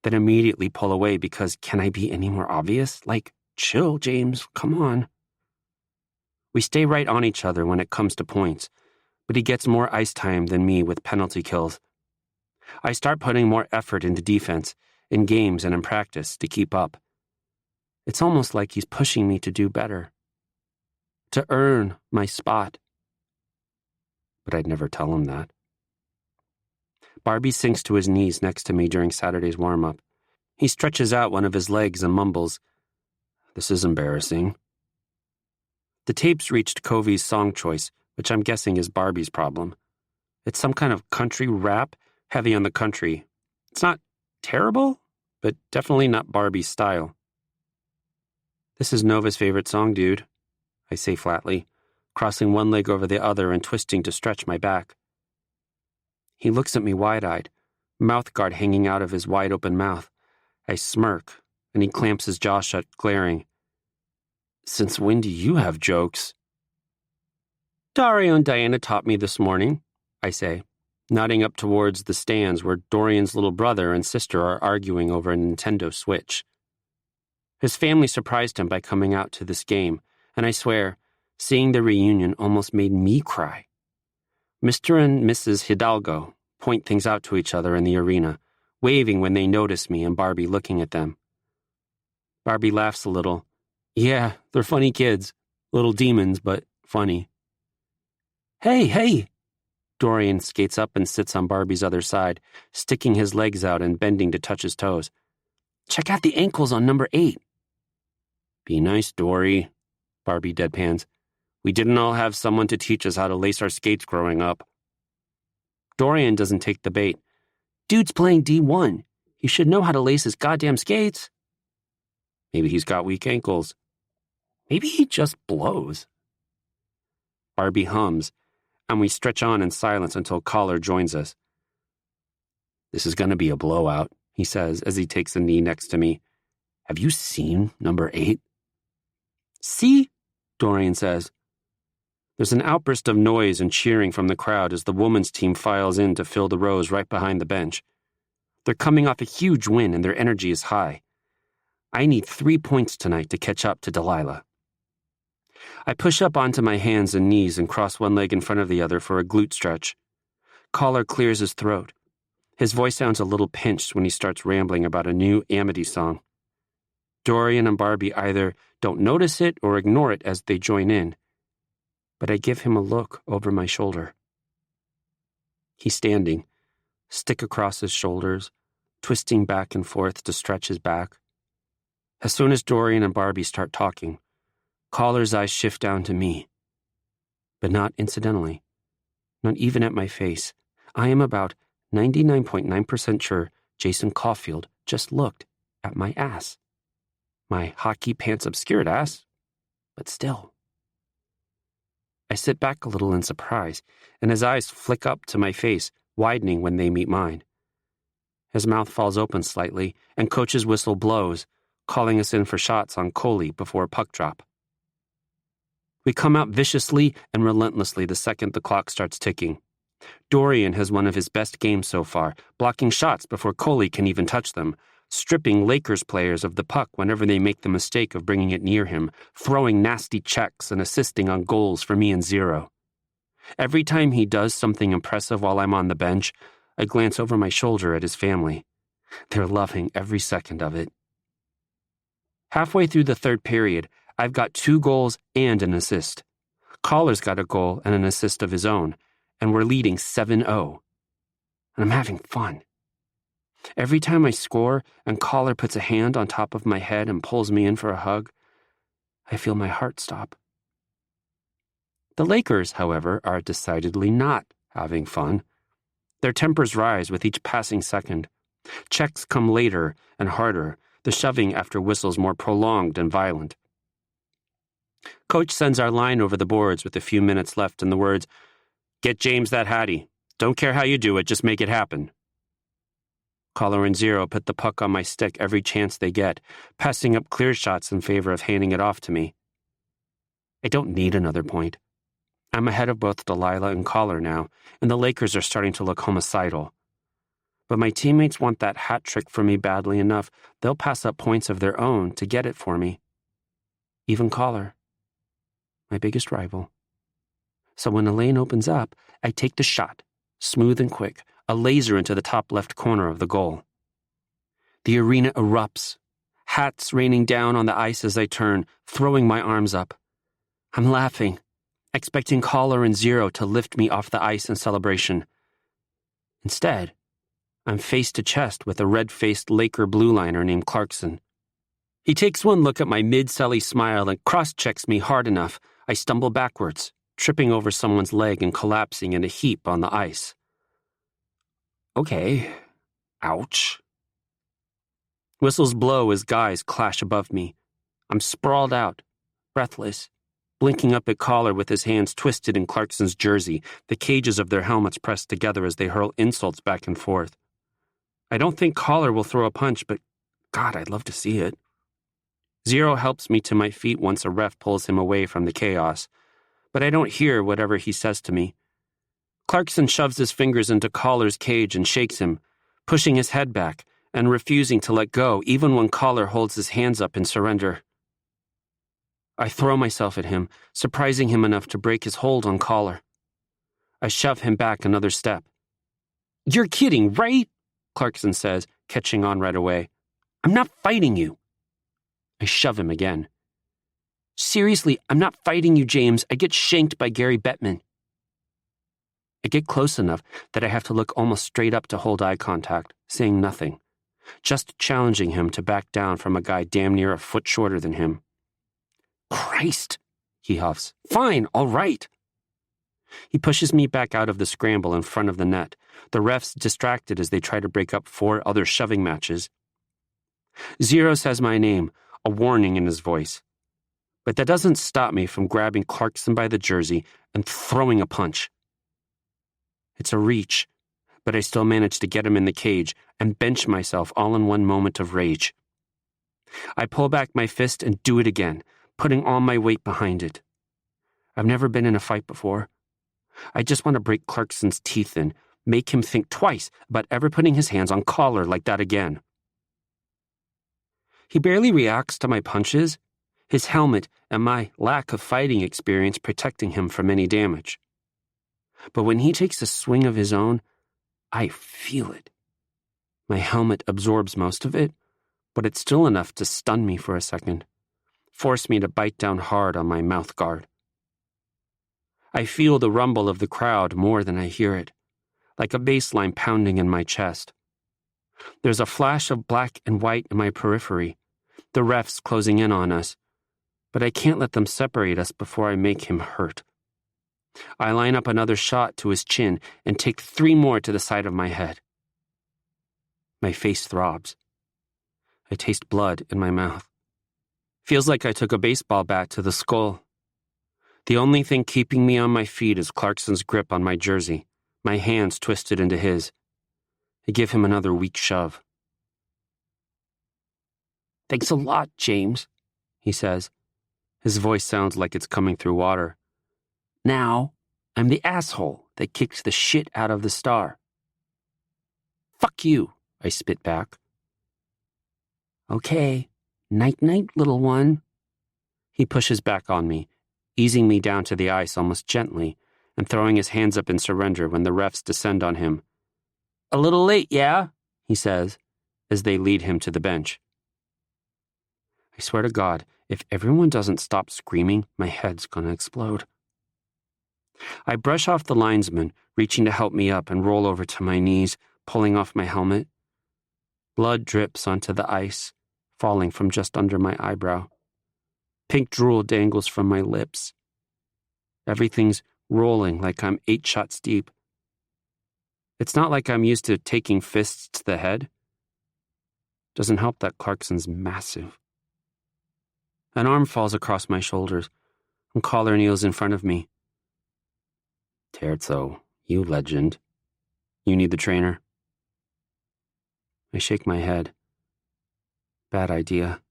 then immediately pull away because can I be any more obvious? Like, chill, James, come on. We stay right on each other when it comes to points, but he gets more ice time than me with penalty kills. I start putting more effort into defense, in games and in practice, to keep up. It's almost like he's pushing me to do better, to earn my spot. But I'd never tell him that. Barbie sinks to his knees next to me during Saturday's warm-up. He stretches out one of his legs and mumbles, "This is embarrassing." The tapes reached Covey's song choice, which I'm guessing is Barbie's problem. It's some kind of country rap, heavy on the country. It's not terrible, but definitely not Barbie's style. "This is Nova's favorite song, dude," I say flatly, crossing one leg over the other and twisting to stretch my back. He looks at me wide-eyed, mouthguard hanging out of his wide-open mouth. I smirk, and he clamps his jaw shut, glaring. "Since when do you have jokes?" "Dario and Diana taught me this morning," I say, nodding up towards the stands where Dorian's little brother and sister are arguing over a Nintendo Switch. His family surprised him by coming out to this game, and I swear, seeing the reunion almost made me cry. Mr. and Mrs. Hidalgo point things out to each other in the arena, waving when they notice me and Barbie looking at them. Barbie laughs a little. "Yeah, they're funny kids. Little demons, but funny." Hey! Dorian skates up and sits on Barbie's other side, sticking his legs out and bending to touch his toes. "Check out the ankles on number 8. "Be nice, Dory," Barbie deadpans. "We didn't all have someone to teach us how to lace our skates growing up." Dorian doesn't take the bait. "Dude's playing D1. He should know how to lace his goddamn skates." "Maybe he's got weak ankles. Maybe he just blows." Barbie hums, and we stretch on in silence until Collar joins us. "This is going to be a blowout," he says as he takes a knee next to me. "Have you seen number 8? "See?" Dorian says. There's an outburst of noise and cheering from the crowd as the women's team files in to fill the rows right behind the bench. They're coming off a huge win and their energy is high. I need 3 points tonight to catch up to Delilah. I push up onto my hands and knees and cross one leg in front of the other for a glute stretch. Collar clears his throat. His voice sounds a little pinched when he starts rambling about a new Amity song. Dorian and Barbie either don't notice it or ignore it as they join in, but I give him a look over my shoulder. He's standing, stick across his shoulders, twisting back and forth to stretch his back. As soon as Dorian and Barbie start talking, Collar's eyes shift down to me. But not incidentally. Not even at my face. I am about 99.9% sure Jason Caulfield just looked at my ass. My hockey pants obscured ass, but still. I sit back a little in surprise, and his eyes flick up to my face, widening when they meet mine. His mouth falls open slightly, and Coach's whistle blows, calling us in for shots on Coley before a puck drop. We come out viciously and relentlessly the second the clock starts ticking. Dorian has one of his best games so far, blocking shots before Coley can even touch them, stripping Lakers players of the puck whenever they make the mistake of bringing it near him, throwing nasty checks and assisting on goals for me and Zero. Every time he does something impressive while I'm on the bench, I glance over my shoulder at his family. They're loving every second of it. Halfway through the third period, I've got 2 goals and an assist. Collar's got a goal and an assist of his own, and we're leading 7-0. And I'm having fun. Every time I score and Collar puts a hand on top of my head and pulls me in for a hug, I feel my heart stop. The Lakers, however, are decidedly not having fun. Their tempers rise with each passing second. Checks come later and harder, the shoving after whistles more prolonged and violent. Coach sends our line over the boards with a few minutes left and the words, "Get James that Hattie. Don't care how you do it, just make it happen." Collar and Zero put the puck on my stick every chance they get, passing up clear shots in favor of handing it off to me. I don't need another point. I'm ahead of both Delilah and Collar now, and the Lakers are starting to look homicidal. But my teammates want that hat trick from me badly enough, they'll pass up points of their own to get it for me. Even Collar. my biggest rival. So when a lane opens up, I take the shot, smooth and quick, a laser into the top left corner of the goal. The arena erupts, hats raining down on the ice as I turn, throwing my arms up. I'm laughing, expecting Collar and Zero to lift me off the ice in celebration. Instead, I'm face to chest with a red-faced Laker blue liner named Clarkson. He takes one look at my mid-celly smile and cross-checks me hard enough. I stumble backwards, tripping over someone's leg and collapsing in a heap on the ice. Okay. Ouch. Whistles blow as guys clash above me. I'm sprawled out, breathless, blinking up at Collar with his hands twisted in Clarkson's jersey, the cages of their helmets pressed together as they hurl insults back and forth. I don't think Collar will throw a punch, but God, I'd love to see it. Zero helps me to my feet once a ref pulls him away from the chaos, but I don't hear whatever he says to me. Clarkson shoves his fingers into Collar's cage and shakes him, pushing his head back and refusing to let go even when Collar holds his hands up in surrender. I throw myself at him, surprising him enough to break his hold on Collar. I shove him back another step. "You're kidding, right?" Clarkson says, catching on right away. "I'm not fighting you." I shove him again. "Seriously, I'm not fighting you, James. I get shanked by Gary Bettman." I get close enough that I have to look almost straight up to hold eye contact, saying nothing, just challenging him to back down from a guy damn near a foot shorter than him. "Christ," he huffs. "Fine, all right." He pushes me back out of the scramble in front of the net, the refs distracted as they try to break up 4 other shoving matches. Zero says my name, a warning in his voice. But that doesn't stop me from grabbing Clarkson by the jersey and throwing a punch. It's a reach, but I still manage to get him in the cage and bench myself all in one moment of rage. I pull back my fist and do it again, putting all my weight behind it. I've never been in a fight before. I just want to break Clarkson's teeth in, make him think twice about ever putting his hands on Collar like that again. He barely reacts to my punches, his helmet and my lack of fighting experience protecting him from any damage. But when he takes a swing of his own, I feel it. My helmet absorbs most of it, but it's still enough to stun me for a second, force me to bite down hard on my mouth guard. I feel the rumble of the crowd more than I hear it, like a bass line pounding in my chest. There's a flash of black and white in my periphery, the refs closing in on us, but I can't let them separate us before I make him hurt. I line up another shot to his chin and take 3 more to the side of my head. My face throbs. I taste blood in my mouth. Feels like I took a baseball bat to the skull. The only thing keeping me on my feet is Clarkson's grip on my jersey, my hands twisted into his. I give him another weak shove. "Thanks a lot, James," he says. His voice sounds like it's coming through water. "Now, I'm the asshole that kicked the shit out of the star." "Fuck you," I spit back. "Okay, night-night, little one." He pushes back on me, easing me down to the ice almost gently and throwing his hands up in surrender when the refs descend on him. "A little late, yeah?" he says, as they lead him to the bench. I swear to God, if everyone doesn't stop screaming, my head's gonna explode. I brush off the linesman, reaching to help me up and roll over to my knees, pulling off my helmet. Blood drips onto the ice, falling from just under my eyebrow. Pink drool dangles from my lips. Everything's rolling like I'm 8 shots deep. It's not like I'm used to taking fists to the head. Doesn't help that Clarkson's massive. An arm falls across my shoulders, and Collar kneels in front of me. "Terzo, you legend. You need the trainer." I shake my head. Bad idea.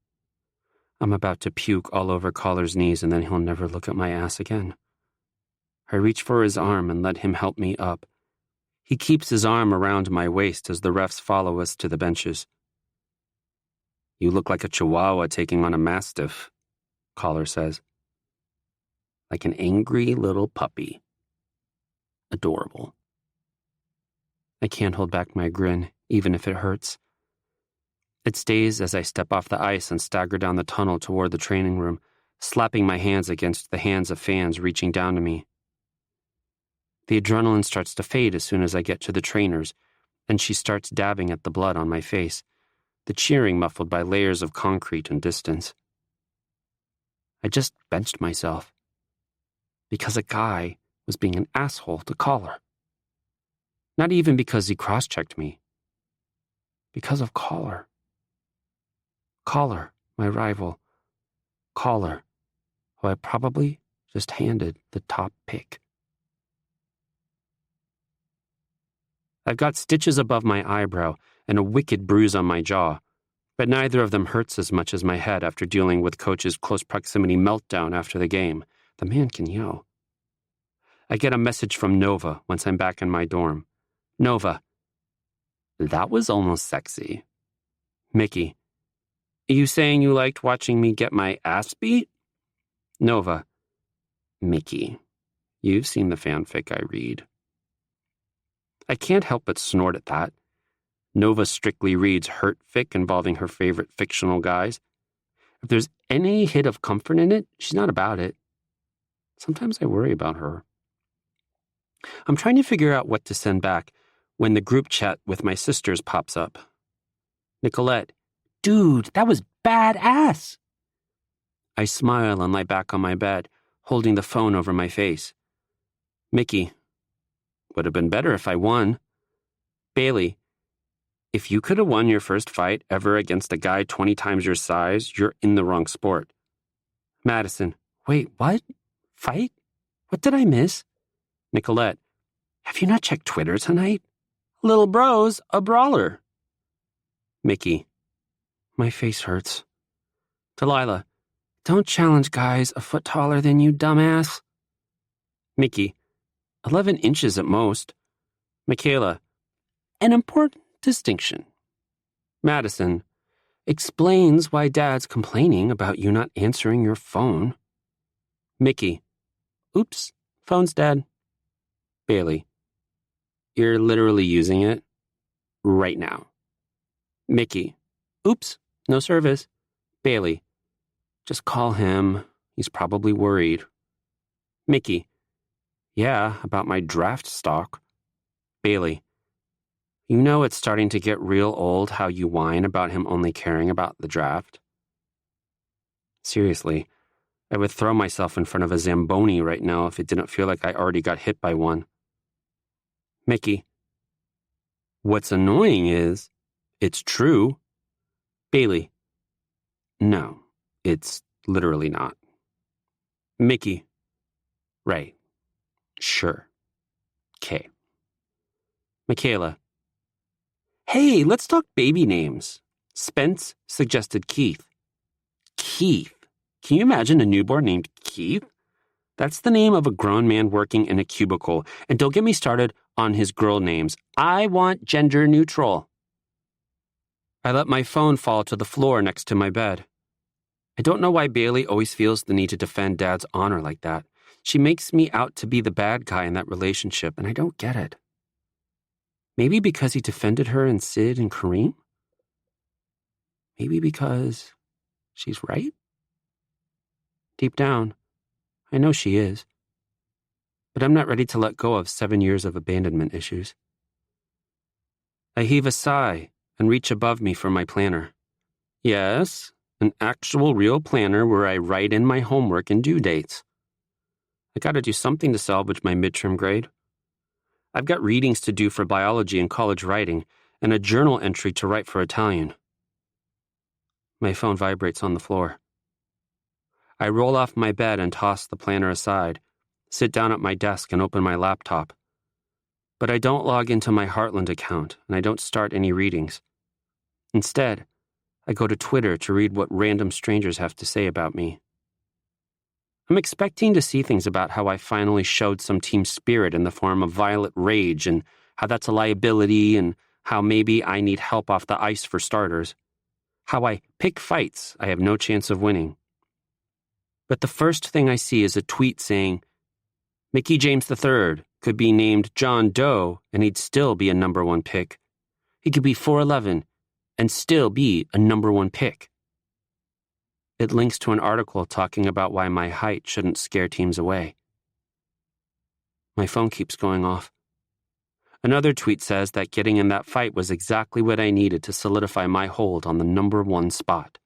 I'm about to puke all over Collar's knees and then he'll never look at my ass again. I reach for his arm and let him help me up. He keeps his arm around my waist as the refs follow us to the benches. "You look like a chihuahua taking on a mastiff," Collar says. like an angry little puppy. Adorable. I can't hold back my grin, even if it hurts. It stays as I step off the ice and stagger down the tunnel toward the training room, slapping my hands against the hands of fans reaching down to me. The adrenaline starts to fade as soon as I get to the trainers, and she starts dabbing at the blood on my face, the cheering muffled by layers of concrete and distance. I just benched myself because a guy was being an asshole to Caller. Not even because he cross-checked me. Because of Caller. Caller, my rival. Caller, who I probably just handed the top pick. I've got stitches above my eyebrow and a wicked bruise on my jaw, but neither of them hurts as much as my head after dealing with Coach's close proximity meltdown after the game. The man can yell. I get a message from Nova once I'm back in my dorm. Nova. That was almost sexy. Mickey. You saying you liked watching me get my ass beat? Nova. Mickey. You've seen the fanfic I read. I can't help but snort at that. Nova strictly reads hurt fic involving her favorite fictional guys. If there's any hint of comfort in it, she's not about it. Sometimes I worry about her. I'm trying to figure out what to send back when the group chat with my sisters pops up. Nicolette. Dude, that was badass. I smile and lie back on my bed, holding the phone over my face. Mickey. Would have been better if I won. Bailey. If you could have won your first fight ever against a guy 20 times your size, you're in the wrong sport. Madison. Wait, what? Fight? What did I miss? Nicolette. Have you not checked Twitter tonight? Little bro's a brawler. Mickey. My face hurts. Delilah. Don't challenge guys a foot taller than you, dumbass. Mickey. 11 inches at most. Michaela. An important distinction. Madison. Explains why Dad's complaining about you not answering your phone. Mickey. Oops, phone's dead. Bailey. You're literally using it right now. Mickey. Oops, no service. Bailey. Just call him. He's probably worried. Mickey. Yeah, about my draft stock. Bailey. You know it's starting to get real old how you whine about him only caring about the draft. Seriously, I would throw myself in front of a Zamboni right now if it didn't feel like I already got hit by one. Mickey. What's annoying is, it's true. Bailey. No, it's literally not. Mickey. Right. Sure. 'Kay. Michaela. Hey, let's talk baby names. Spence suggested Keith. Keith? Can you imagine a newborn named Keith? That's the name of a grown man working in a cubicle. And don't get me started on his girl names. I want gender neutral. I let my phone fall to the floor next to my bed. I don't know why Bailey always feels the need to defend Dad's honor like that. She makes me out to be the bad guy in that relationship, and I don't get it. Maybe because he defended her and Sid and Kareem? Maybe because she's right? Deep down, I know she is. But I'm not ready to let go of 7 years of abandonment issues. I heave a sigh and reach above me for my planner. Yes, an actual real planner where I write in my homework and due dates. I gotta do something to salvage my midterm grade. I've got readings to do for biology and college writing, and a journal entry to write for Italian. My phone vibrates on the floor. I roll off my bed and toss the planner aside, sit down at my desk and open my laptop. But I don't log into my Heartland account, and I don't start any readings. Instead, I go to Twitter to read what random strangers have to say about me. I'm expecting to see things about how I finally showed some team spirit in the form of violent rage and how that's a liability and how maybe I need help off the ice for starters. How I pick fights I have no chance of winning. But the first thing I see is a tweet saying, Mickey James III could be named John Doe and he'd still be a number one pick. He could be 4'11" and still be a number one pick. It links to an article talking about why my height shouldn't scare teams away. My phone keeps going off. Another tweet says that getting in that fight was exactly what I needed to solidify my hold on the number one spot.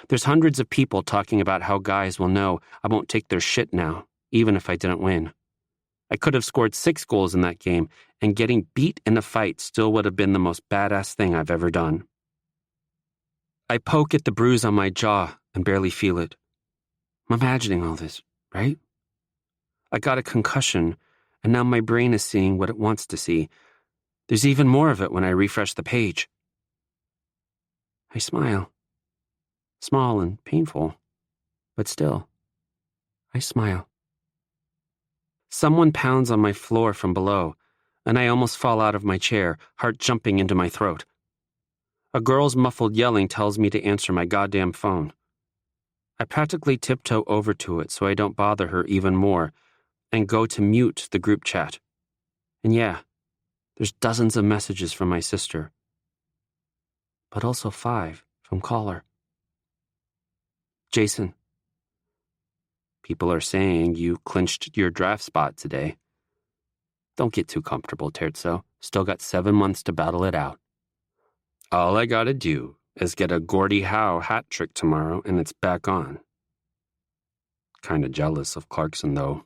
There's hundreds of people talking about how guys will know I won't take their shit now, even if I didn't win. I could have scored 6 goals in that game, and getting beat in a fight still would have been the most badass thing I've ever done. I poke at the bruise on my jaw and barely feel it. I'm imagining all this, right? I got a concussion, and now my brain is seeing what it wants to see. There's even more of it when I refresh the page. I smile. Small and painful, but still, I smile. Someone pounds on my floor from below, and I almost fall out of my chair, heart jumping into my throat. A girl's muffled yelling tells me to answer my goddamn phone. I practically tiptoe over to it so I don't bother her even more, and go to mute the group chat. And yeah, there's dozens of messages from my sister, but also 5 from caller. Jason. People are saying you clinched your draft spot today. Don't get too comfortable, Terzo. Still got 7 months to battle it out. All I gotta do is get a Gordie Howe hat trick tomorrow and it's back on. Kinda jealous of Clarkson, though.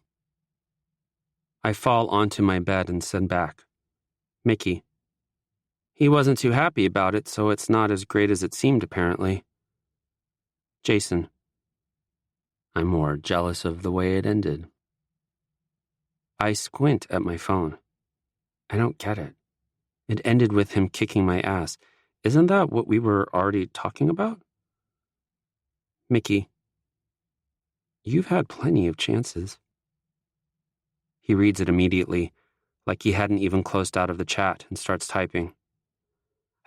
I fall onto my bed and send back. Mickey. He wasn't too happy about it, so it's not as great as it seemed, apparently. Jason. I'm more jealous of the way it ended. I squint at my phone. I don't get it. It ended with him kicking my ass. Isn't that what we were already talking about? Mickey. You've had plenty of chances. He reads it immediately, like he hadn't even closed out of the chat, and starts typing.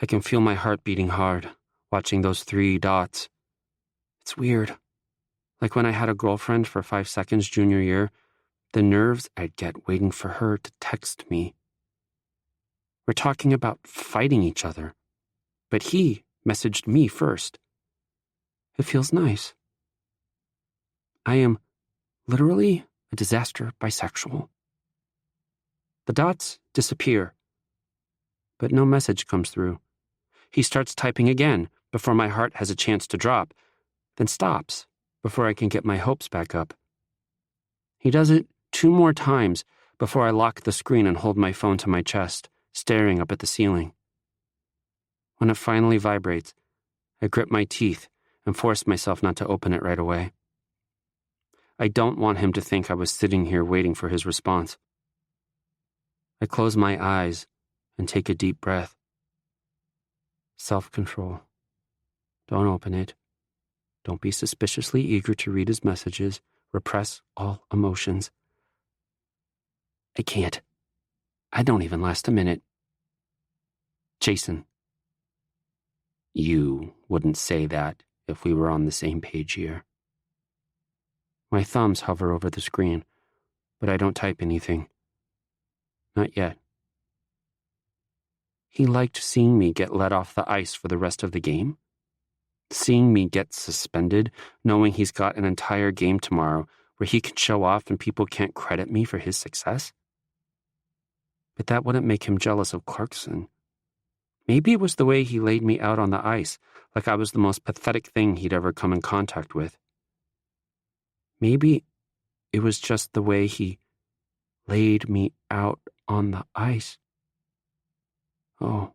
I can feel my heart beating hard, watching those 3 dots. It's weird. Like when I had a girlfriend for 5 seconds junior year, the nerves I'd get waiting for her to text me. We're talking about fighting each other, but he messaged me first. It feels nice. I am literally a disaster bisexual. The dots disappear, but no message comes through. He starts typing again before my heart has a chance to drop, then stops before I can get my hopes back up. He does it 2 more times before I lock the screen and hold my phone to my chest, staring up at the ceiling. When it finally vibrates, I grip my teeth and force myself not to open it right away. I don't want him to think I was sitting here waiting for his response. I close my eyes and take a deep breath. Self-control. Don't open it. Don't be suspiciously eager to read his messages. Repress all emotions. I can't. I don't even last a minute. Jason. You wouldn't say that if we were on the same page here. My thumbs hover over the screen, but I don't type anything. Not yet. He liked seeing me get let off the ice for the rest of the game? Seeing me get suspended, knowing he's got an entire game tomorrow where he can show off and people can't credit me for his success? But that wouldn't make him jealous of Clarkson. Maybe it was the way he laid me out on the ice, like I was the most pathetic thing he'd ever come in contact with. Maybe it was just the way he laid me out on the ice. Oh.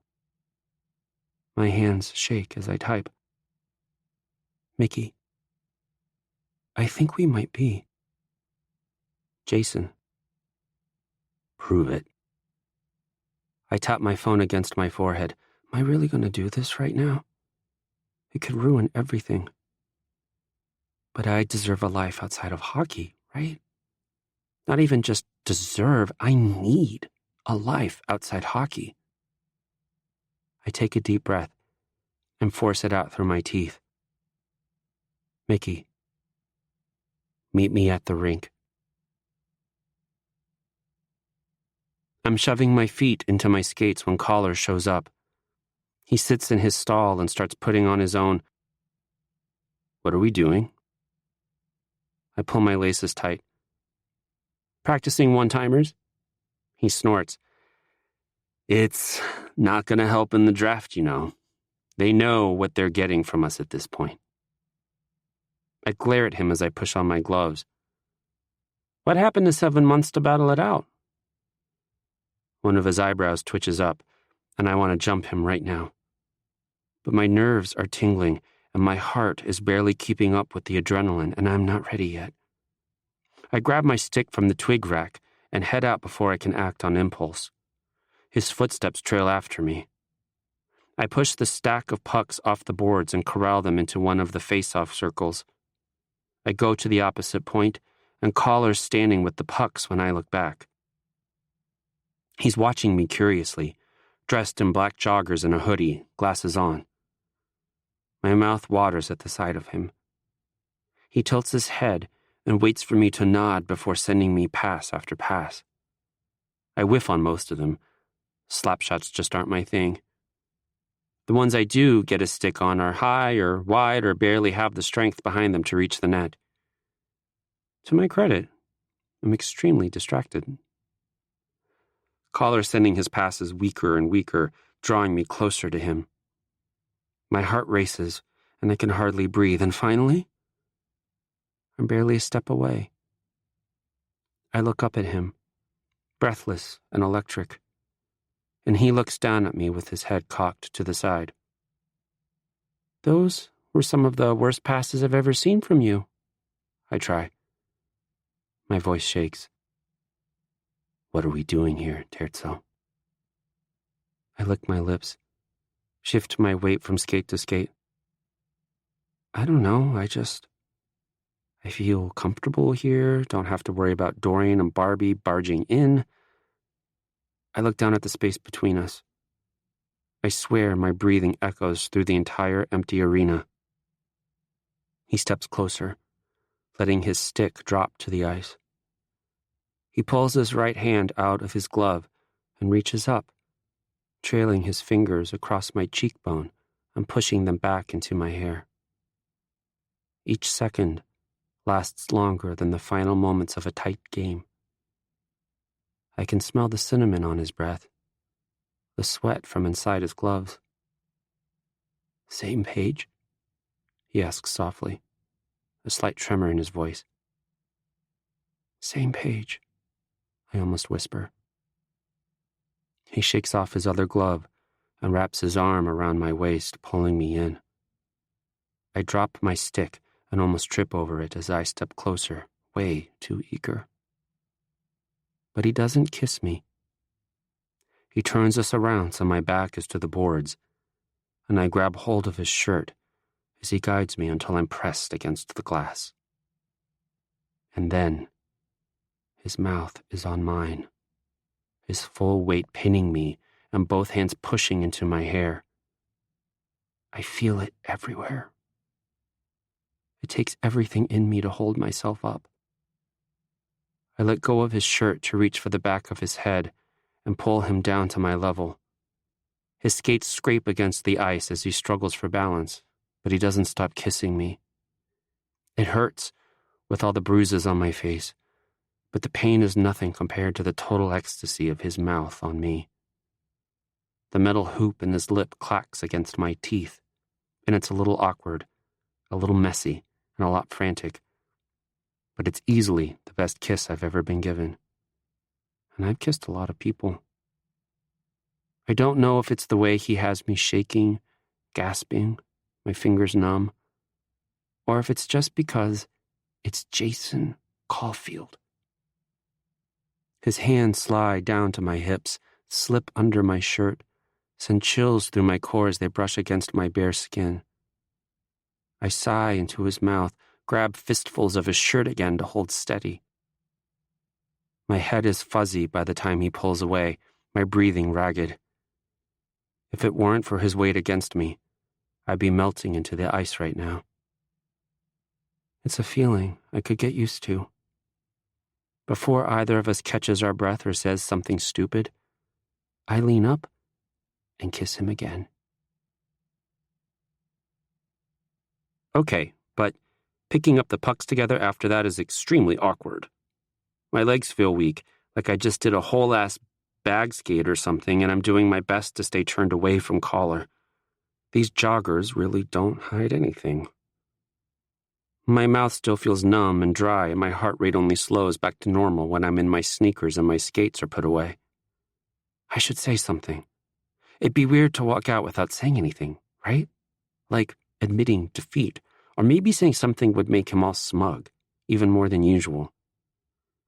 My hands shake as I type. Mickey. I think we might be. Jason. Prove it. I tap my phone against my forehead. Am I really going to do this right now? It could ruin everything. But I deserve a life outside of hockey, right? Not even just deserve, I need a life outside hockey. I take a deep breath and force it out through my teeth. Mickey, Meet me at the rink. I'm shoving my feet into my skates when Collar shows up. He sits in his stall and starts putting on his own. What are we doing? I pull my laces tight. Practicing one-timers? He snorts. It's not going to help in the draft, you know. They know what they're getting from us at this point. I glare at him as I push on my gloves. What happened to 7 months to battle it out? One of his eyebrows twitches up, and I want to jump him right now. But my nerves are tingling, and my heart is barely keeping up with the adrenaline, and I'm not ready yet. I grab my stick from the twig rack and head out before I can act on impulse. His footsteps trail after me. I push the stack of pucks off the boards and corral them into one of the face-off circles. I go to the opposite point, and Collar's standing with the pucks when I look back. He's watching me curiously, dressed in black joggers and a hoodie, glasses on. My mouth waters at the sight of him. He tilts his head and waits for me to nod before sending me pass after pass. I whiff on most of them. Slap shots just aren't my thing. The ones I do get a stick on are high or wide or barely have the strength behind them to reach the net. To my credit, I'm extremely distracted. Collar sending his passes weaker and weaker, drawing me closer to him. My heart races, and I can hardly breathe, and finally, I'm barely a step away. I look up at him, breathless and electric, and he looks down at me with his head cocked to the side. Those were some of the worst passes I've ever seen from you. I try. My voice shakes. What are we doing here, Terzo? I lick my lips, shift my weight from skate to skate. I don't know, I feel comfortable here, don't have to worry about Dorian and Barbie barging in. I look down at the space between us. I swear my breathing echoes through the entire empty arena. He steps closer, letting his stick drop to the ice. He pulls his right hand out of his glove and reaches up, trailing his fingers across my cheekbone and pushing them back into my hair. Each second lasts longer than the final moments of a tight game. I can smell the cinnamon on his breath, the sweat from inside his gloves. Same page? He asks softly, a slight tremor in his voice. Same page, I almost whisper. He shakes off his other glove and wraps his arm around my waist, pulling me in. I drop my stick and almost trip over it as I step closer, way too eager. But he doesn't kiss me. He turns us around so my back is to the boards, and I grab hold of his shirt as he guides me until I'm pressed against the glass. And then, his mouth is on mine, his full weight pinning me and both hands pushing into my hair. I feel it everywhere. It takes everything in me to hold myself up. I let go of his shirt to reach for the back of his head and pull him down to my level. His skates scrape against the ice as he struggles for balance, but he doesn't stop kissing me. It hurts, with all the bruises on my face, but the pain is nothing compared to the total ecstasy of his mouth on me. The metal hoop in his lip clacks against my teeth, and it's a little awkward, a little messy, and a lot frantic. But it's easily the best kiss I've ever been given. And I've kissed a lot of people. I don't know if it's the way he has me shaking, gasping, my fingers numb, or if it's just because it's Jason Caulfield. His hands slide down to my hips, slip under my shirt, send chills through my core as they brush against my bare skin. I sigh into his mouth, grab fistfuls of his shirt again to hold steady. My head is fuzzy by the time he pulls away, my breathing ragged. If it weren't for his weight against me, I'd be melting into the ice right now. It's a feeling I could get used to. Before either of us catches our breath or says something stupid, I lean up and kiss him again. Okay, but picking up the pucks together after that is extremely awkward. My legs feel weak, like I just did a whole-ass bag skate or something, and I'm doing my best to stay turned away from Collar. These joggers really don't hide anything. My mouth still feels numb and dry, and my heart rate only slows back to normal when I'm in my sneakers and my skates are put away. I should say something. It'd be weird to walk out without saying anything, right? Like admitting defeat, or maybe saying something would make him all smug, even more than usual.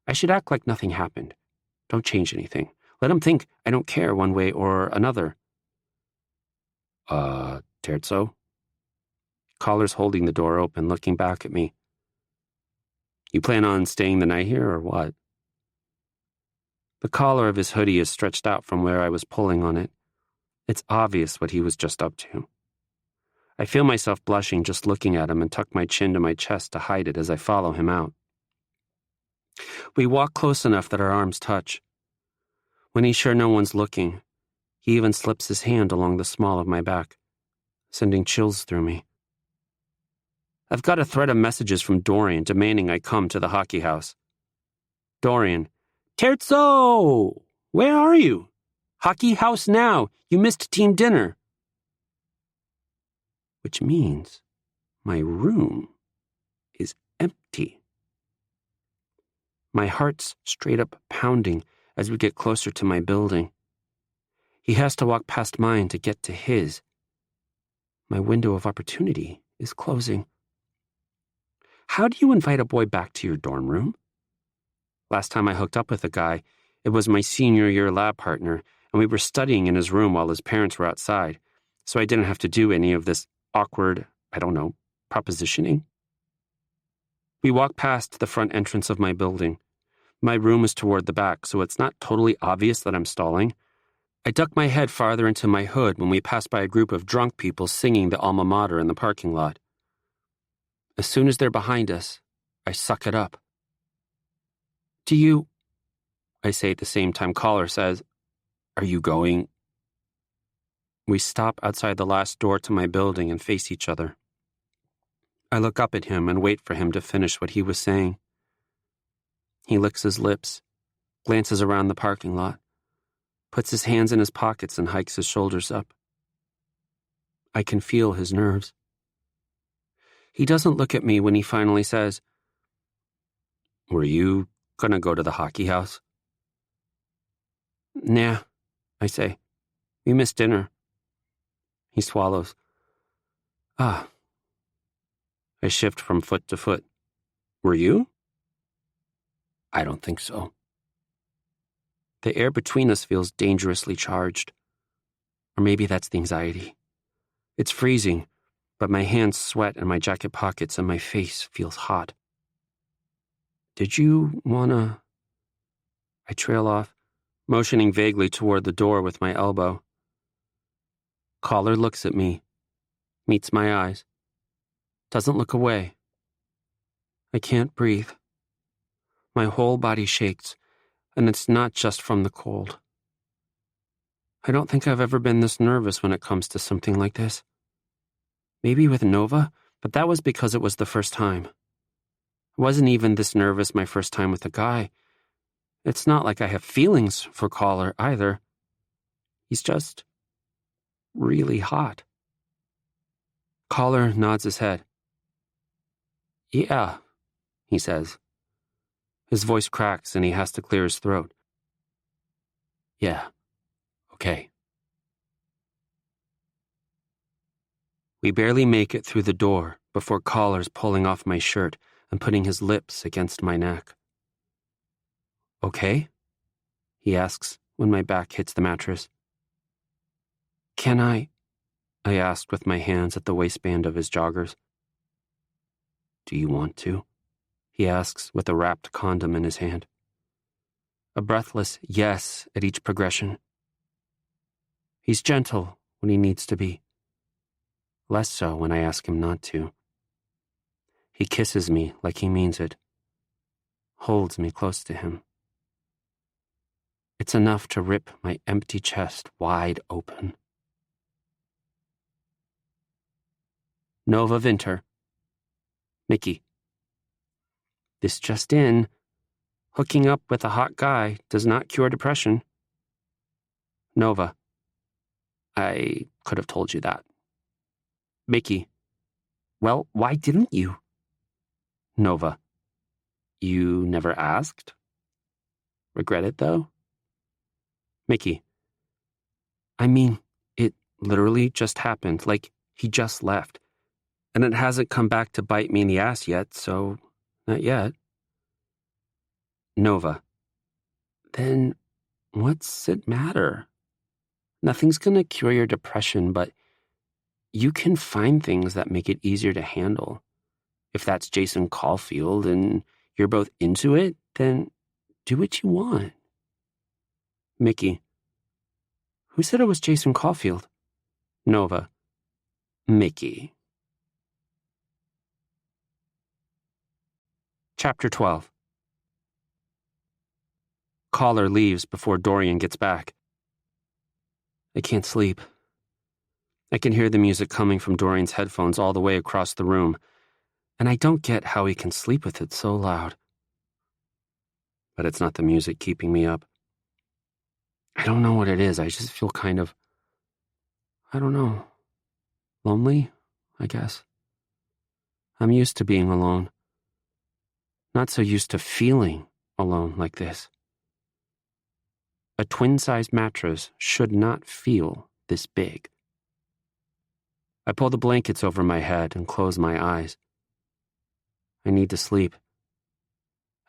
I should act like nothing happened. Don't change anything. Let him think I don't care one way or another. Terzo? Collar's holding the door open, looking back at me. You plan on staying the night here, or what? The collar of his hoodie is stretched out from where I was pulling on it. It's obvious what he was just up to. I feel myself blushing just looking at him and tuck my chin to my chest to hide it as I follow him out. We walk close enough that our arms touch. When he's sure no one's looking, he even slips his hand along the small of my back, sending chills through me. I've got a thread of messages from Dorian demanding I come to the hockey house. Dorian, Terzo! Where are you? Hockey house now! You missed team dinner! Which means my room is empty. My heart's straight up pounding as we get closer to my building. He has to walk past mine to get to his. My window of opportunity is closing. How do you invite a boy back to your dorm room? Last time I hooked up with a guy, it was my senior year lab partner, and we were studying in his room while his parents were outside, so I didn't have to do any of this awkward, propositioning. We walk past the front entrance of my building. My room is toward the back, so it's not totally obvious that I'm stalling. I duck my head farther into my hood when we pass by a group of drunk people singing the alma mater in the parking lot. As soon as they're behind us, I suck it up. Do you... I say at the same time Collar says, Are you going? We stop outside the last door to my building and face each other. I look up at him and wait for him to finish what he was saying. He licks his lips, glances around the parking lot, puts his hands in his pockets and hikes his shoulders up. I can feel his nerves. He doesn't look at me when he finally says, Were you gonna go to the hockey house? Nah, I say. We missed dinner. He swallows. I shift from foot to foot. Were you? I don't think so. The air between us feels dangerously charged. Or maybe that's the anxiety. It's freezing, but my hands sweat in my jacket pockets and my face feels hot. Did you wanna... I trail off, motioning vaguely toward the door with my elbow. Collar looks at me, meets my eyes, doesn't look away. I can't breathe. My whole body shakes, and it's not just from the cold. I don't think I've ever been this nervous when it comes to something like this. Maybe with Nova, but that was because it was the first time. I wasn't even this nervous my first time with a guy. It's not like I have feelings for Collar either. He's just really hot. Collar nods his head. Yeah, he says. His voice cracks and he has to clear his throat. Yeah, okay. We barely make it through the door before Collar's pulling off my shirt and putting his lips against my neck. Okay? He asks when my back hits the mattress. Can I asked with my hands at the waistband of his joggers. Do you want to? He asks with a wrapped condom in his hand. A breathless yes at each progression. He's gentle when he needs to be. Less so when I ask him not to. He kisses me like he means it, holds me close to him. It's enough to rip my empty chest wide open. Nova Winter. Mickey. This just in. Hooking up with a hot guy does not cure depression. Nova. I could have told you that. Mickey. Well, why didn't you? Nova. You never asked? Regret it, though? Mickey. I mean, it literally just happened, like he just left. And it hasn't come back to bite me in the ass yet, so not yet. Nova. Then what's it matter? Nothing's gonna cure your depression, but you can find things that make it easier to handle. If that's Jason Caulfield and you're both into it, then do what you want. Mickey. Who said it was Jason Caulfield? Nova. Mickey. Chapter 12. Caller leaves before Dorian gets back. I can't sleep. I can hear the music coming from Dorian's headphones all the way across the room, and I don't get how he can sleep with it so loud. But it's not the music keeping me up. I don't know what it is. I just feel kind of, lonely, I guess. I'm used to being alone. Not so used to feeling alone like this. A twin-sized mattress should not feel this big. I pull the blankets over my head and close my eyes. I need to sleep.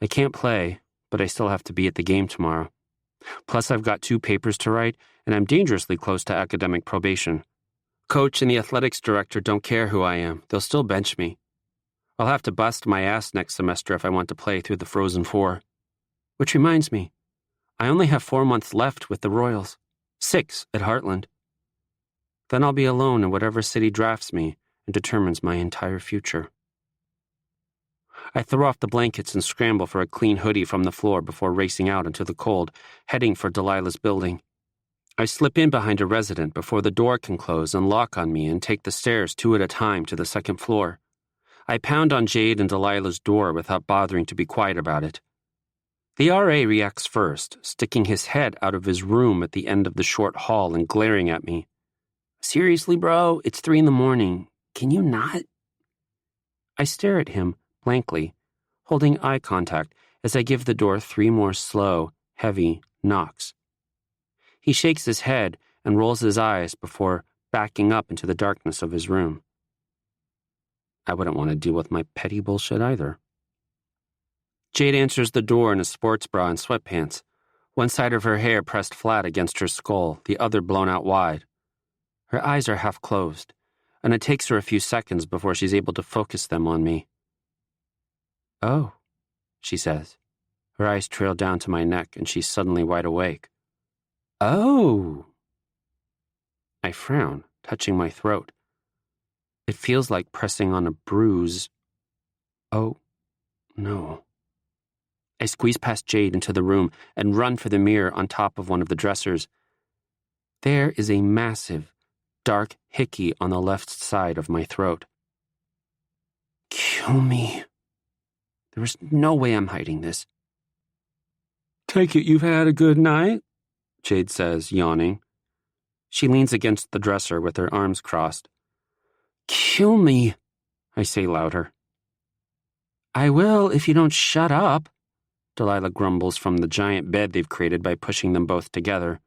I can't play, but I still have to be at the game tomorrow. Plus, I've got 2 papers to write, and I'm dangerously close to academic probation. Coach and the athletics director don't care who I am. They'll still bench me. I'll have to bust my ass next semester if I want to play through the Frozen Four. Which reminds me, I only have 4 months left with the Royals. 6 at Heartland. Then I'll be alone in whatever city drafts me and determines my entire future. I throw off the blankets and scramble for a clean hoodie from the floor before racing out into the cold, heading for Delilah's building. I slip in behind a resident before the door can close and lock on me and take the stairs 2 at a time to the 2nd floor. I pound on Jade and Delilah's door without bothering to be quiet about it. The RA reacts first, sticking his head out of his room at the end of the short hall and glaring at me. Seriously, bro, it's 3 a.m. Can you not? I stare at him blankly, holding eye contact as I give the door 3 more slow, heavy knocks. He shakes his head and rolls his eyes before backing up into the darkness of his room. I wouldn't want to deal with my petty bullshit either. Jade answers the door in a sports bra and sweatpants, one side of her hair pressed flat against her skull, the other blown out wide. Her eyes are half closed, and it takes her a few seconds before she's able to focus them on me. Oh, she says. Her eyes trail down to my neck, and she's suddenly wide awake. Oh! I frown, touching my throat. It feels like pressing on a bruise. Oh, no. I squeeze past Jade into the room and run for the mirror on top of one of the dressers. There is a massive, dark hickey on the left side of my throat. Kill me. There is no way I'm hiding this. Take it you've had a good night, Jade says, yawning. She leans against the dresser with her arms crossed. Kill me, I say louder. I will if you don't shut up, Delilah grumbles from the giant bed they've created by pushing them both together.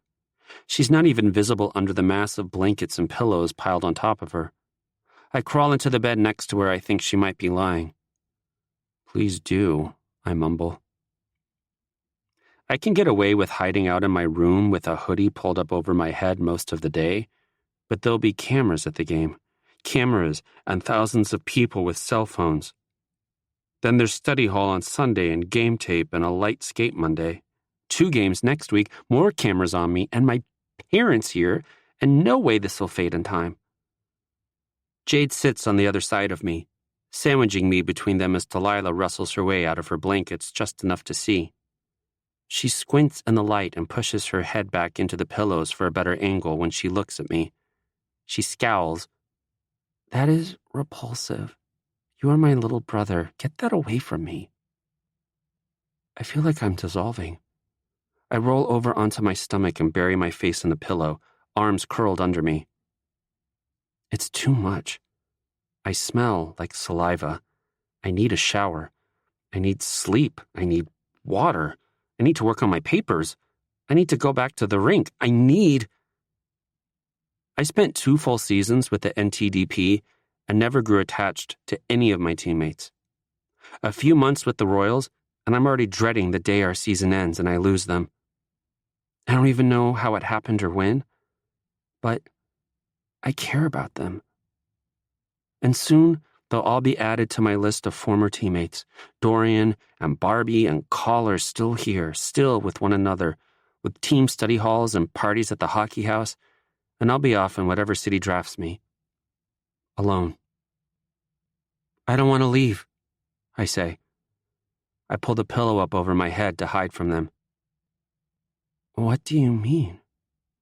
She's not even visible under the mass of blankets and pillows piled on top of her. I crawl into the bed next to where I think she might be lying. Please do, I mumble. I can get away with hiding out in my room with a hoodie pulled up over my head most of the day, but there'll be cameras at the game. Cameras and thousands of people with cell phones. Then there's study hall on Sunday and game tape and a light skate Monday. 2 games next week, more cameras on me, and my parents here, and no way this will fade in time. Jade sits on the other side of me. sandwiching me between them as Delilah rustles her way out of her blankets just enough to see. She squints in the light and pushes her head back into the pillows for a better angle when she looks at me. She scowls. "That is repulsive. You are my little brother. Get that away from me." I feel like I'm dissolving. I roll over onto my stomach and bury my face in the pillow, arms curled under me. It's too much. I smell like saliva. I need a shower. I need sleep. I need water. I need to work on my papers. I need to go back to the rink. I spent 2 full seasons with the NTDP and never grew attached to any of my teammates. A few months with the Royals, and I'm already dreading the day our season ends and I lose them. I don't even know how it happened or when, but I care about them. And soon, they'll all be added to my list of former teammates. Dorian and Barbie and Collar still here, still with one another, with team study halls and parties at the hockey house, and I'll be off in whatever city drafts me. Alone. I don't want to leave, I say. I pull the pillow up over my head to hide from them. What do you mean?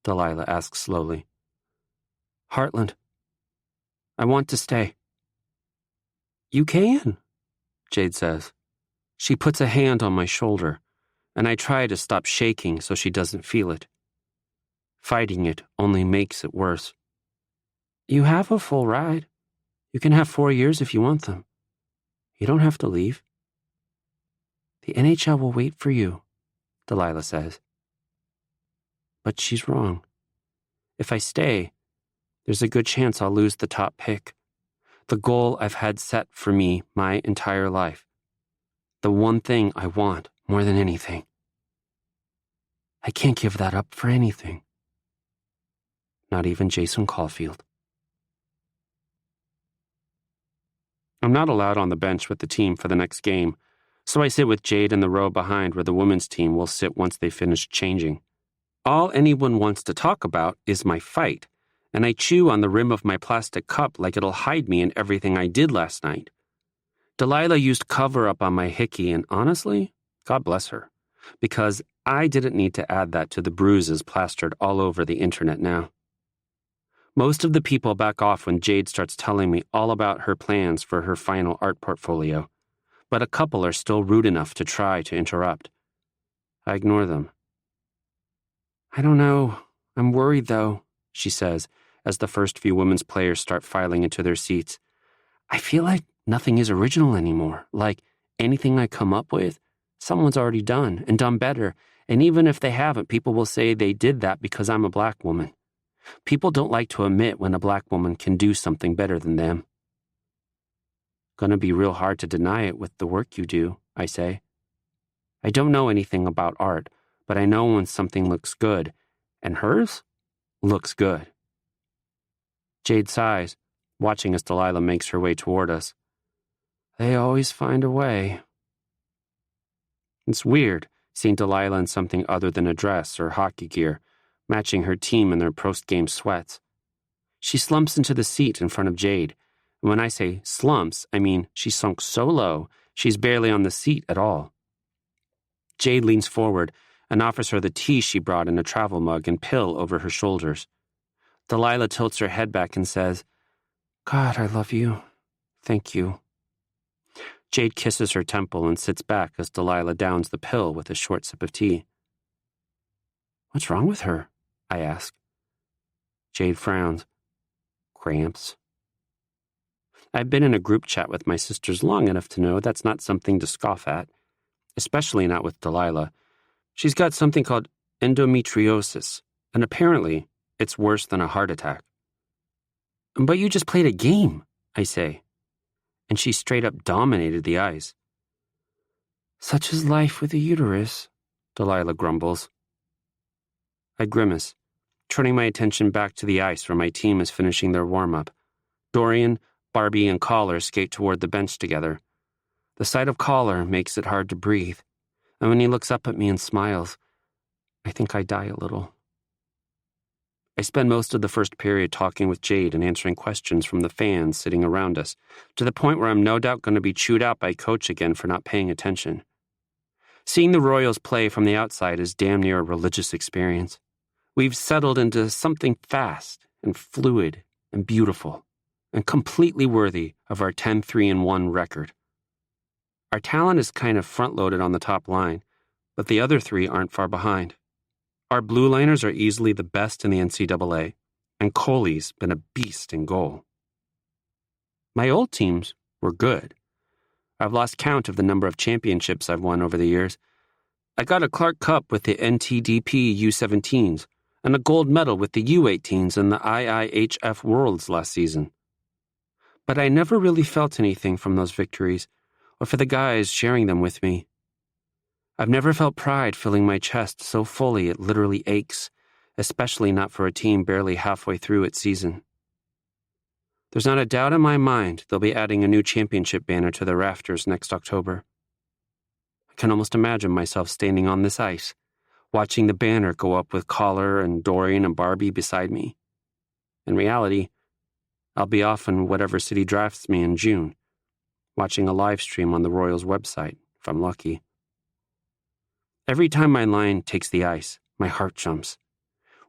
Delilah asks slowly. Heartland. I want to stay. You can, Jade says. She puts a hand on my shoulder, and I try to stop shaking so she doesn't feel it. Fighting it only makes it worse. You have a full ride. You can have 4 years if you want them. You don't have to leave. The NHL will wait for you, Delilah says. But she's wrong. If I stay, there's a good chance I'll lose the top pick. The goal I've had set for me my entire life. The one thing I want more than anything. I can't give that up for anything. Not even Jason Caulfield. I'm not allowed on the bench with the team for the next game, so I sit with Jade in the row behind where the women's team will sit once they finish changing. All anyone wants to talk about is my fight, and I chew on the rim of my plastic cup like it'll hide me in everything I did last night. Delilah used cover-up on my hickey, and honestly, God bless her, because I didn't need to add that to the bruises plastered all over the internet now. Most of the people back off when Jade starts telling me all about her plans for her final art portfolio, but a couple are still rude enough to try to interrupt. I ignore them. I don't know. I'm worried, though, she says, as the first few women's players start filing into their seats. I feel like nothing is original anymore, like anything I come up with, someone's already done and done better, and even if they haven't, people will say they did that because I'm a black woman. People don't like to admit when a black woman can do something better than them. Gonna be real hard to deny it with the work you do, I say. I don't know anything about art, but I know when something looks good, and hers looks good. Jade sighs, watching as Delilah makes her way toward us. They always find a way. It's weird seeing Delilah in something other than a dress or hockey gear, matching her team in their post-game sweats. She slumps into the seat in front of Jade. And when I say slumps, I mean she sunk so low, she's barely on the seat at all. Jade leans forward and offers her the tea she brought in a travel mug and pill over her shoulders. Delilah tilts her head back and says, God, I love you. Thank you. Jade kisses her temple and sits back as Delilah downs the pill with a short sip of tea. What's wrong with her? I ask. Jade frowns. Cramps. I've been in a group chat with my sisters long enough to know that's not something to scoff at, especially not with Delilah. She's got something called endometriosis, and apparently it's worse than a heart attack. But you just played a game, I say, and she straight up dominated the ice. Such is life with a uterus, Delilah grumbles. I grimace, turning my attention back to the ice where my team is finishing their warm-up. Dorian, Barbie, and Collar skate toward the bench together. The sight of Collar makes it hard to breathe, and when he looks up at me and smiles, I think I die a little. I spend most of the first period talking with Jade and answering questions from the fans sitting around us, to the point where I'm no doubt going to be chewed out by Coach again for not paying attention. Seeing the Royals play from the outside is damn near a religious experience. We've settled into something fast and fluid and beautiful and completely worthy of our 10-3-1 record. Our talent is kind of front-loaded on the top line, but the other three aren't far behind. Our blue liners are easily the best in the NCAA, and Coley's been a beast in goal. My old teams were good. I've lost count of the number of championships I've won over the years. I got a Clark Cup with the NTDP U17s and a gold medal with the U18s in the IIHF Worlds last season. But I never really felt anything from those victories, or for the guys sharing them with me. I've never felt pride filling my chest so fully it literally aches, especially not for a team barely halfway through its season. There's not a doubt in my mind they'll be adding a new championship banner to the rafters next October. I can almost imagine myself standing on this ice, watching the banner go up with Collar and Dorian and Barbie beside me. In reality, I'll be off in whatever city drafts me in June, watching a live stream on the Royals website, if I'm lucky. Every time my line takes the ice, my heart jumps.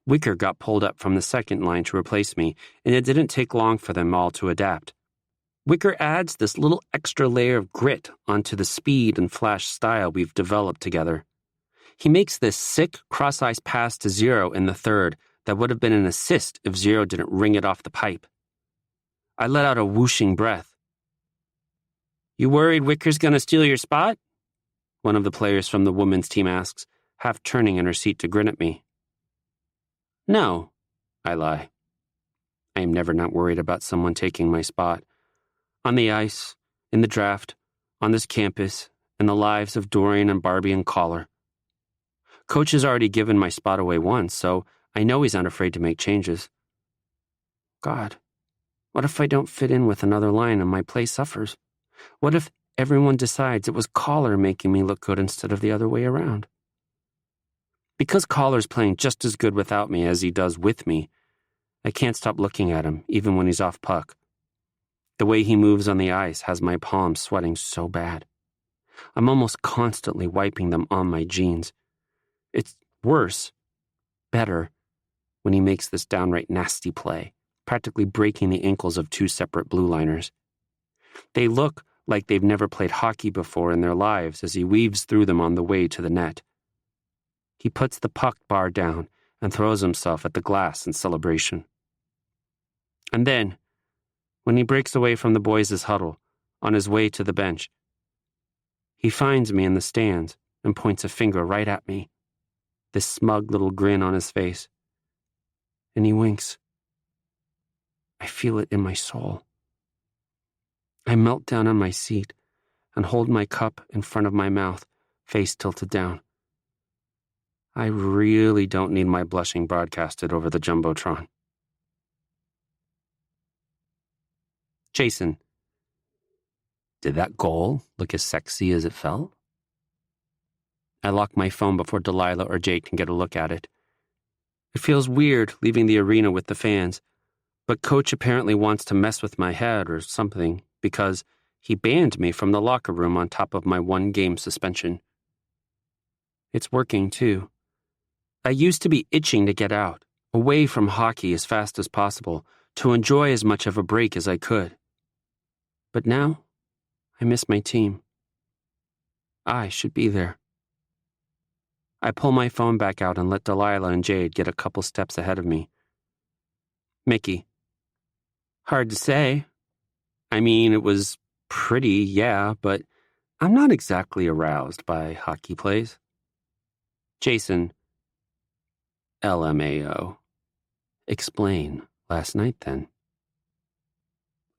Wicker got pulled up from the second line to replace me, and it didn't take long for them all to adapt. Wicker adds this little extra layer of grit onto the speed and flash style we've developed together. He makes this sick cross-ice pass to Zero in the third that would have been an assist if Zero didn't ring it off the pipe. I let out a whooshing breath. "You worried Wicker's going to steal your spot?" one of the players from the women's team asks, half turning in her seat to grin at me. "No," I lie. I am never not worried about someone taking my spot. On the ice, in the draft, on this campus, in the lives of Dorian and Barbie and Collar. Coach has already given my spot away once, so I know he's not afraid to make changes. God, what if I don't fit in with another line and my play suffers? What if everyone decides it was Collar making me look good instead of the other way around? Because Collar's playing just as good without me as he does with me, I can't stop looking at him, even when he's off puck. The way he moves on the ice has my palms sweating so bad. I'm almost constantly wiping them on my jeans. It's worse, better, when he makes this downright nasty play, practically breaking the ankles of two separate blue liners. They look like they've never played hockey before in their lives as he weaves through them on the way to the net. He puts the puck bar down and throws himself at the glass in celebration. And then, when he breaks away from the boys' huddle, on his way to the bench, he finds me in the stands and points a finger right at me, this smug little grin on his face. And he winks. I feel it in my soul. I melt down on my seat and hold my cup in front of my mouth, face tilted down. I really don't need my blushing broadcasted over the Jumbotron. Jason, did that goal look as sexy as it felt? I lock my phone before Delilah or Jake can get a look at it. It feels weird leaving the arena with the fans, but Coach apparently wants to mess with my head or something because he banned me from the locker room on top of my 1-game suspension. It's working, too. I used to be itching to get out, away from hockey as fast as possible, to enjoy as much of a break as I could. But now, I miss my team. I should be there. I pull my phone back out and let Delilah and Jade get a couple steps ahead of me. Mickey. Hard to say. I mean, it was pretty, yeah, but I'm not exactly aroused by hockey plays. Jason. LMAO. Explain. Last night, then.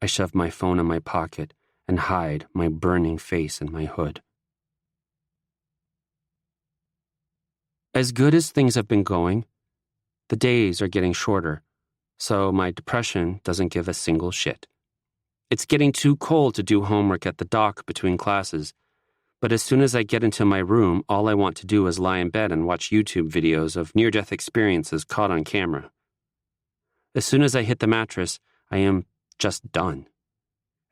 I shove my phone in my pocket and hide my burning face in my hood. As good as things have been going, the days are getting shorter, so my depression doesn't give a single shit. It's getting too cold to do homework at the dock between classes, but as soon as I get into my room, all I want to do is lie in bed and watch YouTube videos of near-death experiences caught on camera. As soon as I hit the mattress, I am just done.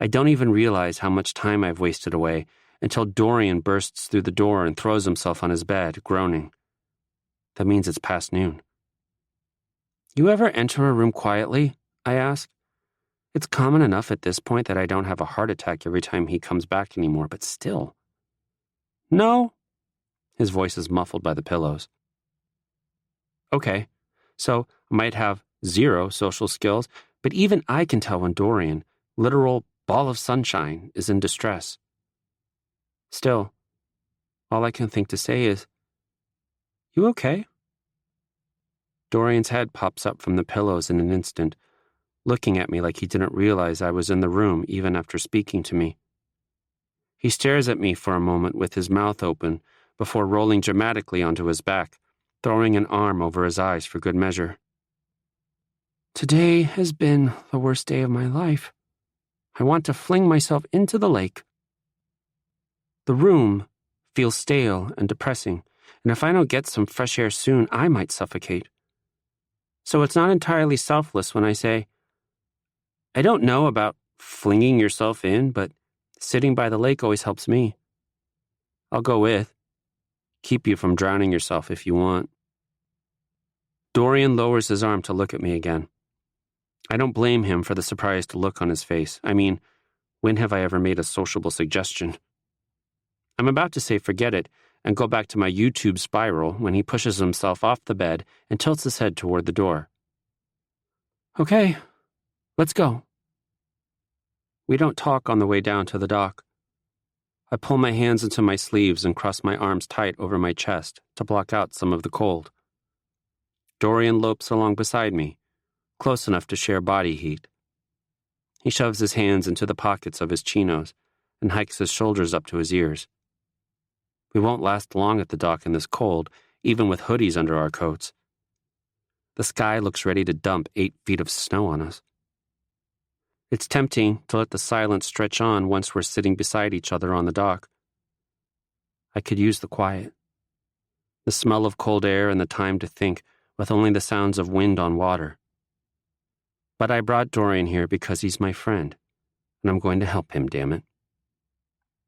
I don't even realize how much time I've wasted away until Dorian bursts through the door and throws himself on his bed, groaning. That means it's past noon. You ever enter a room quietly? I ask. It's common enough at this point that I don't have a heart attack every time he comes back anymore, but still. No. His voice is muffled by the pillows. Okay, so I might have 0 social skills, but even I can tell when Dorian, literal ball of sunshine, is in distress. Still, all I can think to say is, "You okay?" Dorian's head pops up from the pillows in an instant, looking at me like he didn't realize I was in the room even after speaking to me. He stares at me for a moment with his mouth open before rolling dramatically onto his back, throwing an arm over his eyes for good measure. Today has been the worst day of my life. I want to fling myself into the lake. The room feels stale and depressing, and if I don't get some fresh air soon, I might suffocate. So it's not entirely selfless when I say, I don't know about flinging yourself in, but sitting by the lake always helps me. I'll go with. Keep you from drowning yourself if you want. Dorian lowers his arm to look at me again. I don't blame him for the surprised look on his face. I mean, when have I ever made a sociable suggestion? I'm about to say forget it and go back to my YouTube spiral when he pushes himself off the bed and tilts his head toward the door. Okay, let's go. We don't talk on the way down to the dock. I pull my hands into my sleeves and cross my arms tight over my chest to block out some of the cold. Dorian lopes along beside me, close enough to share body heat. He shoves his hands into the pockets of his chinos and hikes his shoulders up to his ears. We won't last long at the dock in this cold, even with hoodies under our coats. The sky looks ready to dump 8 feet of snow on us. It's tempting to let the silence stretch on once we're sitting beside each other on the dock. I could use the quiet, the smell of cold air and the time to think with only the sounds of wind on water. But I brought Dorian here because he's my friend, and I'm going to help him, damn it.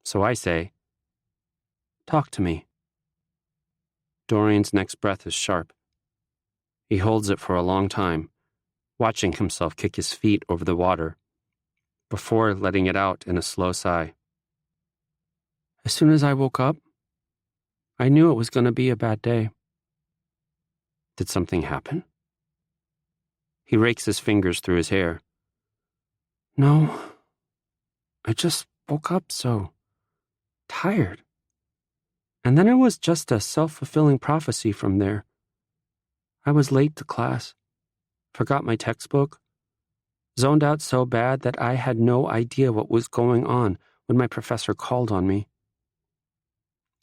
So I say, talk to me. Dorian's next breath is sharp. He holds it for a long time, watching himself kick his feet over the water, before letting it out in a slow sigh. As soon as I woke up, I knew it was going to be a bad day. Did something happen? He rakes his fingers through his hair. No, I just woke up so tired. And then it was just a self-fulfilling prophecy from there. I was late to class, forgot my textbook, zoned out so bad that I had no idea what was going on when my professor called on me.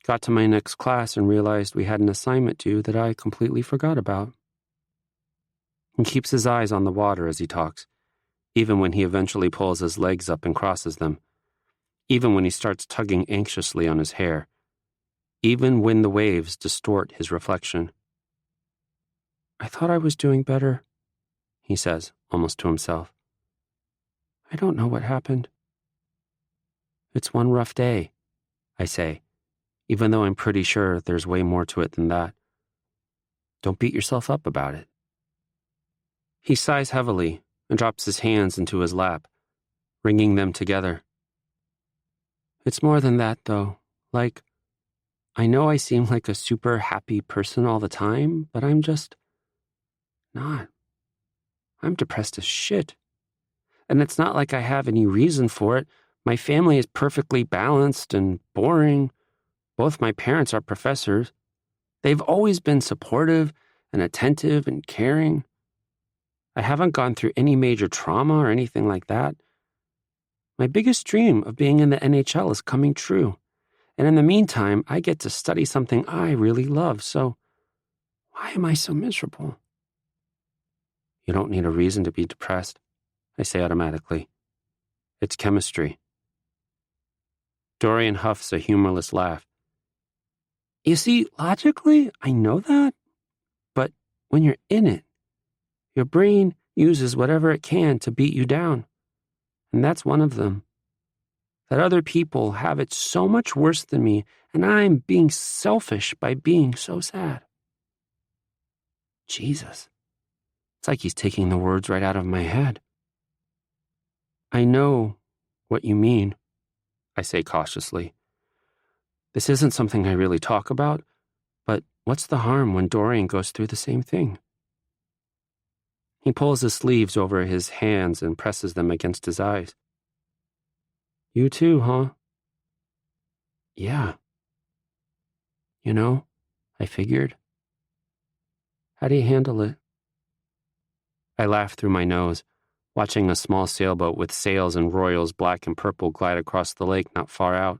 Got to my next class and realized we had an assignment due that I completely forgot about. He keeps his eyes on the water as he talks, even when he eventually pulls his legs up and crosses them, even when he starts tugging anxiously on his hair, even when the waves distort his reflection. I thought I was doing better, he says, almost to himself. I don't know what happened. It's one rough day, I say, even though I'm pretty sure there's way more to it than that. Don't beat yourself up about it. He sighs heavily and drops his hands into his lap, wringing them together. It's more than that, though. Like, I know I seem like a super happy person all the time, but I'm just not. I'm depressed as shit. And it's not like I have any reason for it. My family is perfectly balanced and boring. Both my parents are professors. They've always been supportive and attentive and caring. I haven't gone through any major trauma or anything like that. My biggest dream of being in the NHL is coming true. And in the meantime, I get to study something I really love, so why am I so miserable? You don't need a reason to be depressed, I say automatically. It's chemistry. Dorian huffs a humorless laugh. You see, logically, I know that, but when you're in it, your brain uses whatever it can to beat you down. And that's one of them. That other people have it so much worse than me, and I'm being selfish by being so sad. Jesus. It's like he's taking the words right out of my head. I know what you mean, I say cautiously. This isn't something I really talk about, but what's the harm when Dorian goes through the same thing? He pulls his sleeves over his hands and presses them against his eyes. You too, huh? Yeah. You know, I figured. How do you handle it? I laugh through my nose, watching a small sailboat with sails and royals black and purple glide across the lake not far out.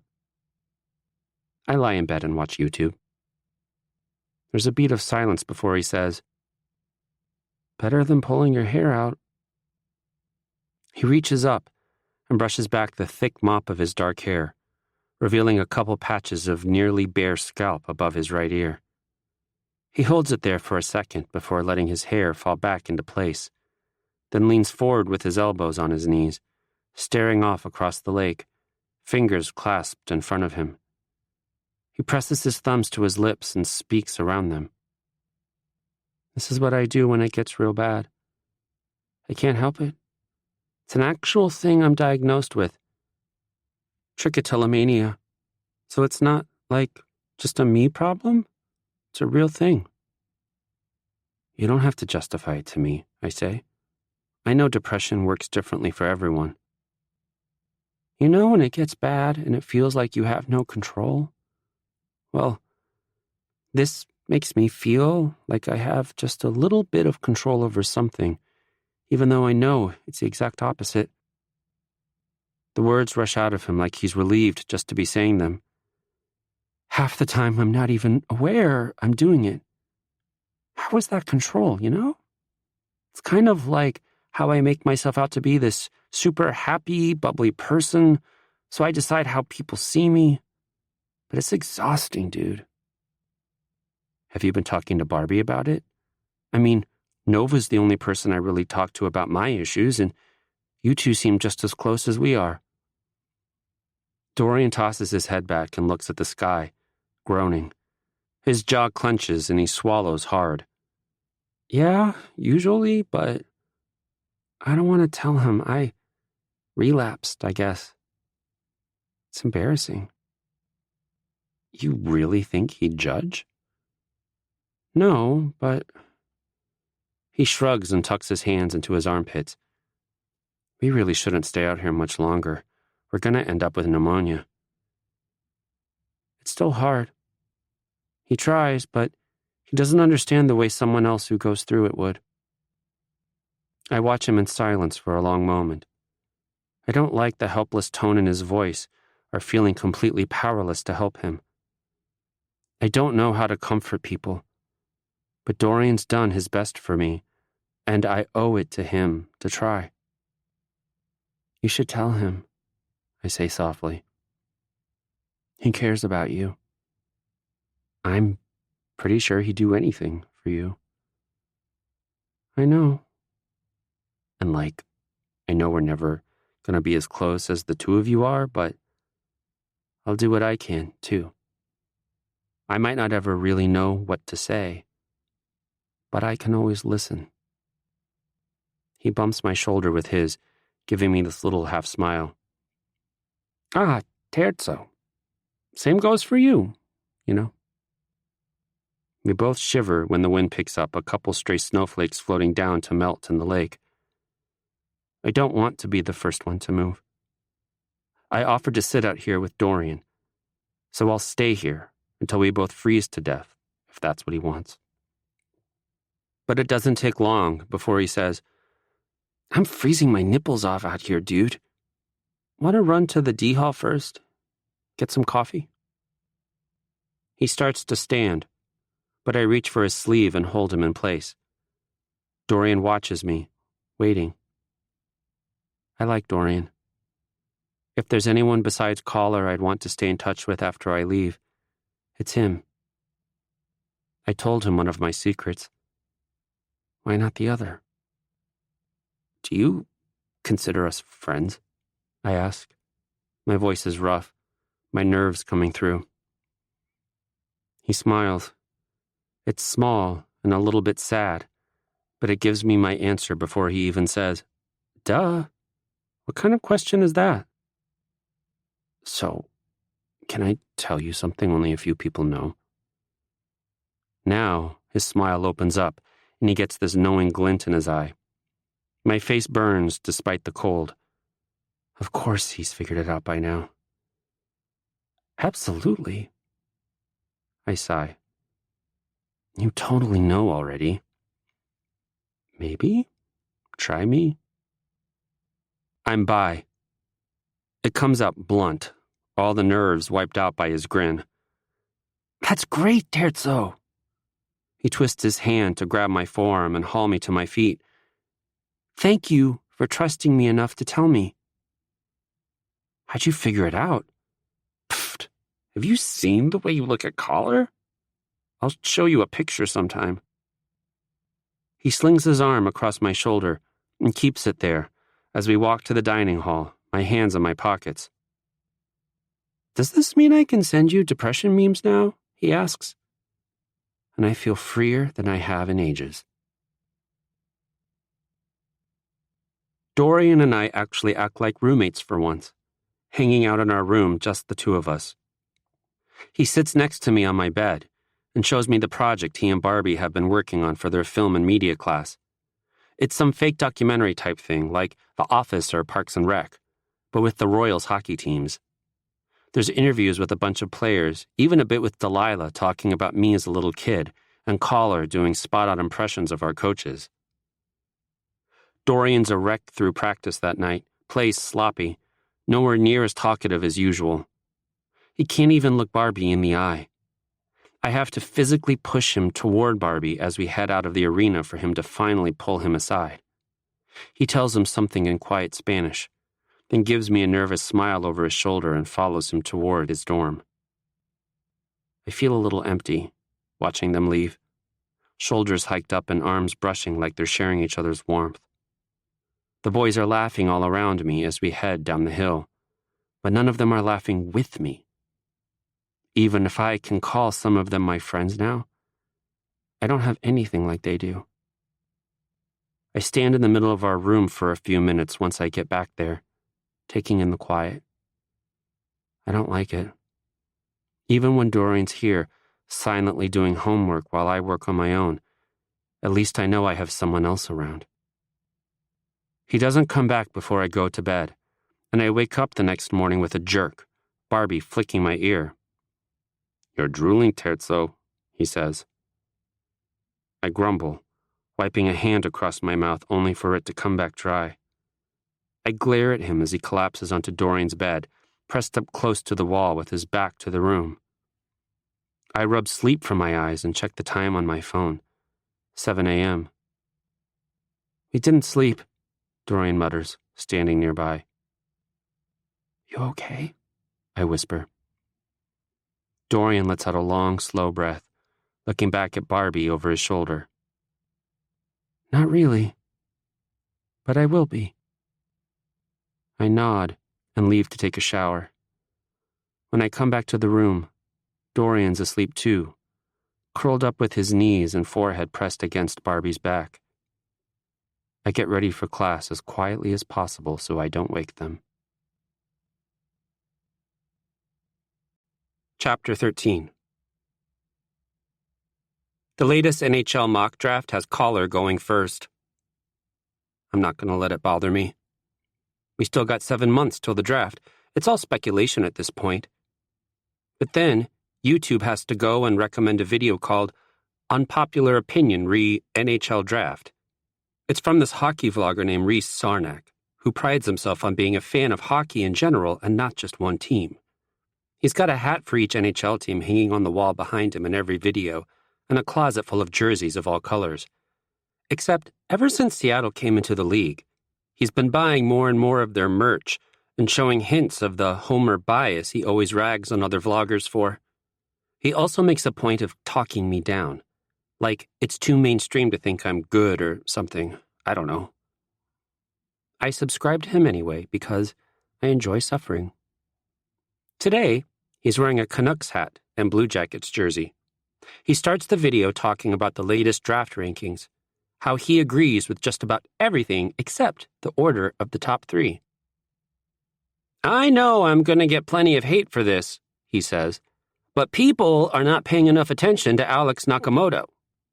I lie in bed and watch YouTube. There's a beat of silence before he says, "Better than pulling your hair out." He reaches up and brushes back the thick mop of his dark hair, revealing a couple patches of nearly bare scalp above his right ear. He holds it there for a second before letting his hair fall back into place, then leans forward with his elbows on his knees, staring off across the lake, fingers clasped in front of him. He presses his thumbs to his lips and speaks around them. This is what I do when it gets real bad. I can't help it. It's an actual thing I'm diagnosed with. Trichotillomania. So it's not like just a me problem? It's a real thing. You don't have to justify it to me, I say. I know depression works differently for everyone. You know when it gets bad and it feels like you have no control? Well, this makes me feel like I have just a little bit of control over something, even though I know it's the exact opposite. The words rush out of him like he's relieved just to be saying them. Half the time I'm not even aware I'm doing it. How is that control, you know? It's kind of like how I make myself out to be this super happy, bubbly person, so I decide how people see me. But it's exhausting, dude. Have you been talking to Barbie about it? I mean, Nova's the only person I really talk to about my issues, and you two seem just as close as we are. Dorian tosses his head back and looks at the sky, groaning. His jaw clenches and he swallows hard. Yeah, usually, but I don't want to tell him. I relapsed, I guess. It's embarrassing. You really think he'd judge? No, but... He shrugs and tucks his hands into his armpits. We really shouldn't stay out here much longer. We're going to end up with pneumonia. It's still hard. He tries, but he doesn't understand the way someone else who goes through it would. I watch him in silence for a long moment. I don't like the helpless tone in his voice or feeling completely powerless to help him. I don't know how to comfort people, but Dorian's done his best for me, and I owe it to him to try. You should tell him, I say softly. He cares about you. I'm pretty sure he'd do anything for you. I know. And I know we're never going to be as close as the two of you are, but I'll do what I can, too. I might not ever really know what to say, but I can always listen. He bumps my shoulder with his, giving me this little half smile. Ah, terzo. Same goes for you, you know. We both shiver when the wind picks up a couple stray snowflakes floating down to melt in the lake. I don't want to be the first one to move. I offered to sit out here with Dorian, so I'll stay here until we both freeze to death, if that's what he wants. But it doesn't take long before he says, I'm freezing my nipples off out here, dude. Want to run to the D hall first? Get some coffee? He starts to stand, but I reach for his sleeve and hold him in place. Dorian watches me, waiting. I like Dorian. If there's anyone besides Caller I'd want to stay in touch with after I leave, it's him. I told him one of my secrets. Why not the other? Do you consider us friends? I ask. My voice is rough, my nerves coming through. He smiles. It's small and a little bit sad, but it gives me my answer before he even says, "Duh. What kind of question is that?" So, can I tell you something only a few people know? Now, his smile opens up, and he gets this knowing glint in his eye. My face burns despite the cold. Of course he's figured it out by now. Absolutely. I sigh. You totally know already. Maybe? Try me? I'm bi. It comes out blunt, all the nerves wiped out by his grin. That's great, Terzo. He twists his hand to grab my forearm and haul me to my feet. Thank you for trusting me enough to tell me. How'd you figure it out? Pfft, have you seen the way you look at Collar? I'll show you a picture sometime. He slings his arm across my shoulder and keeps it there as we walk to the dining hall, my hands in my pockets. Does this mean I can send you depression memes now? He asks. And I feel freer than I have in ages. Dorian and I actually act like roommates for once, hanging out in our room, just the two of us. He sits next to me on my bed and shows me the project he and Barbie have been working on for their film and media class. It's some fake documentary type thing, like The Office or Parks and Rec, but with the Royals hockey teams. There's interviews with a bunch of players, even a bit with Delilah talking about me as a little kid, and Collar doing spot-on impressions of our coaches. Dorian's a wreck through practice that night, plays sloppy, nowhere near as talkative as usual. He can't even look Barbie in the eye. I have to physically push him toward Barbie as we head out of the arena for him to finally pull him aside. He tells him something in quiet Spanish, then gives me a nervous smile over his shoulder and follows him toward his dorm. I feel a little empty, watching them leave, shoulders hiked up and arms brushing like they're sharing each other's warmth. The boys are laughing all around me as we head down the hill, but none of them are laughing with me. Even if I can call some of them my friends now, I don't have anything like they do. I stand in the middle of our room for a few minutes once I get back there, taking in the quiet. I don't like it. Even when Dorian's here, silently doing homework while I work on my own, at least I know I have someone else around. He doesn't come back before I go to bed, and I wake up the next morning with a jerk, Barbie flicking my ear. You're drooling, Terzo, he says. I grumble, wiping a hand across my mouth only for it to come back dry. I glare at him as he collapses onto Dorian's bed, pressed up close to the wall with his back to the room. I rub sleep from my eyes and check the time on my phone. 7 a.m. We didn't sleep, Dorian mutters, standing nearby. You okay? I whisper. Dorian lets out a long, slow breath, looking back at Barbie over his shoulder. Not really, but I will be. I nod and leave to take a shower. When I come back to the room, Dorian's asleep too, curled up with his knees and forehead pressed against Barbie's back. I get ready for class as quietly as possible so I don't wake them. Chapter 13. The latest NHL mock draft has Collar going first. I'm not going to let it bother me. We still got 7 months till the draft. It's all speculation at this point. But then, YouTube has to go and recommend a video called Unpopular Opinion re NHL Draft. It's from this hockey vlogger named Reese Sarnak, who prides himself on being a fan of hockey in general and not just one team. He's got a hat for each NHL team hanging on the wall behind him in every video, and a closet full of jerseys of all colors. Except, ever since Seattle came into the league, he's been buying more and more of their merch and showing hints of the Homer bias he always rags on other vloggers for. He also makes a point of talking me down, like it's too mainstream to think I'm good or something. I don't know. I subscribe to him anyway because I enjoy suffering. Today, he's wearing a Canucks hat and Blue Jackets jersey. He starts the video talking about the latest draft rankings, how he agrees with just about everything except the order of the top 3. I know I'm going to get plenty of hate for this, he says, but people are not paying enough attention to Alex Nakamoto.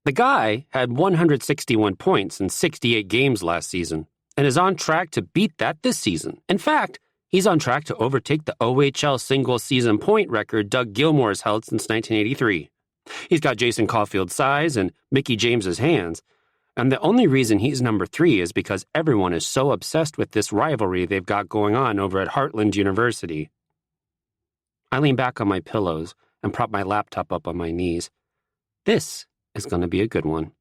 The guy had 161 points in 68 games last season and is on track to beat that this season. In fact, he's on track to overtake the OHL single-season point record Doug Gilmour has held since 1983. He's got Jason Caulfield's size and Mickey James's hands, and the only reason he's number 3 is because everyone is so obsessed with this rivalry they've got going on over at Heartland University. I lean back on my pillows and prop my laptop up on my knees. This is going to be a good one.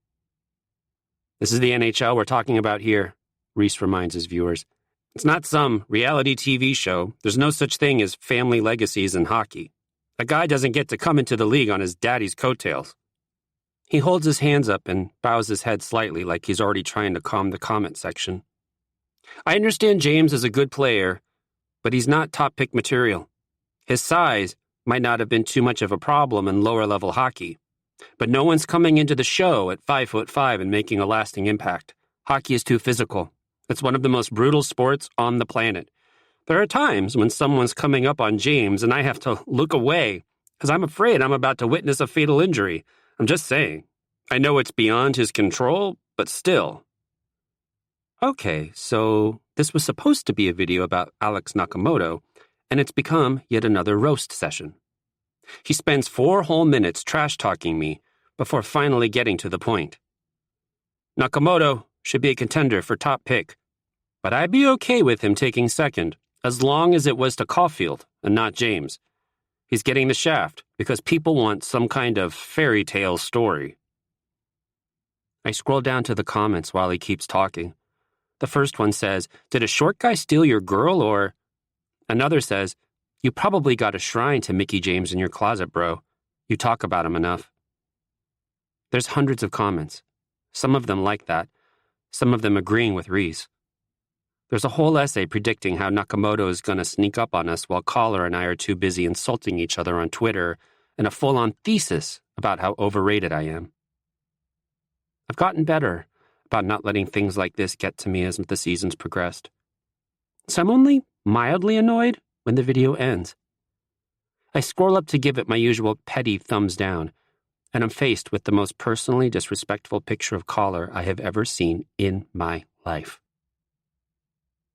This is the NHL we're talking about here, Reese reminds his viewers. It's not some reality TV show. There's no such thing as family legacies in hockey. A guy doesn't get to come into the league on his daddy's coattails. He holds his hands up and bows his head slightly like he's already trying to calm the comment section. I understand James is a good player, but he's not top-pick material. His size might not have been too much of a problem in lower-level hockey. But no one's coming into the show at 5'5" and making a lasting impact. Hockey is too physical. It's one of the most brutal sports on the planet. There are times when someone's coming up on James and I have to look away because I'm afraid I'm about to witness a fatal injury. I'm just saying. I know it's beyond his control, but still. Okay, so this was supposed to be a video about Alex Nakamoto, and it's become yet another roast session. He spends 4 whole minutes trash-talking me before finally getting to the point. Nakamoto should be a contender for top pick, but I'd be okay with him taking second as long as it was to Caulfield and not James. He's getting the shaft because people want some kind of fairy tale story. I scroll down to the comments while he keeps talking. The first one says, "Did a short guy steal your girl?" Or another says, "You probably got a shrine to Mickey James in your closet, bro. You talk about him enough." There's hundreds of comments. Some of them like that. Some of them agreeing with Reese. There's a whole essay predicting how Nakamoto is going to sneak up on us while Caller and I are too busy insulting each other on Twitter, and a full-on thesis about how overrated I am. I've gotten better about not letting things like this get to me as the season's progressed. So I'm only mildly annoyed when the video ends. I scroll up to give it my usual petty thumbs down, and I'm faced with the most personally disrespectful picture of Caller I have ever seen in my life.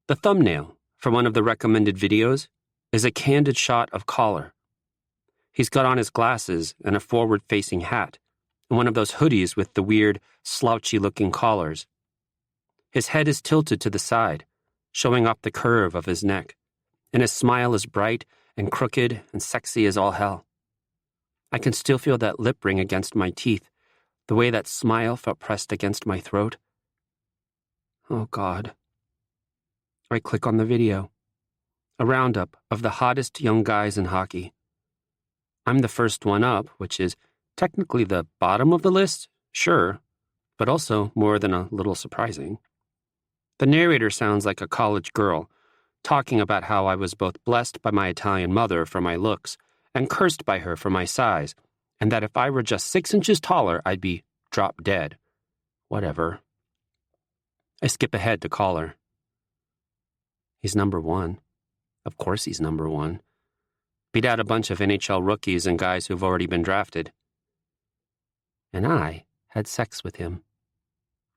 The thumbnail for one of the recommended videos is a candid shot of Caller. He's got on his glasses and a forward-facing hat, and one of those hoodies with the weird, slouchy-looking collars. His head is tilted to the side, showing off the curve of his neck, and his smile is bright and crooked and sexy as all hell. I can still feel that lip ring against my teeth, the way that smile felt pressed against my throat. Oh, God. I click on the video. A roundup of the hottest young guys in hockey. I'm the first one up, which is technically the bottom of the list, sure, but also more than a little surprising. The narrator sounds like a college girl, talking about how I was both blessed by my Italian mother for my looks and cursed by her for my size, and that if I were just 6 inches taller, I'd be drop dead. Whatever. I skip ahead to Caller. He's number 1. Of course he's number 1. Beat out a bunch of NHL rookies and guys who've already been drafted. And I had sex with him.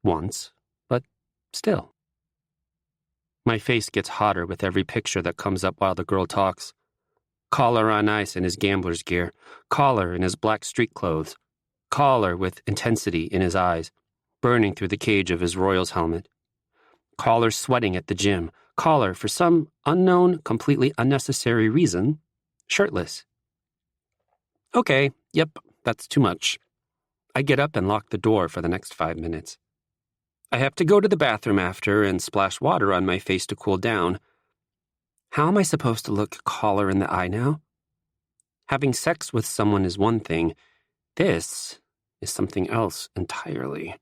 Once, but still. My face gets hotter with every picture that comes up while the girl talks. Caller on ice in his gambler's gear. Caller in his black street clothes. Caller with intensity in his eyes, burning through the cage of his Royals helmet. Caller sweating at the gym. Caller, for some unknown, completely unnecessary reason, shirtless. Okay, yep, that's too much. I get up and lock the door for the next 5 minutes. I have to go to the bathroom after and splash water on my face to cool down. How am I supposed to look Caller in the eye now? Having sex with someone is one thing. This is something else entirely.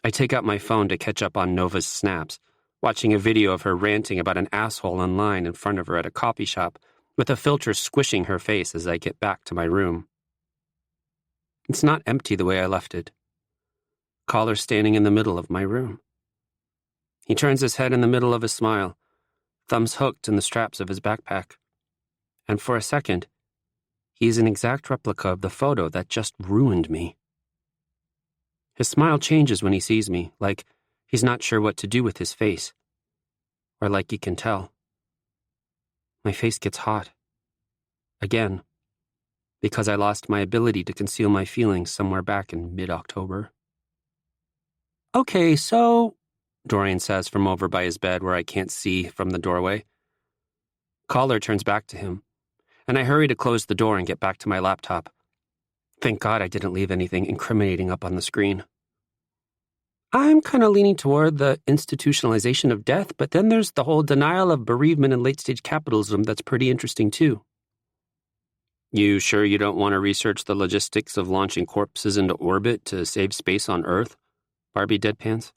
I take out my phone to catch up on Nova's snaps, watching a video of her ranting about an asshole online in front of her at a coffee shop, with a filter squishing her face as I get back to my room. It's not empty the way I left it. Collar standing in the middle of my room. He turns his head in the middle of his smile, thumbs hooked in the straps of his backpack. And for a second, he's an exact replica of the photo that just ruined me. His smile changes when he sees me, like he's not sure what to do with his face. Or like he can tell. My face gets hot. Again. Because I lost my ability to conceal my feelings somewhere back in mid-October. "Okay, so," Dorian says from over by his bed where I can't see from the doorway. Collar turns back to him, and I hurry to close the door and get back to my laptop. Thank God I didn't leave anything incriminating up on the screen. "I'm kind of leaning toward the institutionalization of death, but then there's the whole denial of bereavement and late-stage capitalism that's pretty interesting too." "You sure you don't want to research the logistics of launching corpses into orbit to save space on Earth?" Barbie deadpans.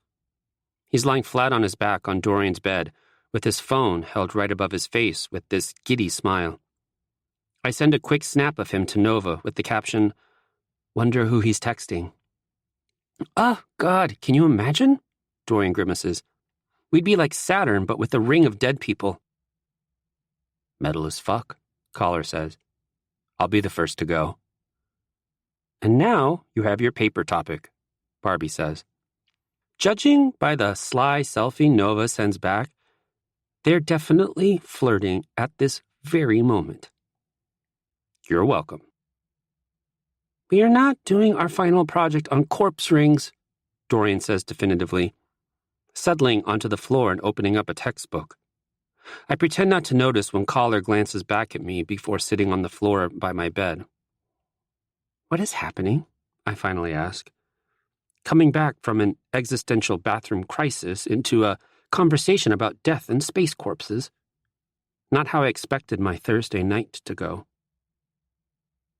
He's lying flat on his back on Dorian's bed, with his phone held right above his face with this giddy smile. I send a quick snap of him to Nova with the caption, "Wonder who he's texting." "Oh, God, can you imagine?" Dorian grimaces. "We'd be like Saturn, but with a ring of dead people." "Metal as fuck," Collar says. "I'll be the first to go." "And now you have your paper topic," Barbie says. Judging by the sly selfie Nova sends back, they're definitely flirting at this very moment. "You're welcome." "We are not doing our final project on corpse rings," Dorian says definitively, settling onto the floor and opening up a textbook. I pretend not to notice when Collar glances back at me before sitting on the floor by my bed. "What is happening?" I finally ask, coming back from an existential bathroom crisis into a conversation about death and space corpses. Not how I expected my Thursday night to go.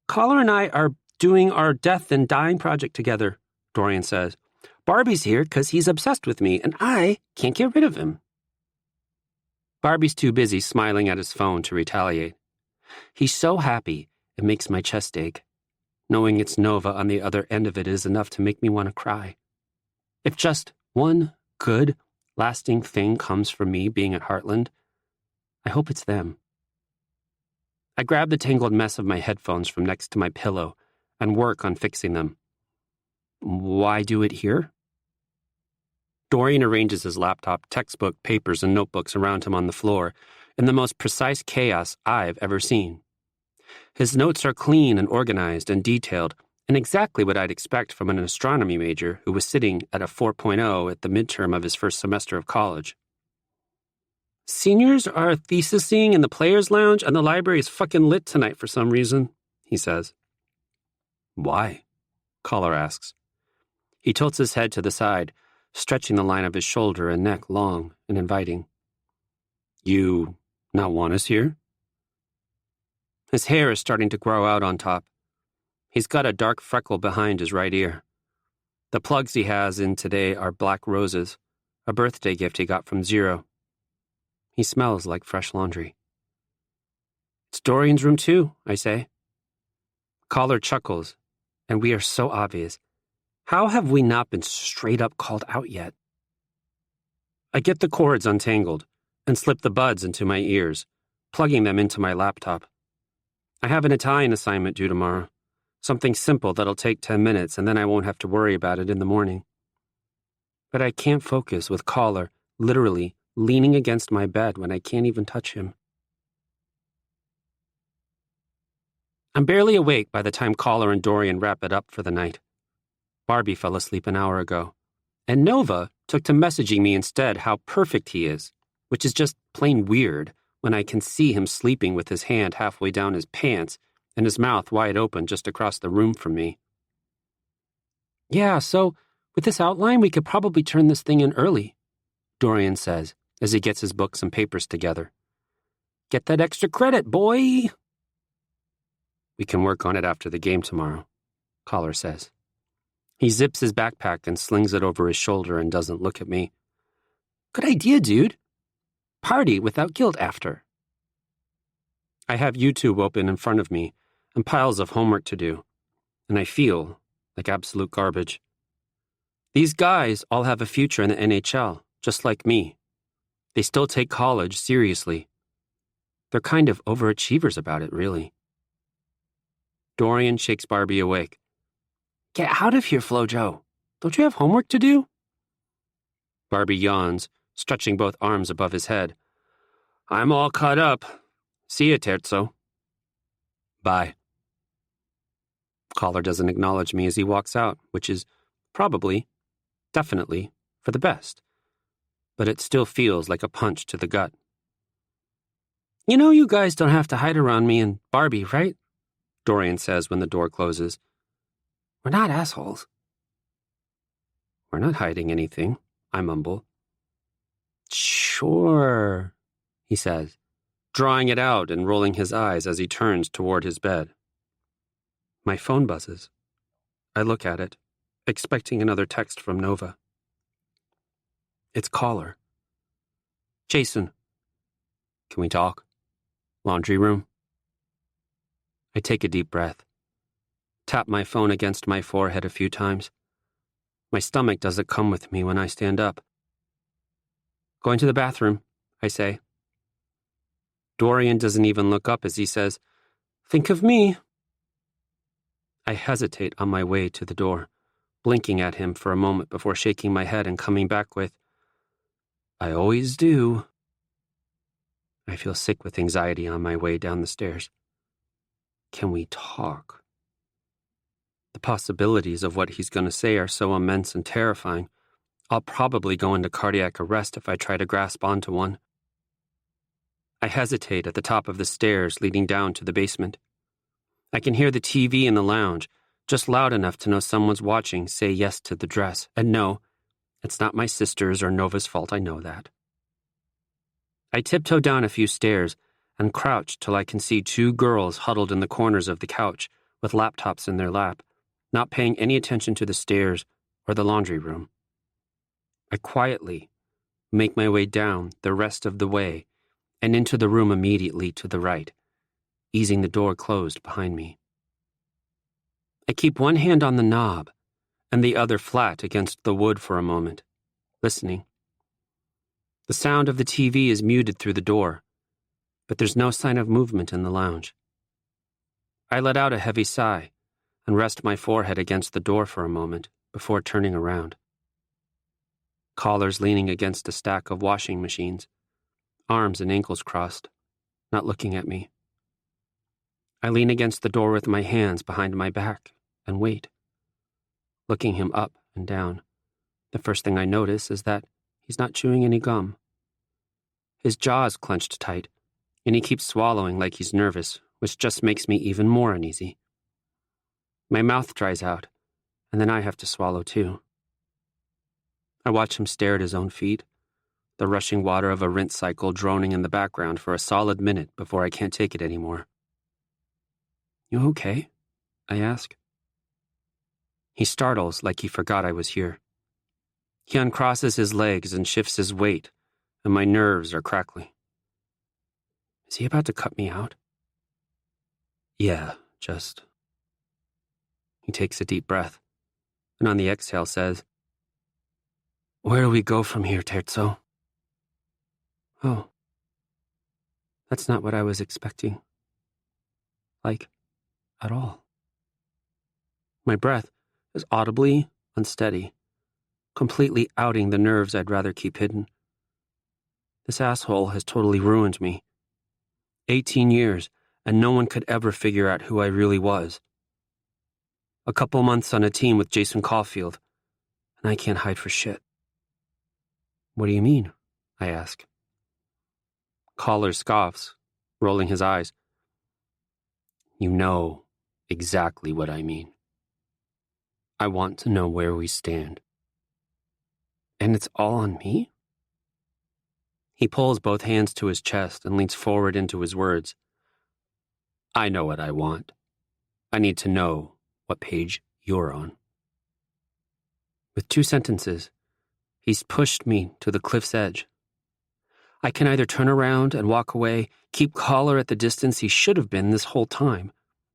"Collar and I are doing our death and dying project together," Dorian says. "Barbie's here because he's obsessed with me, and I can't get rid of him." Barbie's too busy smiling at his phone to retaliate. He's so happy, it makes my chest ache. Knowing it's Nova on the other end of it is enough to make me want to cry. If just one good, lasting thing comes from me being at Heartland, I hope it's them. I grab the tangled mess of my headphones from next to my pillow and work on fixing them. Why do it here? Dorian arranges his laptop, textbook, papers, and notebooks around him on the floor in the most precise chaos I've ever seen. His notes are clean and organized and detailed, and exactly what I'd expect from an astronomy major who was sitting at a 4.0 at the midterm of his first semester of college. "Seniors are thesising in the players' lounge, and the library is fucking lit tonight for some reason," he says. "Why?" Collar asks. He tilts his head to the side, stretching the line of his shoulder and neck long and inviting. "You not want us here?" His hair is starting to grow out on top. He's got a dark freckle behind his right ear. The plugs he has in today are black roses, a birthday gift he got from Zero. He smells like fresh laundry. "It's Dorian's room too," I say. Collar chuckles, and we are so obvious. How have we not been straight up called out yet? I get the cords untangled and slip the buds into my ears, plugging them into my laptop. I have an Italian assignment due tomorrow. Something simple that'll take 10 minutes, and then I won't have to worry about it in the morning. But I can't focus with Collar literally leaning against my bed when I can't even touch him. I'm barely awake by the time Collar and Dorian wrap it up for the night. Barbie fell asleep an hour ago, and Nova took to messaging me instead how perfect he is, which is just plain weird when I can see him sleeping with his hand halfway down his pants and his mouth wide open just across the room from me. "Yeah, so with this outline, we could probably turn this thing in early," Dorian says as he gets his books and papers together. "Get that extra credit, boy!" "We can work on it after the game tomorrow," Collar says. He zips his backpack and slings it over his shoulder and doesn't look at me. Good idea, dude. Party without guilt after. I have YouTube open in front of me and piles of homework to do, and I feel like absolute garbage. These guys all have a future in the NHL, just like me. They still take college seriously. They're kind of overachievers about it, really. Dorian shakes Barbie awake. Get out of here, Flojo. Don't you have homework to do? Barbie yawns, stretching both arms above his head. I'm all caught up. See you, Terzo. Bye. Collar doesn't acknowledge me as he walks out, which is probably, definitely, for the best. But it still feels like a punch to the gut. You know you guys don't have to hide around me and Barbie, right? Dorian says when the door closes. We're not assholes. We're not hiding anything, I mumble. Sure, he says, drawing it out and rolling his eyes as he turns toward his bed. My phone buzzes. I look at it, expecting another text from Nova. It's Caller. Jason. Can we talk? Laundry room. I take a deep breath, tap my phone against my forehead a few times. My stomach doesn't come with me when I stand up. Going to the bathroom, I say. Dorian doesn't even look up as he says, Think of me. I hesitate on my way to the door, blinking at him for a moment before shaking my head and coming back with, I always do. I feel sick with anxiety on my way down the stairs. Can we talk? The possibilities of what he's going to say are so immense and terrifying. I'll probably go into cardiac arrest if I try to grasp onto one. I hesitate at the top of the stairs leading down to the basement. I can hear the TV in the lounge, just loud enough to know someone's watching say yes to the dress. And no, it's not my sister's or Nova's fault, I know that. I tiptoe down a few stairs and crouch till I can see two girls huddled in the corners of the couch with laptops in their lap, not paying any attention to the stairs or the laundry room. I quietly make my way down the rest of the way and into the room immediately to the right, easing the door closed behind me. I keep one hand on the knob and the other flat against the wood for a moment, listening. The sound of the TV is muted through the door, but there's no sign of movement in the lounge. I let out a heavy sigh and rest my forehead against the door for a moment before turning around. Collar's leaning against a stack of washing machines, arms and ankles crossed, not looking at me. I lean against the door with my hands behind my back and wait, looking him up and down. The first thing I notice is that he's not chewing any gum. His jaw is clenched tight, and he keeps swallowing like he's nervous, which just makes me even more uneasy. My mouth dries out, and then I have to swallow too. I watch him stare at his own feet, the rushing water of a rinse cycle droning in the background for a solid minute before I can't take it anymore. You okay? I ask. He startles like he forgot I was here. He uncrosses his legs and shifts his weight, and my nerves are crackling. Is he about to cut me out? Yeah, just... He takes a deep breath, and on the exhale says, Where do we go from here, Terzo? Oh, that's not what I was expecting. Like, at all. My breath is audibly unsteady, completely outing the nerves I'd rather keep hidden. This asshole has totally ruined me. 18 years, and no one could ever figure out who I really was. A couple months on a team with Jason Caulfield, and I can't hide for shit. What do you mean? I ask. Collar scoffs, rolling his eyes. You know exactly what I mean. I want to know where we stand. And it's all on me? He pulls both hands to his chest and leans forward into his words. I know what I want. I need to know what page you're on. With 2 sentences, He's pushed me to the cliff's edge. I can either turn around and walk away, keep Collar at the distance he should have been this whole time,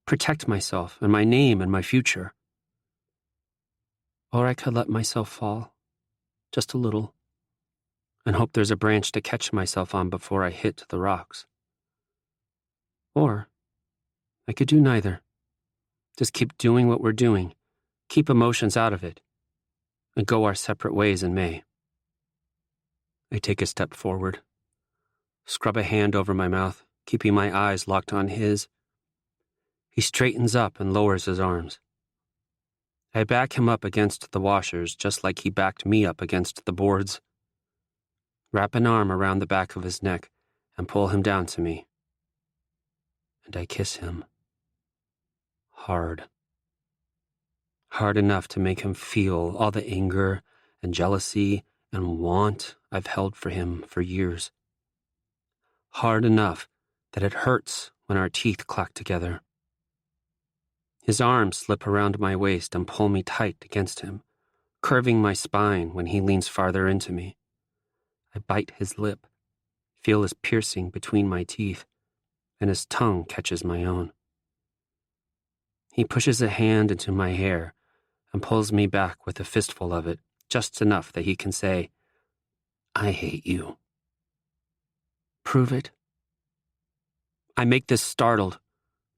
protect myself and my name and my future. Or I could let myself fall, just a little, and hope there's a branch to catch myself on before I hit the rocks. Or I could do neither. Just keep doing what we're doing, keep emotions out of it, and go our separate ways in May. I take a step forward, scrub a hand over my mouth, keeping my eyes locked on his. He straightens up and lowers his arms. I back him up against the washers just like he backed me up against the boards. Wrap an arm around the back of his neck and pull him down to me. And I kiss him. Hard. Hard enough to make him feel all the anger and jealousy and want I've held for him for years. Hard enough that it hurts when our teeth clack together. His arms slip around my waist and pull me tight against him, curving my spine when he leans farther into me. I bite his lip, feel his piercing between my teeth, and his tongue catches my own. He pushes a hand into my hair and pulls me back with a fistful of it, just enough that he can say, "I hate you." Prove it. I make this startled,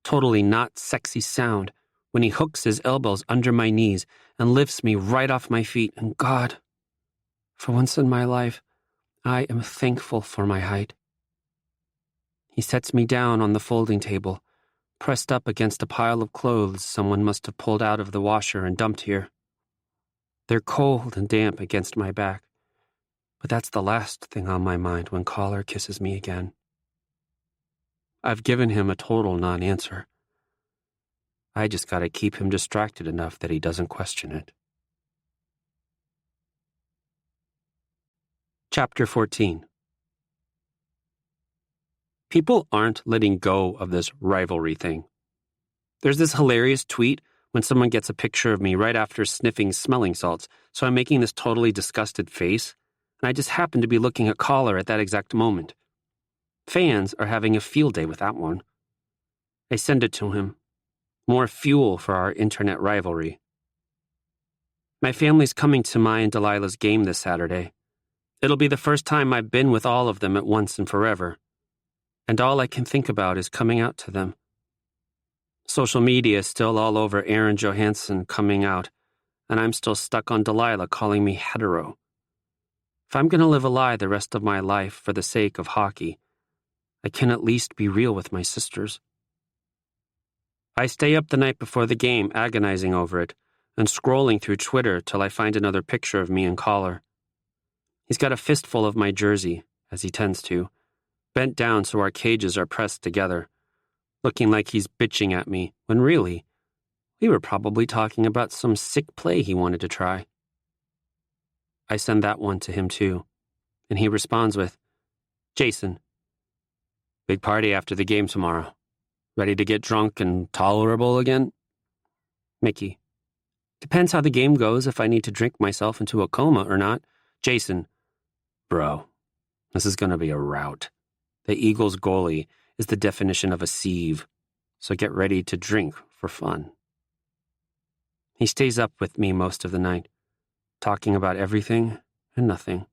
totally not sexy sound when he hooks his elbows under my knees and lifts me right off my feet. And God, for once in my life, I am thankful for my height. He sets me down on the folding table, pressed up against a pile of clothes someone must have pulled out of the washer and dumped here. They're cold and damp against my back, but that's the last thing on my mind when Collar kisses me again. I've given him a total non-answer. I just gotta keep him distracted enough that he doesn't question it. Chapter 14. People aren't letting go of this rivalry thing. There's this hilarious tweet when someone gets a picture of me right after sniffing smelling salts, so I'm making this totally disgusted face, and I just happen to be looking at Collar at that exact moment. Fans are having a field day with that one. I send it to him. More fuel for our internet rivalry. My family's coming to my and Delilah's game this Saturday. It'll be the first time I've been with all of them at once and forever. And all I can think about is coming out to them. Social media is still all over Aaron Johansson coming out, and I'm still stuck on Delilah calling me hetero. If I'm going to live a lie the rest of my life for the sake of hockey, I can at least be real with my sisters. I stay up the night before the game agonizing over it and scrolling through Twitter till I find another picture of me and Collar. He's got a fistful of my jersey, as he tends to, bent down so our cages are pressed together, looking like he's bitching at me, when really, we were probably talking about some sick play he wanted to try. I send that one to him too, and he responds with, "Jason, big party after the game tomorrow. Ready to get drunk and tolerable again?" Mickey, depends how the game goes if I need to drink myself into a coma or not. Jason, bro, this is going to be a rout. The Eagles goalie is the definition of a sieve, so get ready to drink for fun. He stays up with me most of the night, talking about everything and nothing.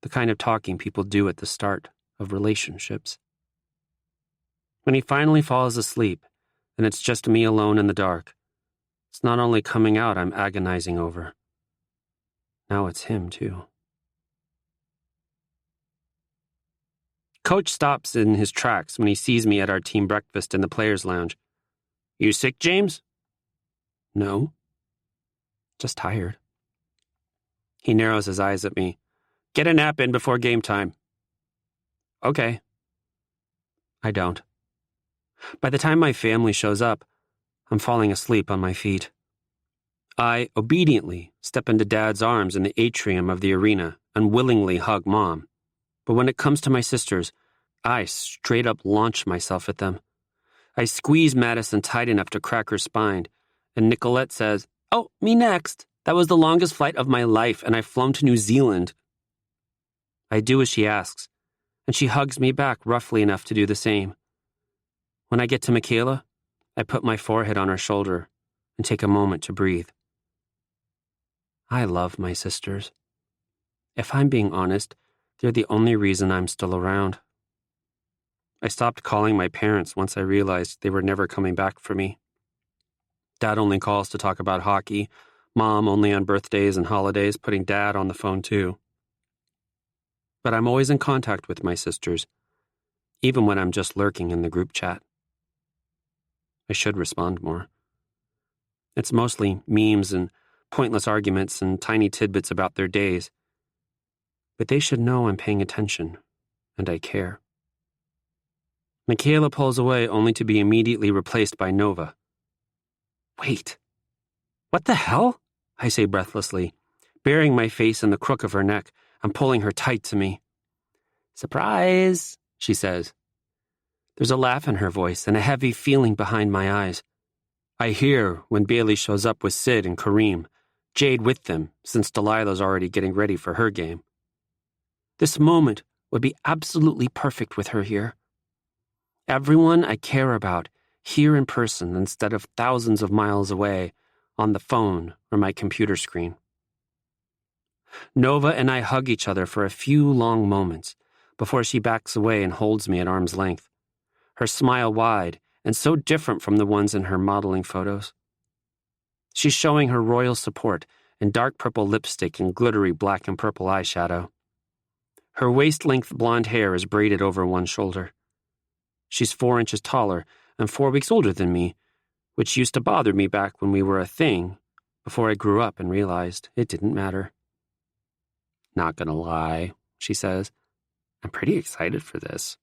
The kind of talking people do at the start of relationships. When he finally falls asleep, and it's just me alone in the dark, it's not only coming out I'm agonizing over. Now it's him, too. Coach stops in his tracks when he sees me at our team breakfast in the players' lounge. "You sick, James?" "No. Just tired." He narrows his eyes at me. "Get a nap in before game time." "Okay." I don't. By the time my family shows up, I'm falling asleep on my feet. I obediently step into Dad's arms in the atrium of the arena and willingly hug Mom. But when it comes to my sisters, I straight up launch myself at them. I squeeze Madison tight enough to crack her spine, and Nicolette says, "Oh, me next," That was the longest flight of my life, and I've flown to New Zealand. I do as she asks, and she hugs me back roughly enough to do the same. When I get to Michaela, I put my forehead on her shoulder and take a moment to breathe. I love my sisters. If I'm being honest, they're the only reason I'm still around. I stopped calling my parents once I realized they were never coming back for me. Dad only calls to talk about hockey, Mom only on birthdays and holidays, putting Dad on the phone too. But I'm always in contact with my sisters, even when I'm just lurking in the group chat. I should respond more. It's mostly memes and pointless arguments and tiny tidbits about their days. But they should know I'm paying attention, and I care. Michaela pulls away only to be immediately replaced by Nova. Wait. What the hell? I say breathlessly, burying my face in the crook of her neck and pulling her tight to me. Surprise, she says. There's a laugh in her voice and a heavy feeling behind my eyes. I hear when Bailey shows up with Sid and Kareem, Jade with them since Delilah's already getting ready for her game. This moment would be absolutely perfect with her here. Everyone I care about here in person instead of thousands of miles away on the phone or my computer screen. Nova and I hug each other for a few long moments before she backs away and holds me at arm's length, her smile wide and so different from the ones in her modeling photos. She's showing her royal support in dark purple lipstick and glittery black and purple eyeshadow. Her waist-length blonde hair is braided over one shoulder. She's 4 inches taller and 4 weeks older than me, which used to bother me back when we were a thing, before I grew up and realized it didn't matter. Not gonna lie, she says. I'm pretty excited for this.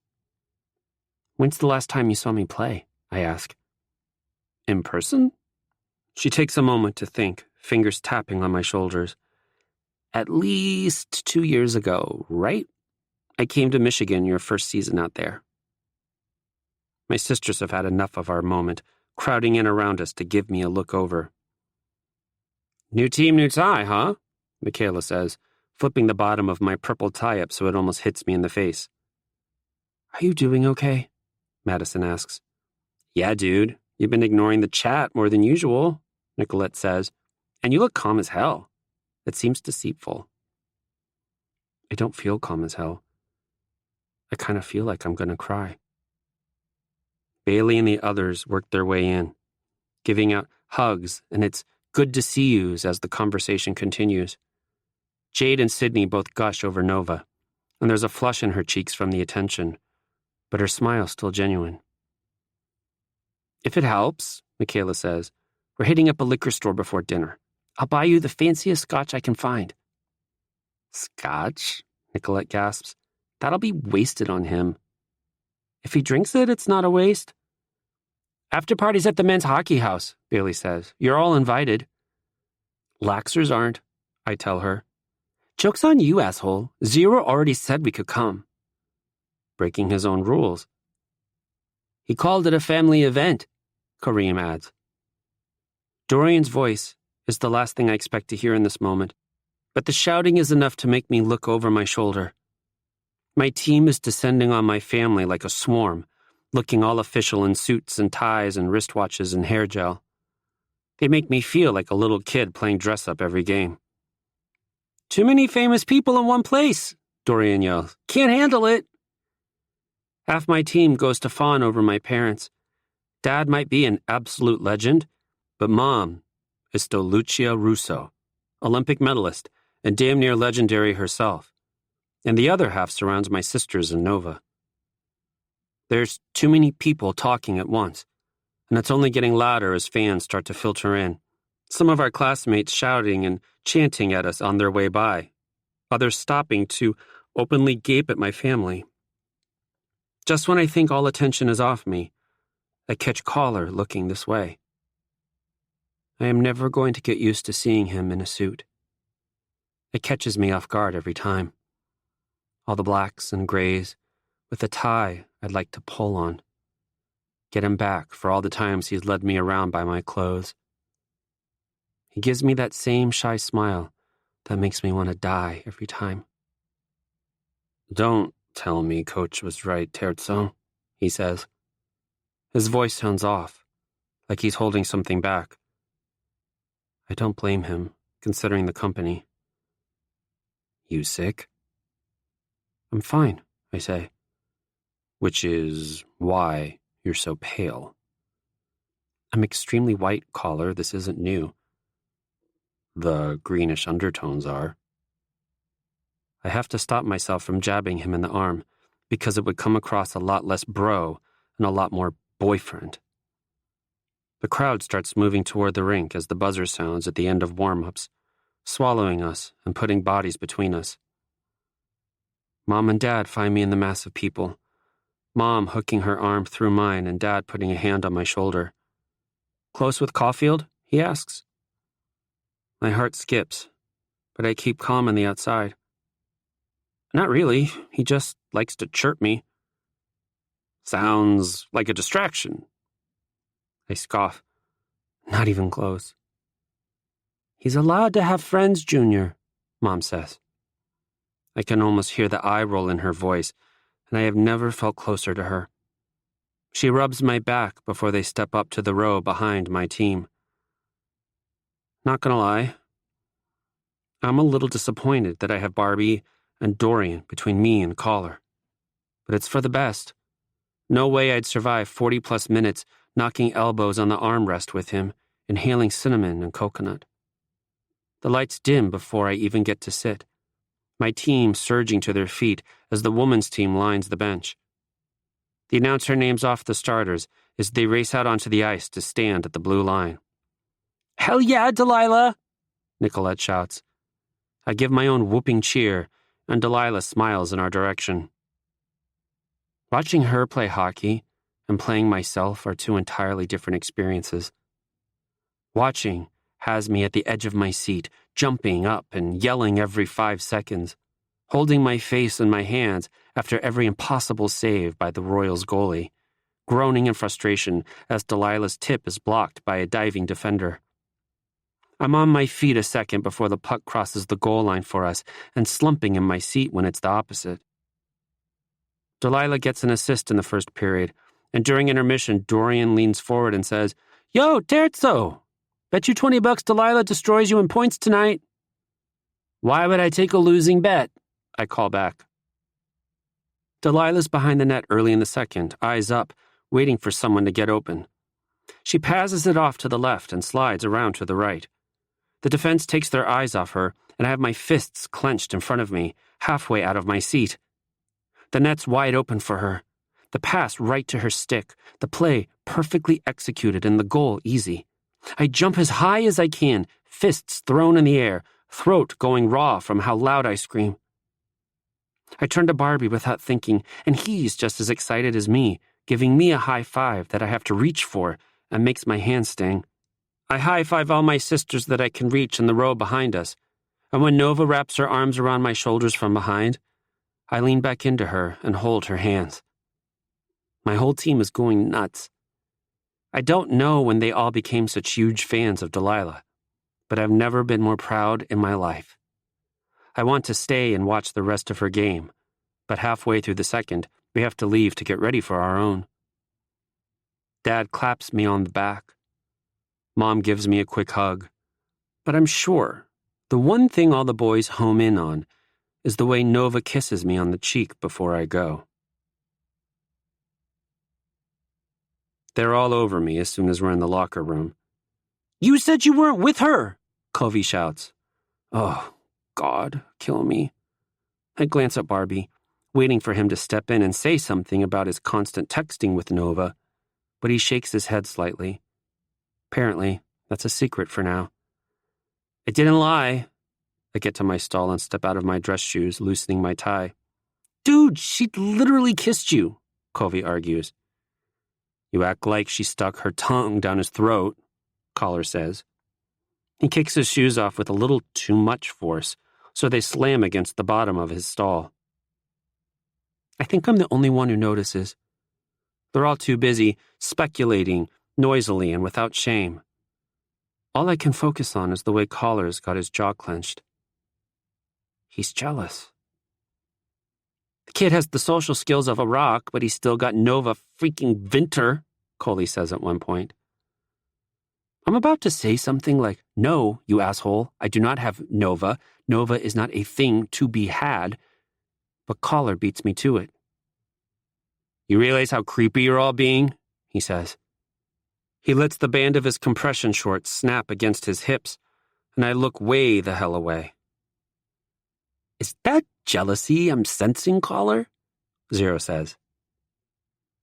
When's the last time you saw me play? I ask. In person? She takes a moment to think, fingers tapping on my shoulders. At least 2 years ago, right? I came to Michigan your first season out there. My sisters have had enough of our moment, crowding in around us to give me a look over. New team, new tie, huh? Michaela says, flipping the bottom of my purple tie up so it almost hits me in the face. Are you doing okay? Madison asks. Yeah, dude. You've been ignoring the chat more than usual, Nicolette says. And you look calm as hell. It seems deceitful. I don't feel calm as hell. I kind of feel like I'm going to cry. Bailey and the others work their way in, giving out hugs and it's good to see yous as the conversation continues. Jade and Sydney both gush over Nova, and there's a flush in her cheeks from the attention, but her smile's still genuine. If it helps, Michaela says, we're hitting up a liquor store before dinner. I'll buy you the fanciest scotch I can find. Scotch? Nicolette gasps. That'll be wasted on him. If he drinks it, it's not a waste. After party's at the men's hockey house, Bailey says. You're all invited. Laxers aren't, I tell her. Joke's on you, asshole. Zero already said we could come. Breaking his own rules. He called it a family event, Kareem adds. Dorian's voice is the last thing I expect to hear in this moment, but the shouting is enough to make me look over my shoulder. My team is descending on my family like a swarm, looking all official in suits and ties and wristwatches and hair gel. They make me feel like a little kid playing dress-up every game. Too many famous people in one place, Dorian yells. Can't handle it. Half my team goes to fawn over my parents. Dad might be an absolute legend, but Mom is still Lucia Russo, Olympic medalist and damn near legendary herself. And the other half surrounds my sisters and Nova. There's too many people talking at once, and it's only getting louder as fans start to filter in. Some of our classmates shouting and chanting at us on their way by, others stopping to openly gape at my family. Just when I think all attention is off me, I catch Collar looking this way. I am never going to get used to seeing him in a suit. It catches me off guard every time. All the blacks and grays, with a tie I'd like to pull on. Get him back for all the times he's led me around by my clothes. He gives me that same shy smile that makes me want to die every time. Don't tell me Coach was right, Terzo, he says. His voice sounds off, like he's holding something back. I don't blame him, considering the company. You sick? I'm fine, I say. Which is why you're so pale. I'm extremely white, Caller. This isn't new. The greenish undertones are. I have to stop myself from jabbing him in the arm, because it would come across a lot less bro and a lot more boyfriend. The crowd starts moving toward the rink as the buzzer sounds at the end of warm-ups, swallowing us and putting bodies between us. Mom and Dad find me in the mass of people, Mom hooking her arm through mine and Dad putting a hand on my shoulder. Close with Caulfield? He asks. My heart skips, but I keep calm on the outside. Not really, he just likes to chirp me. Sounds like a distraction. I scoff. Not even close. He's allowed to have friends, Junior, Mom says. I can almost hear the eye roll in her voice, and I have never felt closer to her. She rubs my back before they step up to the row behind my team. Not gonna lie, I'm a little disappointed that I have Barbie and Dorian between me and Caller. But it's for the best. No way I'd survive 40-plus minutes knocking elbows on the armrest with him, inhaling cinnamon and coconut. The lights dim before I even get to sit, my team surging to their feet as the women's team lines the bench. The announcer names off the starters as they race out onto the ice to stand at the blue line. Hell yeah, Delilah! Nicolette shouts. I give my own whooping cheer, and Delilah smiles in our direction. Watching her play hockey and playing myself are two entirely different experiences. Watching has me at the edge of my seat, jumping up and yelling every 5 seconds, holding my face in my hands after every impossible save by the Royals goalie, groaning in frustration as Delilah's tip is blocked by a diving defender. I'm on my feet a second before the puck crosses the goal line for us and slumping in my seat when it's the opposite. Delilah gets an assist in the first period, and during intermission, Dorian leans forward and says, Yo, Terzo! Bet you $20 Delilah destroys you in points tonight. Why would I take a losing bet? I call back. Delilah's behind the net early in the second, eyes up, waiting for someone to get open. She passes it off to the left and slides around to the right. The defense takes their eyes off her, and I have my fists clenched in front of me, halfway out of my seat. The net's wide open for her. The pass right to her stick, the play perfectly executed, and the goal easy. I jump as high as I can, fists thrown in the air, throat going raw from how loud I scream. I turn to Barbie without thinking, and he's just as excited as me, giving me a high five that I have to reach for and makes my hand sting. I high-five all my sisters that I can reach in the row behind us, and when Nova wraps her arms around my shoulders from behind, I lean back into her and hold her hands. My whole team is going nuts. I don't know when they all became such huge fans of Delilah, but I've never been more proud in my life. I want to stay and watch the rest of her game, but halfway through the second, we have to leave to get ready for our own. Dad claps me on the back. Mom gives me a quick hug. But I'm sure the one thing all the boys home in on is the way Nova kisses me on the cheek before I go. They're all over me as soon as we're in the locker room. You said you weren't with her, Covey shouts. Oh, God, kill me. I glance at Barbie, waiting for him to step in and say something about his constant texting with Nova, but he shakes his head slightly. Apparently, that's a secret for now. I didn't lie. I get to my stall and step out of my dress shoes, loosening my tie. Dude, she literally kissed you, Covey argues. You act like she stuck her tongue down his throat, Collar says. He kicks his shoes off with a little too much force, so they slam against the bottom of his stall. I think I'm the only one who notices. They're all too busy speculating, noisily and without shame. All I can focus on is the way Collar's got his jaw clenched. He's jealous. The kid has the social skills of a rock, but he's still got Nova freaking Vinter, Coley says at one point. I'm about to say something like, no, you asshole, I do not have Nova. Nova is not a thing to be had. But Collar beats me to it. You realize how creepy you're all being? He says. He lets the band of his compression shorts snap against his hips, and I look way the hell away. Is that jealousy I'm sensing, Collar? Zero says.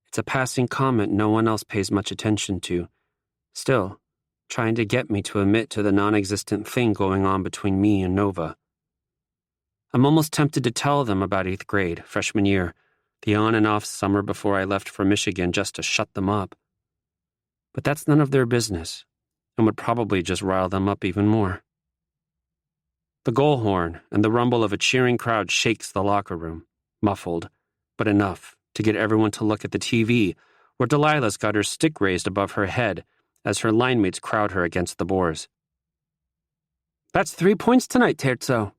It's a passing comment no one else pays much attention to. Still, trying to get me to admit to the non-existent thing going on between me and Nova. I'm almost tempted to tell them about 8th grade, freshman year, the on and off summer before I left for Michigan just to shut them up. But that's none of their business, and would probably just rile them up even more. The goal horn and the rumble of a cheering crowd shakes the locker room, muffled, but enough to get everyone to look at the TV, where Delilah's got her stick raised above her head as her line mates crowd her against the boards. That's 3 points tonight, Terzo,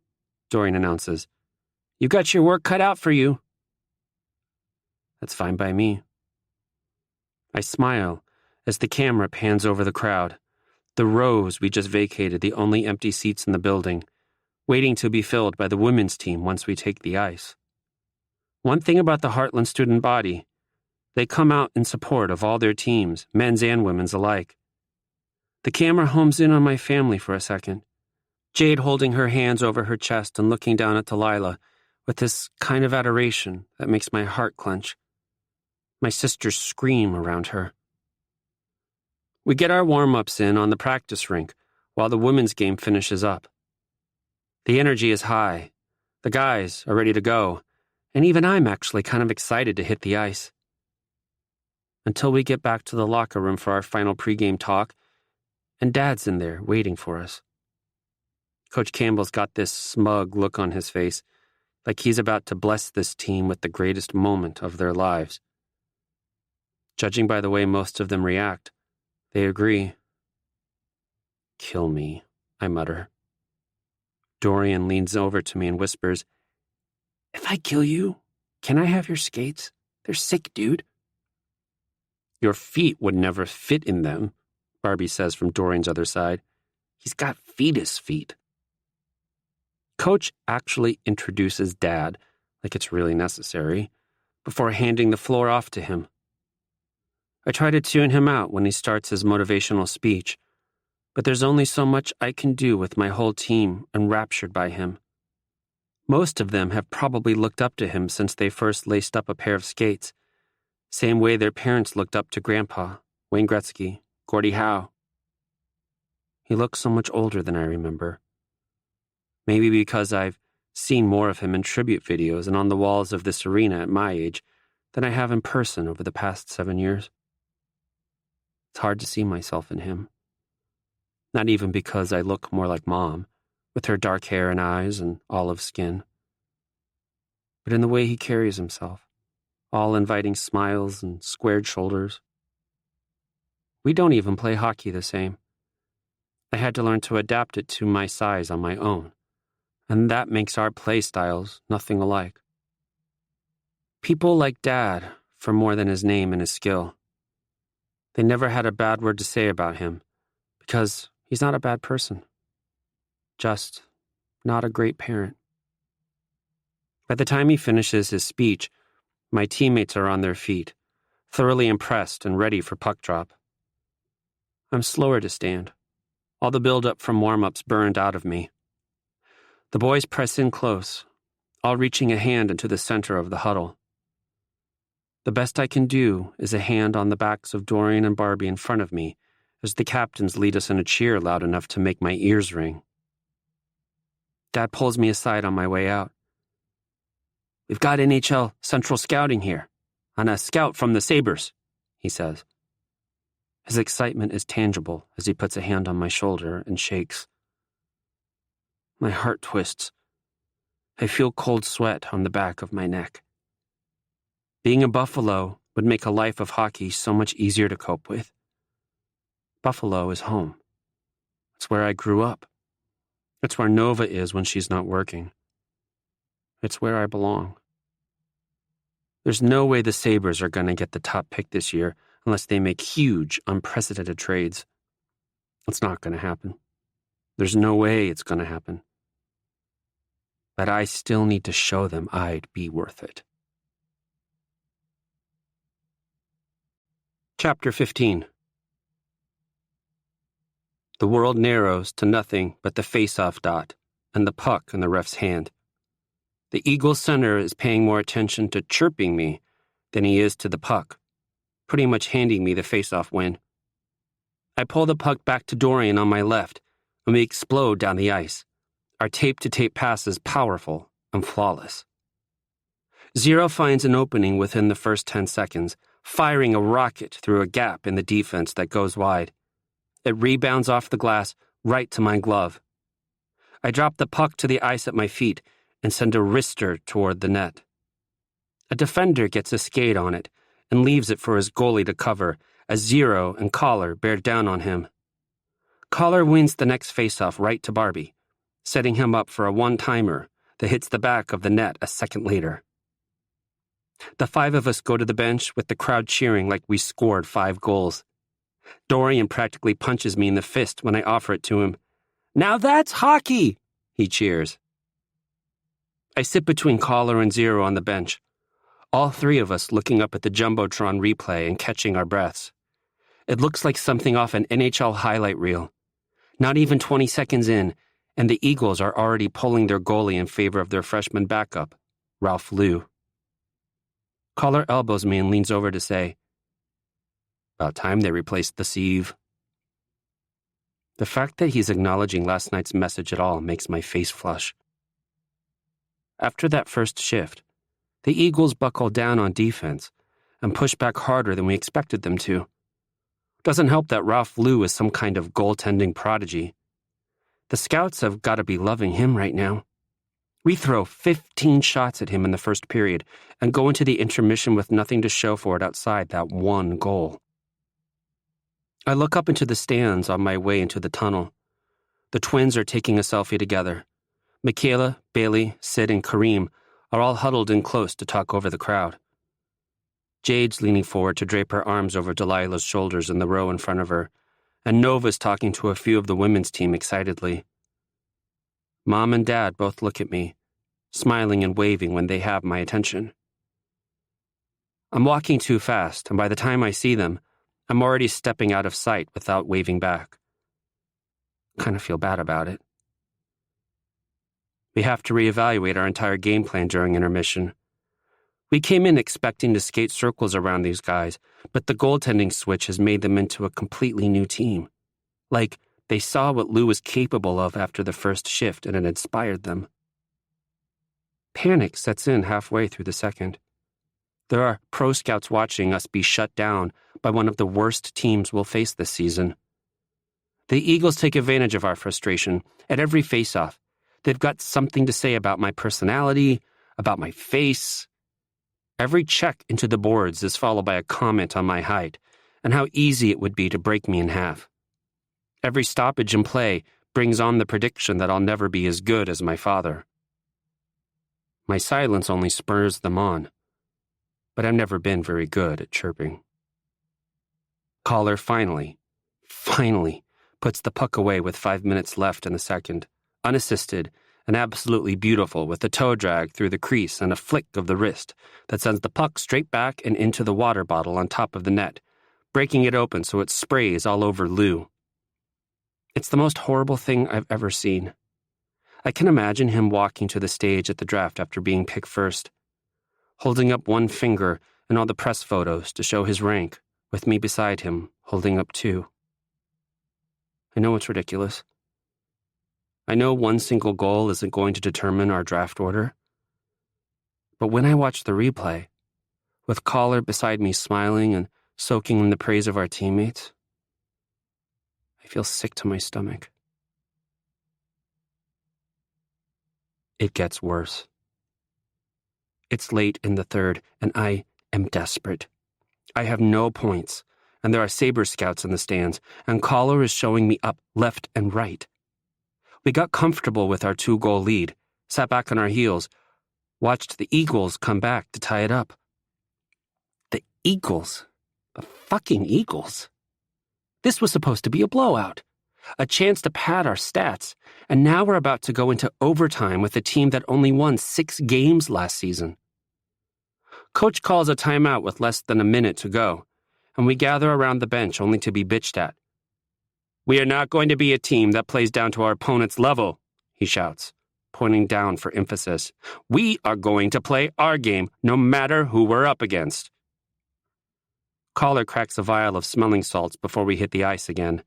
Dorian announces. You got your work cut out for you. That's fine by me. I smile as the camera pans over the crowd, the rows we just vacated, the only empty seats in the building, waiting to be filled by the women's team once we take the ice. One thing about the Heartland student body, they come out in support of all their teams, men's and women's alike. The camera homes in on my family for a second, Jade holding her hands over her chest and looking down at Delilah with this kind of adoration that makes my heart clench. My sisters scream around her. We get our warm-ups in on the practice rink while the women's game finishes up. The energy is high. The guys are ready to go, and even I'm actually kind of excited to hit the ice. Until we get back to the locker room for our final pregame talk, and Dad's in there waiting for us. Coach Campbell's got this smug look on his face, like he's about to bless this team with the greatest moment of their lives. Judging by the way most of them react, they agree. Kill me, I mutter. Dorian leans over to me and whispers, If I kill you, can I have your skates? They're sick, dude. Your feet would never fit in them, Barbie says from Dorian's other side. He's got fetus feet. Coach actually introduces Dad, like it's really necessary, before handing the floor off to him. I try to tune him out when he starts his motivational speech, but there's only so much I can do with my whole team enraptured by him. Most of them have probably looked up to him since they first laced up a pair of skates, same way their parents looked up to Grandpa, Wayne Gretzky, Gordie Howe. He looks so much older than I remember. Maybe because I've seen more of him in tribute videos and on the walls of this arena at my age than I have in person over the past 7 years. It's hard to see myself in him. Not even because I look more like Mom, with her dark hair and eyes and olive skin, but in the way he carries himself, all inviting smiles and squared shoulders. We don't even play hockey the same. I had to learn to adapt it to my size on my own, and that makes our play styles nothing alike. People like Dad for more than his name and his skill. They never had a bad word to say about him, because he's not a bad person. Just not a great parent. By the time he finishes his speech, my teammates are on their feet, thoroughly impressed and ready for puck drop. I'm slower to stand. All the build-up from warm-ups burned out of me. The boys press in close, all reaching a hand into the center of the huddle. The best I can do is a hand on the backs of Dorian and Barbie in front of me as the captains lead us in a cheer loud enough to make my ears ring. Dad pulls me aside on my way out. We've got NHL Central Scouting here, and a scout from the Sabres, he says. His excitement is tangible as he puts a hand on my shoulder and shakes. My heart twists. I feel cold sweat on the back of my neck. Being a Buffalo would make a life of hockey so much easier to cope with. Buffalo is home. It's where I grew up. It's where Nova is when she's not working. It's where I belong. There's no way the Sabres are going to get the top pick this year unless they make huge, unprecedented trades. It's not going to happen. There's no way it's going to happen. But I still need to show them I'd be worth it. Chapter 15. The world narrows to nothing but the face-off dot and the puck in the ref's hand. The Eagles center is paying more attention to chirping me than he is to the puck, pretty much handing me the face-off win. I pull the puck back to Dorian on my left, and we explode down the ice. Our tape-to-tape pass is powerful and flawless. Zero finds an opening within the first 10 seconds, firing a rocket through a gap in the defense that goes wide. It rebounds off the glass right to my glove. I drop the puck to the ice at my feet and send a wrister toward the net. A defender gets a skate on it and leaves it for his goalie to cover as Zero and Collar bear down on him. Collar wins the next faceoff right to Barbie, setting him up for a one-timer that hits the back of the net a second later. The five of us go to the bench with the crowd cheering like we scored 5 goals. Dorian practically punches me in the fist when I offer it to him. "Now that's hockey!" he cheers. I sit between Collar and Zero on the bench, all 3 of us looking up at the Jumbotron replay and catching our breaths. It looks like something off an NHL highlight reel. Not even 20 seconds in, and the Eagles are already pulling their goalie in favor of their freshman backup, Ralph Liu. Collar elbows me and leans over to say, "About time they replaced the sieve." The fact that he's acknowledging last night's message at all makes my face flush. After that first shift, the Eagles buckled down on defense and pushed back harder than we expected them to. Doesn't help that Ralph Liu is some kind of goaltending prodigy. The scouts have got to be loving him right now. We throw 15 shots at him in the first period and go into the intermission with nothing to show for it outside that one goal. I look up into the stands on my way into the tunnel. The twins are taking a selfie together. Michaela, Bailey, Sid, and Kareem are all huddled in close to talk over the crowd. Jade's leaning forward to drape her arms over Delilah's shoulders in the row in front of her, and Nova's talking to a few of the women's team excitedly. Mom and Dad both look at me, smiling and waving when they have my attention. I'm walking too fast, and by the time I see them, I'm already stepping out of sight without waving back. Kind of feel bad about it. We have to reevaluate our entire game plan during intermission. We came in expecting to skate circles around these guys, but the goaltending switch has made them into a completely new team. Like, they saw what Lou was capable of after the first shift and it inspired them. Panic sets in halfway through the second. There are pro scouts watching us be shut down by one of the worst teams we'll face this season. The Eagles take advantage of our frustration at every face-off. They've got something to say about my personality, about my face. Every check into the boards is followed by a comment on my height and how easy it would be to break me in half. Every stoppage in play brings on the prediction that I'll never be as good as my father. My silence only spurs them on, but I've never been very good at chirping. Collar finally puts the puck away with 5 minutes left in the second, unassisted and absolutely beautiful with a toe drag through the crease and a flick of the wrist that sends the puck straight back and into the water bottle on top of the net, breaking it open so it sprays all over Lou. It's the most horrible thing I've ever seen. I can imagine him walking to the stage at the draft after being picked first, holding up one finger in all the press photos to show his rank, with me beside him holding up 2. I know it's ridiculous. I know one single goal isn't going to determine our draft order. But when I watch the replay, with Collar beside me smiling and soaking in the praise of our teammates, I feel sick to my stomach. It gets worse. It's late in the third, and I am desperate. I have no points, and there are Sabre Scouts in the stands, and Collar is showing me up left and right. We got comfortable with our 2-goal lead, sat back on our heels, watched the Eagles come back to tie it up. The Eagles. The fucking Eagles. This was supposed to be a blowout, a chance to pad our stats, and now we're about to go into overtime with a team that only won 6 games last season. Coach calls a timeout with less than a minute to go, and we gather around the bench only to be bitched at. "We are not going to be a team that plays down to our opponent's level," he shouts, pointing down for emphasis. "We are going to play our game no matter who we're up against." Collar cracks a vial of smelling salts before we hit the ice again,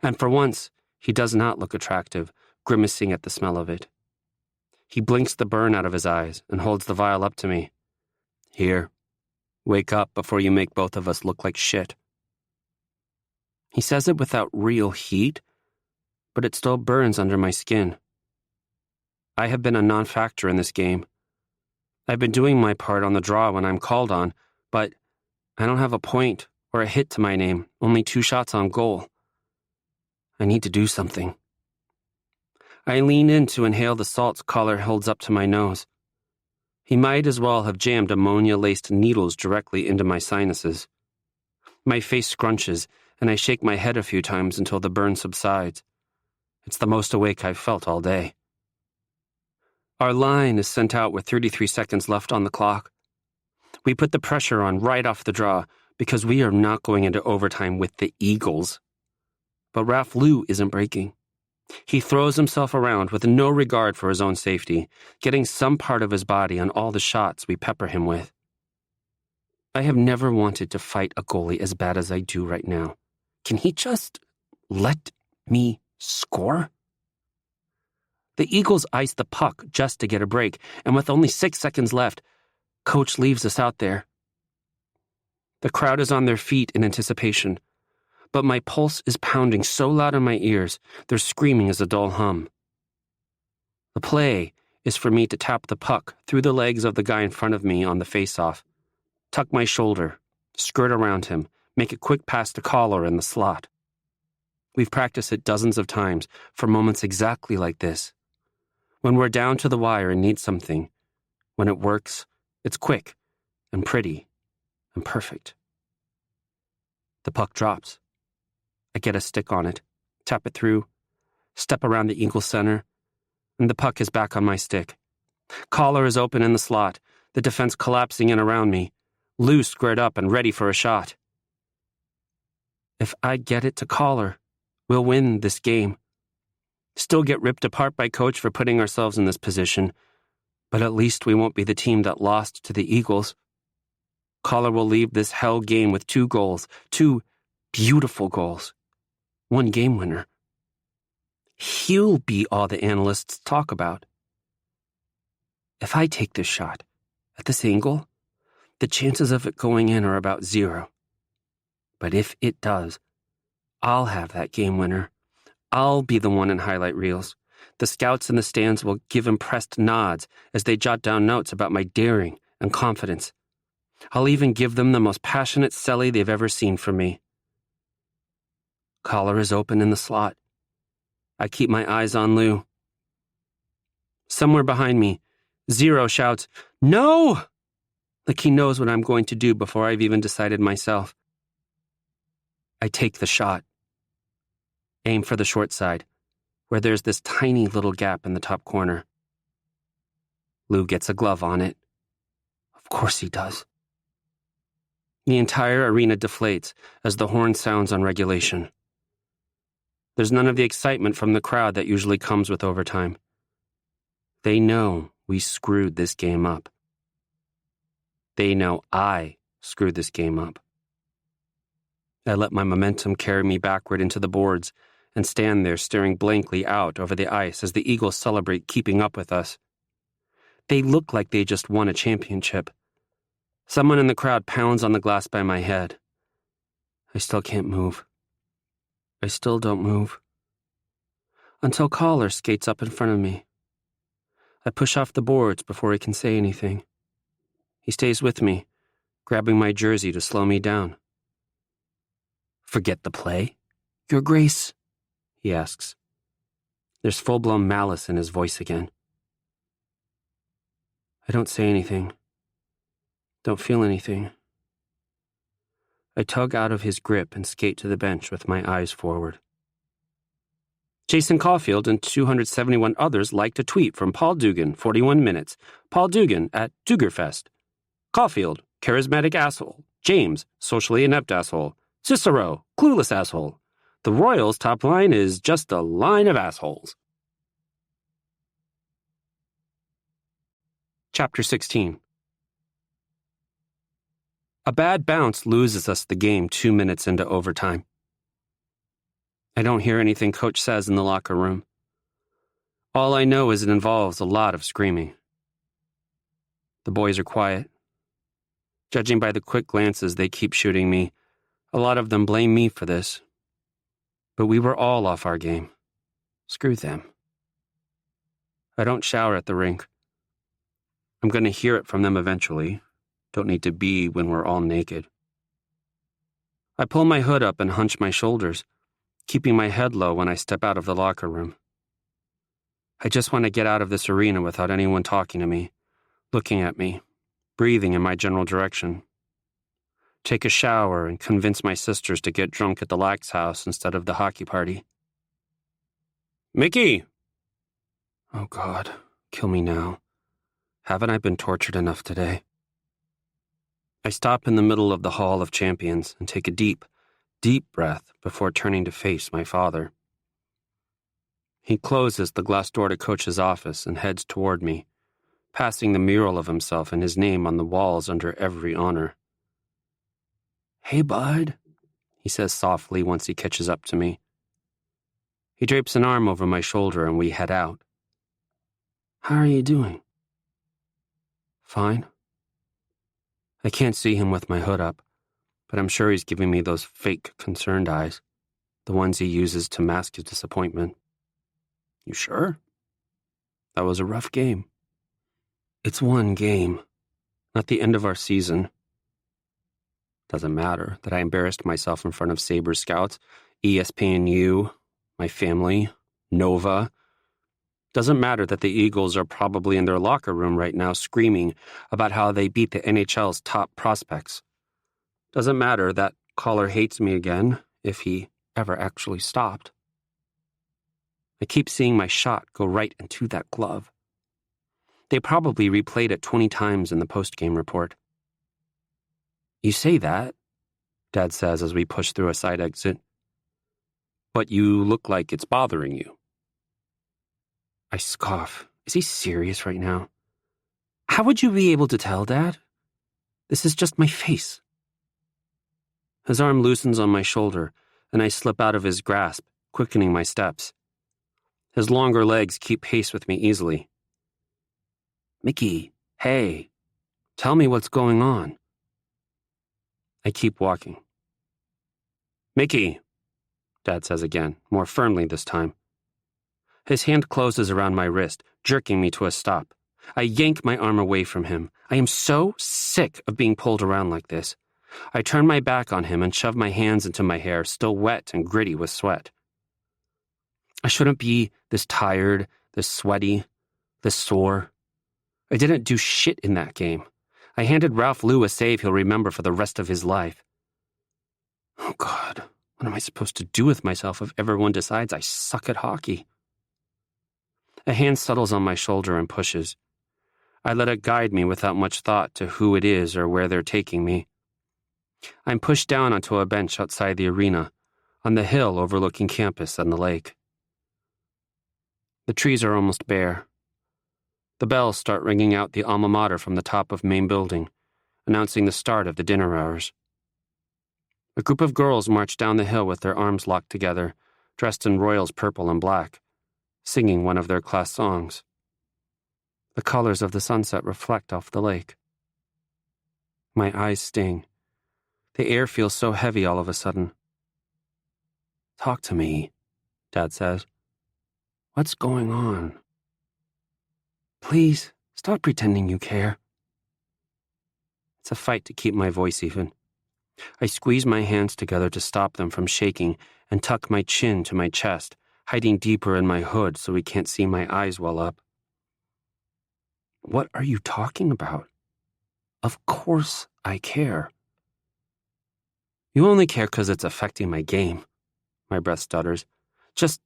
and for once, he does not look attractive, grimacing at the smell of it. He blinks the burn out of his eyes and holds the vial up to me. "Here, wake up before you make both of us look like shit." He says it without real heat, but it still burns under my skin. I have been a non-factor in this game. I've been doing my part on the draw when I'm called on, but I don't have a point or a hit to my name, only 2 shots on goal. I need to do something. I lean in to inhale the salts Collar holds up to my nose. He might as well have jammed ammonia-laced needles directly into my sinuses. My face scrunches, and I shake my head a few times until the burn subsides. It's the most awake I've felt all day. Our line is sent out with 33 seconds left on the clock. We put the pressure on right off the draw because we are not going into overtime with the Eagles. But Ralph Lou isn't breaking. He throws himself around with no regard for his own safety, getting some part of his body on all the shots we pepper him with. I have never wanted to fight a goalie as bad as I do right now. Can he just let me score? The Eagles ice the puck just to get a break, and with only 6 seconds left, Coach leaves us out there. The crowd is on their feet in anticipation, but my pulse is pounding so loud in my ears, their screaming is a dull hum. The play is for me to tap the puck through the legs of the guy in front of me on the face-off, tuck my shoulder, skirt around him, make a quick pass to Collar in the slot. We've practiced it dozens of times for moments exactly like this. When we're down to the wire and need something, when it works, it's quick and pretty and perfect. The puck drops. I get a stick on it, tap it through, step around the Eagle center, and the puck is back on my stick. Collar is open in the slot, the defense collapsing in around me, Lou squared up and ready for a shot. If I get it to Collar, we'll win this game. Still get ripped apart by Coach for putting ourselves in this position, but at least we won't be the team that lost to the Eagles. Collar will leave this hell game with 2 goals, 2 beautiful goals. 1 game winner. He'll be all the analysts talk about. If I take this shot at this angle, the chances of it going in are about 0. But if it does, I'll have that game winner. I'll be the one in highlight reels. The scouts in the stands will give impressed nods as they jot down notes about my daring and confidence. I'll even give them the most passionate celly they've ever seen from me. Collar is open in the slot. I keep my eyes on Lou. Somewhere behind me, Zero shouts, "No!" Like he knows what I'm going to do before I've even decided myself. I take the shot. Aim for the short side, where there's this tiny little gap in the top corner. Lou gets a glove on it. Of course he does. The entire arena deflates as the horn sounds on regulation. There's none of the excitement from the crowd that usually comes with overtime. They know we screwed this game up. They know I screwed this game up. I let my momentum carry me backward into the boards and stand there staring blankly out over the ice as the Eagles celebrate keeping up with us. They look like they just won a championship. Someone in the crowd pounds on the glass by my head. I still can't move. I still don't move. Until Collar skates up in front of me. I push off the boards before he can say anything. He stays with me, grabbing my jersey to slow me down. Forget the play? Your Grace? He asks. There's full-blown malice in his voice again. I don't say anything. Don't feel anything. I tug out of his grip and skate to the bench with my eyes forward. Jason Caulfield and 271 others liked a tweet from Paul Dugan, 41 minutes. Paul Dugan at Dugerfest. Caulfield, charismatic asshole. James, socially inept asshole. Cicero, clueless asshole. The Royals' top line is just a line of assholes. Chapter 16. A bad bounce loses us the game 2 minutes into overtime. I don't hear anything Coach says in the locker room. All I know is it involves a lot of screaming. The boys are quiet. Judging by the quick glances they keep shooting me, a lot of them blame me for this. But we were all off our game. Screw them. I don't shower at the rink. I'm going to hear it from them eventually. Don't need to be when we're all naked. I pull my hood up and hunch my shoulders, keeping my head low when I step out of the locker room. I just want to get out of this arena without anyone talking to me, looking at me, breathing in my general direction. Take a shower and convince my sisters to get drunk at the Lax house instead of the hockey party. Mickey! Oh God, kill me now. Haven't I been tortured enough today? I stop in the middle of the Hall of Champions and take a deep, deep breath before turning to face my father. He closes the glass door to Coach's office and heads toward me, passing the mural of himself and his name on the walls under every honor. Hey, bud, he says softly once he catches up to me. He drapes an arm over my shoulder and we head out. How are you doing? Fine. I can't see him with my hood up, but I'm sure he's giving me those fake concerned eyes, the ones he uses to mask his disappointment. You sure? That was a rough game. It's one game, not the end of our season. Doesn't matter that I embarrassed myself in front of Sabre Scouts, ESPNU, my family, Nova. Doesn't matter that the Eagles are probably in their locker room right now screaming about how they beat the NHL's top prospects. Doesn't matter that Caller hates me again, if he ever actually stopped. I keep seeing my shot go right into that glove. They probably replayed it 20 times in the post-game report. You say that, Dad says as we push through a side exit. But you look like it's bothering you. I scoff. Is he serious right now? How would you be able to tell, Dad? This is just my face. His arm loosens on my shoulder, and I slip out of his grasp, quickening my steps. His longer legs keep pace with me easily. Mickey, hey, tell me what's going on. I keep walking. Mickey, Dad says again, more firmly this time. His hand closes around my wrist, jerking me to a stop. I yank my arm away from him. I am so sick of being pulled around like this. I turn my back on him and shove my hands into my hair, still wet and gritty with sweat. I shouldn't be this tired, this sweaty, this sore. I didn't do shit in that game. I handed Ralph Lou a save he'll remember for the rest of his life. Oh, God, what am I supposed to do with myself if everyone decides I suck at hockey? A hand settles on my shoulder and pushes. I let it guide me without much thought to who it is or where they're taking me. I'm pushed down onto a bench outside the arena, on the hill overlooking campus and the lake. The trees are almost bare. The bells start ringing out the alma mater from the top of main building, announcing the start of the dinner hours. A group of girls march down the hill with their arms locked together, dressed in Royals purple and black, singing one of their class songs. The colors of the sunset reflect off the lake. My eyes sting. The air feels so heavy all of a sudden. Talk to me, Dad says. What's going on? Please, stop pretending you care. It's a fight to keep my voice even. I squeeze my hands together to stop them from shaking and tuck my chin to my chest, hiding deeper in my hood so he can't see my eyes well up. What are you talking about? Of course I care. You only care because it's affecting my game, my breath stutters. Just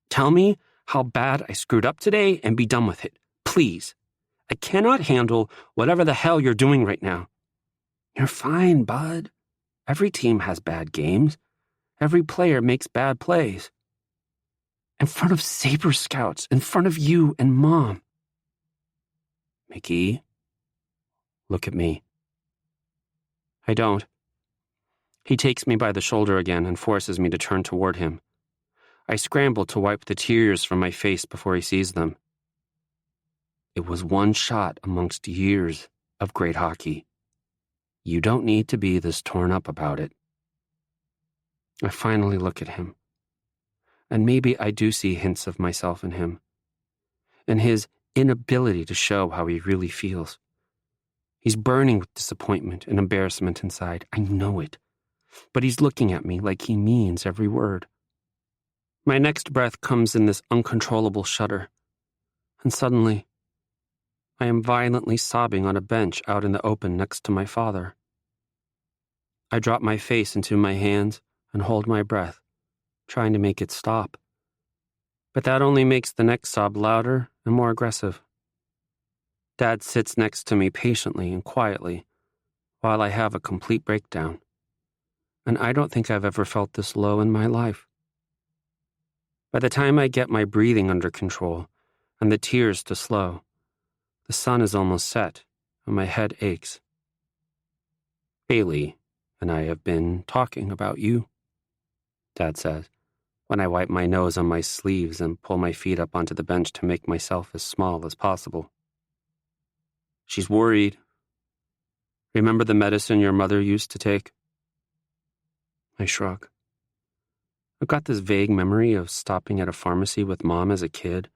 tell me how bad I screwed up today and be done with it, please. I cannot handle whatever the hell you're doing right now. You're fine, bud. Every team has bad games. Every player makes bad plays. In front of Saber Scouts, in front of you and Mom. Mickey, look at me. I don't. He takes me by the shoulder again and forces me to turn toward him. I scramble to wipe the tears from my face before he sees them. It was one shot amongst years of great hockey. You don't need to be this torn up about it. I finally look at him. And maybe I do see hints of myself in him. And his inability to show how he really feels. He's burning with disappointment and embarrassment inside. I know it. But he's looking at me like he means every word. My next breath comes in this uncontrollable shudder. And suddenly, I am violently sobbing on a bench out in the open next to my father. I drop my face into my hands and hold my breath, trying to make it stop. But that only makes the next sob louder and more aggressive. Dad sits next to me patiently and quietly while I have a complete breakdown. And I don't think I've ever felt this low in my life. By the time I get my breathing under control and the tears to slow, the sun is almost set and my head aches. Bailey and I have been talking about you, Dad says, when I wipe my nose on my sleeves and pull my feet up onto the bench to make myself as small as possible. She's worried. Remember the medicine your mother used to take? I shrug. I've got this vague memory of stopping at a pharmacy with Mom as a kid,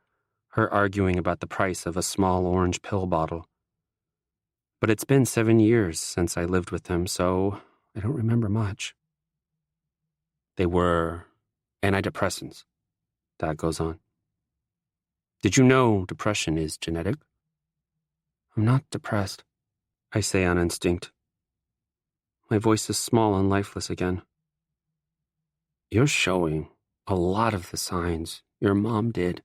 her arguing about the price of a small orange pill bottle. But it's been 7 years since I lived with them, so I don't remember much. They were antidepressants, Dad goes on. Did you know depression is genetic? I'm not depressed, I say on instinct. My voice is small and lifeless again. You're showing a lot of the signs your mom did.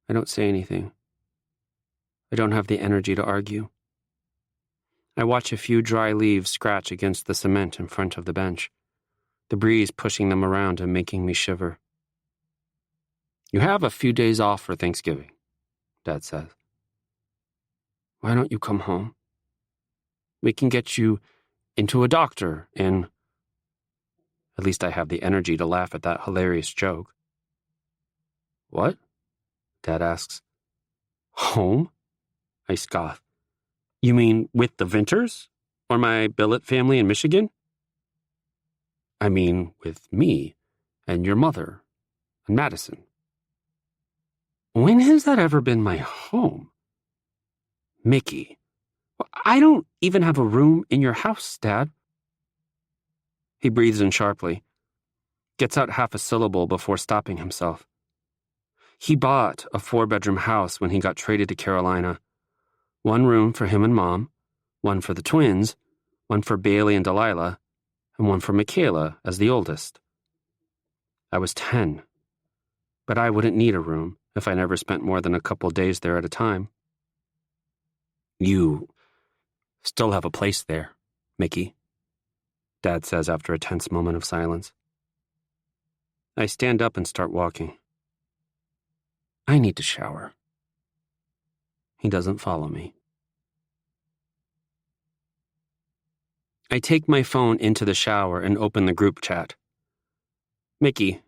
I don't say anything. I don't have the energy to argue. I watch a few dry leaves scratch against the cement in front of the bench, the breeze pushing them around and making me shiver. You have a few days off for Thanksgiving, Dad says. Why don't you come home? We can get you into a doctor and... At least I have the energy to laugh at that hilarious joke. What? Dad asks. Home? I scoff. You mean with the Vinters? Or my billet family in Michigan? I mean with me and your mother and Madison. When has that ever been my home? Mickey, I don't even have a room in your house, Dad. He breathes in sharply, gets out half a syllable before stopping himself. He bought a 4-bedroom house when he got traded to Carolina. 1 room for him and Mom, 1 for the twins, 1 for Bailey and Delilah, and 1 for Michaela as the oldest. I was 10, but I wouldn't need a room if I never spent more than a couple days there at a time. You still have a place there, Mickey, Dad says after a tense moment of silence. I stand up and start walking. I need to shower. He doesn't follow me. I take my phone into the shower and open the group chat. Mickey,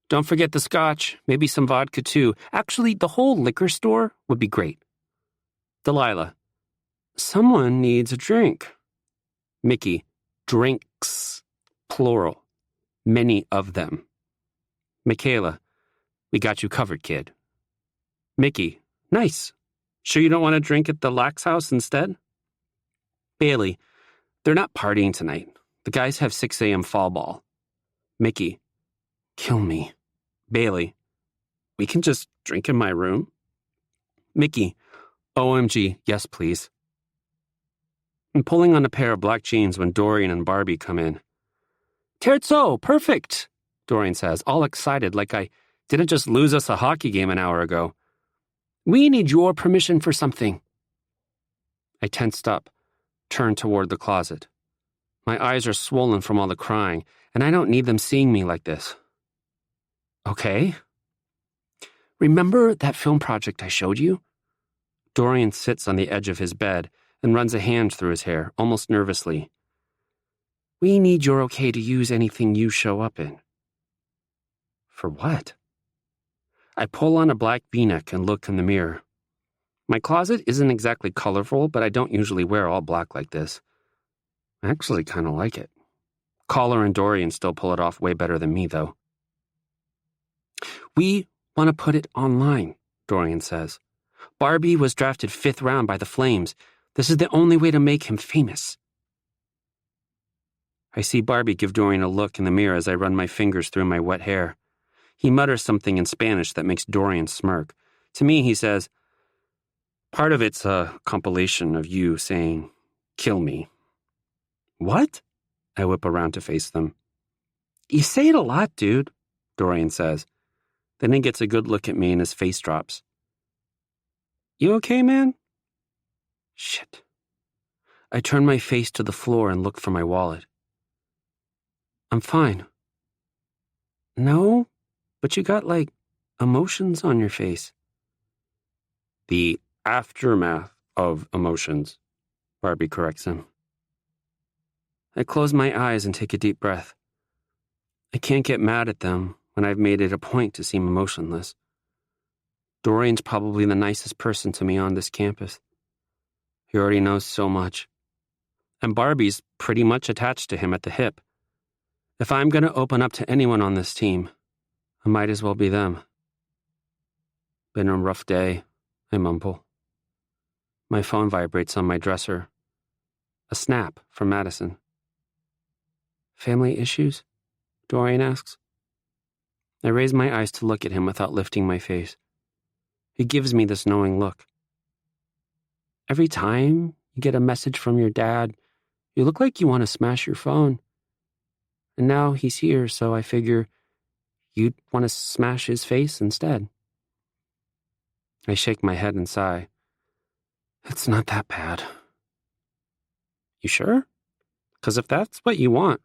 don't forget the scotch, maybe some vodka too. Actually, the whole liquor store would be great. Delilah, someone needs a drink. Mickey, drinks, plural, many of them. Michaela, we got you covered, kid. Mickey, nice. Sure you don't want to drink at the Lax house instead? Bailey, They're not partying tonight. The guys have 6 a.m. fall ball. Mickey, kill me. Bailey, we can just drink in my room? Mickey, OMG, yes please. I'm pulling on a pair of black jeans when Dorian and Barbie come in. Terzo, perfect, Dorian says, all excited like I didn't just lose us a hockey game an hour ago. We need your permission for something. I tensed up, turned toward the closet. My eyes are swollen from all the crying, and I don't need them seeing me like this. Okay. Remember that film project I showed you? Dorian sits on the edge of his bed and runs a hand through his hair, almost nervously. We need your okay to use anything you show up in. For what? I pull on a black V-neck and look in the mirror. My closet isn't exactly colorful, but I don't usually wear all black like this. I actually kind of like it. Caller and Dorian still pull it off way better than me, though. We want to put it online, Dorian says. Barbie was drafted 5th round by the Flames. This is the only way to make him famous. I see Barbie give Dorian a look in the mirror as I run my fingers through my wet hair. He mutters something in Spanish that makes Dorian smirk. To me, he says, part of it's a compilation of you saying, kill me. What? I whip around to face them. You say it a lot, dude, Dorian says. Then he gets a good look at me and his face drops. You okay, man? Shit. I turn my face to the floor and look for my wallet. I'm fine. No, but you got, emotions on your face. The aftermath of emotions, Barbie corrects him. I close my eyes and take a deep breath. I can't get mad at them when I've made it a point to seem emotionless. Dorian's probably the nicest person to me on this campus. He already knows so much. And Barbie's pretty much attached to him at the hip. If I'm going to open up to anyone on this team, I might as well be them. Been a rough day, I mumble. My phone vibrates on my dresser. A snap from Madison. Family issues? Dorian asks. I raise my eyes to look at him without lifting my face. He gives me this knowing look. Every time you get a message from your dad, you look like you want to smash your phone. And now he's here, so I figure you'd want to smash his face instead. I shake my head and sigh. It's not that bad. You sure? Because if that's what you want,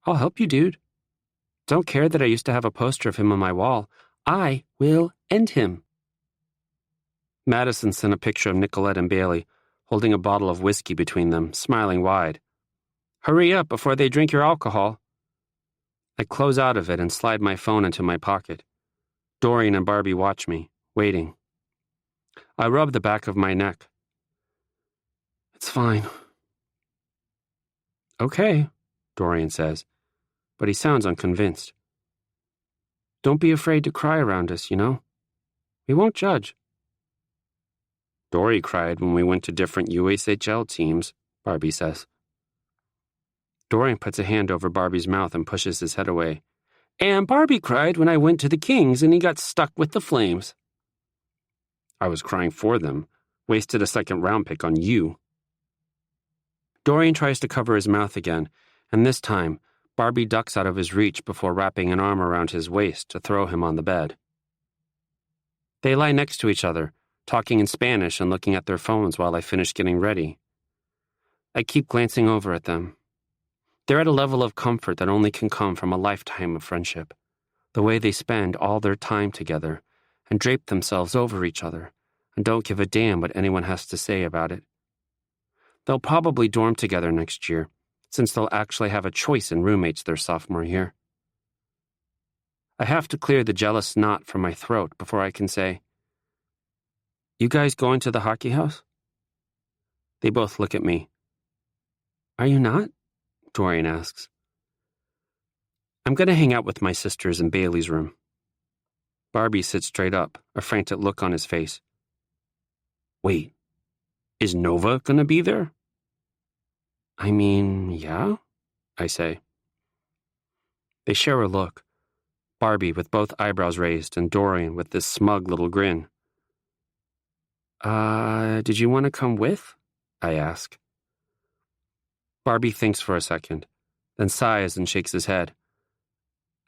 I'll help you, dude. Don't care that I used to have a poster of him on my wall. I will end him. Madison sent a picture of Nicolette and Bailey, holding a bottle of whiskey between them, smiling wide. Hurry up before they drink your alcohol. I close out of it and slide my phone into my pocket. Dorian and Barbie watch me, waiting. I rub the back of my neck. It's fine. Okay, Dorian says, but he sounds unconvinced. Don't be afraid to cry around us, you know? We won't judge. Dory cried when we went to different USHL teams, Barbie says. Dorian puts a hand over Barbie's mouth and pushes his head away. And Barbie cried when I went to the Kings and he got stuck with the Flames. I was crying for them. Wasted a 2nd round pick on you. Dorian tries to cover his mouth again, and this time, Barbie ducks out of his reach before wrapping an arm around his waist to throw him on the bed. They lie next to each other, talking in Spanish and looking at their phones while I finish getting ready. I keep glancing over at them. They're at a level of comfort that only can come from a lifetime of friendship. The way they spend all their time together and drape themselves over each other and don't give a damn what anyone has to say about it. They'll probably dorm together next year, since they'll actually have a choice in roommates their sophomore year. I have to clear the jealous knot from my throat before I can say, You guys going to the hockey house? They both look at me. Are you not? Dorian asks. I'm going to hang out with my sisters in Bailey's room. Barbie sits straight up, a frantic look on his face. Wait, is Nova going to be there? I mean, yeah, I say. They share a look. Barbie with both eyebrows raised and Dorian with this smug little grin. Did you want to come with? I ask. Barbie thinks for a second, then sighs and shakes his head.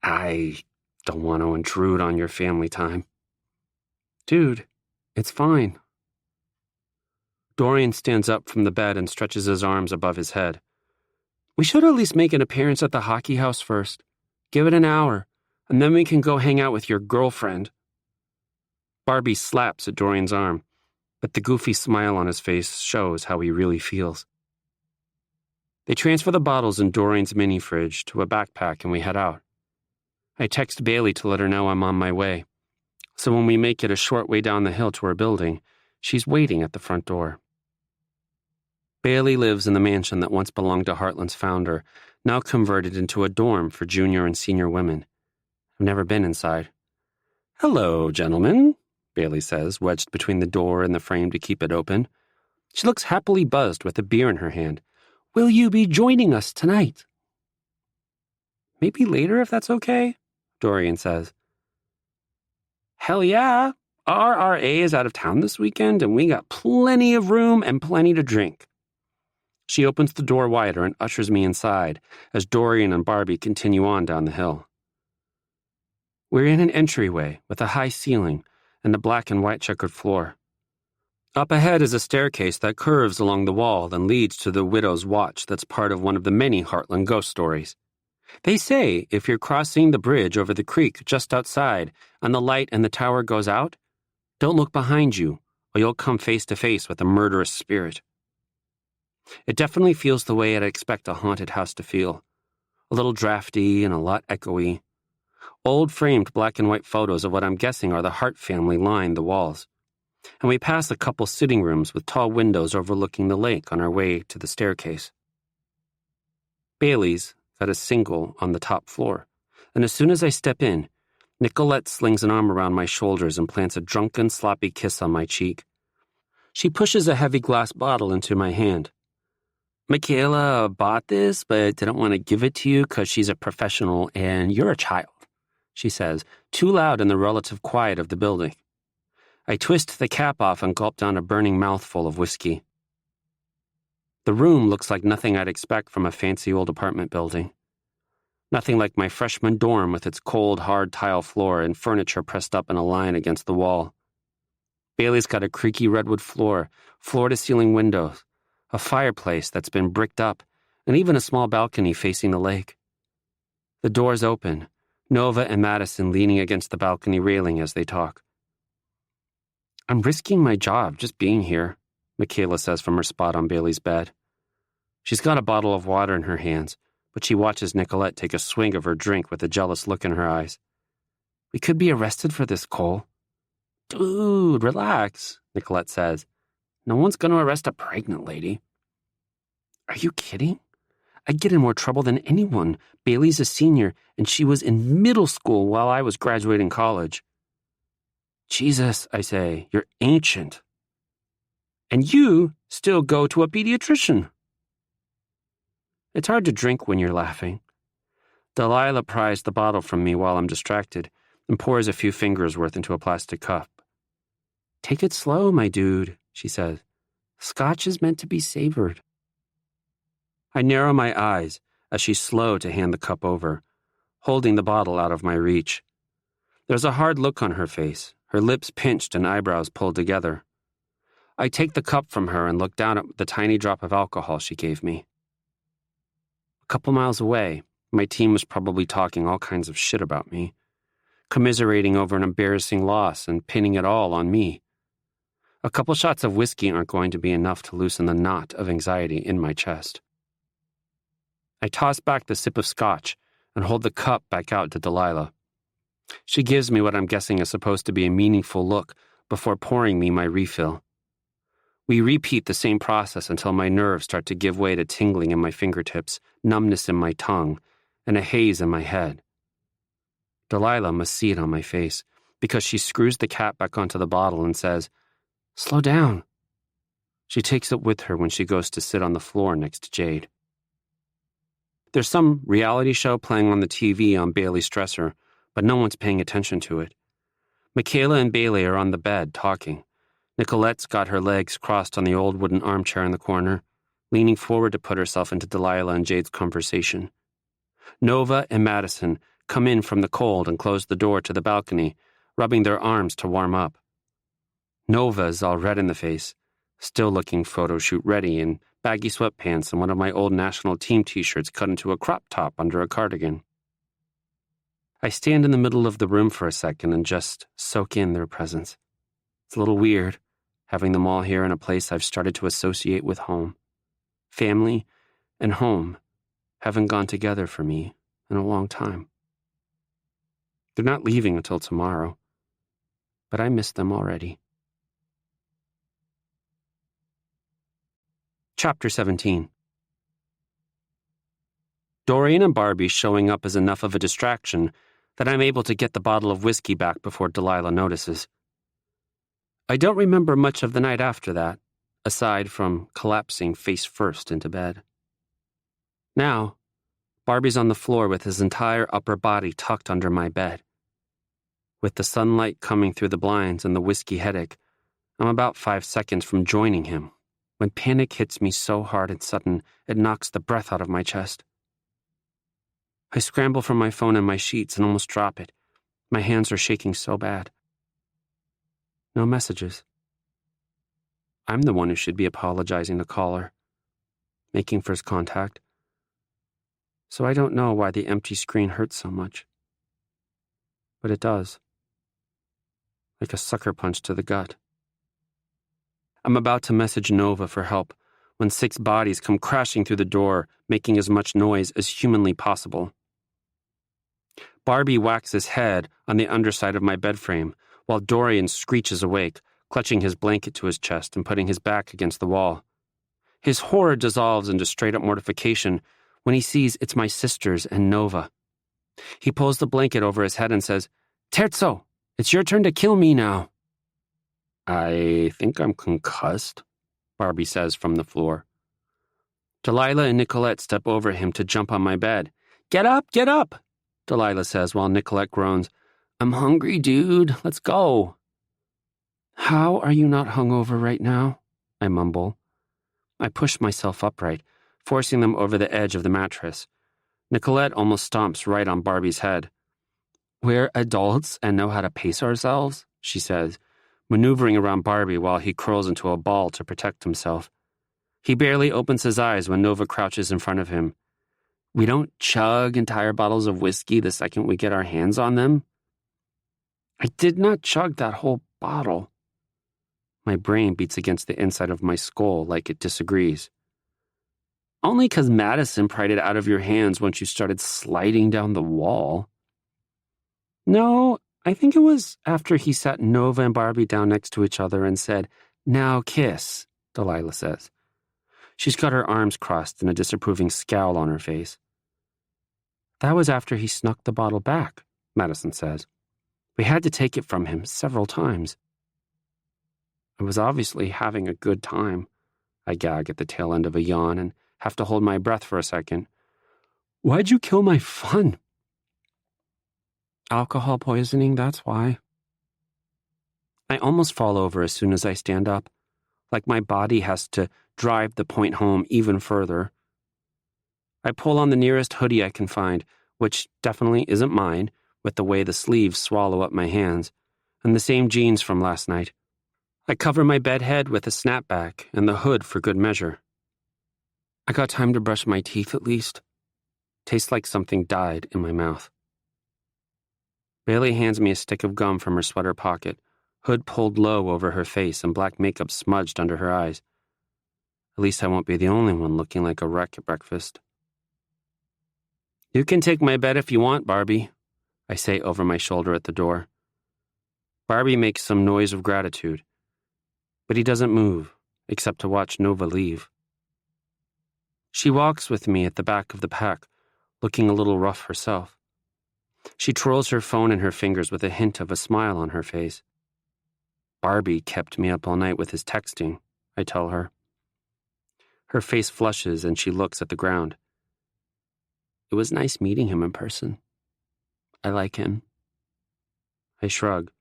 I don't want to intrude on your family time. Dude, it's fine. Dorian stands up from the bed and stretches his arms above his head. We should at least make an appearance at the hockey house first. Give it an hour, and then we can go hang out with your girlfriend. Barbie slaps at Dorian's arm, but the goofy smile on his face shows how he really feels. They transfer the bottles in Dorian's mini fridge to a backpack and we head out. I text Bailey to let her know I'm on my way. So when we make it a short way down the hill to our building, she's waiting at the front door. Bailey lives in the mansion that once belonged to Heartland's founder, now converted into a dorm for junior and senior women. I've never been inside. Hello, gentlemen, Bailey says, wedged between the door and the frame to keep it open. She looks happily buzzed with a beer in her hand. Will you be joining us tonight? Maybe later if that's okay, Dorian says. Hell yeah. RRA is out of town this weekend and we got plenty of room and plenty to drink. She opens the door wider and ushers me inside as Dorian and Barbie continue on down the hill. We're in an entryway with a high ceiling and a black and white checkered floor. Up ahead is a staircase that curves along the wall and leads to the Widow's Watch that's part of one of the many Heartland ghost stories. They say if you're crossing the bridge over the creek just outside and the light in the tower goes out, don't look behind you or you'll come face to face with a murderous spirit. It definitely feels the way I'd expect a haunted house to feel. A little drafty and a lot echoey. Old framed black and white photos of what I'm guessing are the Hart family line the walls. And we pass a couple sitting rooms with tall windows overlooking the lake on our way to the staircase. Bailey's got a single on the top floor, and as soon as I step in, Nicolette slings an arm around my shoulders and plants a drunken, sloppy kiss on my cheek. She pushes a heavy glass bottle into my hand. Michaela bought this, but didn't want to give it to you because she's a professional and you're a child, she says, too loud in the relative quiet of the building. I twist the cap off and gulp down a burning mouthful of whiskey. The room looks like nothing I'd expect from a fancy old apartment building. Nothing like my freshman dorm with its cold, hard tile floor and furniture pressed up in a line against the wall. Bailey's got a creaky redwood floor, floor-to-ceiling windows, a fireplace that's been bricked up, and even a small balcony facing the lake. The doors open, Nova and Madison leaning against the balcony railing as they talk. I'm risking my job just being here, Michaela says from her spot on Bailey's bed. She's got a bottle of water in her hands, but she watches Nicolette take a swig of her drink with a jealous look in her eyes. We could be arrested for this, Cole. Dude, relax, Nicolette says. No one's going to arrest a pregnant lady. Are you kidding? I'd get in more trouble than anyone. Bailey's a senior, and she was in middle school while I was graduating college. Jesus, I say, you're ancient. And you still go to a pediatrician. It's hard to drink when you're laughing. Delilah pries the bottle from me while I'm distracted and pours a few fingers worth into a plastic cup. Take it slow, my dude, she says. Scotch is meant to be savored. I narrow my eyes as she's slow to hand the cup over, holding the bottle out of my reach. There's a hard look on her face, her lips pinched and eyebrows pulled together. I take the cup from her and look down at the tiny drop of alcohol she gave me. A couple miles away, my team was probably talking all kinds of shit about me, commiserating over an embarrassing loss and pinning it all on me. A couple shots of whiskey aren't going to be enough to loosen the knot of anxiety in my chest. I toss back the sip of scotch and hold the cup back out to Delilah. She gives me what I'm guessing is supposed to be a meaningful look before pouring me my refill. We repeat the same process until my nerves start to give way to tingling in my fingertips, numbness in my tongue, and a haze in my head. Delilah must see it on my face because she screws the cap back onto the bottle and says, "Slow down." She takes it with her when she goes to sit on the floor next to Jade. There's some reality show playing on the TV on Bailey's dresser, but no one's paying attention to it. Michaela and Bailey are on the bed, talking. Nicolette's got her legs crossed on the old wooden armchair in the corner, leaning forward to put herself into Delilah and Jade's conversation. Nova and Madison come in from the cold and close the door to the balcony, rubbing their arms to warm up. Nova is all red in the face, still looking photo shoot ready in baggy sweatpants and one of my old national team t-shirts cut into a crop top under a cardigan. I stand in the middle of the room for a second and just soak in their presence. It's a little weird, having them all here in a place I've started to associate with home. Family and home haven't gone together for me in a long time. They're not leaving until tomorrow, but I miss them already. Chapter 17. Dorian and Barbie showing up is enough of a distraction that I'm able to get the bottle of whiskey back before Delilah notices. I don't remember much of the night after that, aside from collapsing face first into bed. Now, Barbie's on the floor with his entire upper body tucked under my bed. With the sunlight coming through the blinds and the whiskey headache, I'm about 5 seconds from joining him when panic hits me so hard and sudden it knocks the breath out of my chest. I scramble for my phone and my sheets and almost drop it. My hands are shaking so bad. No messages. I'm the one who should be apologizing to caller, making first contact. So I don't know why the empty screen hurts so much. But it does. Like a sucker punch to the gut. I'm about to message Nova for help when 6 bodies come crashing through the door, making as much noise as humanly possible. Barbie whacks his head on the underside of my bed frame, while Dorian screeches awake, clutching his blanket to his chest and putting his back against the wall. His horror dissolves into straight-up mortification when he sees it's my sisters and Nova. He pulls the blanket over his head and says, "Terzo, it's your turn to kill me now." "I think I'm concussed," Barbie says from the floor. Delilah and Nicolette step over him to jump on my bed. Get up, Delilah says while Nicolette groans, "I'm hungry, dude. Let's go." "How are you not hungover right now?" I mumble. I push myself upright, forcing them over the edge of the mattress. Nicolette almost stomps right on Barbie's head. "We're adults and know how to pace ourselves," she says, maneuvering around Barbie while he curls into a ball to protect himself. He barely opens his eyes when Nova crouches in front of him. "We don't chug entire bottles of whiskey the second we get our hands on them." I did not chug that whole bottle. My brain beats against the inside of my skull like it disagrees. "Only 'cause Madison pried it out of your hands once you started sliding down the wall." "No, I think it was after he sat Nova and Barbie down next to each other and said, 'Now kiss,'" Delilah says. She's got her arms crossed and a disapproving scowl on her face. "That was after he snuck the bottle back," Madison says. "We had to take it from him several times." I was obviously having a good time. I gag at the tail end of a yawn and have to hold my breath for a second. "Why'd you kill my fun?" "Alcohol poisoning, that's why." I almost fall over as soon as I stand up, like my body has to drive the point home even further. I pull on the nearest hoodie I can find, which definitely isn't mine, with the way the sleeves swallow up my hands, and the same jeans from last night. I cover my bed head with a snapback and the hood for good measure. I got time to brush my teeth at least. Tastes like something died in my mouth. Bailey hands me a stick of gum from her sweater pocket, hood pulled low over her face and black makeup smudged under her eyes. At least I won't be the only one looking like a wreck at breakfast. "You can take my bed if you want, Barbie," I say over my shoulder at the door. Barbie makes some noise of gratitude, but he doesn't move, except to watch Nova leave. She walks with me at the back of the pack, looking a little rough herself. She twirls her phone in her fingers with a hint of a smile on her face. "Barbie kept me up all night with his texting," I tell her. Her face flushes and she looks at the ground. It was nice meeting him in person. I like him. I shrug.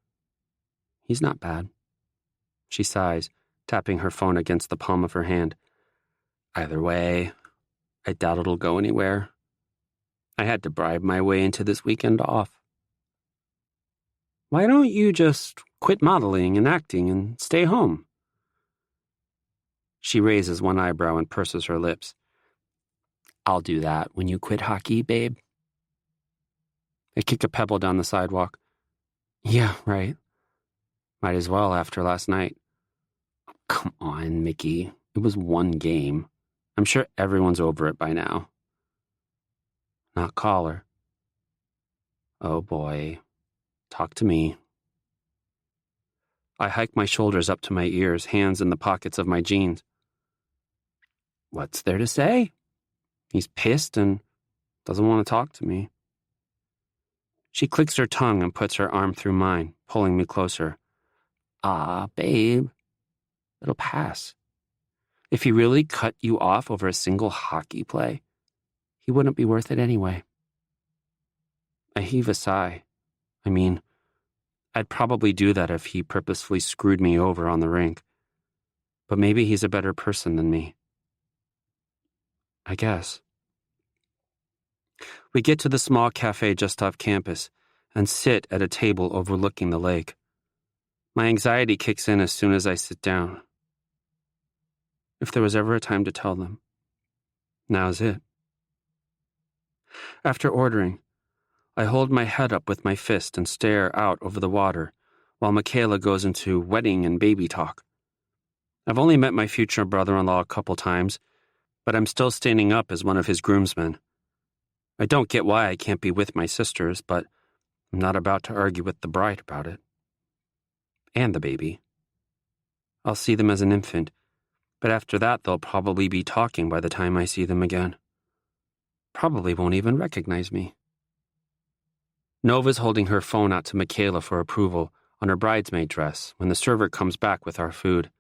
He's not bad. She sighs, tapping her phone against the palm of her hand. Either way, I doubt it'll go anywhere. I had to bribe my way into this weekend off. Why don't you just quit modeling and acting and stay home? She raises one eyebrow and purses her lips. I'll do that when you quit hockey, babe. I kick a pebble down the sidewalk. Yeah, right. Might as well after last night. Come on, Mickey. It was one game. I'm sure everyone's over it by now. Not Caller. Oh boy. Talk to me. I hike my shoulders up to my ears, hands in the pockets of my jeans. What's there to say? He's pissed and doesn't want to talk to me. She clicks her tongue and puts her arm through mine, pulling me closer. Ah, babe. It'll pass. If he really cut you off over a single hockey play, he wouldn't be worth it anyway. I heave a sigh. I mean, I'd probably do that if he purposefully screwed me over on the rink. But maybe he's a better person than me. I guess. We get to the small cafe just off campus and sit at a table overlooking the lake. My anxiety kicks in as soon as I sit down. If there was ever a time to tell them, now's it. After ordering, I hold my head up with my fist and stare out over the water while Michaela goes into wedding and baby talk. I've only met my future brother-in-law a couple times, but I'm still standing up as one of his groomsmen. I don't get why I can't be with my sisters, but I'm not about to argue with the bride about it. And the baby. I'll see them as an infant, but after that they'll probably be talking by the time I see them again. Probably won't even recognize me. Nova's holding her phone out to Michaela for approval on her bridesmaid dress when the server comes back with our food.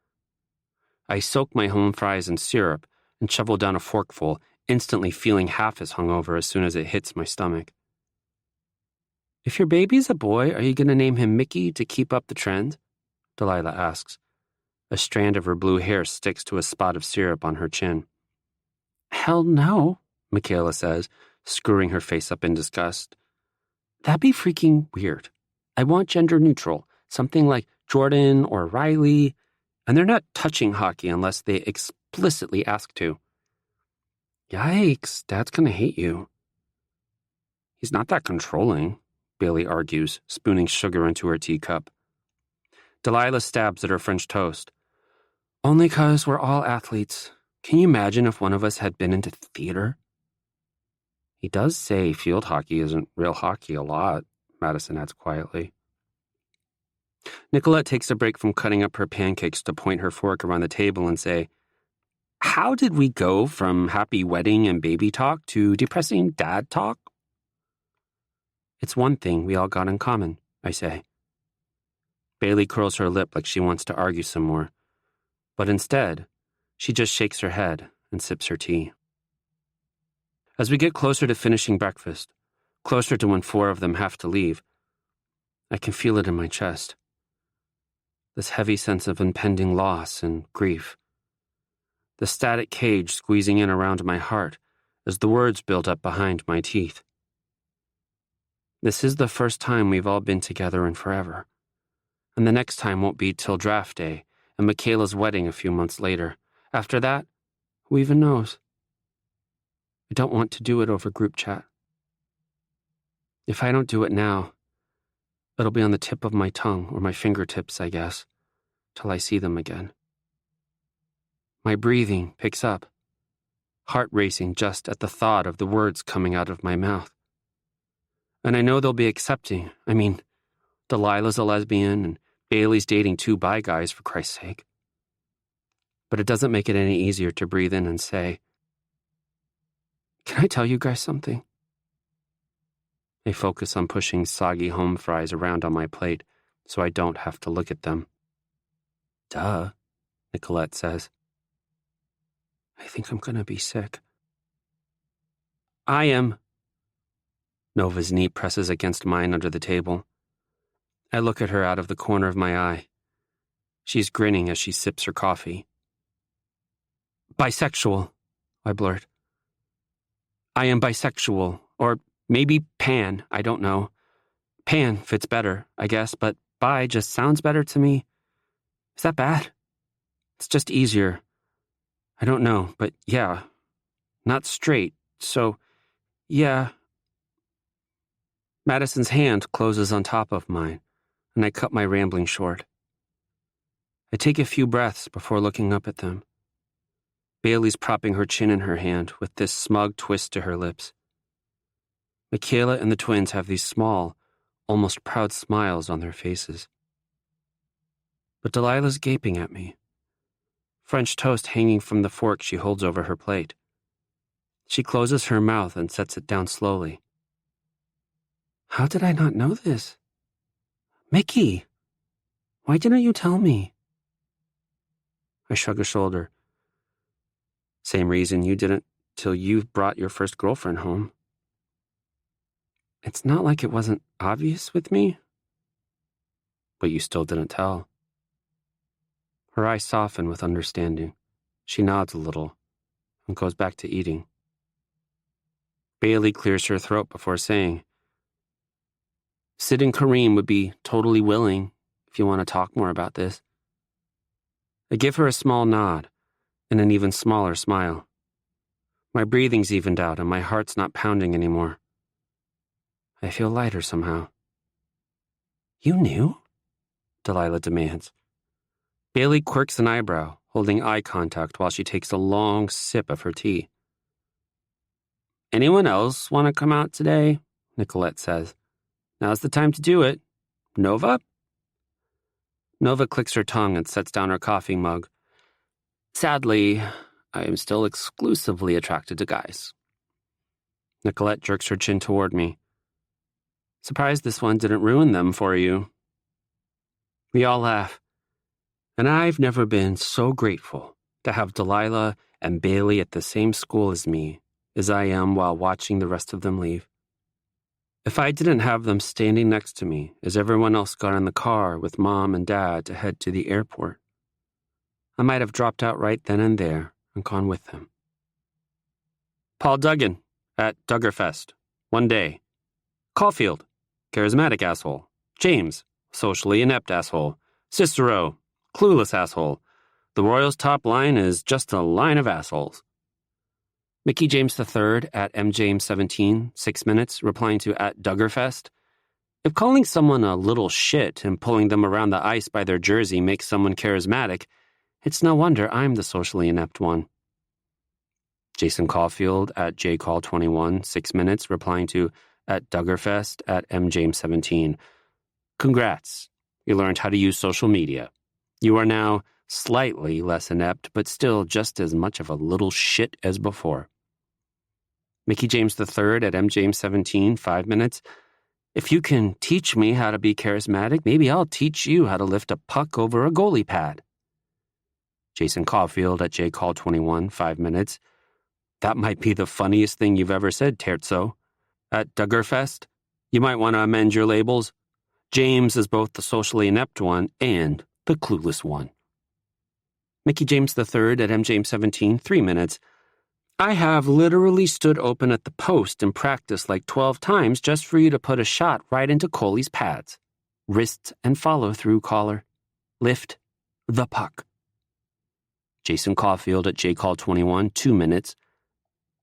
I soak my home fries in syrup and shovel down a forkful, instantly feeling half as hungover as soon as it hits my stomach. If your baby's a boy, are you going to name him Mickey to keep up the trend? Delilah asks. A strand of her blue hair sticks to a spot of syrup on her chin. Hell no, Michaela says, screwing her face up in disgust. That'd be freaking weird. I want gender neutral, something like Jordan or Riley, and they're not touching hockey unless they explicitly ask to. Yikes, Dad's gonna hate you. He's not that controlling, Bailey argues, spooning sugar into her teacup. Delilah stabs at her French toast. Only 'cause we're all athletes. Can you imagine if one of us had been into theater? He does say field hockey isn't real hockey a lot, Madison adds quietly. Nicolette takes a break from cutting up her pancakes to point her fork around the table and say, How did we go from happy wedding and baby talk to depressing dad talk? It's one thing we all got in common, I say. Bailey curls her lip like she wants to argue some more, but instead, she just shakes her head and sips her tea. As we get closer to finishing breakfast, closer to when 4 of them have to leave, I can feel it in my chest. This heavy sense of impending loss and grief. The static cage squeezing in around my heart as the words build up behind my teeth. This is the first time we've all been together in forever. And the next time won't be till draft day and Michaela's wedding a few months later. After that, who even knows? I don't want to do it over group chat. If I don't do it now, it'll be on the tip of my tongue or my fingertips, I guess, till I see them again. My breathing picks up, heart racing just at the thought of the words coming out of my mouth. And I know they'll be accepting. I mean, Delilah's a lesbian and Bailey's dating 2 bi guys, for Christ's sake. But it doesn't make it any easier to breathe in and say, Can I tell you guys something? I focus on pushing soggy home fries around on my plate so I don't have to look at them. Duh, Nicolette says. I think I'm gonna be sick. I am, Nova's knee presses against mine under the table. I look at her out of the corner of my eye. She's grinning as she sips her coffee. Bisexual, I blurt. I am bisexual, or maybe pan, I don't know. Pan fits better, I guess, but bi just sounds better to me. Is that bad? It's just easier. I don't know, but yeah. Not straight, so, yeah. Madison's hand closes on top of mine, and I cut my rambling short. I take a few breaths before looking up at them. Bailey's propping her chin in her hand with this smug twist to her lips. Michaela and the twins have these small, almost proud smiles on their faces. But Delilah's gaping at me. French toast hanging from the fork she holds over her plate. She closes her mouth and sets it down slowly. How did I not know this? Mickey, why didn't you tell me? I shrug a shoulder. Same reason you didn't till you brought your first girlfriend home. It's not like it wasn't obvious with me. But you still didn't tell. Her eyes soften with understanding. She nods a little and goes back to eating. Bailey clears her throat before saying, Sid and Kareem would be totally willing if you want to talk more about this. I give her a small nod and an even smaller smile. My breathing's evened out and my heart's not pounding anymore. I feel lighter somehow. You knew? Delilah demands. Bailey quirks an eyebrow, holding eye contact while she takes a long sip of her tea. Anyone else want to come out today? Nicolette says. Now's the time to do it. Nova? Nova clicks her tongue and sets down her coffee mug. Sadly, I am still exclusively attracted to guys. Nicolette jerks her chin toward me. Surprised this one didn't ruin them for you. We all laugh. And I've never been so grateful to have Delilah and Bailey at the same school as me as I am while watching the rest of them leave. If I didn't have them standing next to me as everyone else got in the car with Mom and Dad to head to the airport, I might have dropped out right then and there and gone with them. Paul Duggan at Duggerfest, one day. Caulfield, charismatic asshole. James, socially inept asshole. Cicero, clueless asshole. The Royals' top line is just a line of assholes. Mickey James III at mjames17, 6 minutes, replying to at Duggerfest. If calling someone a little shit and pulling them around the ice by their jersey makes someone charismatic, it's no wonder I'm the socially inept one. Jason Caulfield at jcall21, 6 minutes, replying to at Duggerfest at mjames17. Congrats, you learned how to use social media. You are now slightly less inept, but still just as much of a little shit as before. Mickey James III at mjames17, 5 minutes. If you can teach me how to be charismatic, maybe I'll teach you how to lift a puck over a goalie pad. Jason Caulfield at jcall21, 5 minutes. That might be the funniest thing you've ever said, Terzo. At Duggerfest, you might want to amend your labels. James is both the socially inept one and the clueless one. Mickey James III at mjames17, 3 minutes. I have literally stood open at the post and practiced like 12 times just for you to put a shot right into Coley's pads. Wrist and follow-through collar. Lift the puck. Jason Caulfield at jcall21, 2 minutes.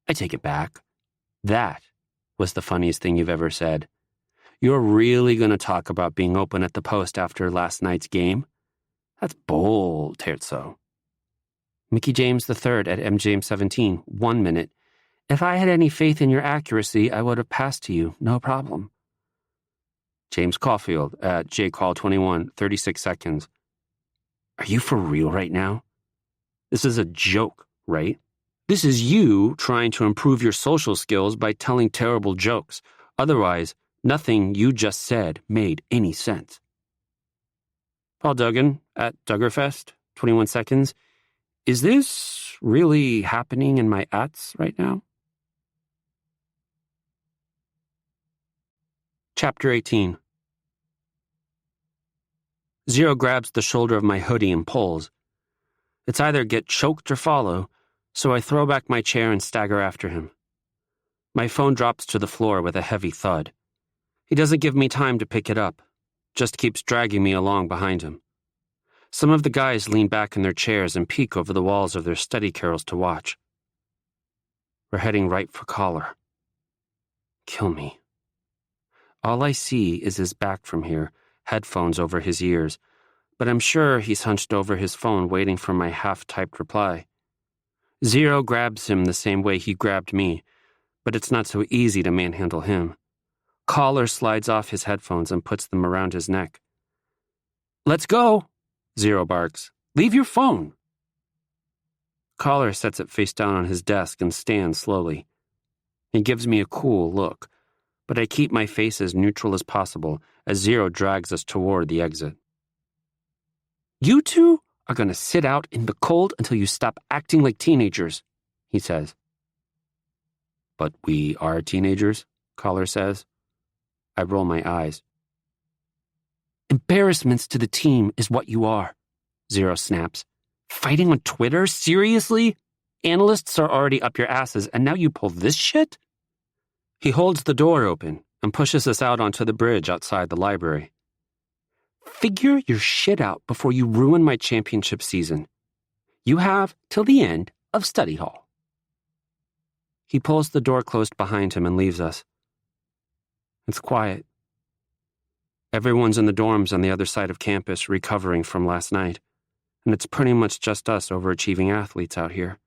I take it back. That was the funniest thing you've ever said. You're really going to talk about being open at the post after last night's game? That's bold, Terzo. Mickey James III at mjames17, 1 minute. If I had any faith in your accuracy, I would have passed to you, no problem. James Caulfield at jcall21, 36 seconds. Are you for real right now? This is a joke, right? This is you trying to improve your social skills by telling terrible jokes. Otherwise, nothing you just said made any sense. Paul Duggan at Duggerfest, 21 seconds. Is this really happening in my ats right now? Chapter 18. Zero grabs the shoulder of my hoodie and pulls. It's either get choked or follow, so I throw back my chair and stagger after him. My phone drops to the floor with a heavy thud. He doesn't give me time to pick it up, just keeps dragging me along behind him. Some of the guys lean back in their chairs and peek over the walls of their study carrels to watch. We're heading right for Collar. Kill me. All I see is his back from here, headphones over his ears, but I'm sure he's hunched over his phone waiting for my half-typed reply. Zero grabs him the same way he grabbed me, but it's not so easy to manhandle him. Collar slides off his headphones and puts them around his neck. "Let's go," Zero barks. "Leave your phone." Collar sets it face down on his desk and stands slowly. He gives me a cool look, but I keep my face as neutral as possible as Zero drags us toward the exit. "You two are going to sit out in the cold until you stop acting like teenagers," he says. "But we are teenagers," Collar says. I roll my eyes. "Embarrassments to the team is what you are," Zero snaps. "Fighting on Twitter? Seriously? Analysts are already up your asses, and now you pull this shit?" He holds the door open and pushes us out onto the bridge outside the library. "Figure your shit out before you ruin my championship season. You have till the end of study hall." He pulls the door closed behind him and leaves us. It's quiet. Everyone's in the dorms on the other side of campus recovering from last night, and it's pretty much just us overachieving athletes out here.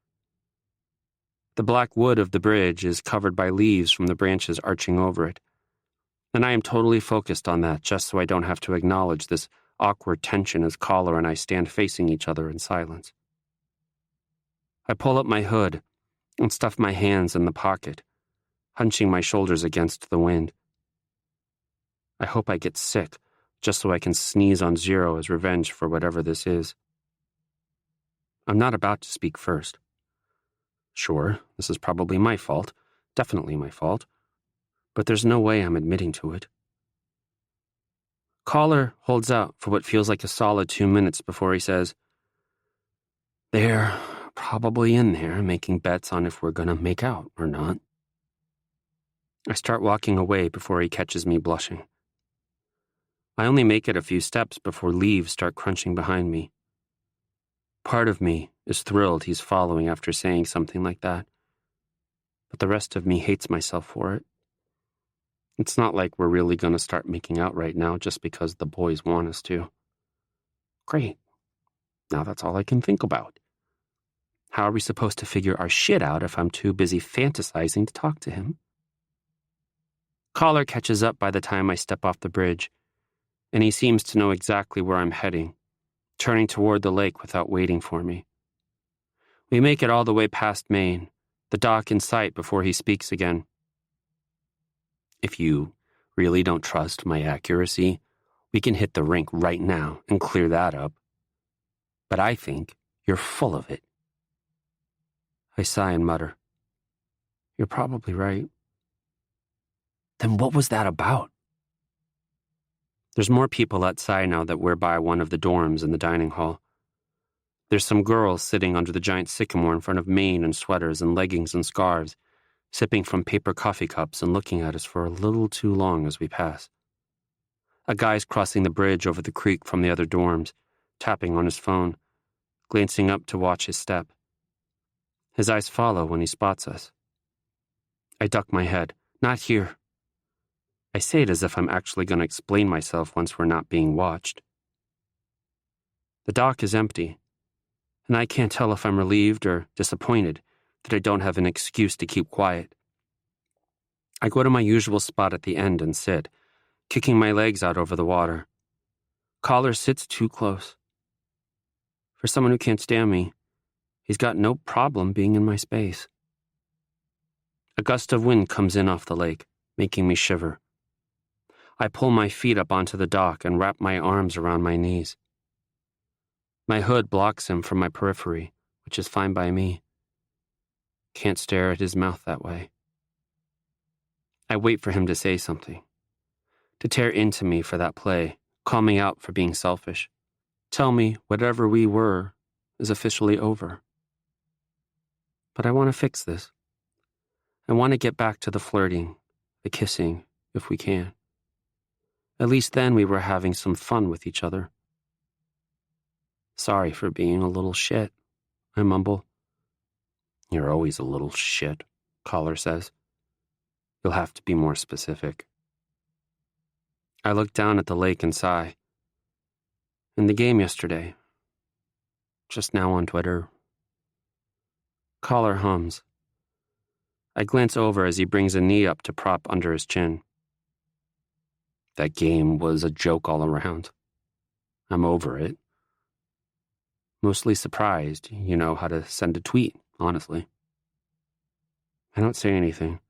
The black wood of the bridge is covered by leaves from the branches arching over it, and I am totally focused on that just so I don't have to acknowledge this awkward tension as Collar and I stand facing each other in silence. I pull up my hood and stuff my hands in the pocket, hunching my shoulders against the wind. I hope I get sick, just so I can sneeze on Zero as revenge for whatever this is. I'm not about to speak first. Sure, this is probably my fault, definitely my fault, but there's no way I'm admitting to it. Collar holds out for what feels like a solid 2 minutes before he says, "They're probably in there making bets on if we're gonna make out or not." I start walking away before he catches me blushing. I only make it a few steps before leaves start crunching behind me. Part of me is thrilled he's following after saying something like that, but the rest of me hates myself for it. It's not like we're really going to start making out right now just because the boys want us to. Great. Now that's all I can think about. How are we supposed to figure our shit out if I'm too busy fantasizing to talk to him? Collar catches up by the time I step off the bridge, and he seems to know exactly where I'm heading, turning toward the lake without waiting for me. We make it all the way past Maine, the dock in sight before he speaks again. "If you really don't trust my accuracy, we can hit the rink right now and clear that up. But I think you're full of it." I sigh and mutter, "You're probably right." "Then what was that about?" There's more people outside now that we're by one of the dorms in the dining hall. There's some girls sitting under the giant sycamore in front of Maine in sweaters and leggings and scarves, sipping from paper coffee cups and looking at us for a little too long as we pass. A guy's crossing the bridge over the creek from the other dorms, tapping on his phone, glancing up to watch his step. His eyes follow when he spots us. I duck my head. "Not here." I say it as if I'm actually going to explain myself once we're not being watched. The dock is empty, and I can't tell if I'm relieved or disappointed that I don't have an excuse to keep quiet. I go to my usual spot at the end and sit, kicking my legs out over the water. Collar sits too close. For someone who can't stand me, he's got no problem being in my space. A gust of wind comes in off the lake, making me shiver. I pull my feet up onto the dock and wrap my arms around my knees. My hood blocks him from my periphery, which is fine by me. Can't stare at his mouth that way. I wait for him to say something. to tear into me for that play, call me out for being selfish, tell me whatever we were is officially over. But I want to fix this. I want to get back to the flirting, the kissing, if we can. At least then we were having some fun with each other. Sorry for being a little shit, I mumble. You're always a little shit, Collar says. You'll have to be more specific. I look down at the lake and sigh. In the game yesterday, just now on Twitter. Collar hums. I glance over as he brings a knee up to prop under his chin. That game was a joke all around. I'm over it. Mostly surprised you know how to send a tweet, honestly. I don't say anything.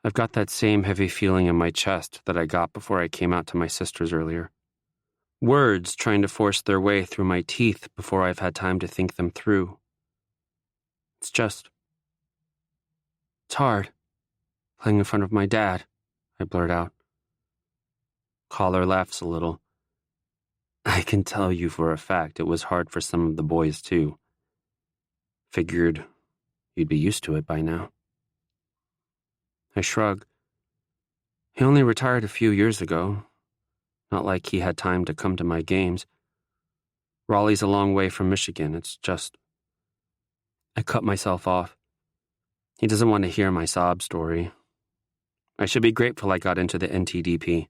I've got that same heavy feeling in my chest that I got before I came out to my sisters earlier. Words trying to force their way through my teeth before I've had time to think them through. It's hard, playing in front of my dad, I blurt out. Collar laughs a little. I can tell you for a fact it was hard for some of the boys, too. Figured you'd be used to it by now. I shrug. He only retired a few years ago. Not like he had time to come to my games. Raleigh's a long way from Michigan. It's just... I cut myself off. He doesn't want to hear my sob story. I should be grateful I got into the NTDP.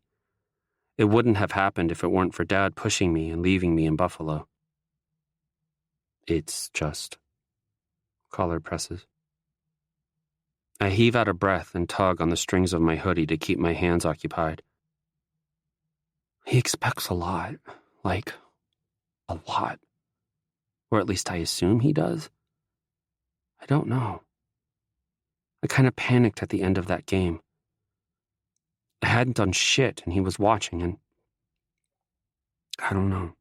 It wouldn't have happened if it weren't for Dad pushing me and leaving me in Buffalo. It's just... Collar presses. I heave out a breath and tug on the strings of my hoodie to keep my hands occupied. He expects a lot. Like, a lot. Or at least I assume he does. I don't know. I kind of panicked at the end of that game. I hadn't done shit and he was watching and... I don't know.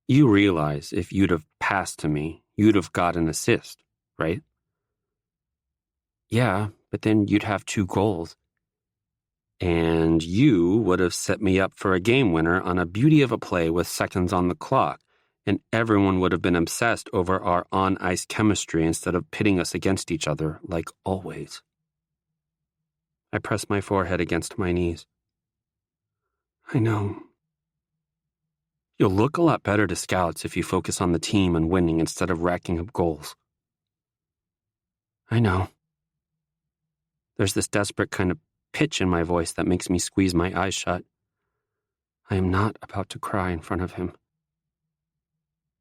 You realize if you'd have passed to me, you'd have got an assist, right? Yeah, but then you'd have 2 goals. And you would have set me up for a game winner on a beauty of a play with seconds on the clock, and everyone would have been obsessed over our on-ice chemistry instead of pitting us against each other, like always. I press my forehead against my knees. I know. You'll look a lot better to scouts if you focus on the team and winning instead of racking up goals. I know. There's this desperate kind of pitch in my voice that makes me squeeze my eyes shut. I am not about to cry in front of him.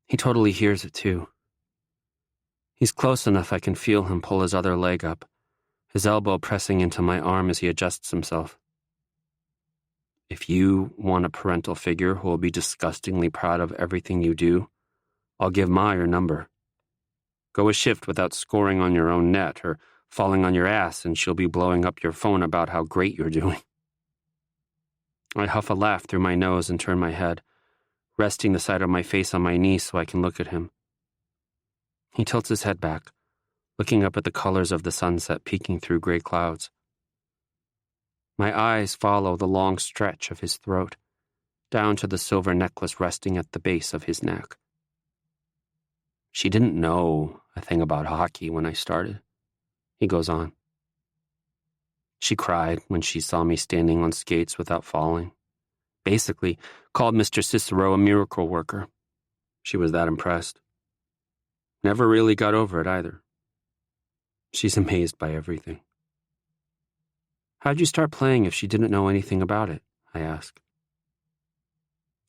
He totally hears it too. He's close enough I can feel him pull his other leg up, his elbow pressing into my arm as he adjusts himself. If you want a parental figure who will be disgustingly proud of everything you do, I'll give Ma your number. Go a shift without scoring on your own net or falling on your ass and she'll be blowing up your phone about how great you're doing. I huff a laugh through my nose and turn my head, resting the side of my face on my knee so I can look at him. He tilts his head back, looking up at the colors of the sunset peeking through gray clouds. My eyes follow the long stretch of his throat, down to the silver necklace resting at the base of his neck. She didn't know a thing about hockey when I started. He goes on. She cried when she saw me standing on skates without falling. Basically, called Mr. Cicero a miracle worker. She was that impressed. Never really got over it either. She's amazed by everything. How'd you start playing if she didn't know anything about it? I ask.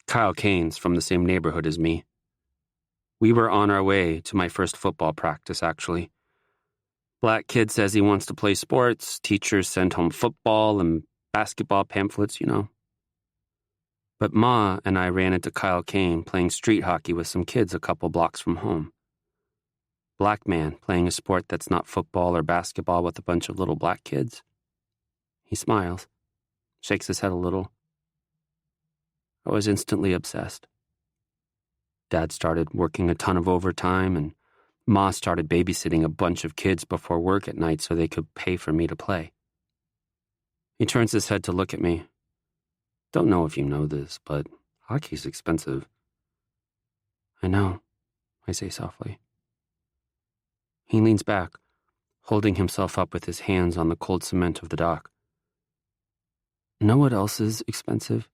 Kyle Kane's from the same neighborhood as me. We were on our way to my first football practice, actually. Black kid says he wants to play sports, teachers send home football and basketball pamphlets, you know. But Ma and I ran into Kyle Kane playing street hockey with some kids a couple blocks from home. Black man playing a sport that's not football or basketball with a bunch of little black kids. He smiles, shakes his head a little. I was instantly obsessed. Dad started working a ton of overtime, and Ma started babysitting a bunch of kids before work at night so they could pay for me to play. He turns his head to look at me. Don't know if you know this, but hockey's expensive. I know, I say softly. He leans back, holding himself up with his hands on the cold cement of the dock. Know what else is expensive?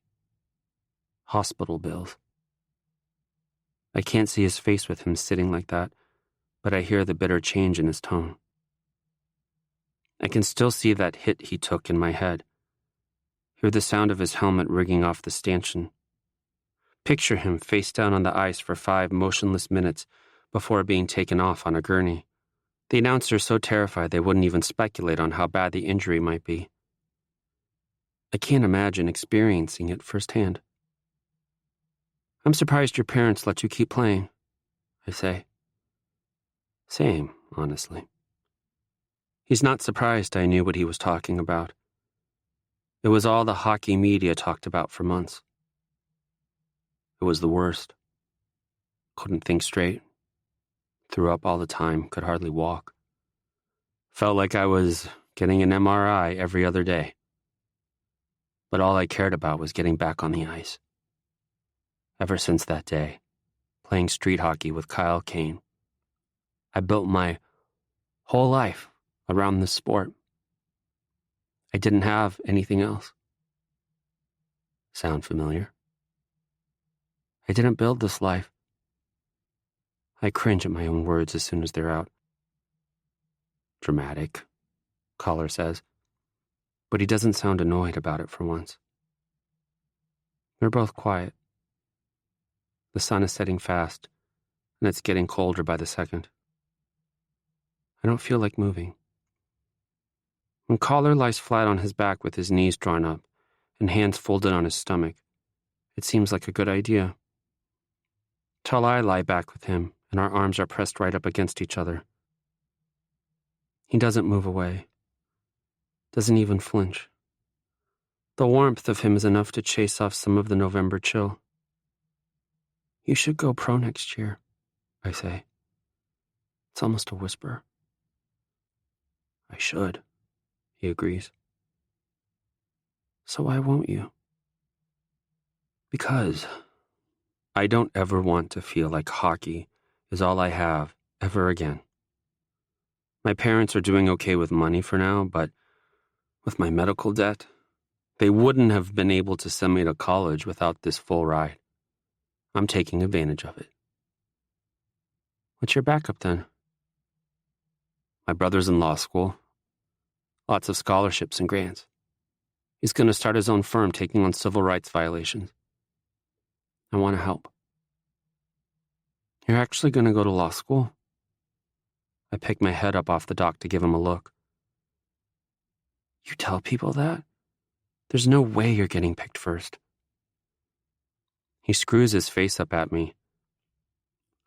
Hospital bills. I can't see his face with him sitting like that, but I hear the bitter change in his tone. I can still see that hit he took in my head. Hear the sound of his helmet rigging off the stanchion. Picture him face down on the ice for 5 motionless minutes before being taken off on a gurney. The announcer so terrified they wouldn't even speculate on how bad the injury might be. I can't imagine experiencing it firsthand. I'm surprised your parents let you keep playing, I say. Same, honestly. He's not surprised I knew what he was talking about. It was all the hockey media talked about for months. It was the worst. Couldn't think straight. Threw up all the time, could hardly walk. Felt like I was getting an MRI every other day. But all I cared about was getting back on the ice. Ever since that day, playing street hockey with Kyle Kane, I built my whole life around this sport. I didn't have anything else. Sound familiar? I didn't build this life. I cringe at my own words as soon as they're out. Dramatic, Collar says, but he doesn't sound annoyed about it for once. We're both quiet. The sun is setting fast, and it's getting colder by the second. I don't feel like moving. When Collar lies flat on his back with his knees drawn up and hands folded on his stomach, it seems like a good idea. Till I lie back with him, and our arms are pressed right up against each other. He doesn't move away. Doesn't even flinch. The warmth of him is enough to chase off some of the November chill. You should go pro next year, I say. It's almost a whisper. I should, he agrees. So why won't you? Because I don't ever want to feel like hockey is all I have ever again. My parents are doing okay with money for now, but with my medical debt, they wouldn't have been able to send me to college without this full ride. I'm taking advantage of it. What's your backup then? My brother's in law school. Lots of scholarships and grants. He's going to start his own firm taking on civil rights violations. I want to help. You're actually going to go to law school? I pick my head up off the dock to give him a look. You tell people that? There's no way you're getting picked first. He screws his face up at me.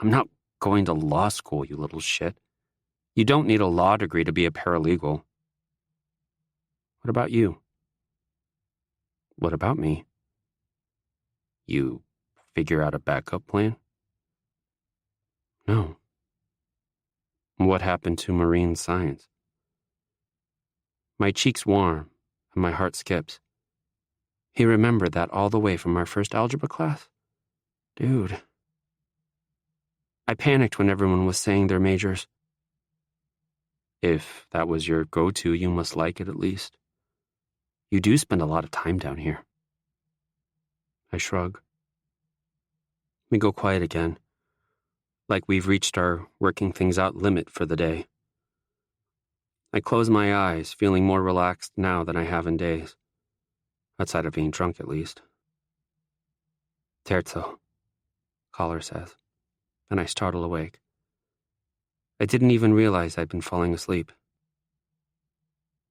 I'm not going to law school, you little shit. You don't need a law degree to be a paralegal. What about you? What about me? You figure out a backup plan? No. What happened to marine science? My cheeks warm and my heart skips. He remembered that all the way from our first algebra class? Dude. I panicked when everyone was saying their majors. If that was your go-to, you must like it at least. You do spend a lot of time down here. I shrug. We go quiet again, like we've reached our working things out limit for the day. I close my eyes, feeling more relaxed now than I have in days. Outside of being drunk, at least. Terzo, Collar says, and I startle awake. I didn't even realize I'd been falling asleep.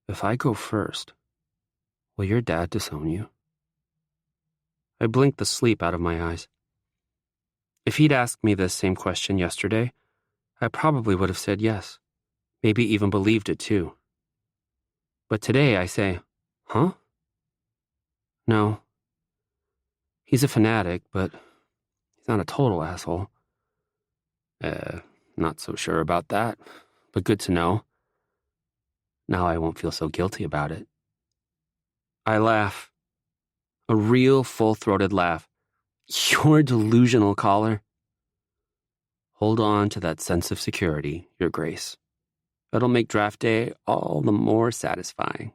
If I go first, will your dad disown you? I blinked the sleep out of my eyes. If he'd asked me this same question yesterday, I probably would have said yes, maybe even believed it too. But today I say, huh? No. He's a fanatic, but he's not a total asshole. Not so sure about that, but good to know. Now I won't feel so guilty about it. I laugh. A real full-throated laugh. You're delusional, Caller. Hold on to that sense of security, Your Grace. It'll make draft day all the more satisfying.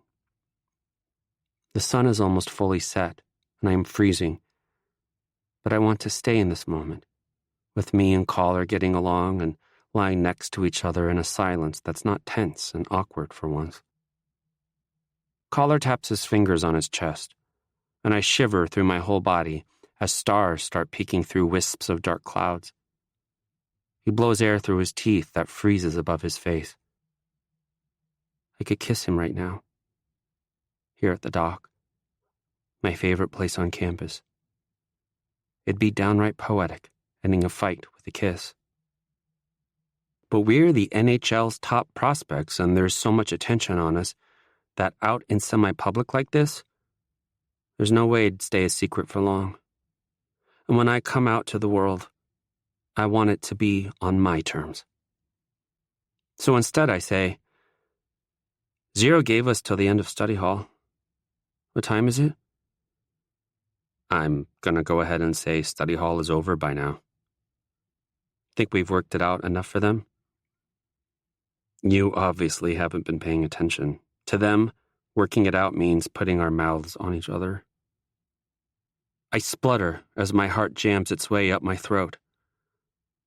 The sun is almost fully set, and I am freezing. But I want to stay in this moment, with me and Caller getting along and lying next to each other in a silence that's not tense and awkward for once. Caller taps his fingers on his chest, and I shiver through my whole body as stars start peeking through wisps of dark clouds. He blows air through his teeth that freezes above his face. I could kiss him right now, here at the dock, my favorite place on campus. It'd be downright poetic, ending a fight with a kiss. But we're the NHL's top prospects, and there's so much attention on us that out in semi-public like this, there's no way it'd stay a secret for long. And when I come out to the world, I want it to be on my terms. So instead I say, Zero gave us till the end of study hall. What time is it? I'm gonna go ahead and say study hall is over by now. Think we've worked it out enough for them? You obviously haven't been paying attention. To them, working it out means putting our mouths on each other. I splutter as my heart jams its way up my throat.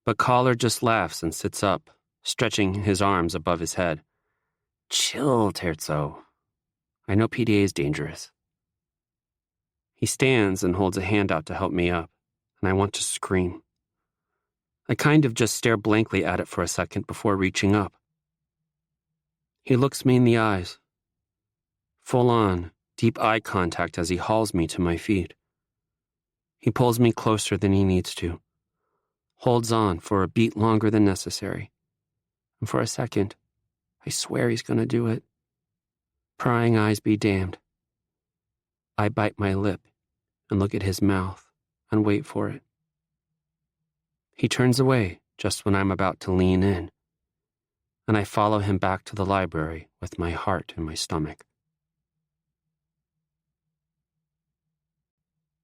But Caller just laughs and sits up, stretching his arms above his head. Chill, Terzo. I know PDA is dangerous. He stands and holds a hand out to help me up, and I want to scream. I kind of just stare blankly at it for a second before reaching up. He looks me in the eyes. Full on, deep eye contact as he hauls me to my feet. He pulls me closer than he needs to, holds on for a beat longer than necessary, and for a second, I swear he's going to do it. Prying eyes be damned. I bite my lip and look at his mouth and wait for it. He turns away just when I'm about to lean in, and I follow him back to the library with my heart in my stomach.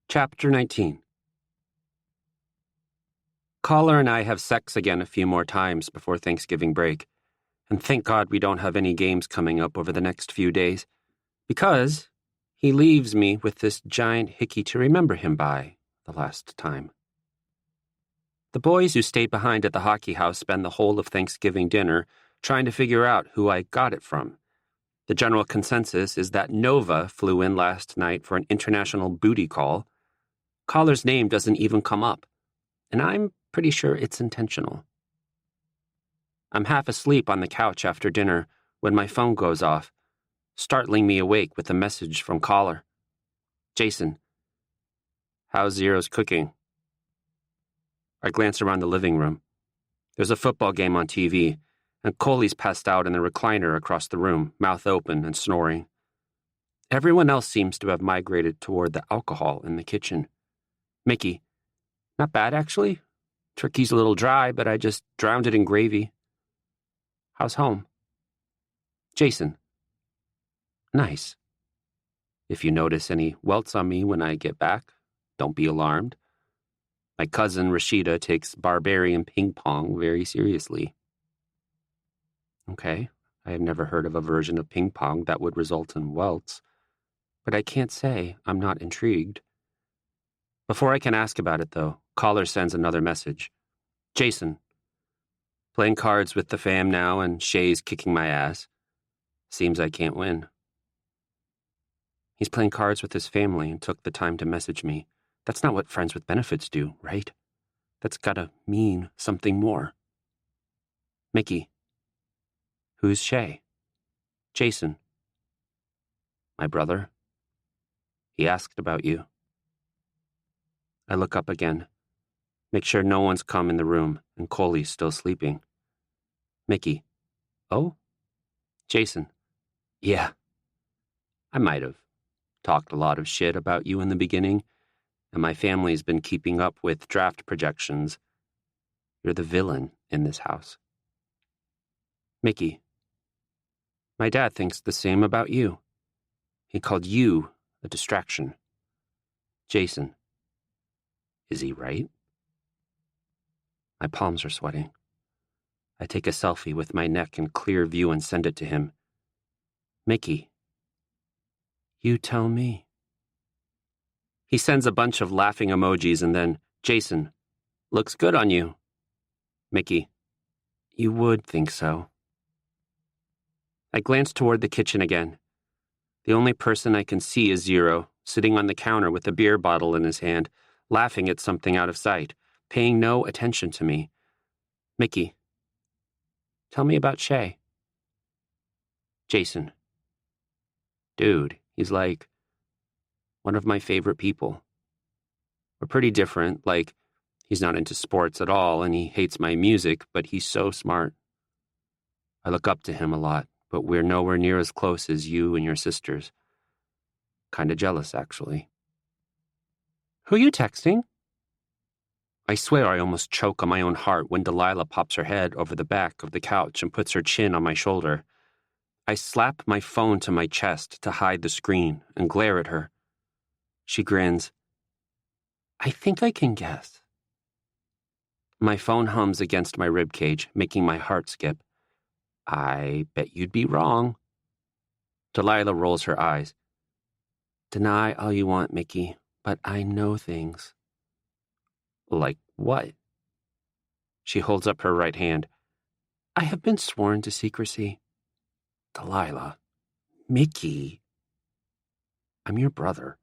Chapter 19. Caller and I have sex again a few more times before Thanksgiving break, and thank God we don't have any games coming up over the next few days, because he leaves me with this giant hickey to remember him by the last time. The boys who stayed behind at the hockey house spend the whole of Thanksgiving dinner trying to figure out who I got it from. The general consensus is that Nova flew in last night for an international booty call. Caller's name doesn't even come up, and I'm pretty sure it's intentional. I'm half asleep on the couch after dinner when my phone goes off, startling me awake with a message from Caller. Jason, how's Zero's cooking? I glance around the living room. There's a football game on TV, and Coley's passed out in the recliner across the room, mouth open and snoring. Everyone else seems to have migrated toward the alcohol in the kitchen. Mickey, not bad actually. Turkey's a little dry, but I just drowned it in gravy. How's home? Jason, nice. If you notice any welts on me when I get back, don't be alarmed. My cousin Rashida takes barbarian ping pong very seriously. Okay, I have never heard of a version of ping pong that would result in welts, but I can't say I'm not intrigued. Before I can ask about it, though, Caller sends another message. Jason, playing cards with the fam now and Shay's kicking my ass. Seems I can't win. He's playing cards with his family and took the time to message me. That's not what friends with benefits do, right? That's gotta mean something more. Mickey. Who's Shay? Jason. My brother. He asked about you. I look up again. Make sure no one's come in the room and Coley's still sleeping. Mickey. Oh? Jason. Yeah. I might have talked a lot of shit about you in the beginning, and my family's been keeping up with draft projections. You're the villain in this house. Mickey. My dad thinks the same about you. He called you a distraction. Jason. Is he right? My palms are sweating. I take a selfie with my neck in clear view and send it to him. Mickey. You tell me. He sends a bunch of laughing emojis and then, Jason. Looks good on you. Mickey. You would think so. I glance toward the kitchen again. The only person I can see is Zero, sitting on the counter with a beer bottle in his hand, laughing at something out of sight, paying no attention to me. Mickey. Tell me about Shay. Jason. Dude, he's like one of my favorite people. We're pretty different, like he's not into sports at all and he hates my music, but he's so smart. I look up to him a lot, but we're nowhere near as close as you and your sisters. Kinda jealous, actually. Who you texting? I swear I almost choke on my own heart when Delilah pops her head over the back of the couch and puts her chin on my shoulder. I slap my phone to my chest to hide the screen and glare at her. She grins. I think I can guess. My phone hums against my ribcage, making my heart skip. I bet you'd be wrong. Delilah rolls her eyes. Deny all you want, Mickey, but I know things. Like what? She holds up her right hand. I have been sworn to secrecy. Delilah. Mickey. I'm your brother.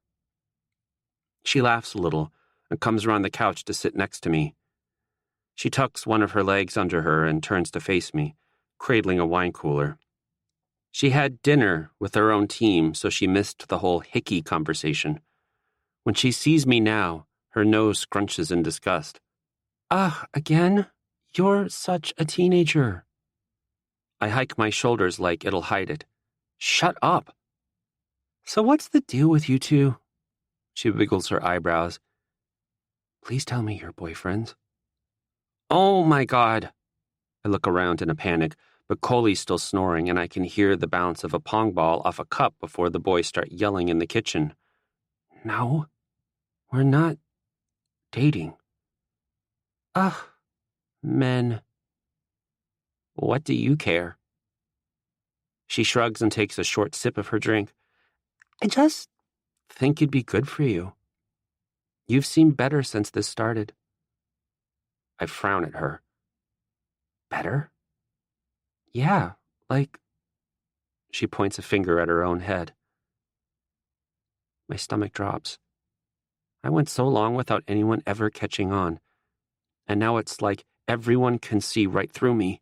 She laughs a little and comes around the couch to sit next to me. She tucks one of her legs under her and turns to face me, cradling a wine cooler. She had dinner with her own team, so she missed the whole hickey conversation. When she sees me now, her nose scrunches in disgust. Again? You're such a teenager. I hike my shoulders like it'll hide it. Shut up. So what's the deal with you two? She wiggles her eyebrows. Please tell me you're boyfriends. Oh my God. I look around in a panic, but Coley's still snoring and I can hear the bounce of a pong ball off a cup before the boys start yelling in the kitchen. No, we're not dating. Men. What do you care? She shrugs and takes a short sip of her drink. I just think it'd be good for you. You've seemed better since this started. I frown at her. Better? Yeah, like... She points a finger at her own head. My stomach drops. I went so long without anyone ever catching on. And now it's like everyone can see right through me.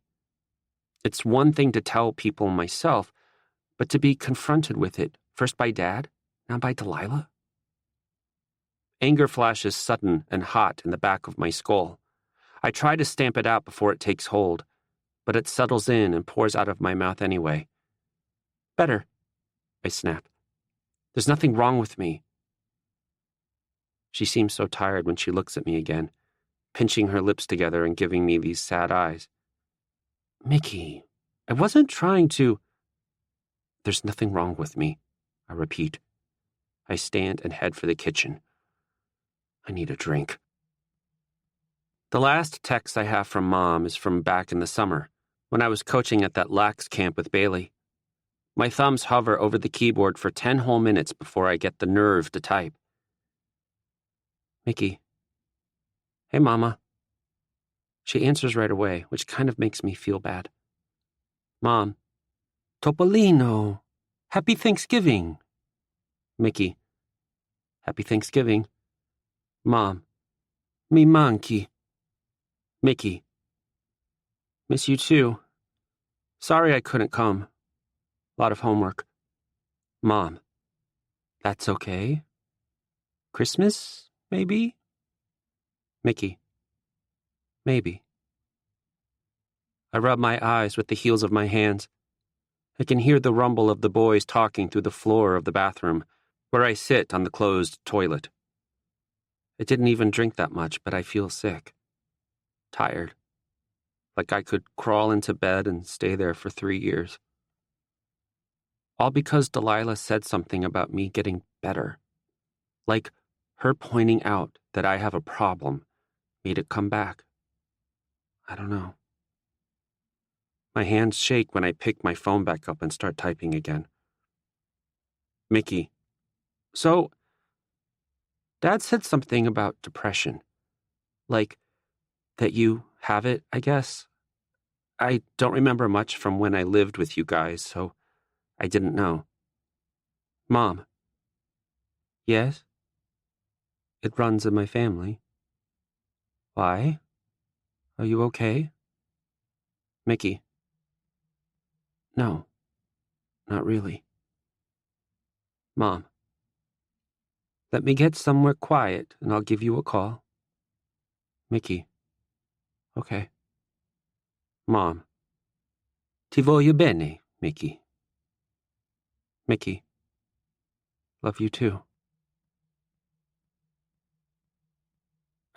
It's one thing to tell people myself, but to be confronted with it, first by Dad, now by Delilah. Anger flashes sudden and hot in the back of my skull. I try to stamp it out before it takes hold, but it settles in and pours out of my mouth anyway. Better, I snap. There's nothing wrong with me. She seems so tired when she looks at me again, pinching her lips together and giving me these sad eyes. Mickey, I wasn't trying to... There's nothing wrong with me, I repeat. I stand and head for the kitchen. I need a drink. The last text I have from Mom is from back in the summer, when I was coaching at that lax camp with Bailey. My thumbs hover over the keyboard for 10 whole minutes before I get the nerve to type. Mickey. Hey, Mama. She answers right away, which kind of makes me feel bad. Mom. Topolino. Happy Thanksgiving. Mickey. Happy Thanksgiving. Mom. Mi manchi. Mickey. Miss you too. Sorry I couldn't come. Lot of homework. Mom. That's okay. Christmas, maybe? Mickey. Maybe. I rub my eyes with the heels of my hands. I can hear the rumble of the boys talking through the floor of the bathroom, where I sit on the closed toilet. I didn't even drink that much, but I feel sick. Tired. Like I could crawl into bed and stay there for 3 years. All because Delilah said something about me getting better. Like her pointing out that I have a problem made it come back. I don't know. My hands shake when I pick my phone back up and start typing again. Mickey. So, Dad said something about depression. Like, that you have it, I guess. I don't remember much from when I lived with you guys, so I didn't know. Mom. Yes? It runs in my family. Why? Are you okay? Mickey. No, not really. Mom. Let me get somewhere quiet and I'll give you a call. Mickey. Okay. Mom. Ti voglio bene, Mickey. Mickey. Love you too.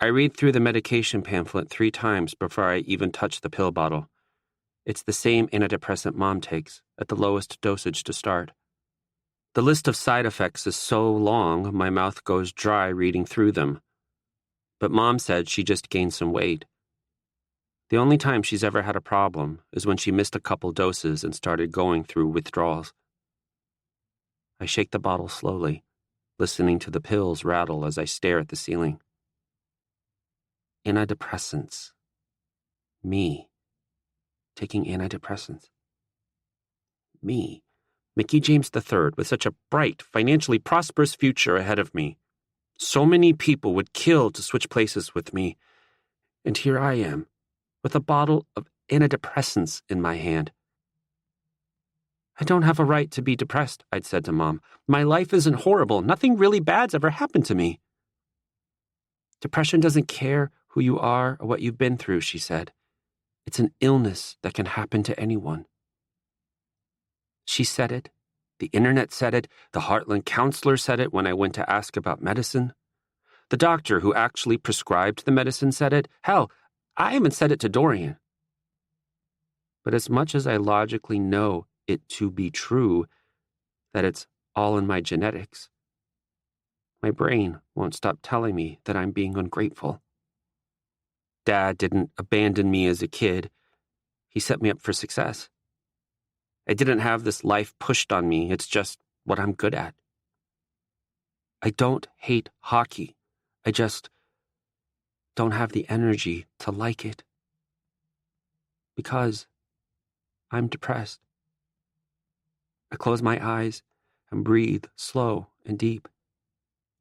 I read through the medication pamphlet 3 times before I even touch the pill bottle. It's the same antidepressant Mom takes, at the lowest dosage to start. The list of side effects is so long, my mouth goes dry reading through them. But Mom said she just gained some weight. The only time she's ever had a problem is when she missed a couple doses and started going through withdrawals. I shake the bottle slowly, listening to the pills rattle as I stare at the ceiling. Antidepressants. Me. Taking antidepressants. Me. Mickey James III with such a bright, financially prosperous future ahead of me. So many people would kill to switch places with me. And here I am, with a bottle of antidepressants in my hand. I don't have a right to be depressed, I'd said to Mom. My life isn't horrible. Nothing really bad's ever happened to me. Depression doesn't care who you are or what you've been through, she said. It's an illness that can happen to anyone. She said it. The internet said it. The Heartland counselor said it when I went to ask about medicine. The doctor who actually prescribed the medicine said it. Hell, I even said it to Dorian. But as much as I logically know it to be true, that it's all in my genetics, my brain won't stop telling me that I'm being ungrateful. Dad didn't abandon me as a kid. He set me up for success. I didn't have this life pushed on me. It's just what I'm good at. I don't hate hockey. I just don't have the energy to like it. Because I'm depressed. I close my eyes and breathe slow and deep,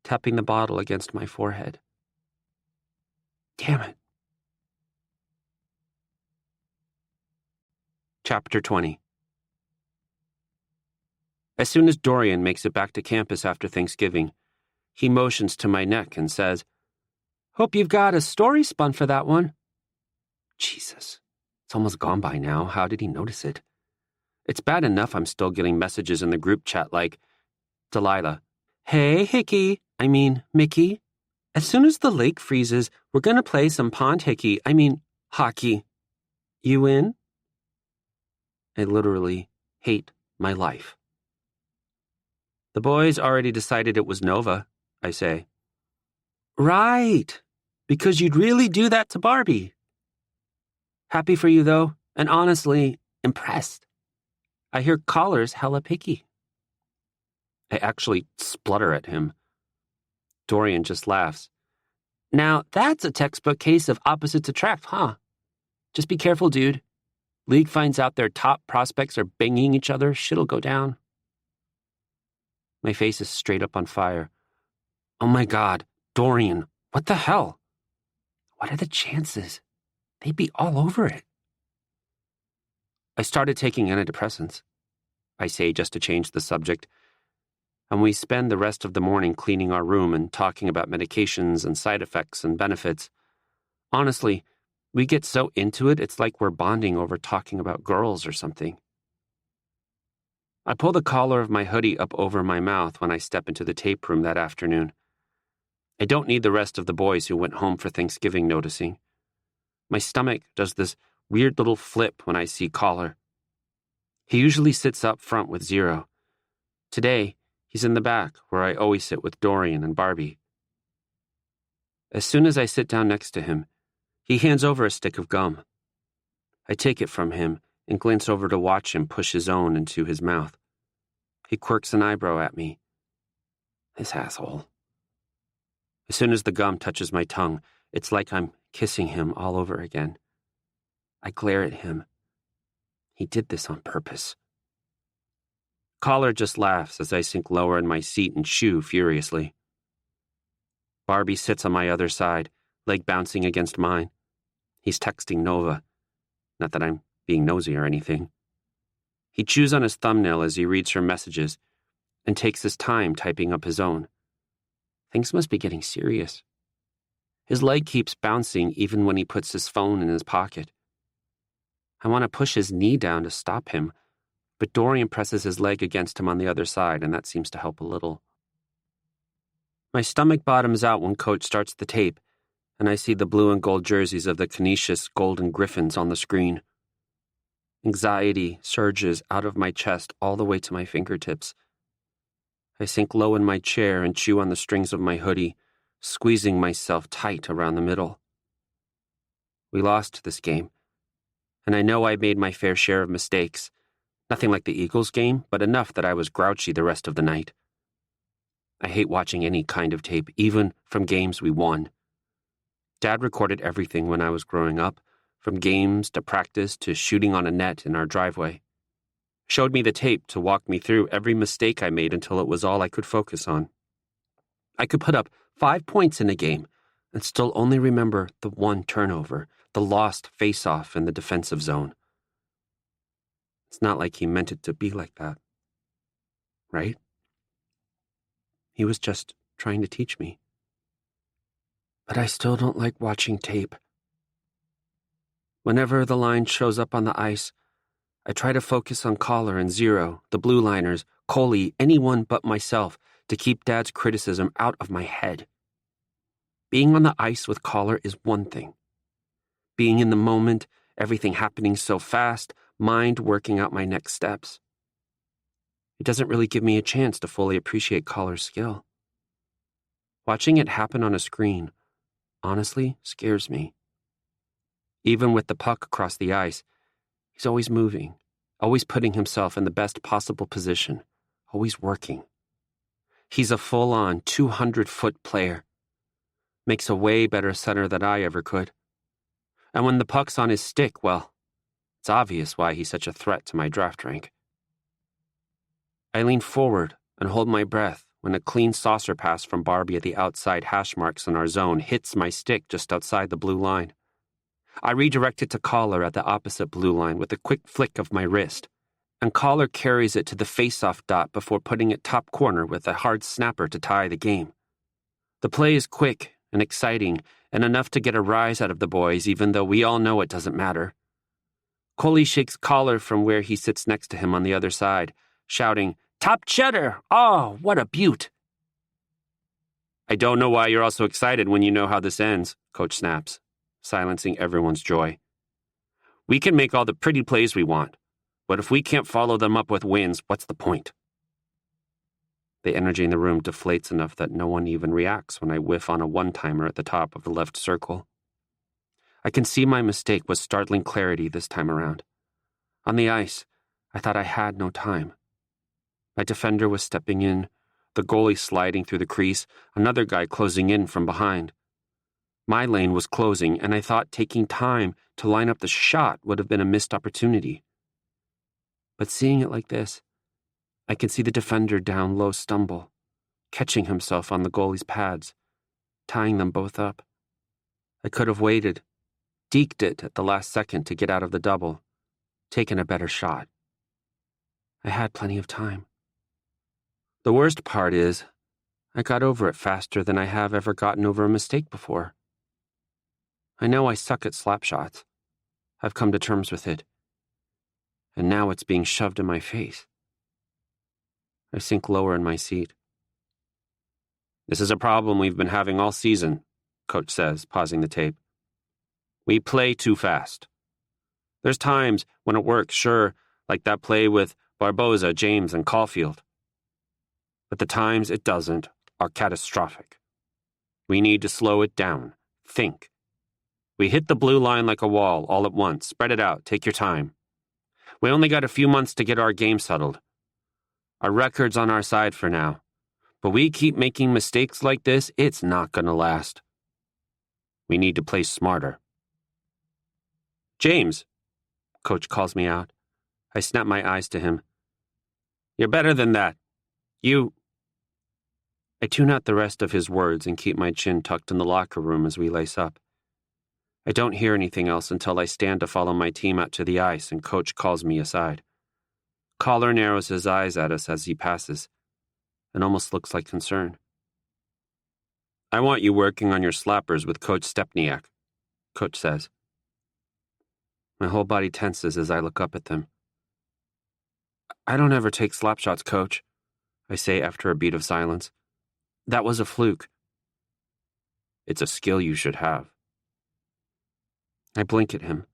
tapping the bottle against my forehead. Damn it. Chapter 20. As soon as Dorian makes it back to campus after Thanksgiving, he motions to my neck and says, "Hope you've got a story spun for that one." Jesus, it's almost gone by now. How did he notice it? It's bad enough I'm still getting messages in the group chat like, Delilah, "Hey, Mickey. As soon as the lake freezes, we're going to play some hockey. You in?" I literally hate my life. The boys already decided it was Nova, I say. Right, because you'd really do that to Barbie. Happy for you, though, and honestly, impressed. I hear Collar's hella picky. I actually splutter at him. Dorian just laughs. Now, that's a textbook case of opposites attract, huh? Just be careful, dude. League finds out their top prospects are banging each other, shit'll go down. My face is straight up on fire. Oh my God, Dorian, what the hell? What are the chances? They'd be all over it. I started taking antidepressants, I say just to change the subject, and we spend the rest of the morning cleaning our room and talking about medications and side effects and benefits. Honestly, we get so into it, it's like we're bonding over talking about girls or something. I pull the collar of my hoodie up over my mouth when I step into the tape room that afternoon. I don't need the rest of the boys who went home for Thanksgiving noticing. My stomach does this weird little flip when I see Collar. He usually sits up front with Zero. Today, He's in the back, where I always sit with Dorian and Barbie. As soon as I sit down next to him, he hands over a stick of gum. I take it from him and glance over to watch him push his own into his mouth. He quirks an eyebrow at me. This asshole. As soon as the gum touches my tongue, it's like I'm kissing him all over again. I glare at him. He did this on purpose. Collar just laughs as I sink lower in my seat and chew furiously. Barbie sits on my other side, leg bouncing against mine. He's texting Nova. Not that I'm being nosy or anything. He chews on his thumbnail as he reads her messages and takes his time typing up his own. Things must be getting serious. His leg keeps bouncing even when he puts his phone in his pocket. I want to push his knee down to stop him, but Dorian presses his leg against him on the other side, and that seems to help a little. My stomach bottoms out when Coach starts the tape, and I see the blue and gold jerseys of the Canisius Golden Griffins on the screen. Anxiety surges out of my chest all the way to my fingertips. I sink low in my chair and chew on the strings of my hoodie, squeezing myself tight around the middle. We lost this game, and I know I made my fair share of mistakes. Nothing like the Eagles game, but enough that I was grouchy the rest of the night. I hate watching any kind of tape, even from games we won. Dad recorded everything when I was growing up, from games to practice to shooting on a net in our driveway. Showed me the tape to walk me through every mistake I made until it was all I could focus on. I could put up 5 points in a game and still only remember the one turnover, the lost face-off in the defensive zone. It's not like he meant it to be like that, right? He was just trying to teach me. But I still don't like watching tape. Whenever the line shows up on the ice, I try to focus on Collar and Zero, the blue liners, Coley, anyone but myself, to keep Dad's criticism out of my head. Being on the ice with Collar is one thing. Being in the moment, everything happening so fast, mind working out my next steps. It doesn't really give me a chance to fully appreciate Collar's skill. Watching it happen on a screen, honestly, scares me. Even with the puck across the ice, he's always moving, always putting himself in the best possible position, always working. He's a full-on 200-foot player. Makes a way better center than I ever could. And when the puck's on his stick, well, it's obvious why he's such a threat to my draft rank. I lean forward and hold my breath when a clean saucer pass from Barbie at the outside hash marks in our zone hits my stick just outside the blue line. I redirect it to Collar at the opposite blue line with a quick flick of my wrist, and Collar carries it to the face-off dot before putting it top corner with a hard snapper to tie the game. The play is quick and exciting and enough to get a rise out of the boys, even though we all know it doesn't matter. Coley shakes Collar from where he sits next to him on the other side, shouting, "Top cheddar! Oh, what a beaut!" "I don't know why you're all so excited when you know how this ends," Coach snaps, silencing everyone's joy. "We can make all the pretty plays we want, but if we can't follow them up with wins, what's the point?" The energy in the room deflates enough that no one even reacts when I whiff on a one-timer at the top of the left circle. I can see my mistake with startling clarity this time around. On the ice, I thought I had no time. My defender was stepping in, the goalie sliding through the crease, another guy closing in from behind. My lane was closing, and I thought taking time to line up the shot would have been a missed opportunity. But seeing it like this, I could see the defender down low stumble, catching himself on the goalie's pads, tying them both up. I could have waited, deked it at the last second to get out of the double, taken a better shot. I had plenty of time. The worst part is, I got over it faster than I have ever gotten over a mistake before. I know I suck at slap shots. I've come to terms with it. And now it's being shoved in my face. I sink lower in my seat. "This is a problem we've been having all season," Coach says, pausing the tape. "We play too fast. There's times when it works, sure, like that play with Barboza, James, and Caulfield. but the times it doesn't are catastrophic. We need to slow it down. Think. We hit the blue line like a wall all at once. Spread it out. Take your time. We only got a few months to get our game settled. Our record's on our side for now. But we keep making mistakes like this, it's not going to last. We need to play smarter. James, Coach calls me out. I snap my eyes to him. You're better than that. I tune out the rest of his words and keep my chin tucked in the locker room as we lace up. I don't hear anything else until I stand to follow my team out to the ice and Coach calls me aside. Collar narrows his eyes at us as he passes. It almost looks like concern. I want you working on your slappers with Coach Stepniak, Coach says. My whole body tenses as I look up at them. I don't ever take slap shots, Coach, I say after a beat of silence. That was a fluke. It's a skill you should have. I blink at him.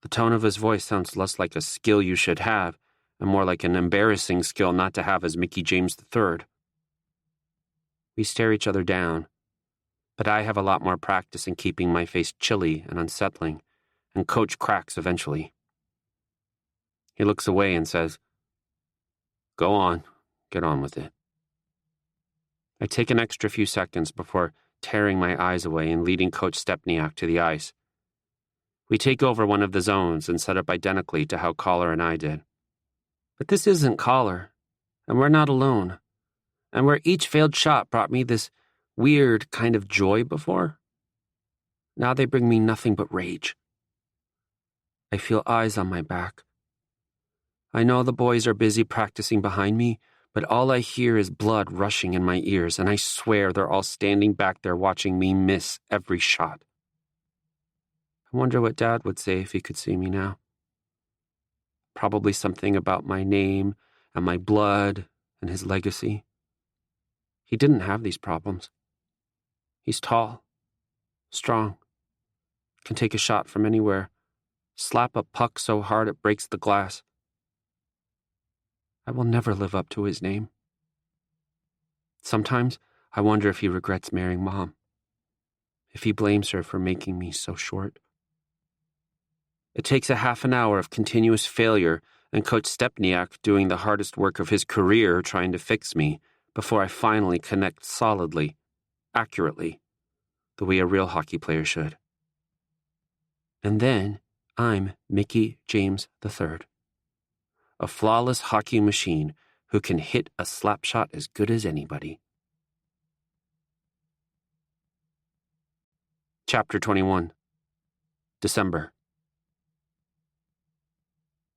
The tone of his voice sounds less like a skill you should have and more like an embarrassing skill not to have as Mickey James III. We stare each other down, but I have a lot more practice in keeping my face chilly and unsettling, and Coach cracks eventually. He looks away and says, Go on, get on with it. I take an extra few seconds before tearing my eyes away and leading Coach Stepniak to the ice. We take over one of the zones and set up identically to how Collar and I did. But this isn't Collar, and we're not alone. And where each failed shot brought me this weird kind of joy before, now they bring me nothing but rage. I feel eyes on my back. I know the boys are busy practicing behind me, but all I hear is blood rushing in my ears, and I swear they're all standing back there watching me miss every shot. I wonder what Dad would say if he could see me now. Probably something about my name and my blood and his legacy. He didn't have these problems. He's tall, strong, can take a shot from anywhere, slap a puck so hard it breaks the glass. I will never live up to his name. Sometimes I wonder if he regrets marrying Mom, if he blames her for making me so short. It takes a half an hour of continuous failure and Coach Stepniak doing the hardest work of his career trying to fix me before I finally connect solidly, accurately, the way a real hockey player should. And then I'm Mickey James III. A flawless hockey machine who can hit a slap shot as good as anybody. Chapter 21. December.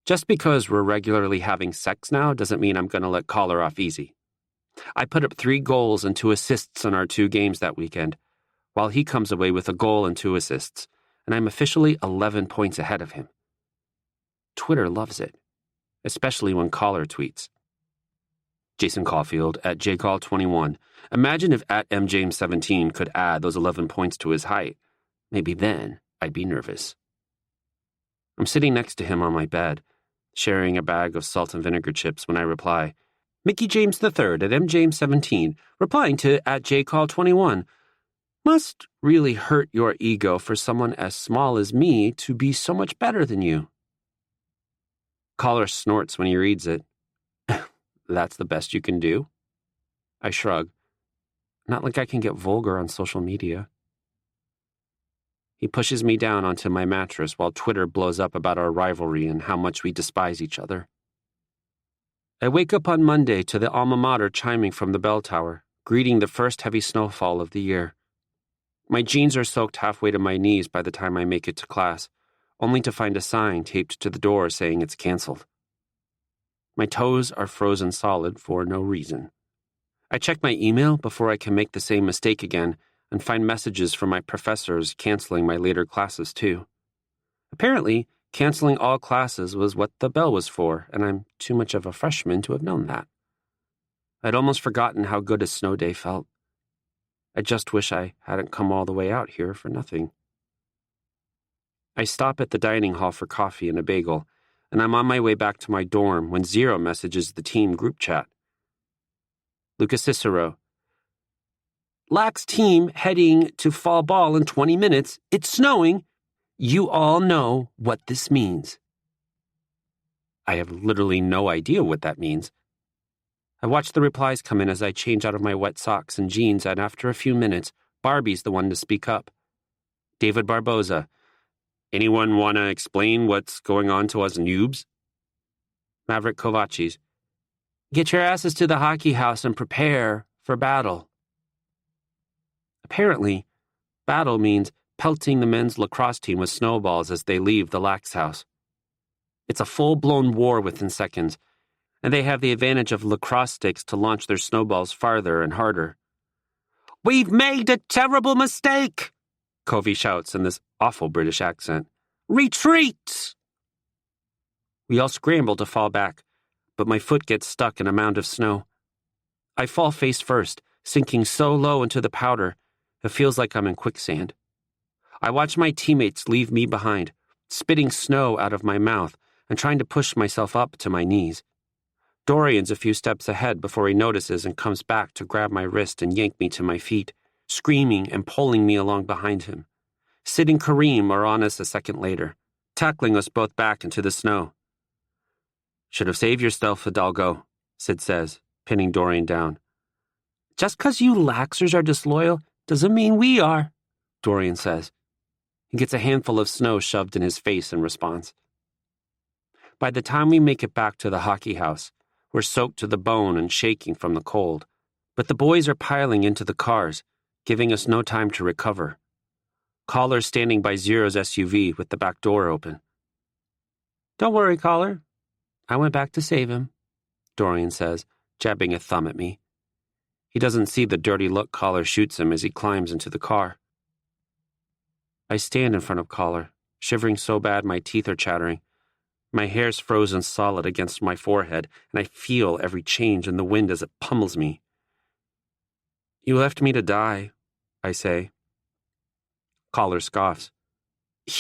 Just because we're regularly having sex now doesn't mean I'm going to let Collar off easy. I put up 3 goals and 2 assists in our 2 games that weekend, while he comes away with a goal and 2 assists, and I'm officially 11 points ahead of him. Twitter loves it, especially when Collar tweets. Jason Caulfield at jcall21. Imagine if at mjames17 could add those 11 points to his height. Maybe then I'd be nervous. I'm sitting next to him on my bed, sharing a bag of salt and vinegar chips when I reply, Mickey James III at mjames17, replying to at jcall21. Must really hurt your ego for someone as small as me to be so much better than you. Collar snorts when he reads it. That's the best you can do? I shrug. Not like I can get vulgar on social media. He pushes me down onto my mattress while Twitter blows up about our rivalry and how much we despise each other. I wake up on Monday to the alma mater chiming from the bell tower, greeting the first heavy snowfall of the year. My jeans are soaked halfway to my knees by the time I make it to class, only to find a sign taped to the door saying it's canceled. My toes are frozen solid for no reason. I check my email before I can make the same mistake again and find messages from my professors canceling my later classes too. Apparently, canceling all classes was what the bell was for, and I'm too much of a freshman to have known that. I'd almost forgotten how good a snow day felt. I just wish I hadn't come all the way out here for nothing. I stop at the dining hall for coffee and a bagel, and I'm on my way back to my dorm when Zero messages the team group chat. Lucas Cicero. Lax team heading to fall ball in 20 minutes. It's snowing. You all know what this means. I have literally no idea what that means. I watch the replies come in as I change out of my wet socks and jeans, and after a few minutes, Barbie's the one to speak up. David Barboza. Anyone want to explain what's going on to us noobs? Maverick Kovacis. Get your asses to the hockey house and prepare for battle. Apparently, battle means pelting the men's lacrosse team with snowballs as they leave the Lax house. It's a full-blown war within seconds, and they have the advantage of lacrosse sticks to launch their snowballs farther and harder. We've made a terrible mistake, Covey shouts in this awful British accent. Retreat! We all scramble to fall back, but my foot gets stuck in a mound of snow. I fall face first, sinking so low into the powder, it feels like I'm in quicksand. I watch my teammates leave me behind, spitting snow out of my mouth and trying to push myself up to my knees. Dorian's a few steps ahead before he notices and comes back to grab my wrist and yank me to my feet, screaming and pulling me along behind him. Sid and Kareem are on us a second later, tackling us both back into the snow. Should have saved yourself, Hidalgo, Sid says, pinning Dorian down. Just 'cause you laxers are disloyal doesn't mean we are, Dorian says. He gets a handful of snow shoved in his face in response. By the time we make it back to the hockey house, we're soaked to the bone and shaking from the cold, but the boys are piling into the cars, giving us no time to recover. Collar's standing by Zero's SUV with the back door open. Don't worry, Collar. I went back to save him, Dorian says, jabbing a thumb at me. He doesn't see the dirty look Collar shoots him as he climbs into the car. I stand in front of Collar, shivering so bad my teeth are chattering. My hair's frozen solid against my forehead, and I feel every change in the wind as it pummels me. You left me to die, I say. Collar scoffs.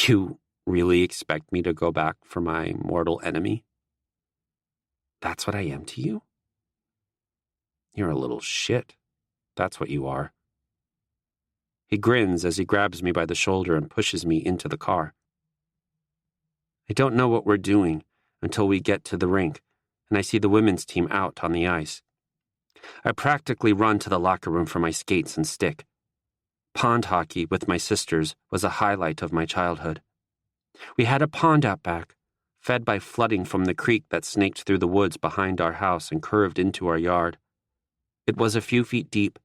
You really expect me to go back for my mortal enemy? That's what I am to you? You're a little shit. That's what you are. He grins as he grabs me by the shoulder and pushes me into the car. I don't know what we're doing until we get to the rink, and I see the women's team out on the ice. I practically run to the locker room for my skates and stick. Pond hockey with my sisters was a highlight of my childhood. We had a pond out back, fed by flooding from the creek that snaked through the woods behind our house and curved into our yard. It was a few feet deep,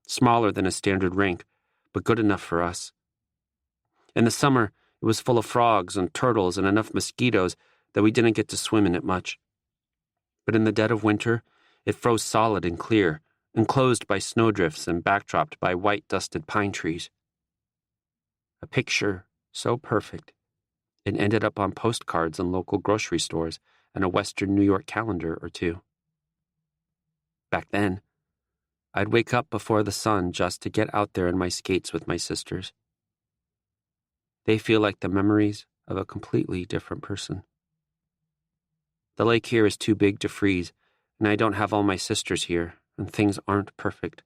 smaller than a standard rink, but good enough for us. In the summer, it was full of frogs and turtles and enough mosquitoes that we didn't get to swim in it much. But in the dead of winter, it froze solid and clear, enclosed by snowdrifts and backdropped by white-dusted pine trees. A picture so perfect, it ended up on postcards in local grocery stores and a Western New York calendar or two. Back then, I'd wake up before the sun just to get out there in my skates with my sisters. They feel like the memories of a completely different person. The lake here is too big to freeze, and I don't have all my sisters here, and things aren't perfect.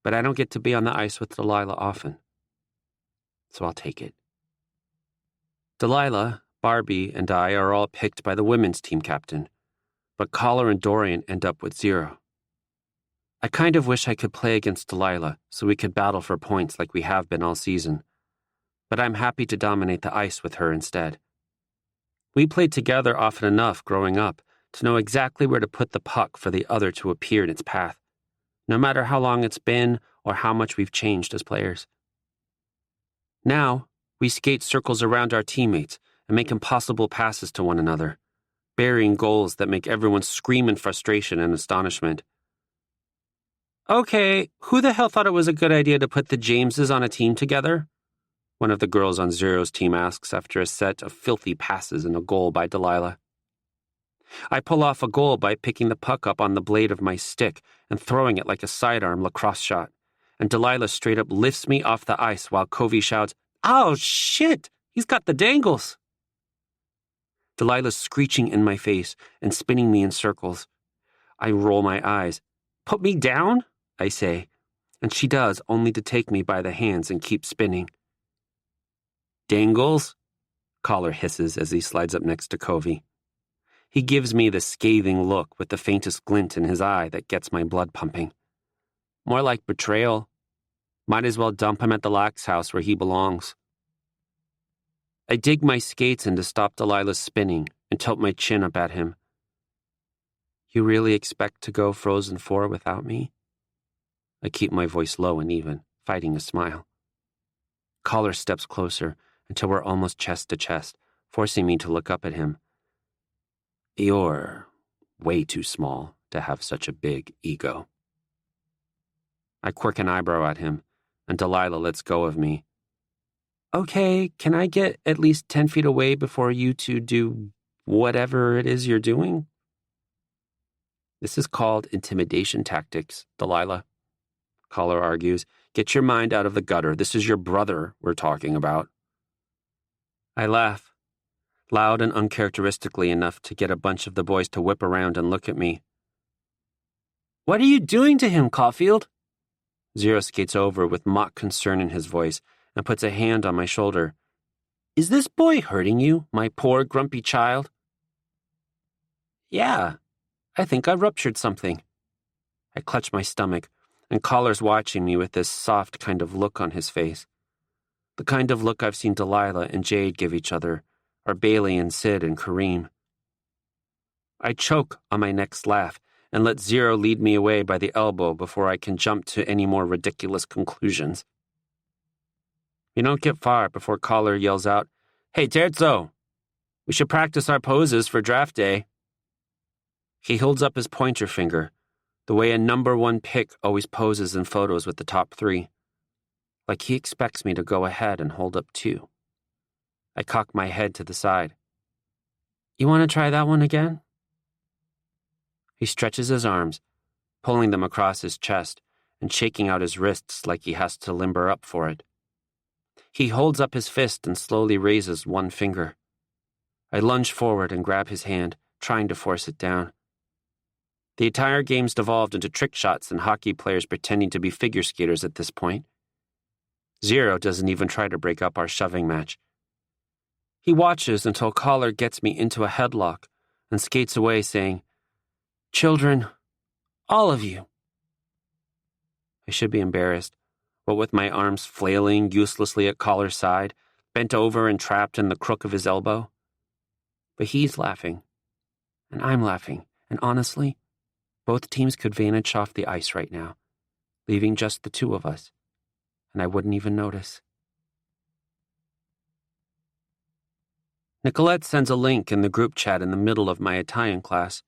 But I don't get to be on the ice with Delilah often, so I'll take it. Delilah, Barbie, and I are all picked by the women's team captain, but Collar and Dorian end up with Zero. I kind of wish I could play against Delilah so we could battle for points like we have been all season, but I'm happy to dominate the ice with her instead. We played together often enough growing up to know exactly where to put the puck for the other to appear in its path, no matter how long it's been or how much we've changed as players. Now, we skate circles around our teammates and make impossible passes to one another, burying goals that make everyone scream in frustration and astonishment. Okay, who the hell thought it was a good idea to put the Jameses on a team together? One of the girls on Zero's team asks after a set of filthy passes and a goal by Delilah. I pull off a goal by picking the puck up on the blade of my stick and throwing it like a sidearm lacrosse shot, and Delilah straight up lifts me off the ice while Covey shouts, "Oh, shit! He's got the dangles!" Delilah's screeching in my face and spinning me in circles. I roll my eyes. Put me down? I say, and she does, only to take me by the hands and keep spinning. Dangles? Collar hisses as he slides up next to Covey. He gives me the scathing look with the faintest glint in his eye that gets my blood pumping. More like betrayal. Might as well dump him at the lax house where he belongs. I dig my skates in to stop Delilah's spinning and tilt my chin up at him. You really expect to go Frozen 4 without me? I keep my voice low and even, fighting a smile. Collar steps closer until we're almost chest to chest, forcing me to look up at him. You're way too small to have such a big ego. I quirk an eyebrow at him, and Delilah lets go of me. Okay, can I get at least 10 feet away before you two do whatever it is you're doing? This is called intimidation tactics, Delilah. Collar argues. Get your mind out of the gutter. This is your brother we're talking about. I laugh, loud and uncharacteristically enough to get a bunch of the boys to whip around and look at me. What are you doing to him, Caulfield? Zero skates over with mock concern in his voice and puts a hand on my shoulder. Is this boy hurting you, my poor grumpy child? Yeah, I think I ruptured something. I clutch my stomach, and Collar's watching me with this soft kind of look on his face. The kind of look I've seen Delilah and Jade give each other, or Bailey and Sid and Kareem. I choke on my next laugh and let Zero lead me away by the elbow before I can jump to any more ridiculous conclusions. We don't get far before Collar yells out, Hey, Terzo! We should practice our poses for draft day. He holds up his pointer finger, the way a number 1 pick always poses in photos with the top 3. Like he expects me to go ahead and hold up 2. I cock my head to the side. You want to try that one again? He stretches his arms, pulling them across his chest and shaking out his wrists like he has to limber up for it. He holds up his fist and slowly raises 1 finger. I lunge forward and grab his hand, trying to force it down. The entire game's devolved into trick shots and hockey players pretending to be figure skaters at this point. Zero doesn't even try to break up our shoving match. He watches until Collar gets me into a headlock and skates away saying, Children, all of you. I should be embarrassed, but with my arms flailing uselessly at Collar's side, bent over and trapped in the crook of his elbow. But he's laughing, and I'm laughing, and honestly, both teams could vanish off the ice right now, leaving just the 2 of us, and I wouldn't even notice. Nicolette sends a link in the group chat in the middle of my Italian class.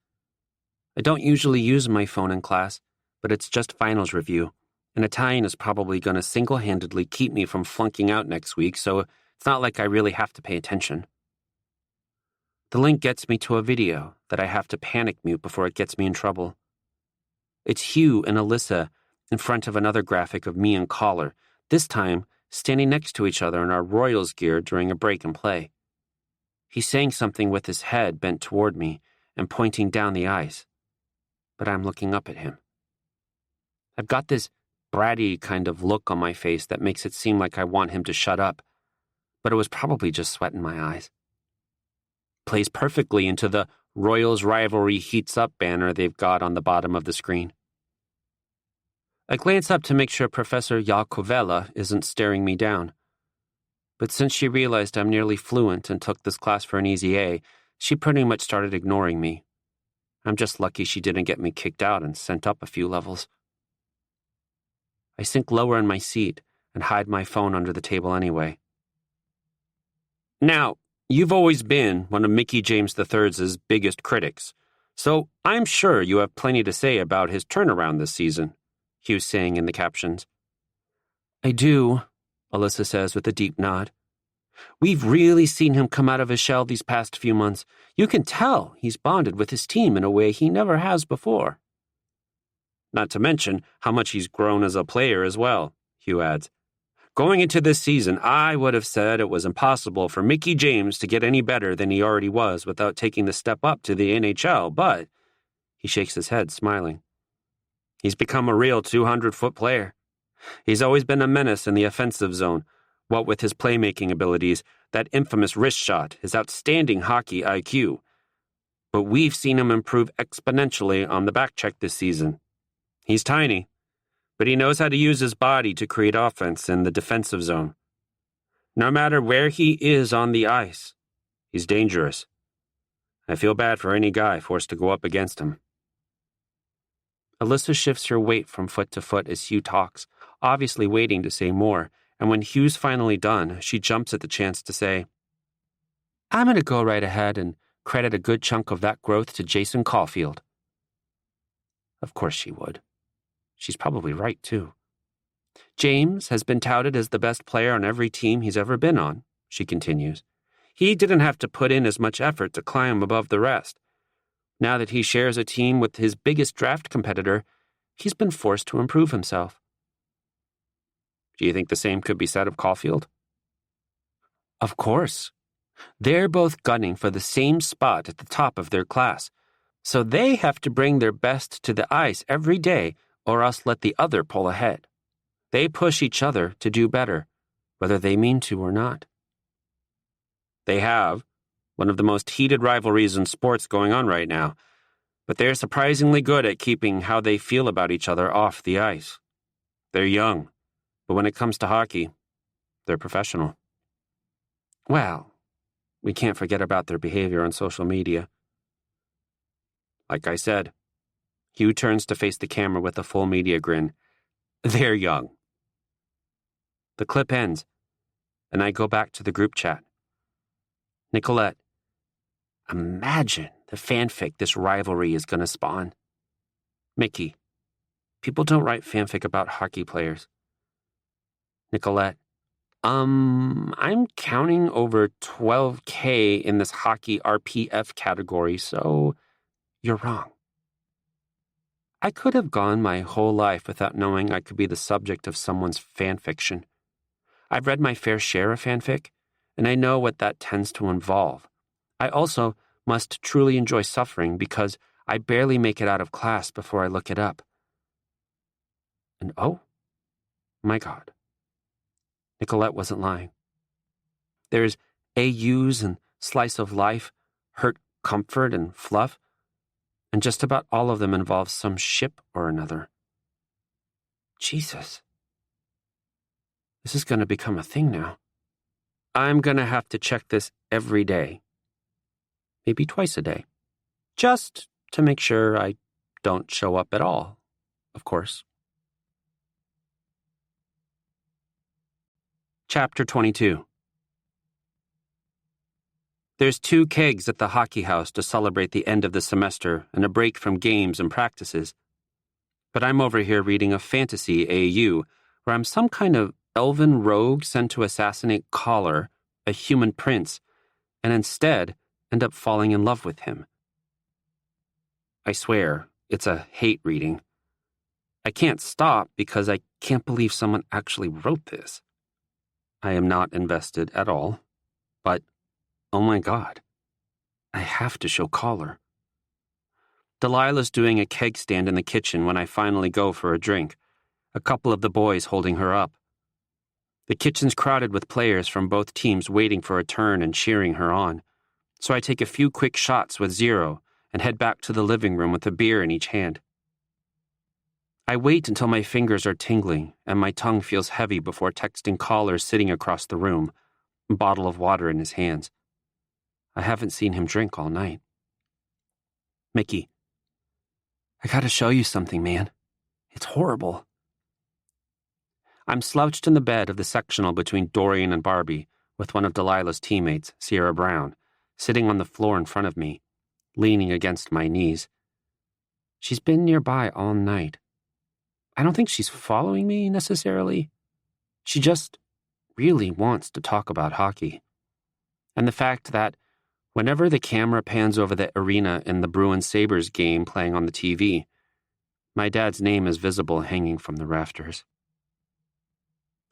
I don't usually use my phone in class, but it's just finals review, and Italian is probably going to single-handedly keep me from flunking out next week, so it's not like I really have to pay attention. The link gets me to a video that I have to panic mute before it gets me in trouble. It's Hugh and Alyssa in front of another graphic of me and Collar, this time standing next to each other in our Royals gear during a break and play. He's saying something with his head bent toward me and pointing down the ice, but I'm looking up at him. I've got this bratty kind of look on my face that makes it seem like I want him to shut up, but it was probably just sweat in my eyes. Plays perfectly into the Royals rivalry heats up banner they've got on the bottom of the screen. I glance up to make sure Professor Yakovella isn't staring me down. But since she realized I'm nearly fluent and took this class for an easy A, she pretty much started ignoring me. I'm just lucky she didn't get me kicked out and sent up a few levels. I sink lower in my seat and hide my phone under the table anyway. Now, you've always been one of Mickey James III's biggest critics, so I'm sure you have plenty to say about his turnaround this season, Hugh's saying in the captions. I do, Alyssa says with a deep nod. We've really seen him come out of his shell these past few months. You can tell he's bonded with his team in a way he never has before. Not to mention how much he's grown as a player as well, Hugh adds. Going into this season, I would have said it was impossible for Mickey James to get any better than he already was without taking the step up to the NHL, but he shakes his head, smiling. He's become a real 200-foot player. He's always been a menace in the offensive zone, what with his playmaking abilities, that infamous wrist shot, his outstanding hockey IQ. But we've seen him improve exponentially on the backcheck this season. He's tiny, but he knows how to use his body to create offense in the defensive zone. No matter where he is on the ice, he's dangerous. I feel bad for any guy forced to go up against him. Alyssa shifts her weight from foot to foot as Hugh talks, obviously waiting to say more, and when Hugh's finally done, she jumps at the chance to say, I'm going to go right ahead and credit a good chunk of that growth to Jason Caulfield. Of course she would. She's probably right, too. James has been touted as the best player on every team he's ever been on, she continues. He didn't have to put in as much effort to climb above the rest. Now that he shares a team with his biggest draft competitor, he's been forced to improve himself. Do you think the same could be said of Caulfield? Of course. They're both gunning for the same spot at the top of their class, so they have to bring their best to the ice every day or else let the other pull ahead. They push each other to do better, whether they mean to or not. They have one of the most heated rivalries in sports going on right now, but they're surprisingly good at keeping how they feel about each other off the ice. They're young, but when it comes to hockey, they're professional. Well, we can't forget about their behavior on social media. Like I said, Hugh turns to face the camera with a full media grin. They're young. The clip ends, and I go back to the group chat. Nicolette, imagine the fanfic this rivalry is going to spawn. Mickey, people don't write fanfic about hockey players. Nicolette, I'm counting over 12K in this hockey RPF category, so you're wrong. I could have gone my whole life without knowing I could be the subject of someone's fanfiction. I've read my fair share of fanfic, and I know what that tends to involve. I also must truly enjoy suffering because I barely make it out of class before I look it up. And oh, my God. Nicolette wasn't lying. There's AUs and slice of life, hurt comfort and fluff, and just about all of them involve some ship or another. Jesus. This is going to become a thing now. I'm going to have to check this every day. Maybe twice a day. Just to make sure I don't show up at all, of course. Chapter 22. There's 2 kegs at the hockey house to celebrate the end of the semester and a break from games and practices. But I'm over here reading a fantasy AU where I'm some kind of elven rogue sent to assassinate Collar, a human prince, and instead end up falling in love with him. I swear, it's a hate reading. I can't stop because I can't believe someone actually wrote this. I am not invested at all, but oh my God, I have to show Collar. Delilah's doing a keg stand in the kitchen when I finally go for a drink, a couple of the boys holding her up. The kitchen's crowded with players from both teams waiting for a turn and cheering her on, so I take a few quick shots with Zero and head back to the living room with a beer in each hand. I wait until my fingers are tingling and my tongue feels heavy before texting Collar sitting across the room, a bottle of water in his hands. I haven't seen him drink all night. Mickey, I gotta show you something, man. It's horrible. I'm slouched in the bed of the sectional between Dorian and Barbie, with one of Delilah's teammates, Sierra Brown, sitting on the floor in front of me, leaning against my knees. She's been nearby all night. I don't think she's following me, necessarily. She just really wants to talk about hockey. And the fact that whenever the camera pans over the arena in the Bruins-Sabres game playing on the TV, my dad's name is visible hanging from the rafters.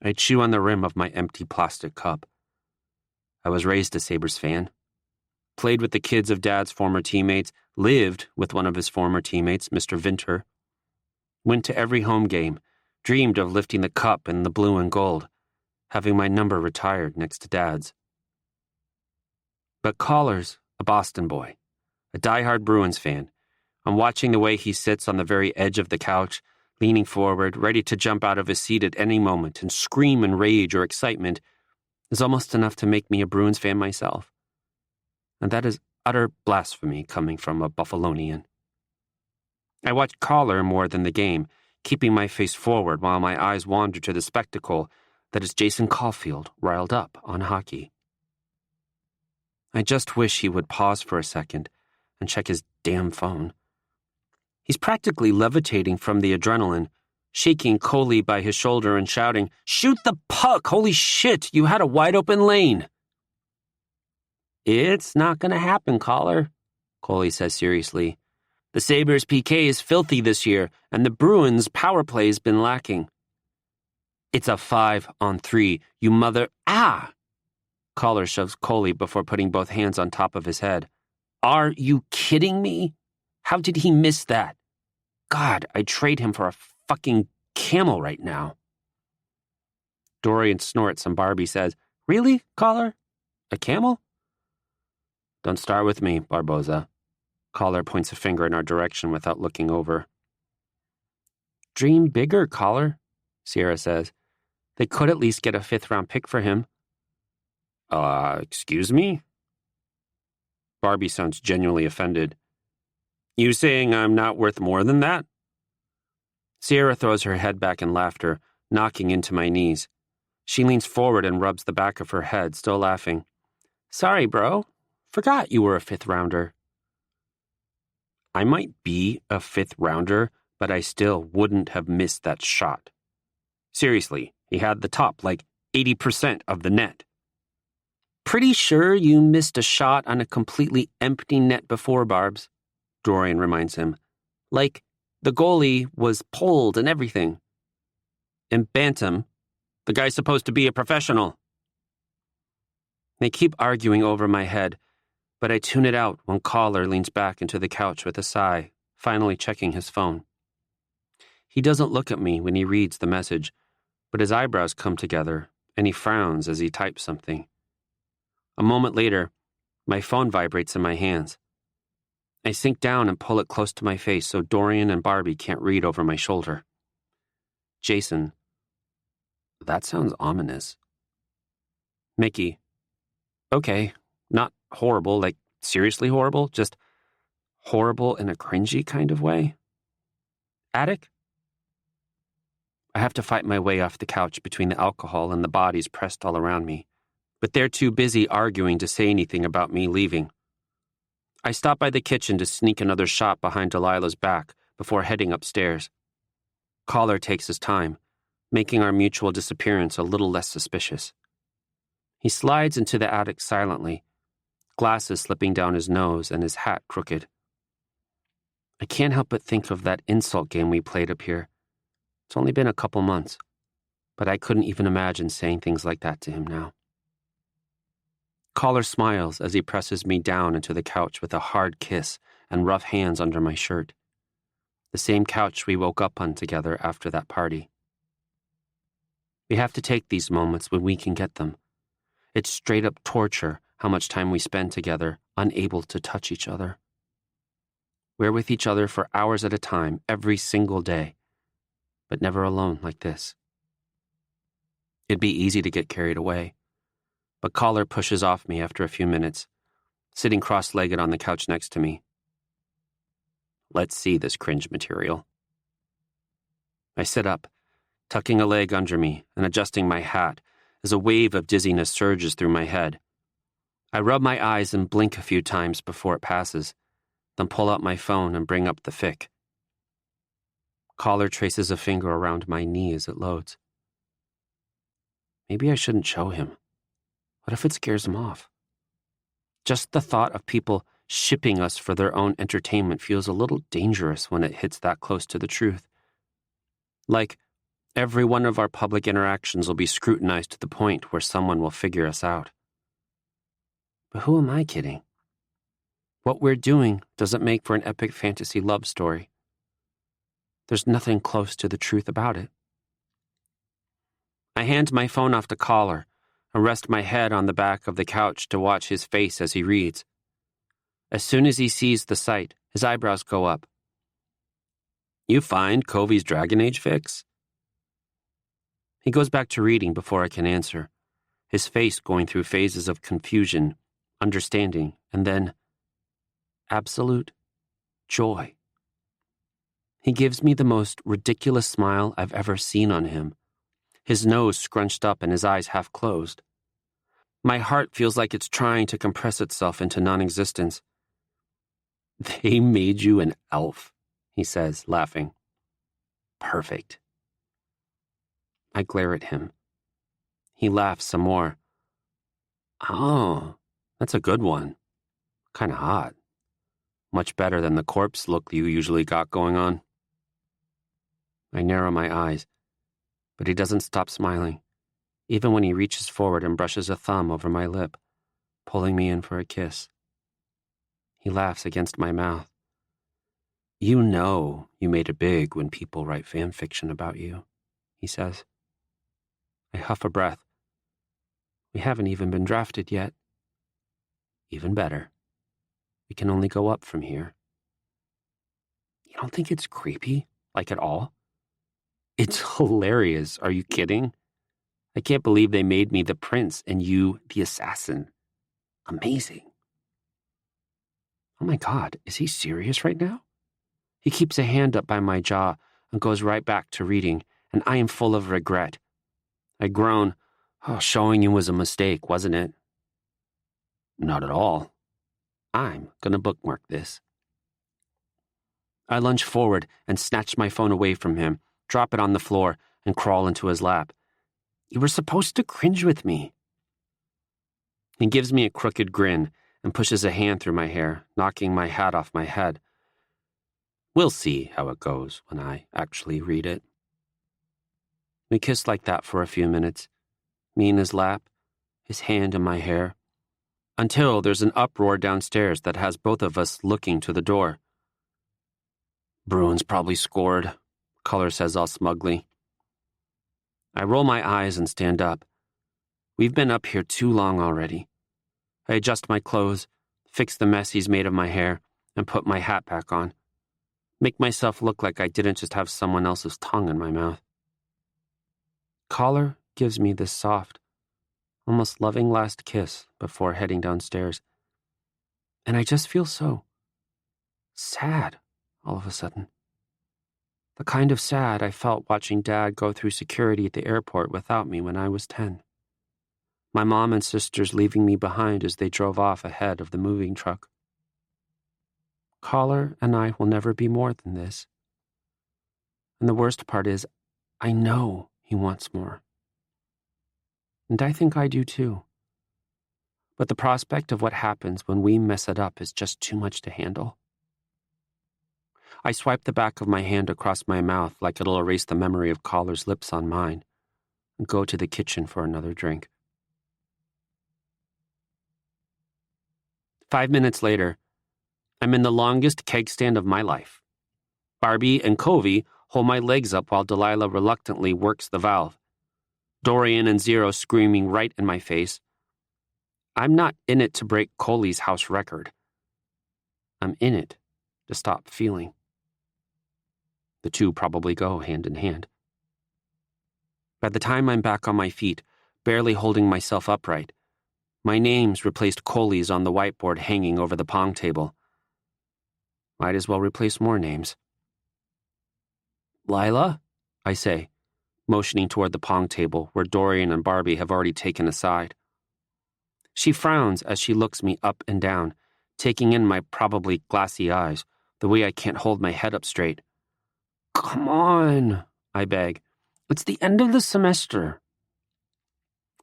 I chew on the rim of my empty plastic cup. I was raised a Sabres fan. Played with the kids of Dad's former teammates, lived with one of his former teammates, Mr. Vinter. Went to every home game, dreamed of lifting the cup in the blue and gold, having my number retired next to Dad's. But Collar's a Boston boy, a diehard Bruins fan. I'm watching the way he sits on the very edge of the couch, leaning forward, ready to jump out of his seat at any moment and scream in rage or excitement, is almost enough to make me a Bruins fan myself. And that is utter blasphemy coming from a Buffalonian. I watch Collar more than the game, keeping my face forward while my eyes wander to the spectacle that is Jason Caulfield riled up on hockey. I just wish he would pause for a second and check his damn phone. He's practically levitating from the adrenaline, shaking Coley by his shoulder and shouting, "Shoot the puck! Holy shit, you had a wide-open lane!" "It's not going to happen, Collar," Coley says seriously. "The Sabres' PK is filthy this year, and the Bruins' power play's been lacking." "It's a 5-on-3, you mother— Ah!" Collar shoves Coley before putting both hands on top of his head. "Are you kidding me? How did he miss that? God, I'd trade him for a fucking camel right now." Dorian snorts and Barbie says, "Really, Collar? A camel?" "Don't start with me, Barboza." Collar points a finger in our direction without looking over. "Dream bigger, Collar," Sierra says. "They could at least get a 5th-round pick for him." Excuse me?" Barbie sounds genuinely offended. "You saying I'm not worth more than that?" Sierra throws her head back in laughter, knocking into my knees. She leans forward and rubs the back of her head, still laughing. "Sorry, bro. Forgot you were a 5th-rounder. I might be a 5th-rounder, but I still wouldn't have missed that shot. Seriously, he had the top, like 80% of the net. "Pretty sure you missed a shot on a completely empty net before, Barbs," Dorian reminds him. "Like, the goalie was pulled and everything." "And Bantam, the guy's supposed to be a professional." They keep arguing over my head, but I tune it out when Collar leans back into the couch with a sigh, finally checking his phone. He doesn't look at me when he reads the message, but his eyebrows come together, and he frowns as he types something. A moment later, my phone vibrates in my hands. I sink down and pull it close to my face so Dorian and Barbie can't read over my shoulder. Jason. That sounds ominous. Mickey. Okay, not horrible, like seriously horrible, just horrible in a cringy kind of way. Attic? I have to fight my way off the couch between the alcohol and the bodies pressed all around me, but they're too busy arguing to say anything about me leaving. I stop by the kitchen to sneak another shot behind Delilah's back before heading upstairs. Collar takes his time, making our mutual disappearance a little less suspicious. He slides into the attic silently, glasses slipping down his nose and his hat crooked. I can't help but think of that insult game we played up here. It's only been a couple months, but I couldn't even imagine saying things like that to him now. Collar smiles as he presses me down into the couch with a hard kiss and rough hands under my shirt. The same couch we woke up on together after that party. We have to take these moments when we can get them. It's straight up torture how much time we spend together, unable to touch each other. We're with each other for hours at a time, every single day, but never alone like this. It'd be easy to get carried away, but Collar pushes off me after a few minutes, sitting cross-legged on the couch next to me. Let's see this cringe material. I sit up, tucking a leg under me and adjusting my hat as a wave of dizziness surges through my head. I rub my eyes and blink a few times before it passes, then pull out my phone and bring up the fic. Collar traces a finger around my knee as it loads. Maybe I shouldn't show him. What if it scares him off? Just the thought of people shipping us for their own entertainment feels a little dangerous when it hits that close to the truth. Like, every one of our public interactions will be scrutinized to the point where someone will figure us out. But who am I kidding? What we're doing doesn't make for an epic fantasy love story. There's nothing close to the truth about it. I hand my phone off to Collar and rest my head on the back of the couch to watch his face as he reads. As soon as he sees the site, his eyebrows go up. You find Covey's Dragon Age fix? He goes back to reading before I can answer, his face going through phases of confusion, understanding, and then absolute joy. He gives me the most ridiculous smile I've ever seen on him, his nose scrunched up and his eyes half closed. My heart feels like it's trying to compress itself into non-existence. They made you an elf, he says, laughing. Perfect. I glare at him. He laughs some more. Oh, that's a good one. Kinda hot. Much better than the corpse look you usually got going on. I narrow my eyes, but he doesn't stop smiling, even when he reaches forward and brushes a thumb over my lip, pulling me in for a kiss. He laughs against my mouth. You know you made it big when people write fan fiction about you, he says. I huff a breath. We haven't even been drafted yet. Even better. We can only go up from here. You don't think it's creepy, like at all? It's hilarious. Are you kidding? I can't believe they made me the prince and you the assassin. Amazing. Oh my God, is he serious right now? He keeps a hand up by my jaw and goes right back to reading, and I am full of regret. I groan. Oh, showing you was a mistake, wasn't it? Not at all. I'm gonna bookmark this. I lunge forward and snatch my phone away from him, drop it on the floor, and crawl into his lap. You were supposed to cringe with me. He gives me a crooked grin and pushes a hand through my hair, knocking my hat off my head. We'll see how it goes when I actually read it. We kiss like that for a few minutes, me in his lap, his hand in my hair, until there's an uproar downstairs that has both of us looking to the door. Bruins probably scored, Color says all smugly. I roll my eyes and stand up. We've been up here too long already. I adjust my clothes, fix the mess he's made of my hair, and put my hat back on. Make myself look like I didn't just have someone else's tongue in my mouth. Collar gives me this soft, almost loving last kiss before heading downstairs. And I just feel so sad all of a sudden. The kind of sad I felt watching Dad go through security at the airport without me when I was 10. My mom and sisters leaving me behind as they drove off ahead of the moving truck. Collar and I will never be more than this. And the worst part is, I know he wants more. And I think I do too. But the prospect of what happens when we mess it up is just too much to handle. I swipe the back of my hand across my mouth like it'll erase the memory of Collar's lips on mine, and go to the kitchen for another drink. 5 minutes later, I'm in the longest keg stand of my life. Barbie and Covey hold my legs up while Delilah reluctantly works the valve. Dorian and Zero screaming right in my face. I'm not in it to break Coley's house record. I'm in it to stop feeling. The two probably go hand in hand. By the time I'm back on my feet, barely holding myself upright, my name's replaced Coley's on the whiteboard hanging over the pong table. Might as well replace more names. Lila, I say, motioning toward the pong table where Dorian and Barbie have already taken a side. She frowns as she looks me up and down, taking in my probably glassy eyes, the way I can't hold my head up straight. Come on, I beg. It's the end of the semester.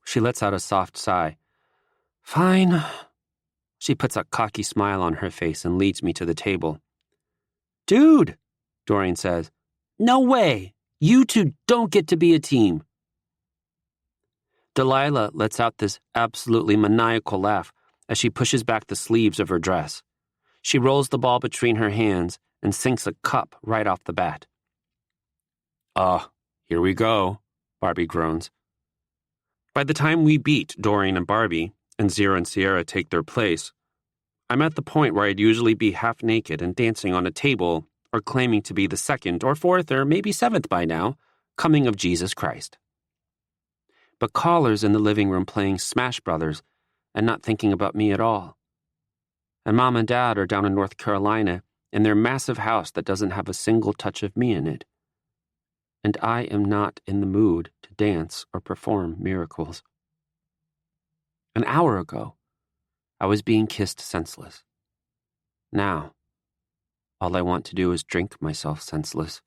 She lets out a soft sigh. Fine. She puts a cocky smile on her face and leads me to the table. Dude, Dorian says. No way. You two don't get to be a team. Delilah lets out this absolutely maniacal laugh as she pushes back the sleeves of her dress. She rolls the ball between her hands and sinks a cup right off the bat. Here we go, Barbie groans. By the time we beat Doreen and Barbie, and Zero and Sierra take their place, I'm at the point where I'd usually be half naked and dancing on a table, or claiming to be the second or fourth or maybe seventh by now, coming of Jesus Christ. But Caller's in the living room playing Smash Brothers and not thinking about me at all. And Mom and Dad are down in North Carolina in their massive house that doesn't have a single touch of me in it. And I am not in the mood to dance or perform miracles. An hour ago, I was being kissed senseless. Now, all I want to do is drink myself senseless.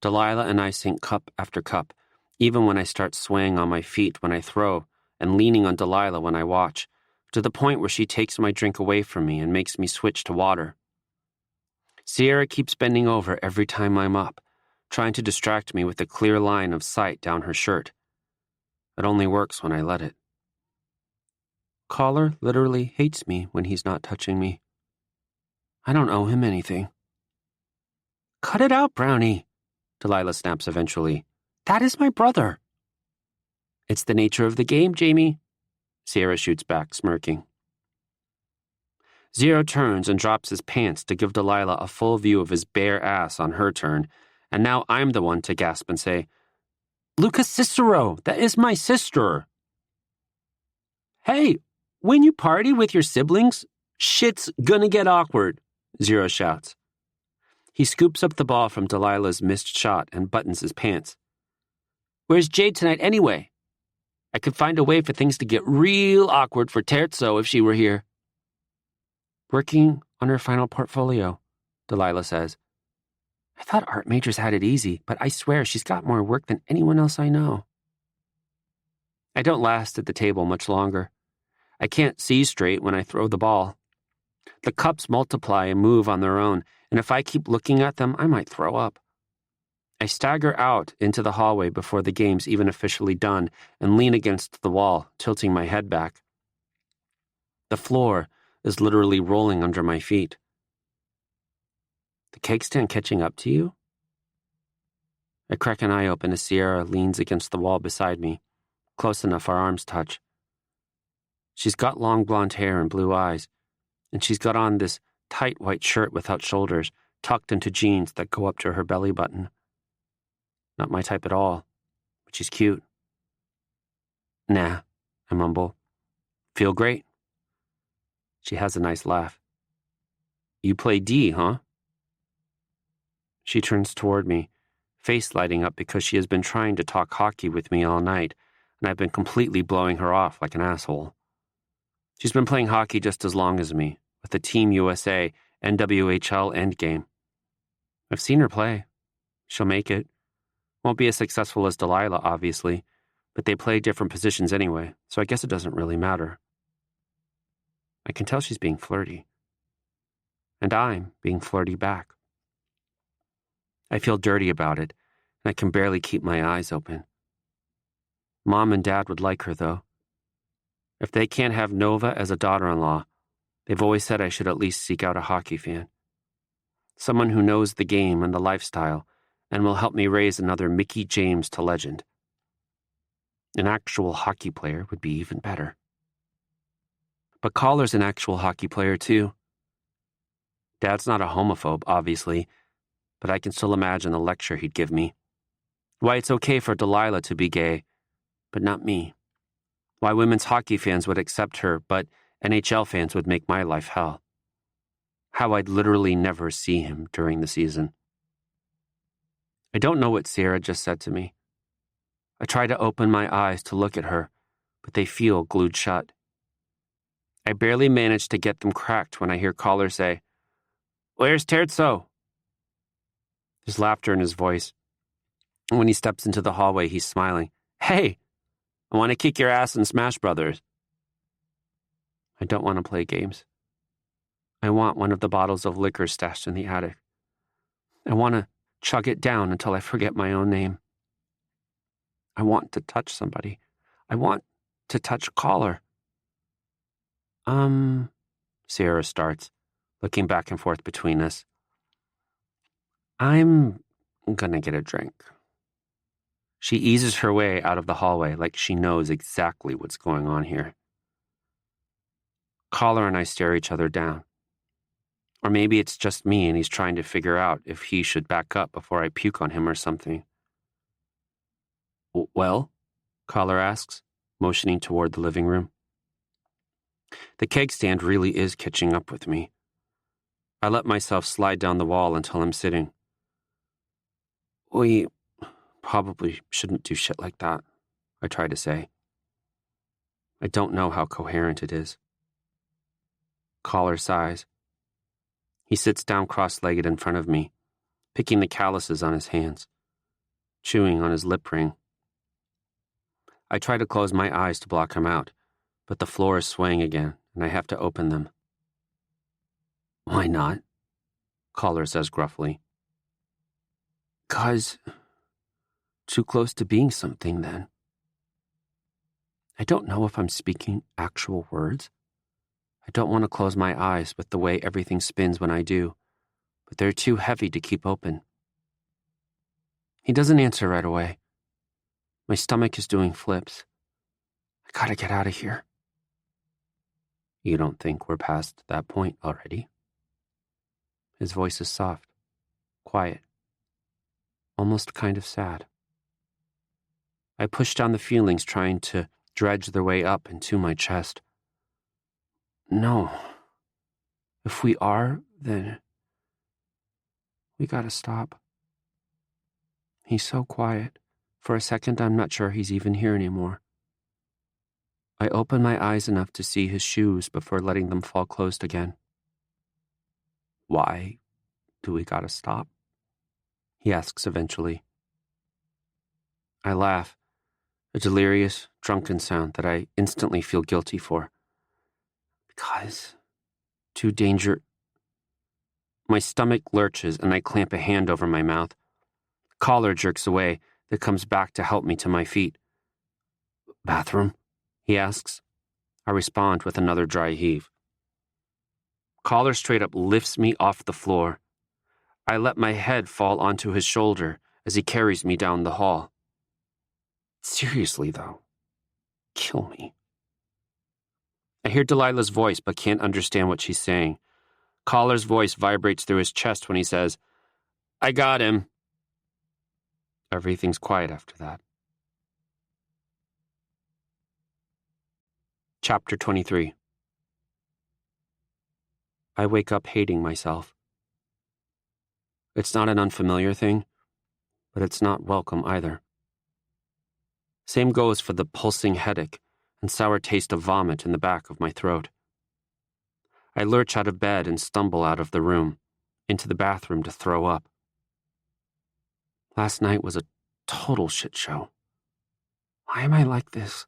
Delilah and I sink cup after cup, even when I start swaying on my feet when I throw and leaning on Delilah when I watch, to the point where she takes my drink away from me and makes me switch to water. Sierra keeps bending over every time I'm up, trying to distract me with a clear line of sight down her shirt. It only works when I let it. Caller literally hates me when he's not touching me. I don't owe him anything. Cut it out, Brownie, Delilah snaps eventually. That is my brother. It's the nature of the game, Jamie, Sierra shoots back, smirking. Zero turns and drops his pants to give Delilah a full view of his bare ass on her turn, and now I'm the one to gasp and say, Lucas Cicero, that is my sister. Hey, when you party with your siblings, shit's gonna get awkward, Zero shouts. He scoops up the ball from Delilah's missed shot and buttons his pants. Where's Jade tonight anyway? I could find a way for things to get real awkward for Terzo if she were here. Working on her final portfolio, Delilah says. I thought art majors had it easy, but I swear she's got more work than anyone else I know. I don't last at the table much longer. I can't see straight when I throw the ball. The cups multiply and move on their own, and if I keep looking at them, I might throw up. I stagger out into the hallway before the game's even officially done and lean against the wall, tilting my head back. The floor is literally rolling under my feet. The cake stand catching up to you? I crack an eye open as Sierra leans against the wall beside me, close enough our arms touch. She's got long blonde hair and blue eyes, and she's got on this tight white shirt without shoulders, tucked into jeans that go up to her belly button. Not my type at all, but she's cute. Nah, I mumble. Feel great. She has a nice laugh. You play D, huh? She turns toward me, face lighting up because she has been trying to talk hockey with me all night, and I've been completely blowing her off like an asshole. She's been playing hockey just as long as me, with the Team USA NWHL endgame. I've seen her play. She'll make it. Won't be as successful as Delilah, obviously, but they play different positions anyway, so I guess it doesn't really matter. I can tell she's being flirty. And I'm being flirty back. I feel dirty about it, and I can barely keep my eyes open. Mom and Dad would like her, though. If they can't have Nova as a daughter-in-law, they've always said I should at least seek out a hockey fan. Someone who knows the game and the lifestyle, and will help me raise another Mickey James to legend. An actual hockey player would be even better. But Caller's an actual hockey player, too. Dad's not a homophobe, obviously, but I can still imagine the lecture he'd give me. Why it's okay for Delilah to be gay, but not me. Why women's hockey fans would accept her, but NHL fans would make my life hell. How I'd literally never see him during the season. I don't know what Sierra just said to me. I try to open my eyes to look at her, but they feel glued shut. I barely manage to get them cracked when I hear Caller say, "Where's Terzo?" There's laughter in his voice. And when he steps into the hallway, he's smiling. "Hey, I want to kick your ass in Smash Brothers." I don't want to play games. I want one of the bottles of liquor stashed in the attic. I want to chug it down until I forget my own name. I want to touch somebody. I want to touch Caller. Sierra starts, looking back and forth between us. I'm I'm gonna get a drink. She eases her way out of the hallway like she knows exactly what's going on here. Collar and I stare each other down. Or maybe it's just me and he's trying to figure out if he should back up before I puke on him or something. Well? Collar asks, motioning toward the living room. The keg stand really is catching up with me. I let myself slide down the wall until I'm sitting. We probably shouldn't do shit like that, I try to say. I don't know how coherent it is. Collar sighs. He sits down cross-legged in front of me, picking the calluses on his hands, chewing on his lip ring. I try to close my eyes to block him out, but the floor is swaying again, and I have to open them. Why not? Collar says gruffly. 'Cause too close to being something, then. I don't know if I'm speaking actual words. I don't want to close my eyes with the way everything spins when I do, but they're too heavy to keep open. He doesn't answer right away. My stomach is doing flips. I gotta get out of here. You don't think we're past that point already? His voice is soft, quiet, almost kind of sad. I push down the feelings, trying to dredge their way up into my chest. No. If we are, then we gotta stop. He's so quiet. For a second, I'm not sure he's even here anymore. I open my eyes enough to see his shoes before letting them fall closed again. Why do we gotta stop? He asks eventually. I laugh, a delirious, drunken sound that I instantly feel guilty for. Because too danger. My stomach lurches and I clamp a hand over my mouth. Collar jerks away, that comes back to help me to my feet. Bathroom? He asks. I respond with another dry heave. Collar straight up lifts me off the floor. I let my head fall onto his shoulder as he carries me down the hall. Seriously, though, kill me. I hear Delilah's voice but can't understand what she's saying. Collar's voice vibrates through his chest when he says, I got him. Everything's quiet after that. Chapter 23. I wake up hating myself. It's not an unfamiliar thing, but it's not welcome either. Same goes for the pulsing headache and sour taste of vomit in the back of my throat. I lurch out of bed and stumble out of the room, into the bathroom to throw up. Last night was a total shit show. Why am I like this?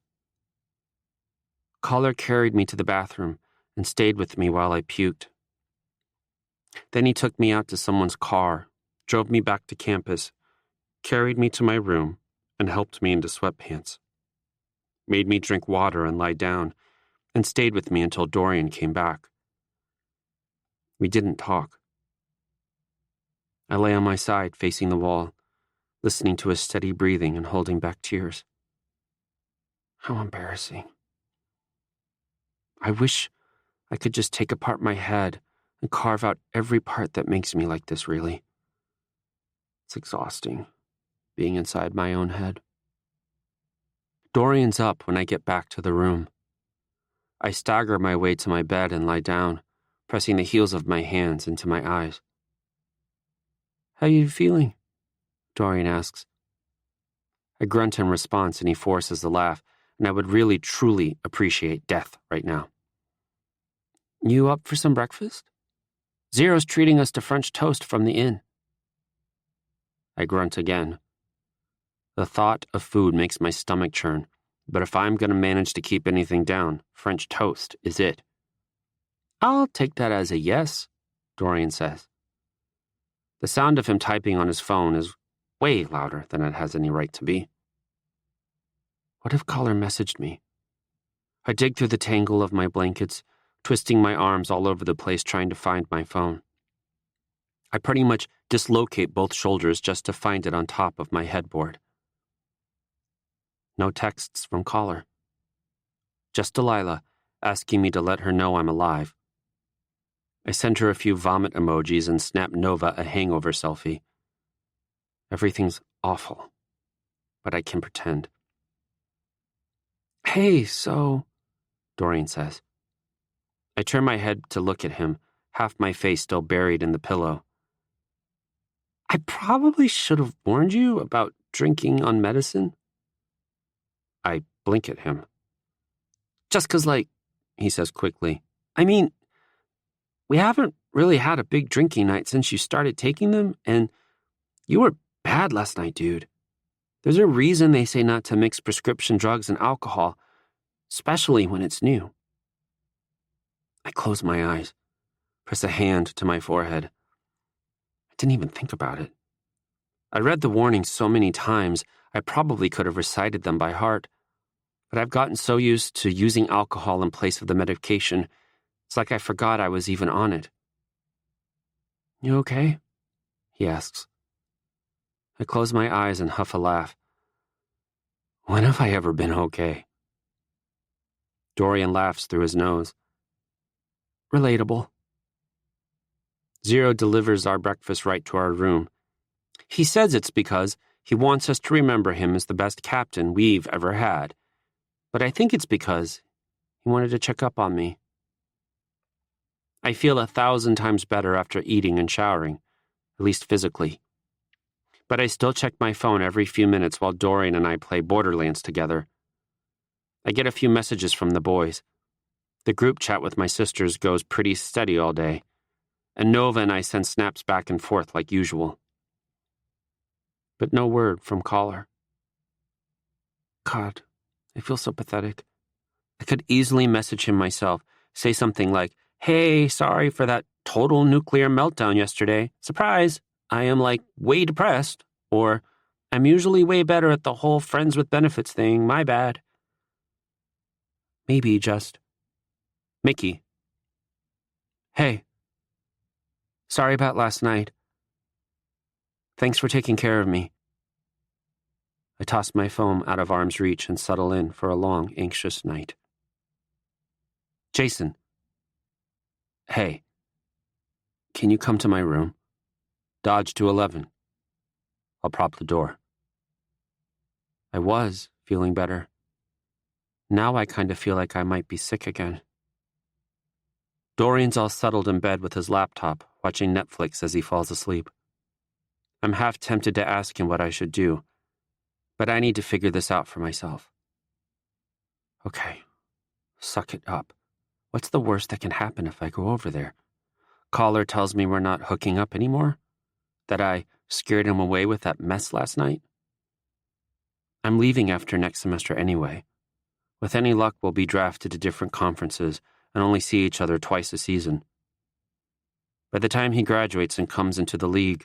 Collar carried me to the bathroom and stayed with me while I puked. Then he took me out to someone's car, drove me back to campus, carried me to my room, and helped me into sweatpants. Made me drink water and lie down, and stayed with me until Dorian came back. We didn't talk. I lay on my side facing the wall, listening to his steady breathing and holding back tears. How embarrassing. I wish I could just take apart my head and carve out every part that makes me like this, really. It's exhausting, being inside my own head. Dorian's up when I get back to the room. I stagger my way to my bed and lie down, pressing the heels of my hands into my eyes. How you feeling? Dorian asks. I grunt in response and he forces a laugh, and I would really, truly appreciate death right now. You up for some breakfast? Zero's treating us to French toast from the inn. I grunt again. The thought of food makes my stomach churn, but if I'm going to manage to keep anything down, French toast is it. I'll take that as a yes, Dorian says. The sound of him typing on his phone is way louder than it has any right to be. What if Collar messaged me? I dig through the tangle of my blankets, twisting my arms all over the place trying to find my phone. I pretty much dislocate both shoulders just to find it on top of my headboard. No texts from caller. Just Delilah asking me to let her know I'm alive. I send her a few vomit emojis and snap Nova a hangover selfie. Everything's awful, but I can pretend. Hey, so, Dorian says. I turn my head to look at him, half my face still buried in the pillow. I probably should have warned you about drinking on medicine. I blink at him. Just 'cause, he says quickly. I mean, we haven't really had a big drinking night since you started taking them, and you were bad last night, dude. There's a reason they say not to mix prescription drugs and alcohol, especially when it's new. I close my eyes, press a hand to my forehead. I didn't even think about it. I read the warnings so many times, I probably could have recited them by heart. But I've gotten so used to using alcohol in place of the medication, it's like I forgot I was even on it. You okay? He asks. I close my eyes and huff a laugh. When have I ever been okay? Dorian laughs through his nose. Relatable. Zero delivers our breakfast right to our room. He says it's because he wants us to remember him as the best captain we've ever had. But I think it's because he wanted to check up on me. I feel 1,000 times better after eating and showering, at least physically. But I still check my phone every few minutes while Dorian and I play Borderlands together. I get a few messages from the boys. The group chat with my sisters goes pretty steady all day, and Nova and I send snaps back and forth like usual. But no word from caller. God, I feel so pathetic. I could easily message him myself, say something like, hey, sorry for that total nuclear meltdown yesterday. Surprise, I am way depressed. Or, I'm usually way better at the whole friends with benefits thing, my bad. Maybe just, Mickey. Hey. Sorry about last night. Thanks for taking care of me. I toss my phone out of arm's reach and settle in for a long, anxious night. Jason. Hey. Can you come to my room? Dodge to 11. I'll prop the door. I was feeling better. Now I kind of feel like I might be sick again. Dorian's all settled in bed with his laptop, watching Netflix as he falls asleep. I'm half tempted to ask him what I should do, but I need to figure this out for myself. Okay, suck it up. What's the worst that can happen if I go over there? Caller tells me we're not hooking up anymore? That I scared him away with that mess last night? I'm leaving after next semester anyway. With any luck, we'll be drafted to different conferences and only see each other twice a season. By the time he graduates and comes into the league,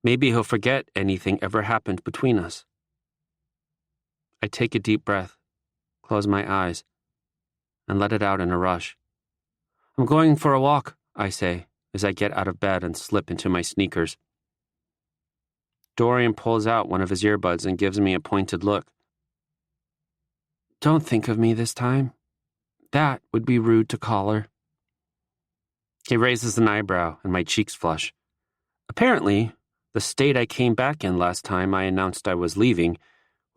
maybe he'll forget anything ever happened between us. I take a deep breath, close my eyes, and let it out in a rush. I'm going for a walk, I say, as I get out of bed and slip into my sneakers. Dorian pulls out one of his earbuds and gives me a pointed look. Don't think of me this time. That would be rude to caller. He raises an eyebrow and my cheeks flush. Apparently, the state I came back in last time I announced I was leaving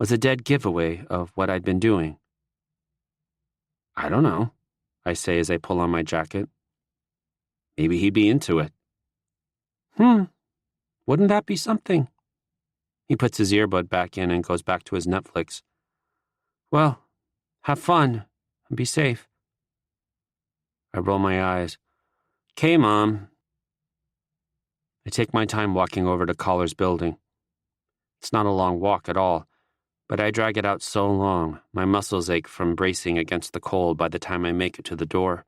was a dead giveaway of what I'd been doing. I don't know, I say as I pull on my jacket. Maybe he'd be into it. Wouldn't that be something? He puts his earbud back in and goes back to his Netflix. Well, have fun and be safe. I roll my eyes. Okay, Mom. I take my time walking over to Collar's building. It's not a long walk at all, but I drag it out so long, my muscles ache from bracing against the cold by the time I make it to the door.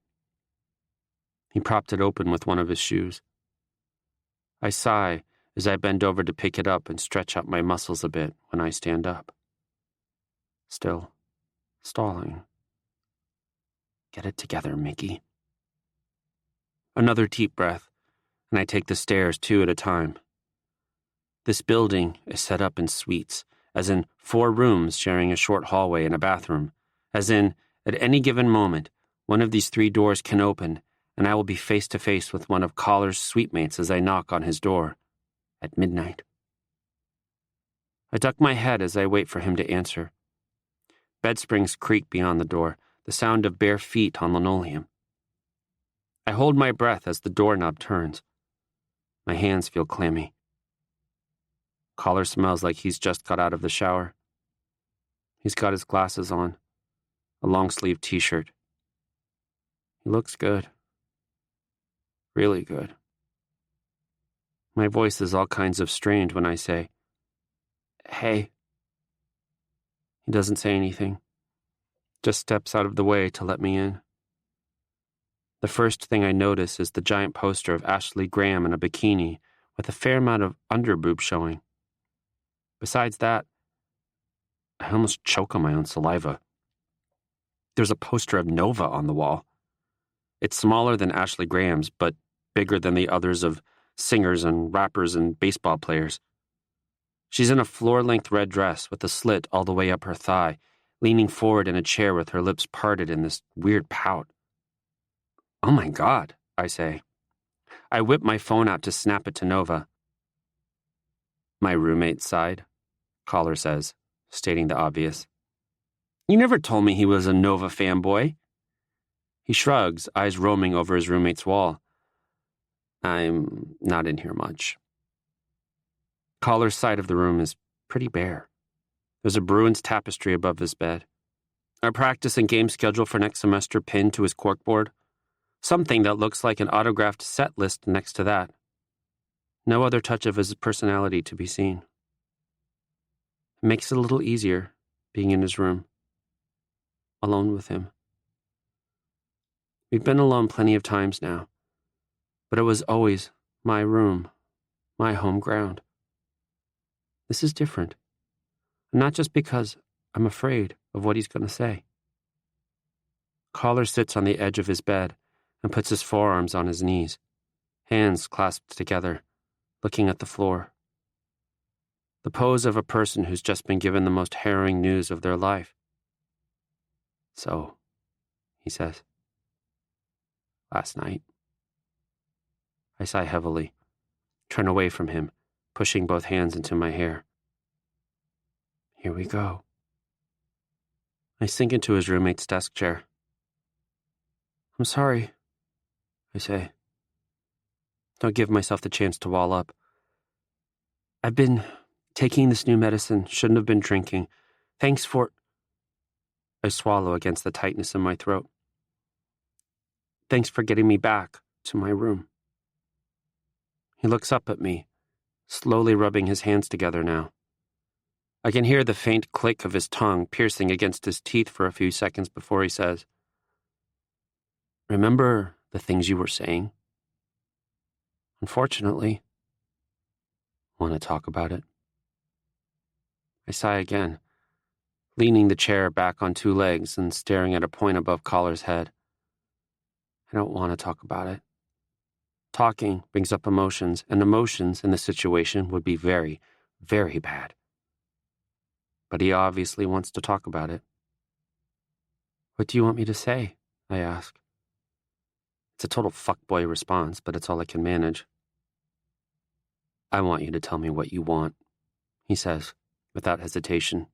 He propped it open with one of his shoes. I sigh as I bend over to pick it up and stretch out my muscles a bit when I stand up. Still, stalling. Get it together, Mickey. Another deep breath, and I take the stairs 2 at a time. This building is set up in suites, as in 4 rooms sharing a short hallway and a bathroom, as in, at any given moment, one of these 3 doors can open, and I will be face to face with one of Collar's suitemates as I knock on his door, at midnight. I duck my head as I wait for him to answer. Bed springs creak beyond the door, the sound of bare feet on linoleum. I hold my breath as the doorknob turns. My hands feel clammy. Collar smells like he's just got out of the shower. He's got his glasses on, a long-sleeved t-shirt. He looks good. Really good. My voice is all kinds of strained when I say, "Hey." He doesn't say anything, just steps out of the way to let me in. The first thing I notice is the giant poster of Ashley Graham in a bikini with a fair amount of underboob showing. Besides that, I almost choke on my own saliva. There's a poster of Nova on the wall. It's smaller than Ashley Graham's, but bigger than the others of singers and rappers and baseball players. She's in a floor-length red dress with a slit all the way up her thigh, leaning forward in a chair with her lips parted in this weird pout. "Oh my God," I say. I whip my phone out to snap it to Nova. "My roommate sighed," Collar says, stating the obvious. "You never told me he was a Nova fanboy." He shrugs, eyes roaming over his roommate's wall. "I'm not in here much." Collar's side of the room is pretty bare. There's a Bruins tapestry above his bed. Our practice and game schedule for next semester pinned to his corkboard. Something that looks like an autographed set list next to that. No other touch of his personality to be seen. It makes it a little easier being in his room, alone with him. We've been alone plenty of times now, but it was always my room, my home ground. This is different, not just because I'm afraid of what he's going to say. Collar sits on the edge of his bed and puts his forearms on his knees, hands clasped together, looking at the floor. The pose of a person who's just been given the most harrowing news of their life. "So," he says, "last night." I sigh heavily, turn away from him, pushing both hands into my hair. Here we go. I sink into his roommate's desk chair. "I'm sorry," I say. Don't give myself the chance to wall up. "I've been taking this new medicine, shouldn't have been drinking. Thanks for..." I swallow against the tightness in my throat. "Thanks for getting me back to my room." He looks up at me, slowly rubbing his hands together now. I can hear the faint click of his tongue piercing against his teeth for a few seconds before he says, "Remember the things you were saying?" "Unfortunately." "Want to talk about it?" I sigh again, leaning the chair back on 2 legs and staring at a point above Collar's head. I don't want to talk about it. Talking brings up emotions, and emotions in this situation would be very, very bad. But he obviously wants to talk about it. "What do you want me to say?" I ask. It's a total fuckboy response, but it's all I can manage. "I want you to tell me what you want," he says, without hesitation.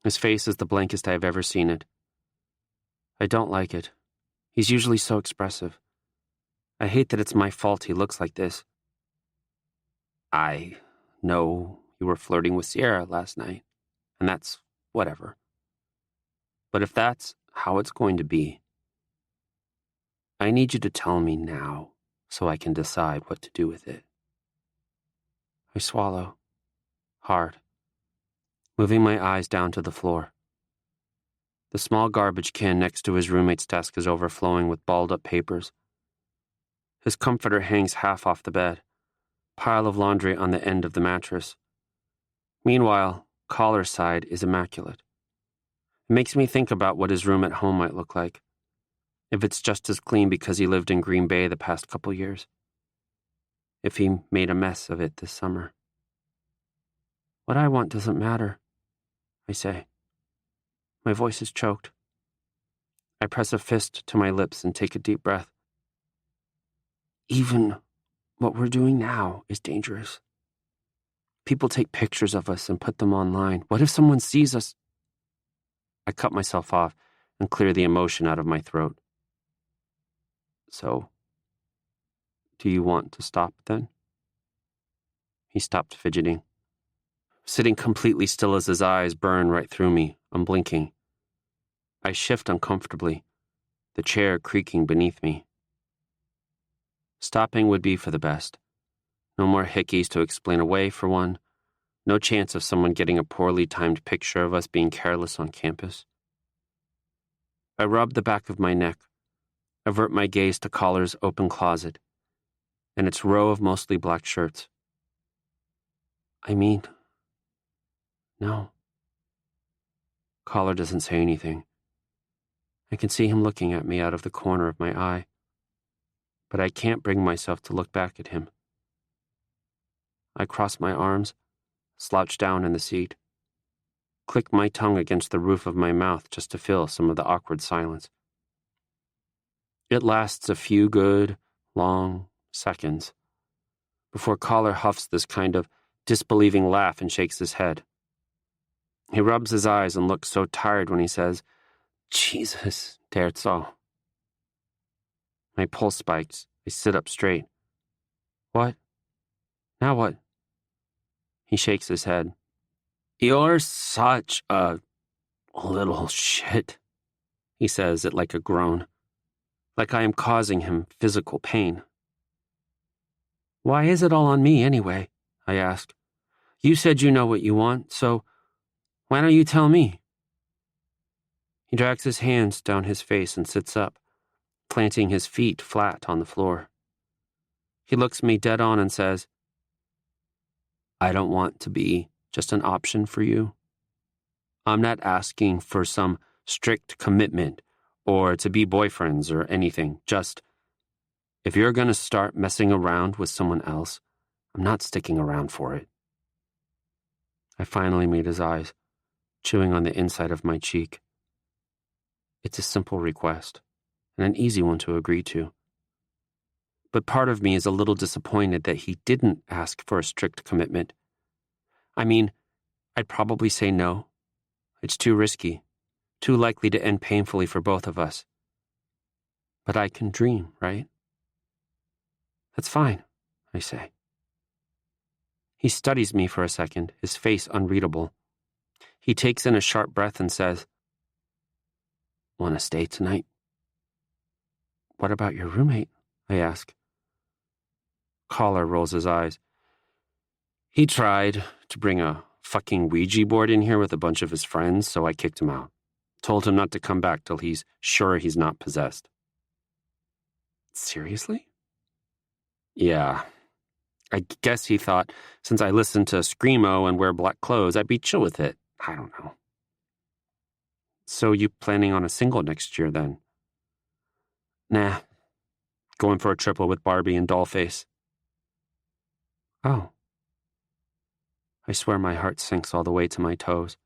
His face is the blankest I have ever seen it. I don't like it. He's usually so expressive. I hate that it's my fault he looks like this. "I know you were flirting with Sierra last night, and that's whatever. But if that's how it's going to be, I need you to tell me now so I can decide what to do with it." I swallow, hard, moving my eyes down to the floor. The small garbage can next to his roommate's desk is overflowing with balled-up papers. His comforter hangs half off the bed, pile of laundry on the end of the mattress. Meanwhile, Collar's side is immaculate. It makes me think about what his room at home might look like, if it's just as clean because he lived in Green Bay the past couple years. if he made a mess of it this summer. What I want doesn't matter, I say. My voice is choked. I press a fist to my lips and take a deep breath. Even what we're doing now is dangerous. People take pictures of us and put them online. What if someone sees us? I cut myself off and clear the emotion out of my throat. So, do you want to stop then? He stopped fidgeting. Sitting completely still as his eyes burn right through me, unblinking. I shift uncomfortably, the chair creaking beneath me. Stopping would be for the best. No more hickeys to explain away, for one. No chance of someone getting a poorly timed picture of us being careless on campus. I rub the back of my neck, avert my gaze to Collar's open closet, and its row of mostly black shirts. I mean, no. Collar doesn't say anything. I can see him looking at me out of the corner of my eye, but I can't bring myself to look back at him. I cross my arms, slouch down in the seat, click my tongue against the roof of my mouth just to fill some of the awkward silence. It lasts a few good, long seconds before Collar huffs this kind of disbelieving laugh and shakes his head. He rubs his eyes and looks so tired when he says, "Jesus, der's all." My pulse spikes. I sit up straight. What? Now what? He shakes his head. You're such a little shit, he says it like a groan, like I am causing him physical pain. Why is it all on me anyway? I ask. You said you know what you want, so why don't you tell me? He drags his hands down his face and sits up, planting his feet flat on the floor. He looks me dead on and says, I don't want to be just an option for you. I'm not asking for some strict commitment or to be boyfriends or anything. Just, if you're going to start messing around with someone else, I'm not sticking around for it. I finally meet his eyes, chewing on the inside of my cheek. It's a simple request, and an easy one to agree to. But part of me is a little disappointed that he didn't ask for a strict commitment. I mean, I'd probably say no. It's too risky, too likely to end painfully for both of us. But I can dream, right? That's fine, I say. He studies me for a second, his face unreadable. He takes in a sharp breath and says, Want to stay tonight? What about your roommate? I ask. Collar rolls his eyes. He tried to bring a fucking Ouija board in here with a bunch of his friends, so I kicked him out. Told him not to come back till he's sure he's not possessed. Seriously? Yeah. I guess he thought since I listened to Screamo and wear black clothes, I'd be chill with it. I don't know. So you planning on a single next year then? Nah. Going for a triple with Barbie and Dollface. Oh. I swear my heart sinks all the way to my toes.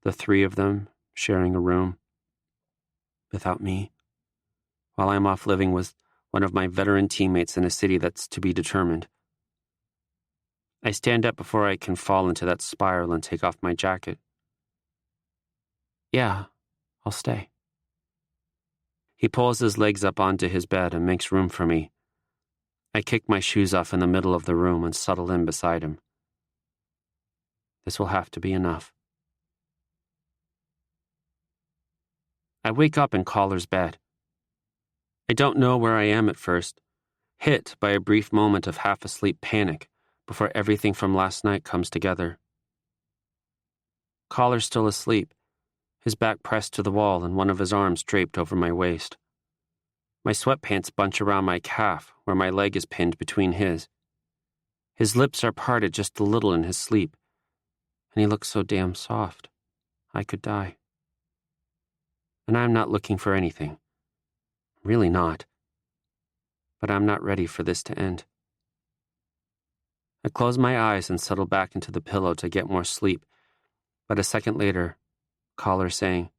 The three of them sharing a room. Without me. While I'm off living with one of my veteran teammates in a city that's to be determined. I stand up before I can fall into that spiral and take off my jacket. Yeah, I'll stay. He pulls his legs up onto his bed and makes room for me. I kick my shoes off in the middle of the room and settle in beside him. This will have to be enough. I wake up in Collar's bed. I don't know where I am at first, hit by a brief moment of half-asleep panic before everything from last night comes together. Collar's still asleep, his back pressed to the wall and one of his arms draped over my waist. My sweatpants bunch around my calf where my leg is pinned between his. His lips are parted just a little in his sleep, and he looks so damn soft. I could die. And I'm not looking for anything. Really not. But I'm not ready for this to end. I close my eyes and settle back into the pillow to get more sleep, but a second later, Collar saying,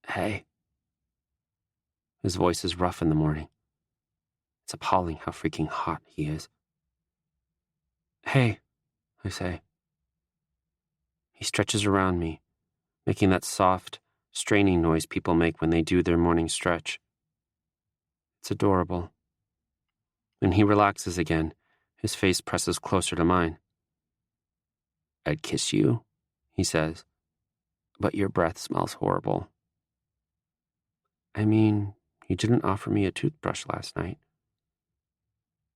"Hey." His voice is rough in the morning. It's appalling how freaking hot he is. "Hey," I say. He stretches around me, making that soft, straining noise people make when they do their morning stretch. It's adorable. When he relaxes again, his face presses closer to mine. "I'd kiss you," he says, "but your breath smells horrible." I mean, you didn't offer me a toothbrush last night.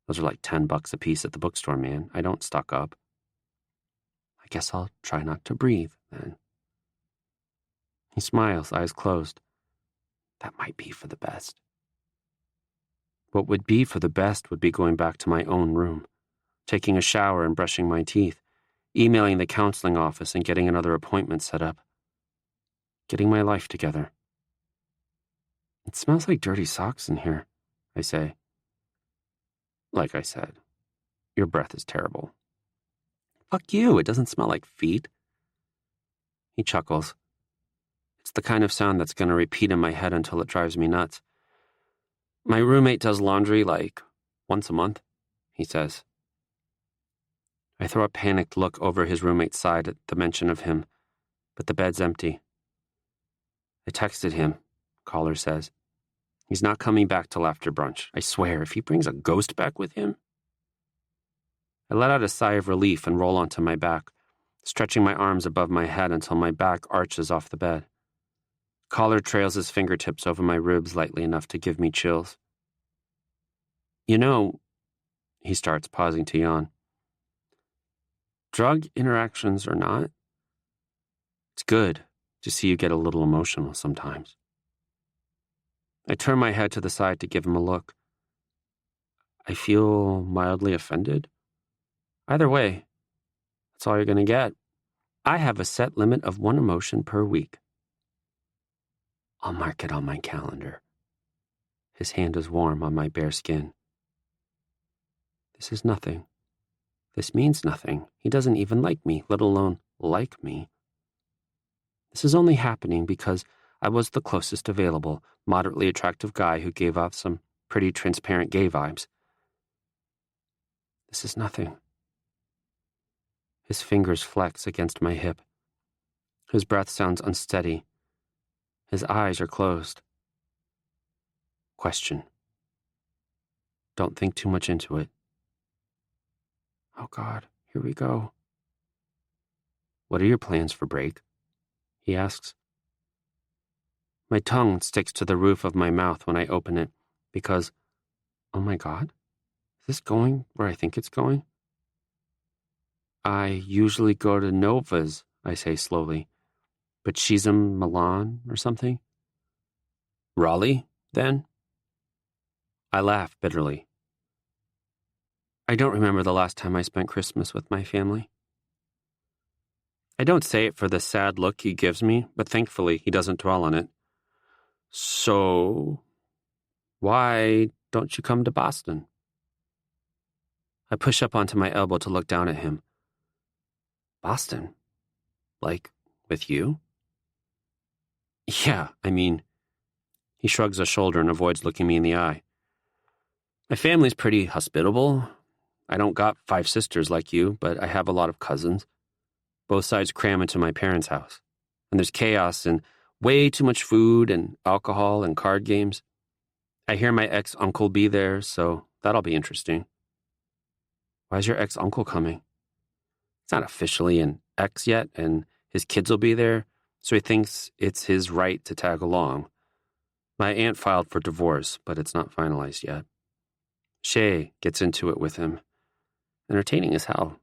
Those are like $10 a piece at the bookstore, man. I don't stock up. I guess I'll try not to breathe, then. He smiles, eyes closed. That might be for the best. What would be for the best would be going back to my own room, taking a shower and brushing my teeth, emailing the counseling office and getting another appointment set up. Getting my life together. It smells like dirty socks in here, I say. Like I said, your breath is terrible. Fuck you, it doesn't smell like feet. He chuckles. It's the kind of sound that's going to repeat in my head until it drives me nuts. My roommate does laundry like once a month, he says. I throw a panicked look over his roommate's side at the mention of him, but the bed's empty. I texted him, Caller says. He's not coming back till after brunch. I swear, if he brings a ghost back with him. I let out a sigh of relief and roll onto my back, stretching my arms above my head until my back arches off the bed. Caller trails his fingertips over my ribs lightly enough to give me chills. You know, he starts, pausing to yawn. Drug interactions or not, it's good to see you get a little emotional sometimes. I turn my head to the side to give him a look. I feel mildly offended. Either way, that's all you're going to get. I have a set limit of one emotion per week. I'll mark it on my calendar. His hand is warm on my bare skin. This is nothing. This means nothing. He doesn't even like me, let alone like me. This is only happening because I was the closest available, moderately attractive guy who gave off some pretty transparent gay vibes. This is nothing. His fingers flex against my hip. His breath sounds unsteady. His eyes are closed. Question. Don't think too much into it. Oh God, here we go. What are your plans for break? He asks. My tongue sticks to the roof of my mouth when I open it because, oh my God, is this going where I think it's going? I usually go to Nova's, I say slowly, but she's in Milan or something. Raleigh, then? I laugh bitterly. I don't remember the last time I spent Christmas with my family. I don't say it for the sad look he gives me, but thankfully he doesn't dwell on it. So, why don't you come to Boston? I push up onto my elbow to look down at him. Boston? Like, with you? Yeah, I mean, he shrugs a shoulder and avoids looking me in the eye. My family's pretty hospitable. I don't got 5 sisters like you, but I have a lot of cousins. Both sides cram into my parents' house. And there's chaos and way too much food and alcohol and card games. I hear my ex-uncle be there, so that'll be interesting. Why's your ex-uncle coming? He's not officially an ex yet, and his kids will be there, so he thinks it's his right to tag along. My aunt filed for divorce, but it's not finalized yet. Shay gets into it with him. Entertaining as hell.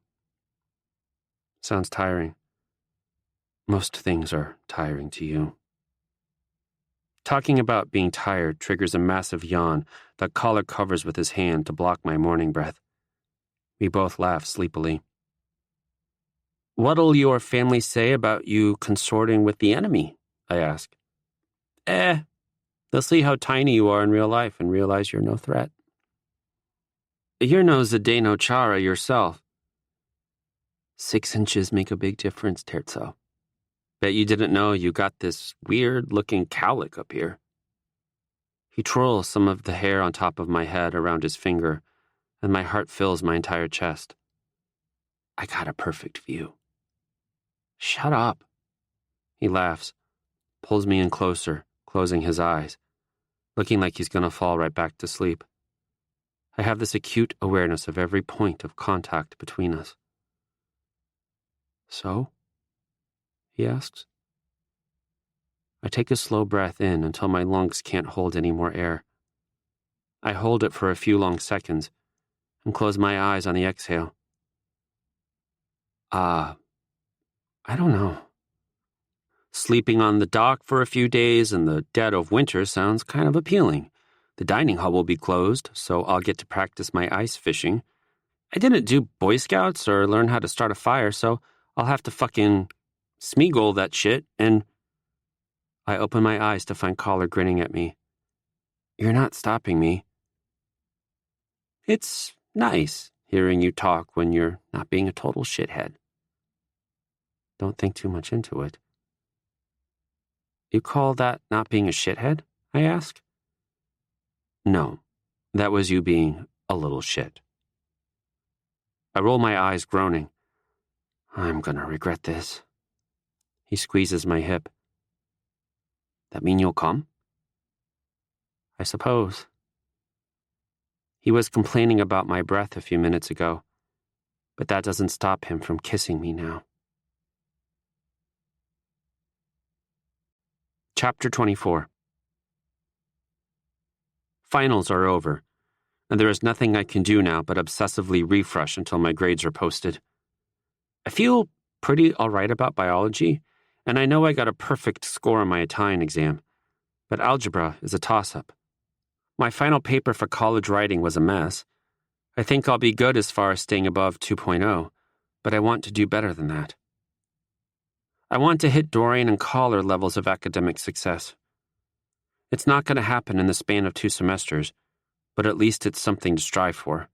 Sounds tiring. Most things are tiring to you. Talking about being tired triggers a massive yawn that Collar covers with his hand to block my morning breath. We both laugh sleepily. What'll your family say about you consorting with the enemy? I ask. They'll see how tiny you are in real life and realize you're no threat. You're no Zdeno Chara yourself. 6 inches make a big difference, Terzo. Bet you didn't know you got this weird-looking cowlick up here. He twirls some of the hair on top of my head around his finger, and my heart fills my entire chest. I got a perfect view. Shut up. He laughs, pulls me in closer, closing his eyes, looking like he's going to fall right back to sleep. I have this acute awareness of every point of contact between us. So? He asks. I take a slow breath in until my lungs can't hold any more air. I hold it for a few long seconds and close my eyes on the exhale. I don't know. Sleeping on the dock for a few days in the dead of winter sounds kind of appealing. The dining hall will be closed, so I'll get to practice my ice fishing. I didn't do Boy Scouts or learn how to start a fire, so I'll have to fucking Smeagol that shit, and I open my eyes to find Collar grinning at me. You're not stopping me. It's nice hearing you talk when you're not being a total shithead. Don't think too much into it. You call that not being a shithead? I ask. No, that was you being a little shit. I roll my eyes, groaning. I'm gonna regret this. He squeezes my hip. That mean you'll come? I suppose. He was complaining about my breath a few minutes ago, but that doesn't stop him from kissing me now. Chapter 24. Finals are over, and there is nothing I can do now but obsessively refresh until my grades are posted. I feel pretty all right about biology, and I know I got a perfect score on my Italian exam, but algebra is a toss-up. My final paper for college writing was a mess. I think I'll be good as far as staying above 2.0, but I want to do better than that. I want to hit Dorian and Collar levels of academic success. It's not going to happen in the span of 2 semesters, but at least it's something to strive for.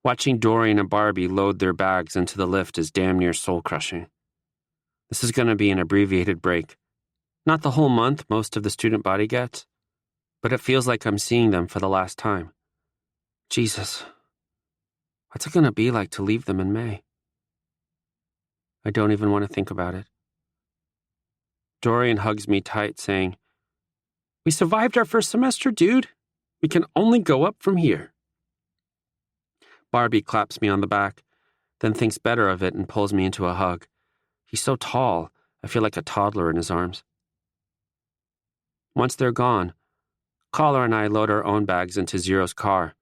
Watching Dorian and Barbie load their bags into the lift is damn near soul-crushing. This is going to be an abbreviated break. Not the whole month most of the student body gets, but it feels like I'm seeing them for the last time. Jesus, what's it going to be like to leave them in May? I don't even want to think about it. Dorian hugs me tight, saying, "We survived our first semester, dude. We can only go up from here." Barbie claps me on the back, then thinks better of it and pulls me into a hug. He's so tall, I feel like a toddler in his arms. Once they're gone, Collar and I load our own bags into Zero's car.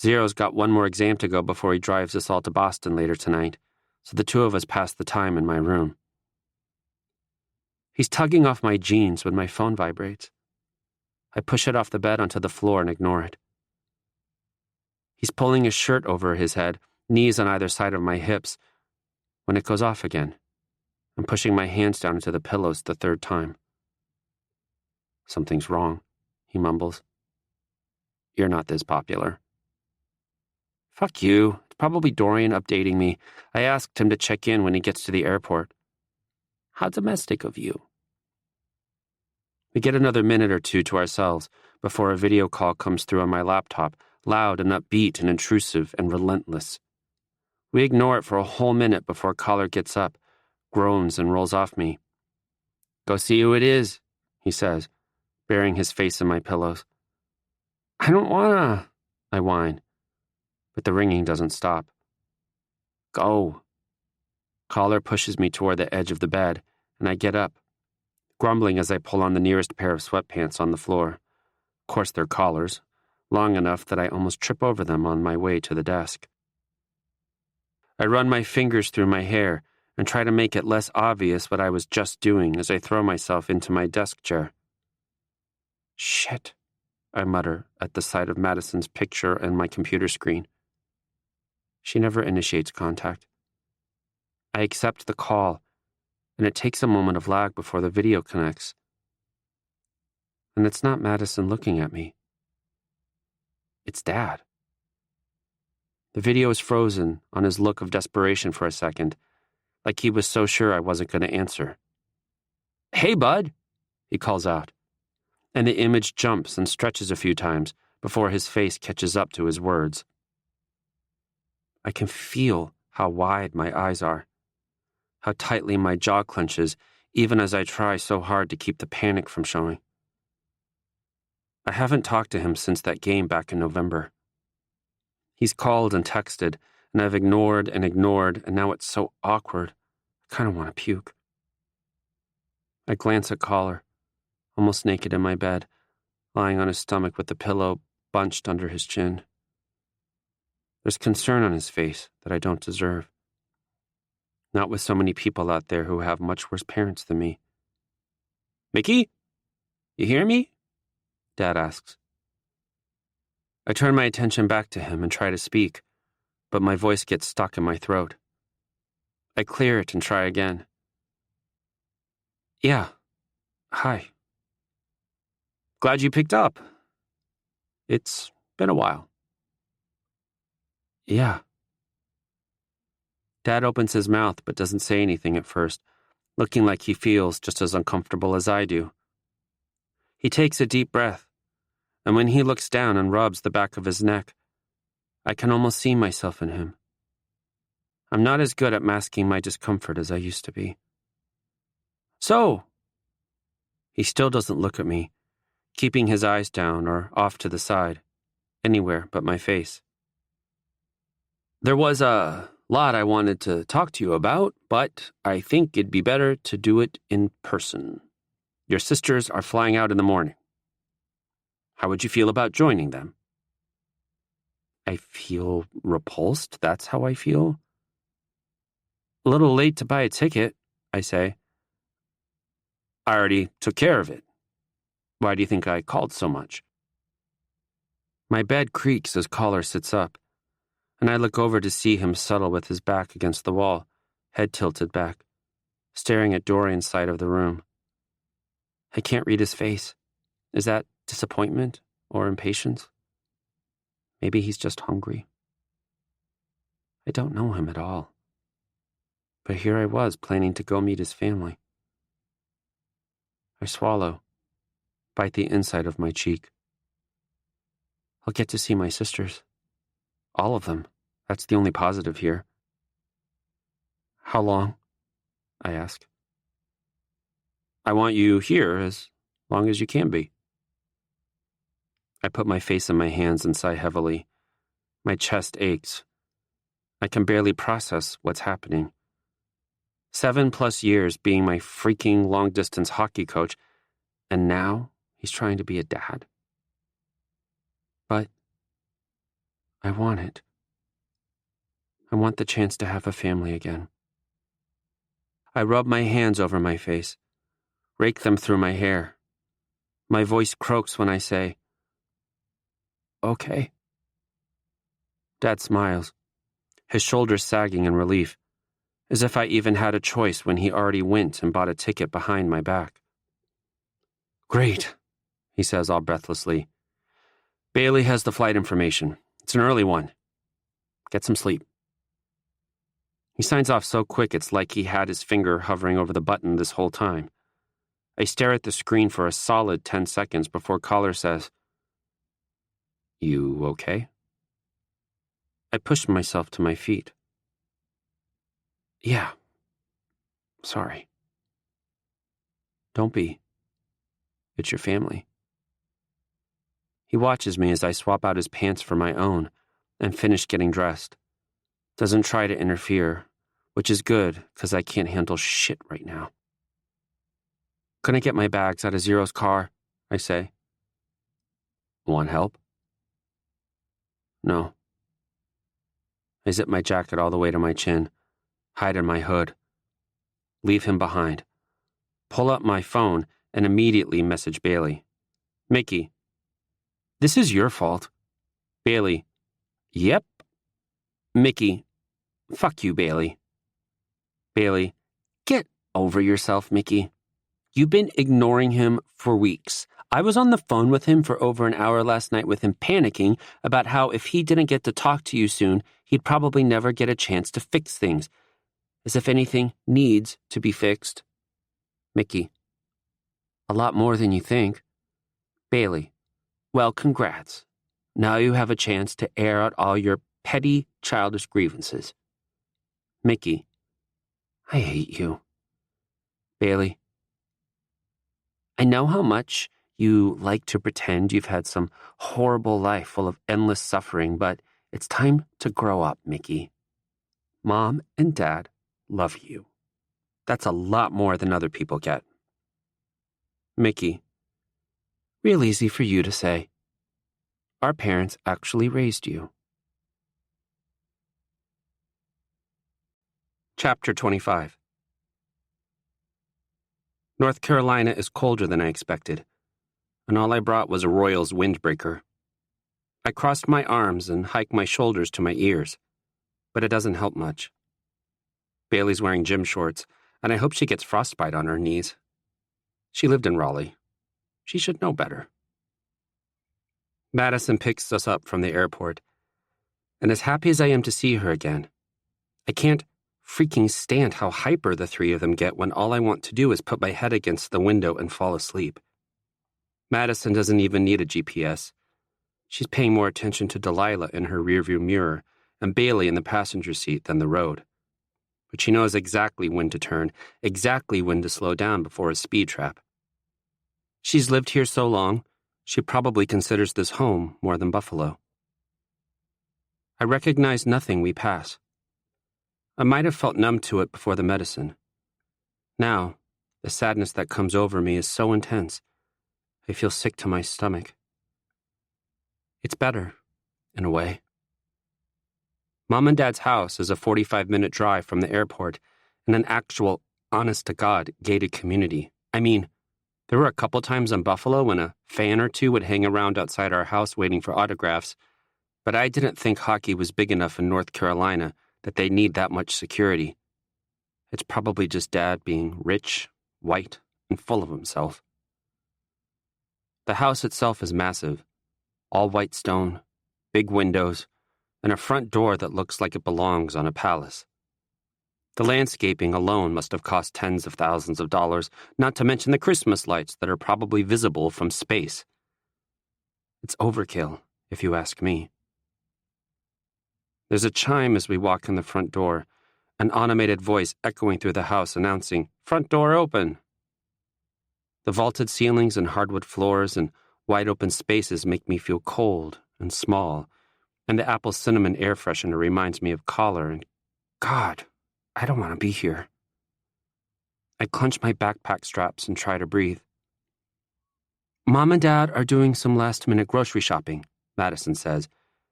Zero's got one more exam to go before he drives us all to Boston later tonight, so the two of us pass the time in my room. He's tugging off my jeans when my phone vibrates. I push it off the bed onto the floor and ignore it. He's pulling his shirt over his head, knees on either side of my hips, when it goes off again. I'm pushing my hands down into the pillows the 3rd time. Something's wrong, he mumbles. You're not this popular. Fuck you. It's probably Dorian updating me. I asked him to check in when he gets to the airport. How domestic of you. We get another minute or two to ourselves before a video call comes through on my laptop, loud and upbeat and intrusive and relentless. We ignore it for a whole minute before Collar gets up, groans and rolls off me. Go see who it is, he says, burying his face in my pillows. I don't wanna, I whine, but the ringing doesn't stop. Go. Collar pushes me toward the edge of the bed, and I get up, grumbling as I pull on the nearest pair of sweatpants on the floor. Of course they're collars, long enough that I almost trip over them on my way to the desk. I run my fingers through my hair and try to make it less obvious what I was just doing as I throw myself into my desk chair. Shit, I mutter at the sight of Madison's picture and my computer screen. She never initiates contact. I accept the call, and it takes a moment of lag before the video connects. And it's not Madison looking at me. It's Dad. The video is frozen on his look of desperation for a second, like he was so sure I wasn't going to answer. "Hey, bud," he calls out, and the image jumps and stretches a few times before his face catches up to his words. I can feel how wide my eyes are, how tightly my jaw clenches, even as I try so hard to keep the panic from showing. I haven't talked to him since that game back in November. He's called and texted, and I've ignored, and now it's so awkward. I kind of want to puke. I glance at Collar, almost naked in my bed, lying on his stomach with the pillow bunched under his chin. There's concern on his face that I don't deserve. Not with so many people out there who have much worse parents than me. "Mickey? You hear me?" Dad asks. I turn my attention back to him and try to speak, but my voice gets stuck in my throat. I clear it and try again. "Yeah. Hi. Glad you picked up. It's been a while." "Yeah." Dad opens his mouth but doesn't say anything at first, looking like he feels just as uncomfortable as I do. He takes a deep breath, and when he looks down and rubs the back of his neck, I can almost see myself in him. I'm not as good at masking my discomfort as I used to be. "So?" He still doesn't look at me, keeping his eyes down or off to the side, anywhere but my face. "There was a lot I wanted to talk to you about, but I think it'd be better to do it in person. Your sisters are flying out in the morning. How would you feel about joining them?" I feel repulsed. That's how I feel. "A little late to buy a ticket," I say. "I already took care of it. Why do you think I called so much?" My bed creaks as Collar sits up, and I look over to see him settle with his back against the wall, head tilted back, staring at Dorian's side of the room. I can't read his face. Is that disappointment or impatience? Maybe he's just hungry. I don't know him at all. But here I was planning to go meet his family. I swallow, bite the inside of my cheek. I'll get to see my sisters. All of them. That's the only positive here. "How long?" I ask. "I want you here as long as you can be." I put my face in my hands and sigh heavily. My chest aches. I can barely process what's happening. 7+ years being my freaking long-distance hockey coach, and now he's trying to be a dad. But I want it. I want the chance to have a family again. I rub my hands over my face, rake them through my hair. My voice croaks when I say, "Okay." Dad smiles, his shoulders sagging in relief, as if I even had a choice when he already went and bought a ticket behind my back. "Great," he says all breathlessly. "Bailey has the flight information. It's an early one. Get some sleep." He signs off so quick it's like he had his finger hovering over the button this whole time. I stare at the screen for a solid 10 seconds before Collar says, "You okay?" I push myself to my feet. "Yeah. Sorry." "Don't be. It's your family." He watches me as I swap out his pants for my own and finish getting dressed. Doesn't try to interfere, which is good because I can't handle shit right now. "Can I get my bags out of Zero's car?" I say. "Want help?" "No." I zip my jacket all the way to my chin, hide in my hood, leave him behind, pull up my phone, and immediately message Bailey. "Mickey, this is your fault." Bailey, "Yep." Mickey, "Fuck you, Bailey." Bailey, "Get over yourself, Mickey. You've been ignoring him for weeks. I was on the phone with him for over an hour last night with him panicking about how if he didn't get to talk to you soon, he'd probably never get a chance to fix things. As if anything needs to be fixed. Mickey. A lot more than you think. Bailey. Well, congrats. Now you have a chance to air out all your petty, childish grievances. Mickey. I hate you. Bailey. I know how much you like to pretend you've had some horrible life full of endless suffering, but it's time to grow up, Mickey. Mom and Dad love you. That's a lot more than other people get. Mickey. Real easy for you to say. Our parents actually raised you. Chapter 25. North Carolina is colder than I expected, and all I brought was a Royals windbreaker. I crossed my arms and hiked my shoulders to my ears, but it doesn't help much. Bailey's wearing gym shorts, and I hope she gets frostbite on her knees. She lived in Raleigh. She should know better. Madison picks us up from the airport, and as happy as I am to see her again, I can't freaking stand how hyper the three of them get when all I want to do is put my head against the window and fall asleep. Madison doesn't even need a GPS. She's paying more attention to Delilah in her rearview mirror and Bailey in the passenger seat than the road. But she knows exactly when to turn, exactly when to slow down before a speed trap. She's lived here so long, she probably considers this home more than Buffalo. I recognize nothing we pass. I might have felt numb to it before the medicine. Now, the sadness that comes over me is so intense, I feel sick to my stomach. It's better, in a way. Mom and Dad's house is a 45-minute drive from the airport in an actual, honest-to-God, gated community. I mean, there were a couple times in Buffalo when a fan or two would hang around outside our house waiting for autographs, but I didn't think hockey was big enough in North Carolina that they need that much security. It's probably just Dad being rich, white, and full of himself. The house itself is massive, all white stone, big windows, and a front door that looks like it belongs on a palace. The landscaping alone must have cost tens of thousands of dollars, not to mention the Christmas lights that are probably visible from space. It's overkill, if you ask me. There's a chime as we walk in the front door, an automated voice echoing through the house announcing, "Front door open!" The vaulted ceilings and hardwood floors and wide-open spaces make me feel cold and small, and the apple cinnamon air freshener reminds me of collar and, God, I don't want to be here. I clench my backpack straps and try to breathe. Mom and Dad are doing some last-minute grocery shopping, Madison says,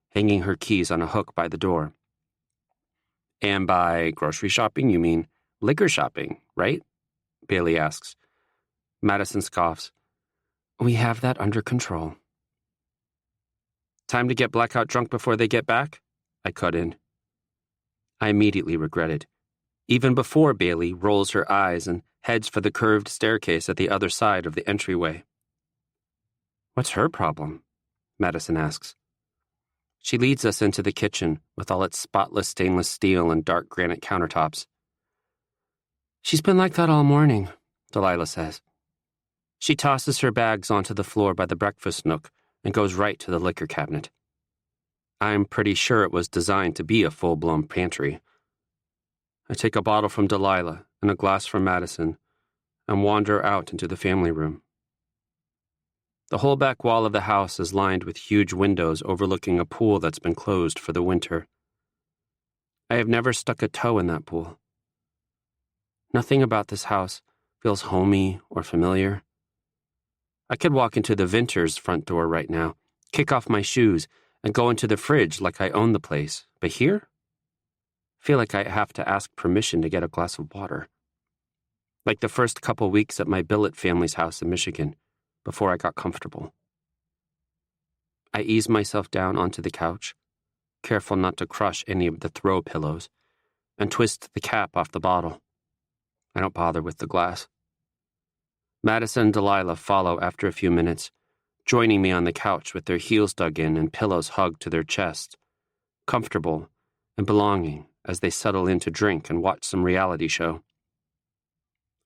hanging her keys on a hook by the door. And by grocery shopping, you mean liquor shopping, right? Bailey asks. Madison scoffs. We have that under control. Time to get blackout drunk before they get back? I cut in. I immediately regret it, even before Bailey rolls her eyes and heads for the curved staircase at the other side of the entryway. What's her problem? Madison asks. She leads us into the kitchen with all its spotless stainless steel and dark granite countertops. She's been like that all morning, Delilah says. She tosses her bags onto the floor by the breakfast nook and goes right to the liquor cabinet. I'm pretty sure it was designed to be a full-blown pantry. I take a bottle from Delilah and a glass from Madison and wander out into the family room. The whole back wall of the house is lined with huge windows overlooking a pool that's been closed for the winter. I have never stuck a toe in that pool. Nothing about this house feels homey or familiar. I could walk into the Vinters' front door right now, kick off my shoes, and go into the fridge like I own the place. But here? I feel like I have to ask permission to get a glass of water. Like the first couple weeks at my billet family's house in Michigan, before I got comfortable. I ease myself down onto the couch, careful not to crush any of the throw pillows, and twist the cap off the bottle. I don't bother with the glass. Madison and Delilah follow after a few minutes, joining me on the couch with their heels dug in and pillows hugged to their chests, comfortable and belonging as they settle in to drink and watch some reality show.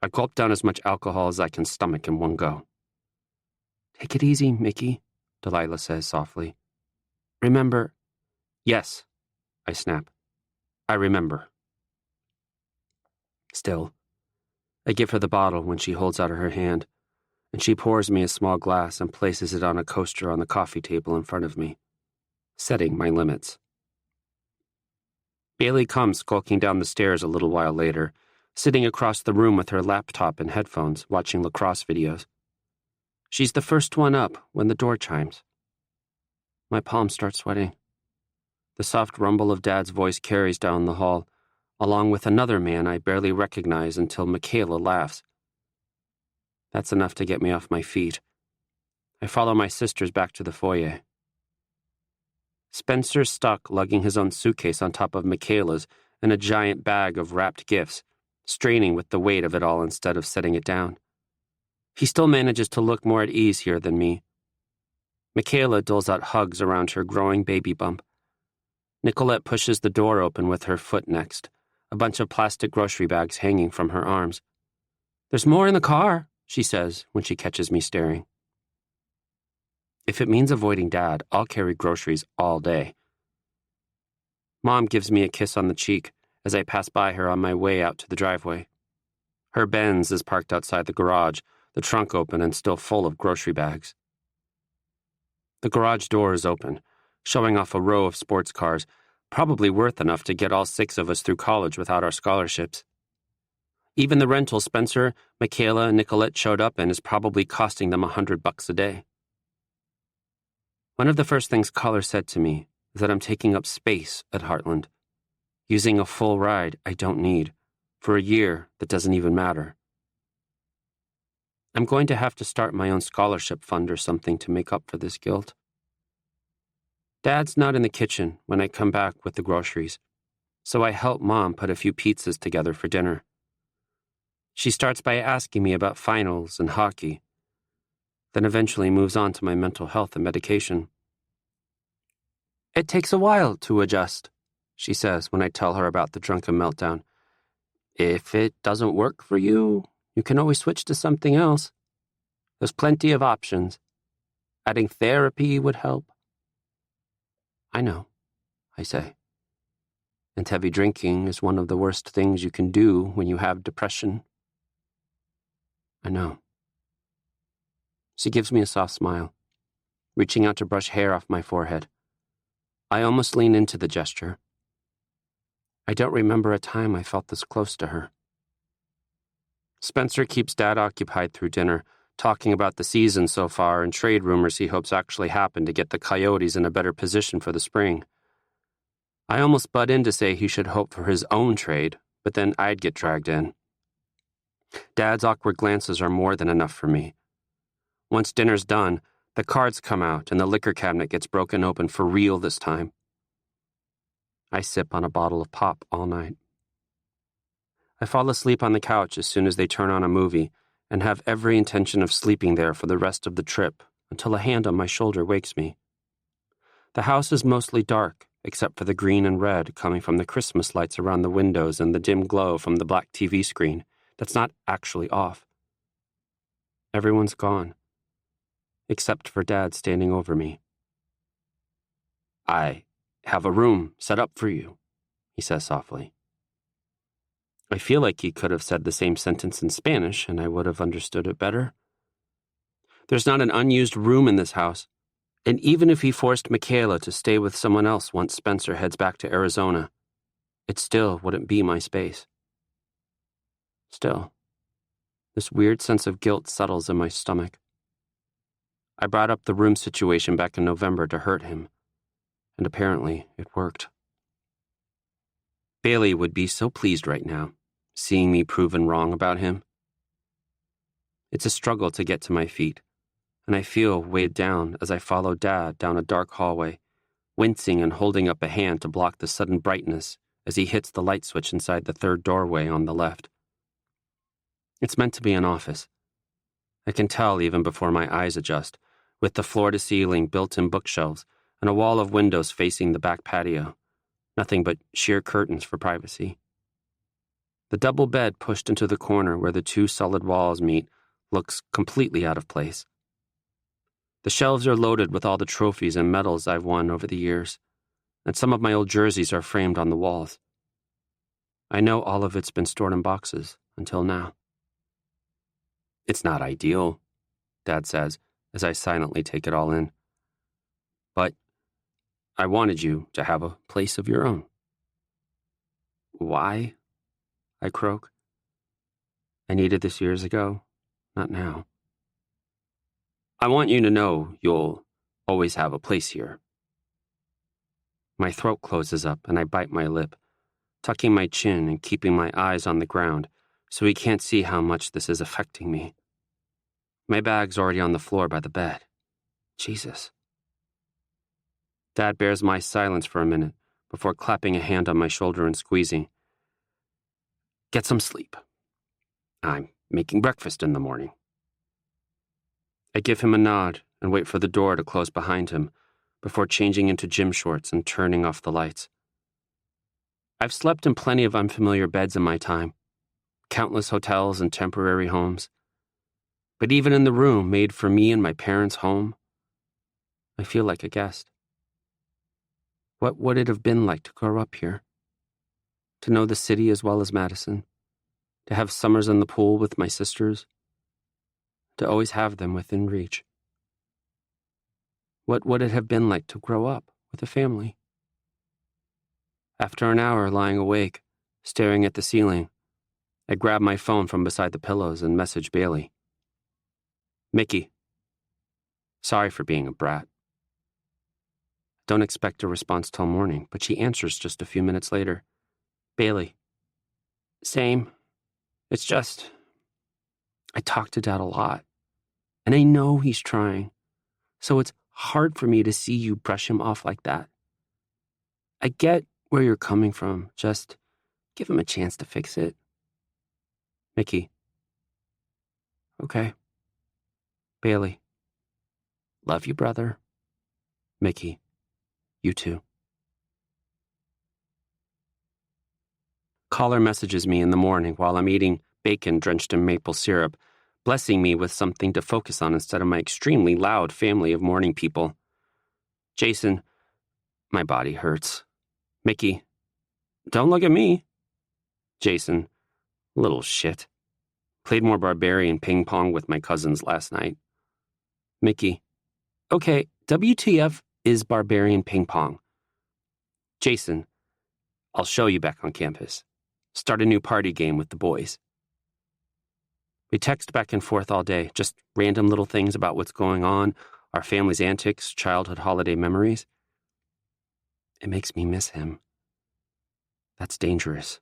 I gulp down as much alcohol as I can stomach in one go. "Take it easy, Mickey," Delilah says softly. "Remember—" "Yes," I snap. "I remember." Still, I give her the bottle when she holds out her hand, and she pours me a small glass and places it on a coaster on the coffee table in front of me, setting my limits. Bailey comes skulking down the stairs a little while later, sitting across the room with her laptop and headphones, watching lacrosse videos. She's the first one up when the door chimes. My palms start sweating. The soft rumble of Dad's voice carries down the hall, along with another man I barely recognize until Michaela laughs. That's enough to get me off my feet. I follow my sisters back to the foyer. Spencer's stuck lugging his own suitcase on top of Michaela's and a giant bag of wrapped gifts, straining with the weight of it all instead of setting it down. He still manages to look more at ease here than me. Michaela doles out hugs around her growing baby bump. Nicolette pushes the door open with her foot next, a bunch of plastic grocery bags hanging from her arms. "There's more in the car," she says when she catches me staring. If it means avoiding Dad, I'll carry groceries all day. Mom gives me a kiss on the cheek as I pass by her on my way out to the driveway. Her Benz is parked outside the garage, the trunk open and still full of grocery bags. The garage door is open, showing off a row of sports cars, probably worth enough to get all 6 of us through college without our scholarships. Even the rental Spencer, Michaela, and Nicolette showed up in is probably costing them $100 a day. One of the first things Collar said to me is that I'm taking up space at Heartland, using a full ride I don't need, for a year that doesn't even matter. I'm going to have to start my own scholarship fund or something to make up for this guilt. Dad's not in the kitchen when I come back with the groceries, so I help Mom put a few pizzas together for dinner. She starts by asking me about finals and hockey, then eventually moves on to my mental health and medication. "It takes a while to adjust," she says when I tell her about the drunken meltdown. "If it doesn't work for you, you can always switch to something else. There's plenty of options. Adding therapy would help." "I know," I say. "And heavy drinking is one of the worst things you can do when you have depression." "I know." She gives me a soft smile, reaching out to brush hair off my forehead. I almost lean into the gesture. I don't remember a time I felt this close to her. Spencer keeps Dad occupied through dinner, talking about the season so far and trade rumors he hopes actually happen to get the Coyotes in a better position for the spring. I almost butt in to say he should hope for his own trade, but then I'd get dragged in. Dad's awkward glances are more than enough for me. Once dinner's done, the cards come out and the liquor cabinet gets broken open for real this time. I sip on a bottle of pop all night. I fall asleep on the couch as soon as they turn on a movie and have every intention of sleeping there for the rest of the trip until a hand on my shoulder wakes me. The house is mostly dark, except for the green and red coming from the Christmas lights around the windows and the dim glow from the black TV screen that's not actually off. Everyone's gone, except for Dad standing over me. "I have a room set up for you," he says softly. I feel like he could have said the same sentence in Spanish and I would have understood it better. There's not an unused room in this house, and even if he forced Michaela to stay with someone else once Spencer heads back to Arizona, it still wouldn't be my space. Still, this weird sense of guilt settles in my stomach. I brought up the room situation back in November to hurt him, and apparently it worked. Bailey would be so pleased right now, seeing me proven wrong about him. It's a struggle to get to my feet, and I feel weighed down as I follow Dad down a dark hallway, wincing and holding up a hand to block the sudden brightness as he hits the light switch inside the third doorway on the left. It's meant to be an office, I can tell even before my eyes adjust, with the floor-to-ceiling built-in bookshelves and a wall of windows facing the back patio. Nothing but sheer curtains for privacy. The double bed pushed into the corner where the two solid walls meet looks completely out of place. The shelves are loaded with all the trophies and medals I've won over the years, and some of my old jerseys are framed on the walls. I know all of it's been stored in boxes until now. It's not ideal, Dad says, as I silently take it all in. But I wanted you to have a place of your own. Why? I croak. I needed this years ago, not now. I want you to know you'll always have a place here. My throat closes up and I bite my lip, tucking my chin and keeping my eyes on the ground so he can't see how much this is affecting me. My bag's already on the floor by the bed. Jesus. Dad bears my silence for a minute before clapping a hand on my shoulder and squeezing. Get some sleep. I'm making breakfast in the morning. I give him a nod and wait for the door to close behind him before changing into gym shorts and turning off the lights. I've slept in plenty of unfamiliar beds in my time, countless hotels and temporary homes. But even in the room made for me in my parents' home, I feel like a guest. What would it have been like to grow up here? To know the city as well as Madison? To have summers in the pool with my sisters? To always have them within reach? What would it have been like to grow up with a family? After an hour lying awake, staring at the ceiling, I grab my phone from beside the pillows and message Bailey. Mickey, sorry for being a brat. Don't expect a response till morning, but she answers just a few minutes later. Bailey, same. It's just, I talk to Dad a lot, and I know he's trying, so it's hard for me to see you brush him off like that. I get where you're coming from, just give him a chance to fix it. Mickey. Okay. Bailey. Love you, brother. Mickey. You too. Caller messages me in the morning while I'm eating bacon drenched in maple syrup, blessing me with something to focus on instead of my extremely loud family of morning people. Jason, my body hurts. Mickey, don't look at me. Jason, little shit. Played more barbarian ping pong with my cousins last night. Mickey, okay, WTF is barbarian ping pong. Jason, I'll show you back on campus. Start a new party game with the boys. We text back and forth all day, just random little things about what's going on, our family's antics, childhood holiday memories. It makes me miss him. That's dangerous.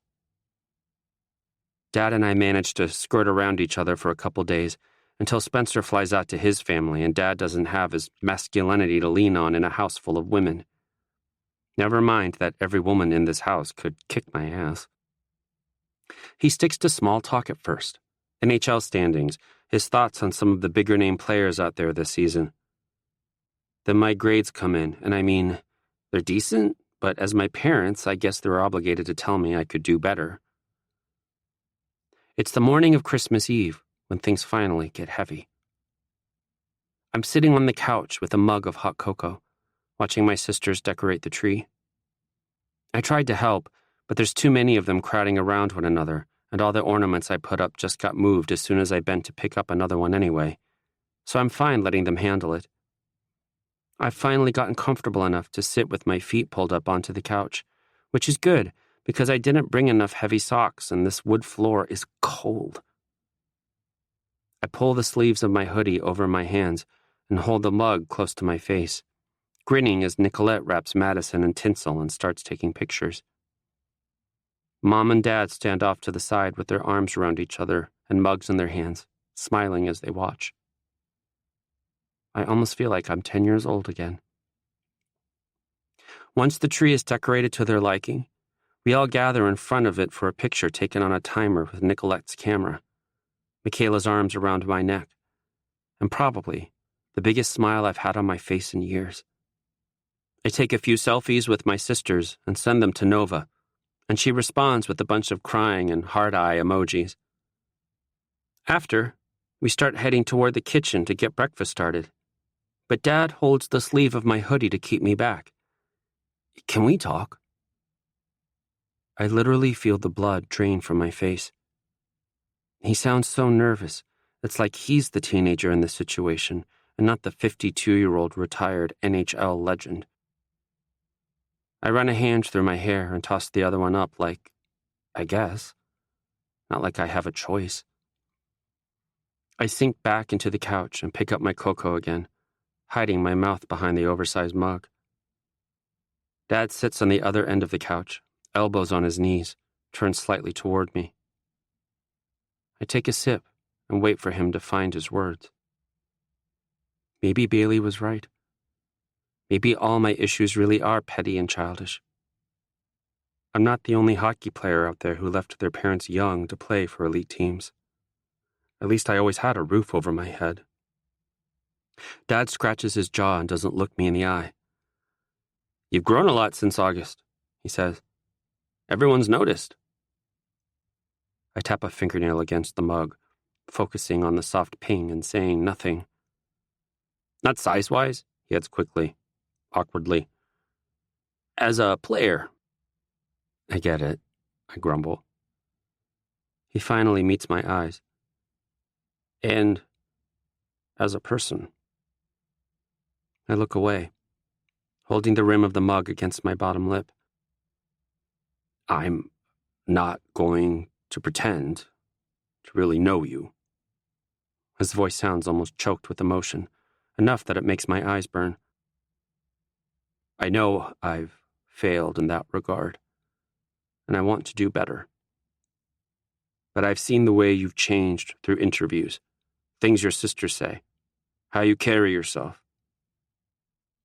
Dad and I managed to skirt around each other for a couple days until Spencer flies out to his family and Dad doesn't have his masculinity to lean on in a house full of women. Never mind that every woman in this house could kick my ass. He sticks to small talk at first. NHL standings, his thoughts on some of the bigger name players out there this season. Then my grades come in, and I mean, they're decent, but as my parents, I guess they're obligated to tell me I could do better. It's the morning of Christmas Eve when things finally get heavy. I'm sitting on the couch with a mug of hot cocoa, watching my sisters decorate the tree. I tried to help, but there's too many of them crowding around one another, and all the ornaments I put up just got moved as soon as I bent to pick up another one anyway, so I'm fine letting them handle it. I've finally gotten comfortable enough to sit with my feet pulled up onto the couch, which is good because I didn't bring enough heavy socks and this wood floor is cold. I pull the sleeves of my hoodie over my hands and hold the mug close to my face, grinning as Nicolette wraps Madison in tinsel and starts taking pictures. Mom and Dad stand off to the side with their arms around each other and mugs in their hands, smiling as they watch. I almost feel like I'm 10 years old again. Once the tree is decorated to their liking, we all gather in front of it for a picture taken on a timer with Nicolette's camera, Michaela's arms around my neck, and probably the biggest smile I've had on my face in years. I take a few selfies with my sisters and send them to Nova, and she responds with a bunch of crying and heart-eye emojis. After, we start heading toward the kitchen to get breakfast started, but Dad holds the sleeve of my hoodie to keep me back. Can we talk? I literally feel the blood drain from my face. He sounds so nervous. It's like he's the teenager in this situation and not the 52-year-old retired NHL legend. I run a hand through my hair and toss the other one up like, I guess. Not like I have a choice. I sink back into the couch and pick up my cocoa again, hiding my mouth behind the oversized mug. Dad sits on the other end of the couch, elbows on his knees, turned slightly toward me. I take a sip and wait for him to find his words. Maybe Bailey was right. Maybe all my issues really are petty and childish. I'm not the only hockey player out there who left their parents young to play for elite teams. At least I always had a roof over my head. Dad scratches his jaw and doesn't look me in the eye. You've grown a lot since August, he says. Everyone's noticed. I tap a fingernail against the mug, focusing on the soft ping and saying nothing. Not size-wise, he adds quickly, awkwardly. As a player. I get it, I grumble. He finally meets my eyes. And as a person. I look away, holding the rim of the mug against my bottom lip. I'm not going to pretend to really know you. His voice sounds almost choked with emotion, enough that it makes my eyes burn. I know I've failed in that regard, and I want to do better. But I've seen the way you've changed through interviews, things your sisters say, how you carry yourself.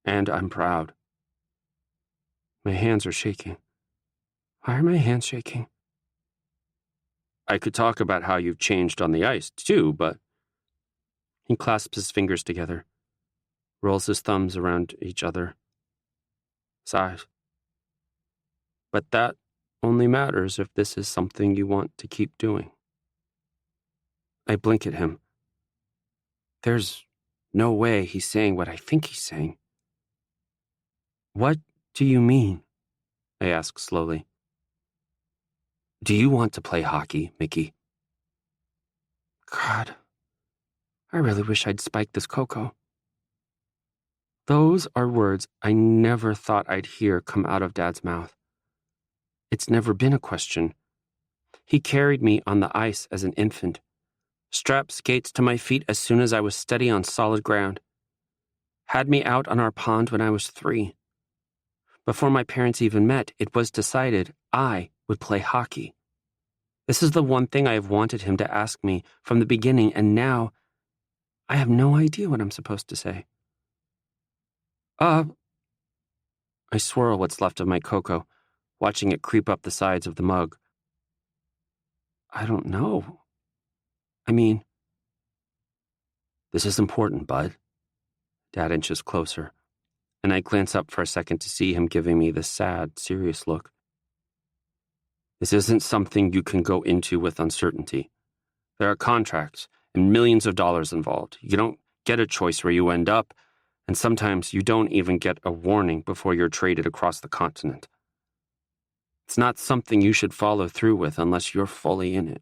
And I'm proud. My hands are shaking. Why are my hands shaking? I could talk about how you've changed on the ice, too, but... He clasps his fingers together, rolls his thumbs around each other, sighs. But that only matters if this is something you want to keep doing. I blink at him. There's no way he's saying what I think he's saying. What do you mean? I ask slowly. Do you want to play hockey, Mickey? God, I really wish I'd spiked this cocoa. Those are words I never thought I'd hear come out of Dad's mouth. It's never been a question. He carried me on the ice as an infant, strapped skates to my feet as soon as I was steady on solid ground, had me out on our pond when I was 3. Before my parents even met, it was decided I would play hockey. This is the one thing I have wanted him to ask me from the beginning, and now I have no idea what I'm supposed to say. I swirl what's left of my cocoa, watching it creep up the sides of the mug. I don't know. I mean, this is important, bud. Dad inches closer, and I glance up for a second to see him giving me this sad, serious look. This isn't something you can go into with uncertainty. There are contracts and millions of dollars involved. You don't get a choice where you end up, and sometimes you don't even get a warning before you're traded across the continent. It's not something you should follow through with unless you're fully in it.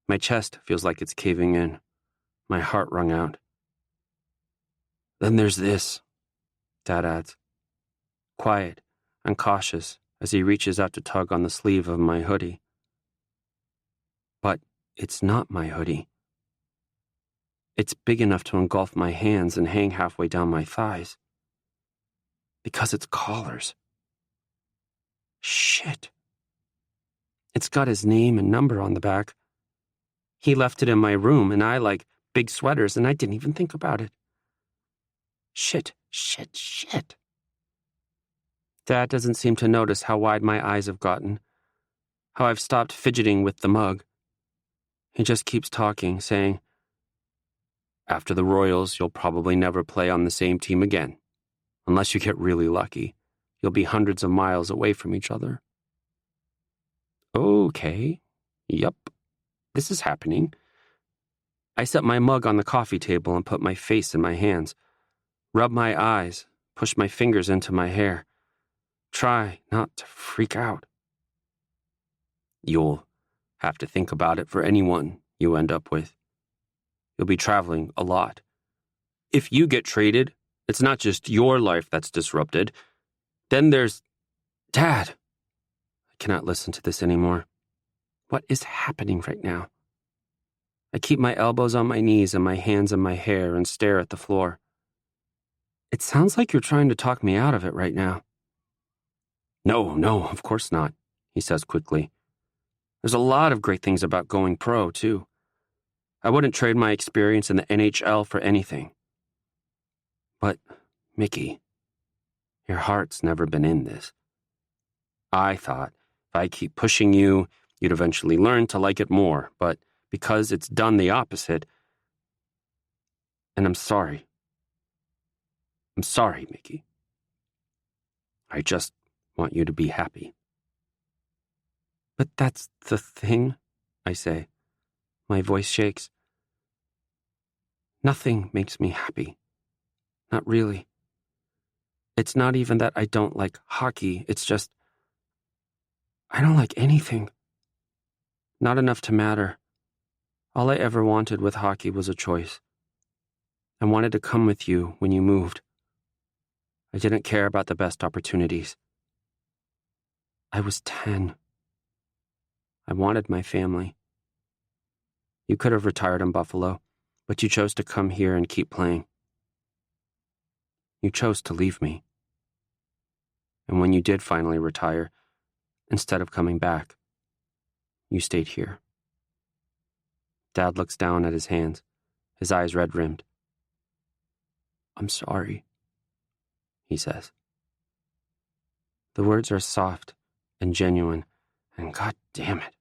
My chest feels like it's caving in, my heart wrung out. Then there's this, Dad adds, quiet and cautious as he reaches out to tug on the sleeve of my hoodie. But it's not my hoodie. It's big enough to engulf my hands and hang halfway down my thighs. Because it's collars. Shit. It's got his name and number on the back. He left it in my room, and I like big sweaters, and I didn't even think about it. Shit. Dad doesn't seem to notice how wide my eyes have gotten, how I've stopped fidgeting with the mug. He just keeps talking, saying, After the Royals, you'll probably never play on the same team again. Unless you get really lucky, you'll be hundreds of miles away from each other. Okay. Yup. This is happening. I set my mug on the coffee table and put my face in my hands. Rub my eyes, push my fingers into my hair. Try not to freak out. You'll have to think about it for anyone you end up with. You'll be traveling a lot. If you get traded, it's not just your life that's disrupted. Then there's... Dad! I cannot listen to this anymore. What is happening right now? I keep my elbows on my knees and my hands in my hair and stare at the floor. It sounds like you're trying to talk me out of it right now. No, of course not, he says quickly. There's a lot of great things about going pro, too. I wouldn't trade my experience in the NHL for anything. But, Mickey, your heart's never been in this. I thought if I keep pushing you, you'd eventually learn to like it more, but because it's done the opposite, and I'm sorry. I'm sorry, Mickey. I just want you to be happy. But that's the thing, I say. My voice shakes. Nothing makes me happy. Not really. It's not even that I don't like hockey, it's just... I don't like anything. Not enough to matter. All I ever wanted with hockey was a choice. I wanted to come with you when you moved. I didn't care about the best opportunities. I was 10. I wanted my family. You could have retired in Buffalo, but you chose to come here and keep playing. You chose to leave me. And when you did finally retire, instead of coming back, you stayed here. Dad looks down at his hands, his eyes red-rimmed. I'm sorry, he says. The words are soft and genuine, and God damn it.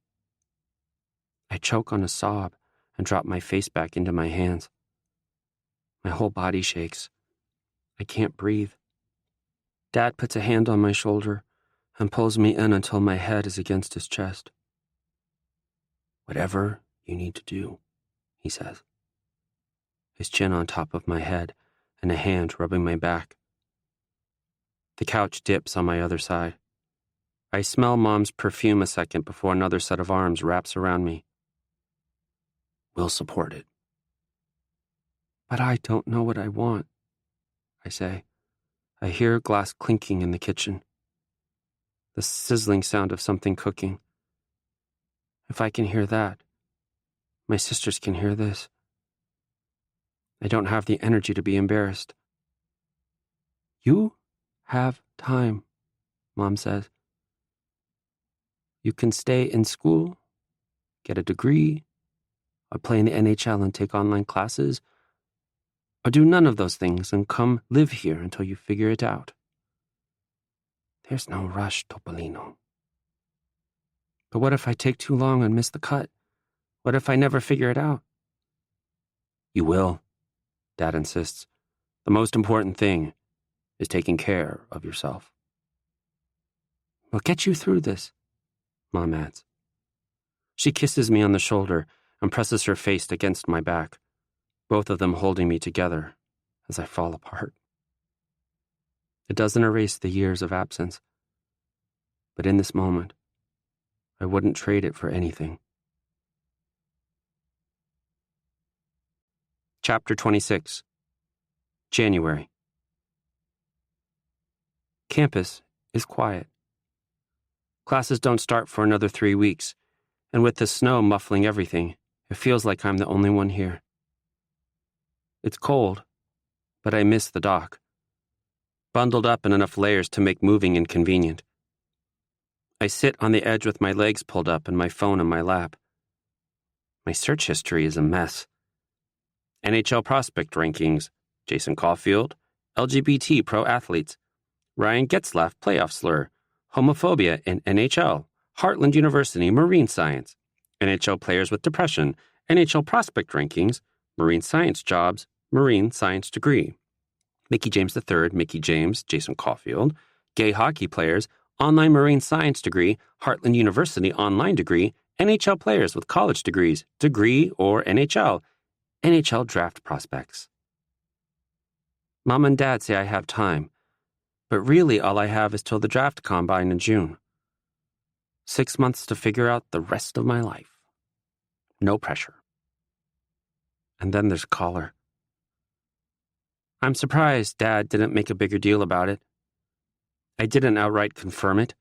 I choke on a sob and drop my face back into my hands. My whole body shakes. I can't breathe. Dad puts a hand on my shoulder and pulls me in until my head is against his chest. Whatever you need to do, he says. His chin on top of my head and a hand rubbing my back. The couch dips on my other side. I smell Mom's perfume a second before another set of arms wraps around me. We'll support it. But I don't know what I want, I say. I hear glass clinking in the kitchen. The sizzling sound of something cooking. If I can hear that, my sisters can hear this. I don't have the energy to be embarrassed. You have time, Mom says. You can stay in school, get a degree, or play in the NHL and take online classes, or do none of those things and come live here until you figure it out. There's no rush, Topolino. But what if I take too long and miss the cut? What if I never figure it out? You will, Dad insists. The most important thing is taking care of yourself. We'll get you through this, Mom adds. She kisses me on the shoulder and presses her face against my back, both of them holding me together as I fall apart. It doesn't erase the years of absence, but in this moment, I wouldn't trade it for anything. Chapter 26. January. Campus is quiet. Classes don't start for another 3 weeks, and with the snow muffling everything, it feels like I'm the only one here. It's cold, but I miss the dock. Bundled up in enough layers to make moving inconvenient. I sit on the edge with my legs pulled up and my phone in my lap. My search history is a mess. NHL prospect rankings, Jason Caulfield, LGBT pro athletes, Ryan Getzlaff playoff slur, homophobia in NHL, Heartland University marine science, NHL players with depression, NHL prospect rankings, Marine science jobs, marine science degree. Mickey James III, Mickey James, Jason Caulfield. Gay hockey players, online marine science degree, Heartland University online degree, NHL players with college degrees, degree or NHL, NHL draft prospects. Mom and Dad say I have time, but really all I have is till the draft combine in June. 6 months to figure out the rest of my life. No pressure. And then there's Collar. I'm surprised Dad didn't make a bigger deal about it. I didn't outright confirm it,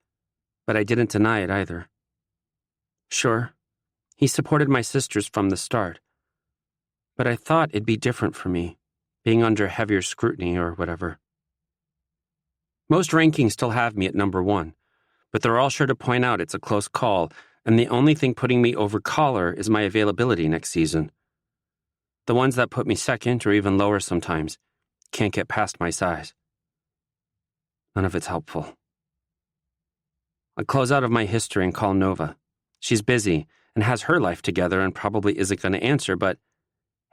but I didn't deny it either. Sure, he supported my sisters from the start, but I thought it'd be different for me, being under heavier scrutiny or whatever. Most rankings still have me at number 1, but they're all sure to point out it's a close call, and the only thing putting me over Collar is my availability next season. The ones that put me second or even lower sometimes can't get past my size. None of it's helpful. I close out of my history and call Nova. She's busy and has her life together and probably isn't going to answer, but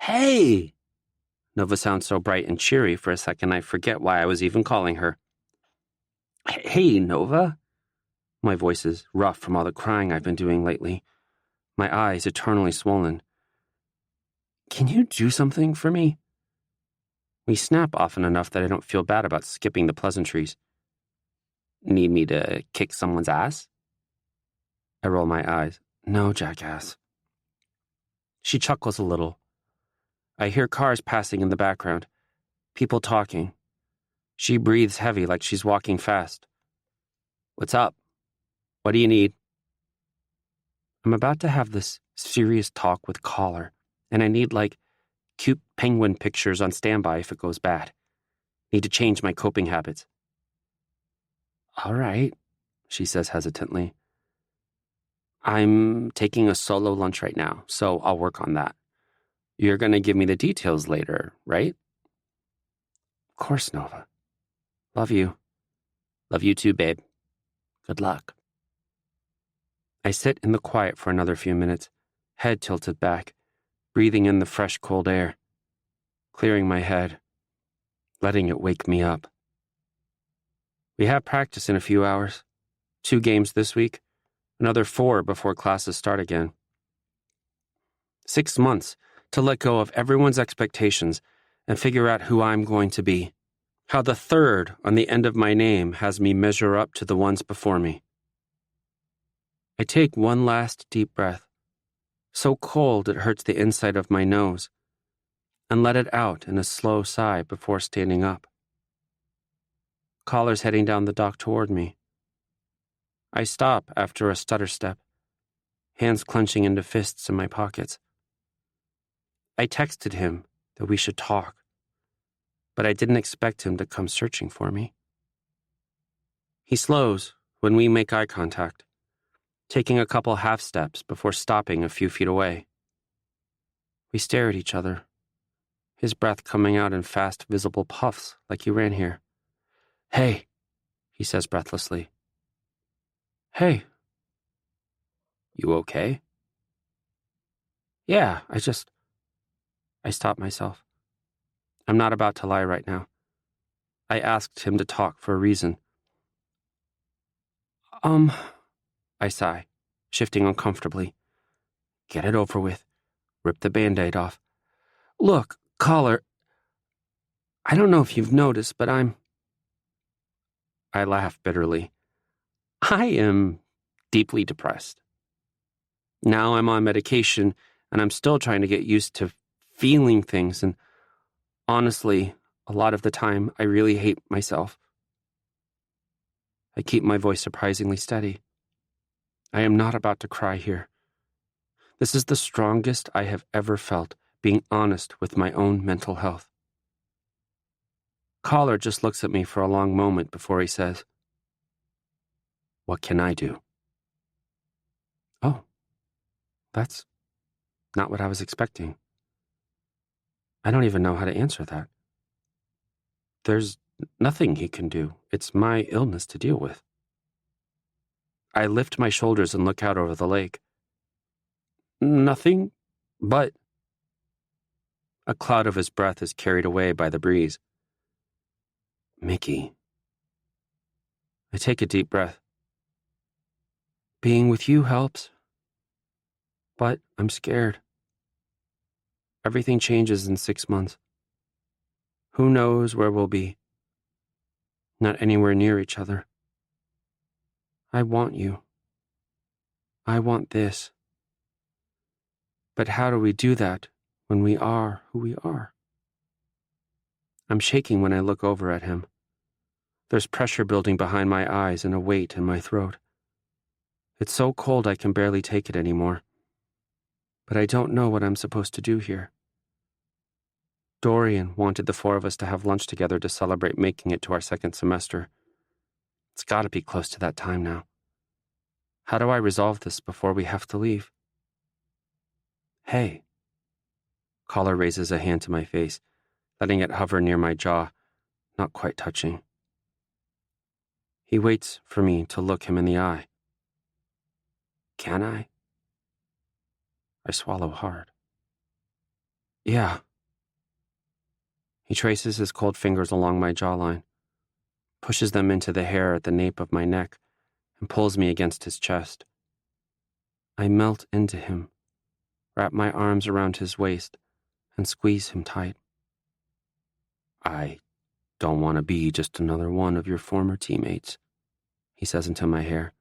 hey! Nova sounds so bright and cheery for a second I forget why I was even calling her. Hey, Nova. My voice is rough from all the crying I've been doing lately. My eyes eternally swollen. Can you do something for me? We snap often enough that I don't feel bad about skipping the pleasantries. Need me to kick someone's ass? I roll my eyes. No, jackass. She chuckles a little. I hear cars passing in the background. People talking. She breathes heavy like she's walking fast. What's up? What do you need? I'm about to have this serious talk with Collar, and I need, cute penguin pictures on standby if it goes bad. Need to change my coping habits. All right, she says hesitantly. I'm taking a solo lunch right now, so I'll work on that. You're going to give me the details later, right? Of course, Nova. Love you. Love you too, babe. Good luck. I sit in the quiet for another few minutes, head tilted back, breathing in the fresh, cold air, clearing my head, letting it wake me up. We have practice in a few hours. 2 games this week, another 4 before classes start again. 6 months to let go of everyone's expectations and figure out who I'm going to be. How the 3rd on the end of my name has me measure up to the ones before me. I take one last deep breath, so cold it hurts the inside of my nose, and let it out in a slow sigh before standing up. Collar's heading down the dock toward me. I stop after a stutter step, hands clenching into fists in my pockets. I texted him that we should talk, but I didn't expect him to come searching for me. He slows when we make eye contact, taking a couple half steps before stopping a few feet away. We stare at each other, his breath coming out in fast, visible puffs like he ran here. Hey, he says breathlessly. Hey. You okay? Yeah, I stopped myself. I'm not about to lie right now. I asked him to talk for a reason. I sigh, shifting uncomfortably. Get it over with. Rip the Band-Aid off. Look, Collar, I don't know if you've noticed, but I laugh bitterly. I am deeply depressed. Now I'm on medication, and I'm still trying to get used to feeling things, and honestly, a lot of the time, I really hate myself. I keep my voice surprisingly steady. I am not about to cry here. This is the strongest I have ever felt, being honest with my own mental health. Collar just looks at me for a long moment before he says, What can I do? Oh, that's not what I was expecting. I don't even know how to answer that. There's nothing he can do. It's my illness to deal with. I lift my shoulders and look out over the lake. Nothing, but... A cloud of his breath is carried away by the breeze. Mickey. I take a deep breath. Being with you helps. But I'm scared. Everything changes in 6 months. Who knows where we'll be? Not anywhere near each other. I want you. I want this. But how do we do that when we are who we are? I'm shaking when I look over at him. There's pressure building behind my eyes and a weight in my throat. It's so cold I can barely take it anymore. But I don't know what I'm supposed to do here. Dorian wanted the 4 of us to have lunch together to celebrate making it to our 2nd semester. It's got to be close to that time now. How do I resolve this before we have to leave? Hey. Caller raises a hand to my face, letting it hover near my jaw, not quite touching. He waits for me to look him in the eye. Can I? I swallow hard. Yeah. He traces his cold fingers along my jawline, pushes them into the hair at the nape of my neck, and pulls me against his chest. I melt into him, wrap my arms around his waist, and squeeze him tight. I don't want to be just another one of your former teammates, he says into my hair.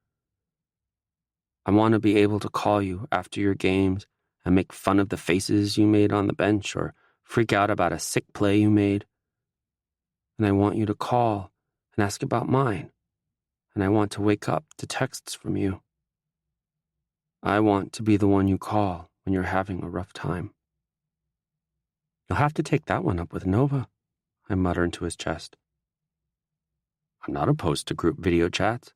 I want to be able to call you after your games and make fun of the faces you made on the bench or freak out about a sick play you made. And I want you to call and ask about mine. And I want to wake up to texts from you. I want to be the one you call when you're having a rough time. You'll have to take that one up with Nova, I mutter into his chest. I'm not opposed to group video chats.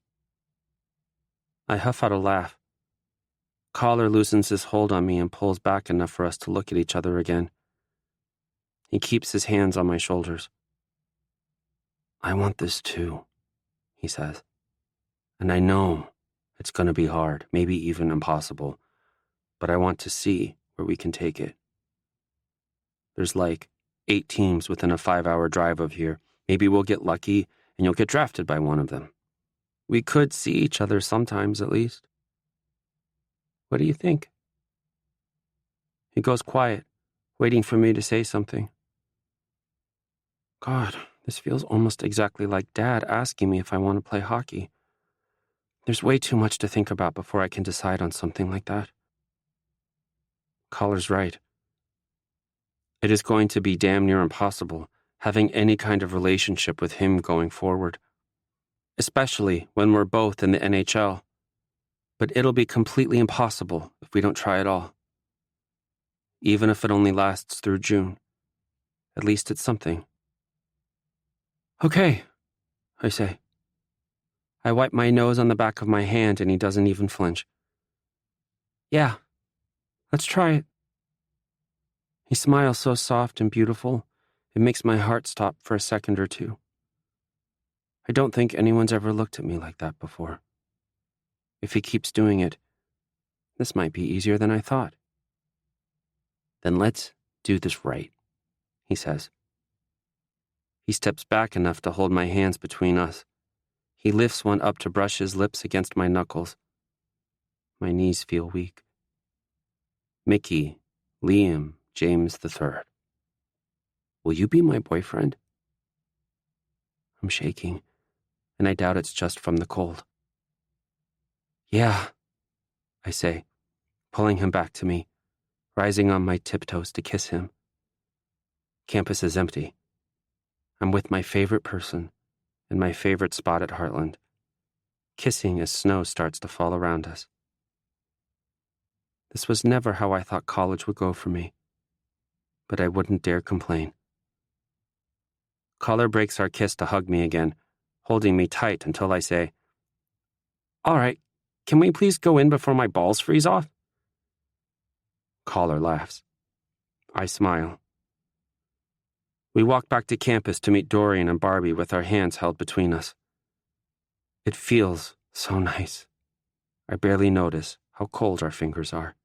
I huff out a laugh. Collar loosens his hold on me and pulls back enough for us to look at each other again. He keeps his hands on my shoulders. I want this too, he says. And I know it's going to be hard, maybe even impossible, but I want to see where we can take it. There's like 8 teams within a 5-hour drive of here. Maybe we'll get lucky and you'll get drafted by one of them. We could see each other sometimes at least. What do you think? He goes quiet, waiting for me to say something. God, this feels almost exactly like Dad asking me if I want to play hockey. There's way too much to think about before I can decide on something like that. Collar's right. It is going to be damn near impossible having any kind of relationship with him going forward, especially when we're both in the NHL. But it'll be completely impossible if we don't try at all. Even if it only lasts through June. At least it's something. Okay, I say. I wipe my nose on the back of my hand and he doesn't even flinch. Yeah, let's try it. He smiles so soft and beautiful, it makes my heart stop for a second or two. I don't think anyone's ever looked at me like that before. If he keeps doing it, this might be easier than I thought. Then let's do this right, he says. He steps back enough to hold my hands between us. He lifts one up to brush his lips against my knuckles. My knees feel weak. Mickey, Liam, James III. Will you be my boyfriend? I'm shaking, and I doubt it's just from the cold. Yeah, I say, pulling him back to me, rising on my tiptoes to kiss him. Campus is empty. I'm with my favorite person in my favorite spot at Heartland, kissing as snow starts to fall around us. This was never how I thought college would go for me, but I wouldn't dare complain. Collar breaks our kiss to hug me again, holding me tight until I say, All right, can we please go in before my balls freeze off? Collar laughs. I smile. We walk back to campus to meet Dorian and Barbie with our hands held between us. It feels so nice. I barely notice how cold our fingers are.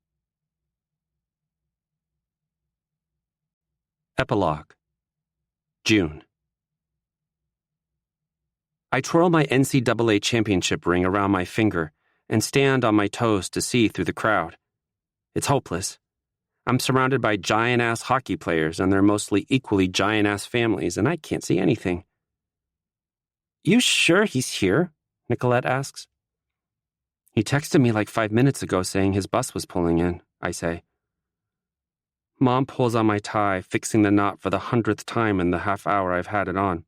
Epilogue. June. I twirl my NCAA championship ring around my finger and stand on my toes to see through the crowd. It's hopeless. I'm surrounded by giant-ass hockey players and their mostly equally giant-ass families, and I can't see anything. You sure he's here? Nicolette asks. He texted me like 5 minutes ago saying his bus was pulling in, I say. Mom pulls on my tie, fixing the knot for the 100th time in the half hour I've had it on.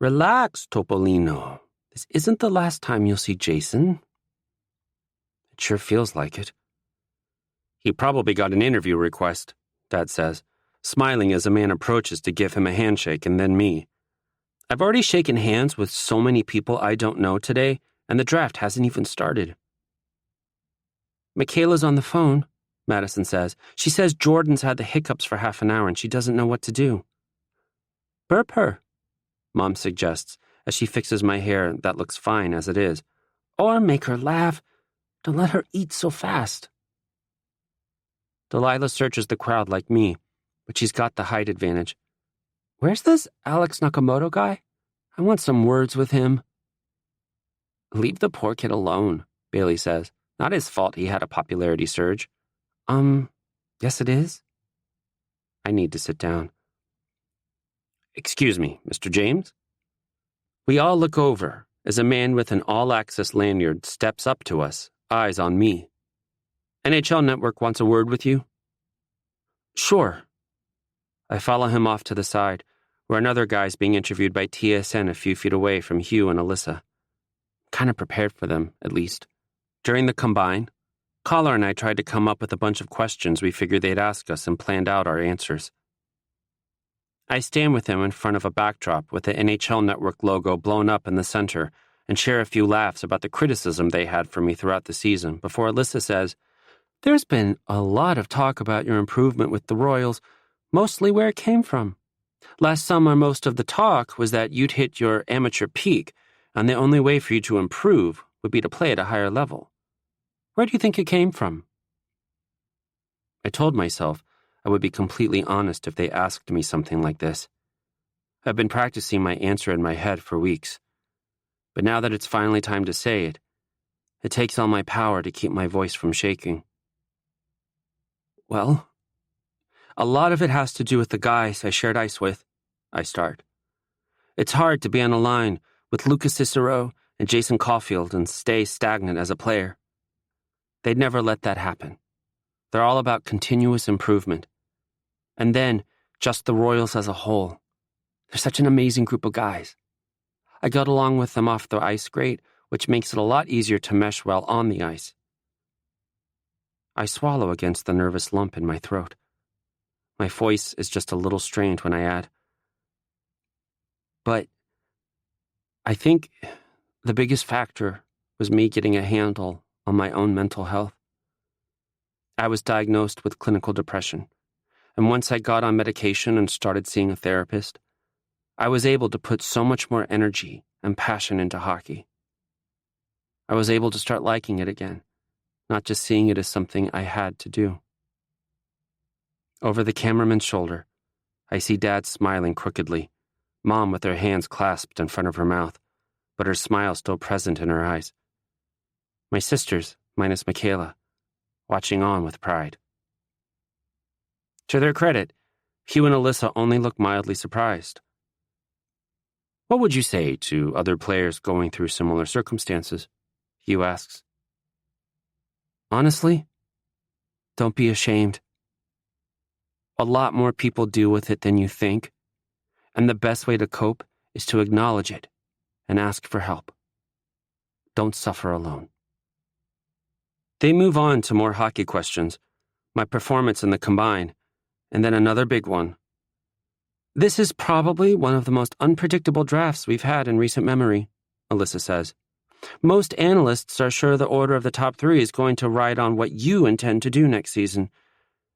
Relax, Topolino. This isn't the last time you'll see Jason. It sure feels like it. He probably got an interview request, Dad says, smiling as a man approaches to give him a handshake and then me. I've already shaken hands with so many people I don't know today, and the draft hasn't even started. Michaela's on the phone, Madison says. She says Jordan's had the hiccups for half an hour and she doesn't know what to do. Burp her, Mom suggests as she fixes my hair that looks fine as it is. Or make her laugh. Don't let her eat so fast. Delilah searches the crowd like me, but she's got the height advantage. Where's this Alex Nakamoto guy? I want some words with him. Leave the poor kid alone, Bailey says. Not his fault he had a popularity surge. Yes it is. I need to sit down. Excuse me, Mr. James? We all look over as a man with an all-access lanyard steps up to us, eyes on me. NHL Network wants a word with you? Sure. I follow him off to the side, where another guy's being interviewed by TSN a few feet away from Hugh and Alyssa. Kind of prepared for them, at least. During the combine, Collar and I tried to come up with a bunch of questions we figured they'd ask us and planned out our answers. I stand with him in front of a backdrop with the NHL Network logo blown up in the center and share a few laughs about the criticism they had for me throughout the season before Alyssa says, There's been a lot of talk about your improvement with the Royals, mostly where it came from. Last summer, most of the talk was that you'd hit your amateur peak, and the only way for you to improve would be to play at a higher level. Where do you think it came from? I told myself I would be completely honest if they asked me something like this. I've been practicing my answer in my head for weeks. But now that it's finally time to say it, it takes all my power to keep my voice from shaking. Well, a lot of it has to do with the guys I shared ice with, I start. It's hard to be on a line with Lucas Cicero and Jason Caulfield and stay stagnant as a player. They'd never let that happen. They're all about continuous improvement. And then, just the Royals as a whole. They're such an amazing group of guys. I got along with them off the ice great, which makes it a lot easier to mesh well on the ice. I swallow against the nervous lump in my throat. My voice is just a little strained when I add. But I think the biggest factor was me getting a handle on my own mental health. I was diagnosed with clinical depression, and once I got on medication and started seeing a therapist, I was able to put so much more energy and passion into hockey. I was able to start liking it again, not just seeing it as something I had to do. Over the cameraman's shoulder, I see Dad smiling crookedly, Mom with her hands clasped in front of her mouth, but her smile still present in her eyes. My sisters, minus Michaela, watching on with pride. To their credit, Hugh and Alyssa only look mildly surprised. What would you say to other players going through similar circumstances? Hugh asks. Honestly, don't be ashamed. A lot more people deal with it than you think, and the best way to cope is to acknowledge it and ask for help. Don't suffer alone. They move on to more hockey questions, my performance in the combine, and then another big one. This is probably one of the most unpredictable drafts we've had in recent memory, Alyssa says. Most analysts are sure the order of the top three is going to ride on what you intend to do next season.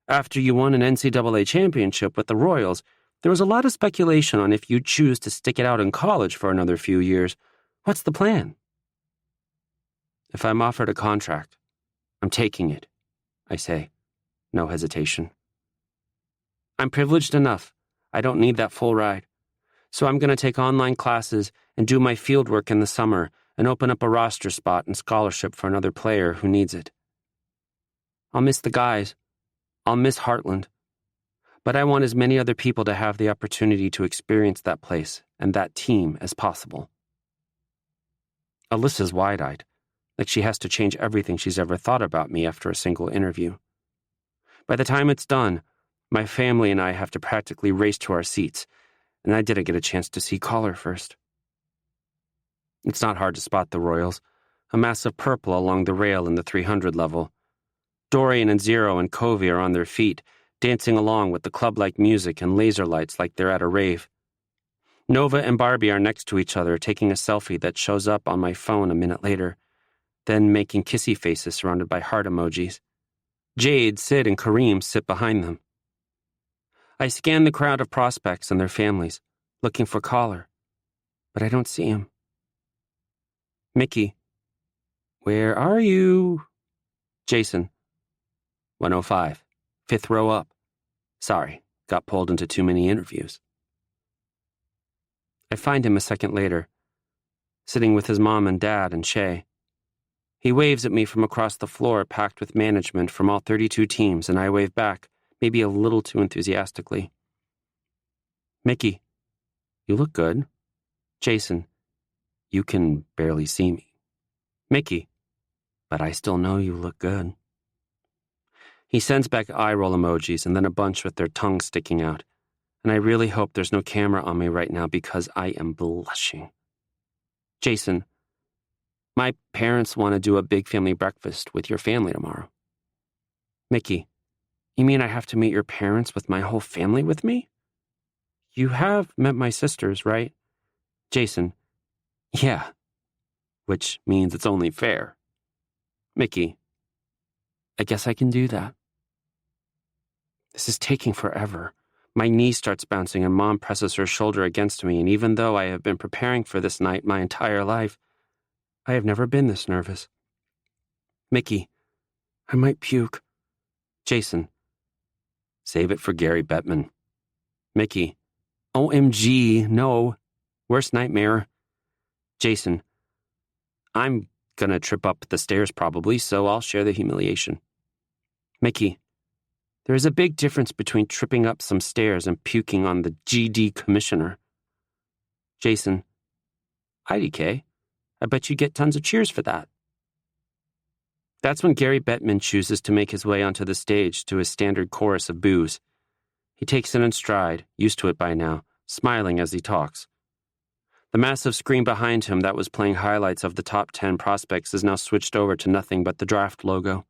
After you won an NCAA championship with the Royals, there was a lot of speculation on if you'd choose to stick it out in college for another few years. What's the plan? If I'm offered a contract, I'm taking it, I say, no hesitation. I'm privileged enough. I don't need that full ride. So I'm going to take online classes and do my field work in the summer and open up a roster spot and scholarship for another player who needs it. I'll miss the guys. I'll miss Heartland. But I want as many other people to have the opportunity to experience that place and that team as possible. Alyssa's wide-eyed, like she has to change everything she's ever thought about me after a single interview. By the time it's done, my family and I have to practically race to our seats, and I didn't get a chance to see Collar first. It's not hard to spot the Royals, a mass of purple along the rail in the 300 level. Dorian and Zero and Covey are on their feet, dancing along with the club-like music and laser lights like they're at a rave. Nova and Barbie are next to each other, taking a selfie that shows up on my phone a minute later, then making kissy faces surrounded by heart emojis. Jade, Sid, and Kareem sit behind them. I scan the crowd of prospects and their families, looking for Collar, but I don't see him. Mickey. Where are you? Jason. 105. 5th row up. Sorry, got pulled into too many interviews. I find him a second later, sitting with his mom and dad and Shay. He waves at me from across the floor packed with management from all 32 teams, and I wave back, maybe a little too enthusiastically. Mickey, you look good. Jason, you can barely see me. Mickey, but I still know you look good. He sends back eye roll emojis and then a bunch with their tongues sticking out, and I really hope there's no camera on me right now because I am blushing. Jason, my parents want to do a big family breakfast with your family tomorrow. Mickey, you mean I have to meet your parents with my whole family with me? You have met my sisters, right? Jason, yeah, which means it's only fair. Mickey, I guess I can do that. This is taking forever. My knee starts bouncing and Mom presses her shoulder against me, and even though I have been preparing for this night my entire life, I have never been this nervous. Mickey, I might puke. Jason, save it for Gary Bettman. Mickey, OMG, no. Worst nightmare. Jason, I'm gonna trip up the stairs probably, so I'll share the humiliation. Mickey, there is a big difference between tripping up some stairs and puking on the GD commissioner. Jason, IDK, I bet you get tons of cheers for that. That's when Gary Bettman chooses to make his way onto the stage to his standard chorus of boos. He takes it in stride, used to it by now, smiling as he talks. The massive screen behind him that was playing highlights of the top 10 prospects is now switched over to nothing but the draft logo.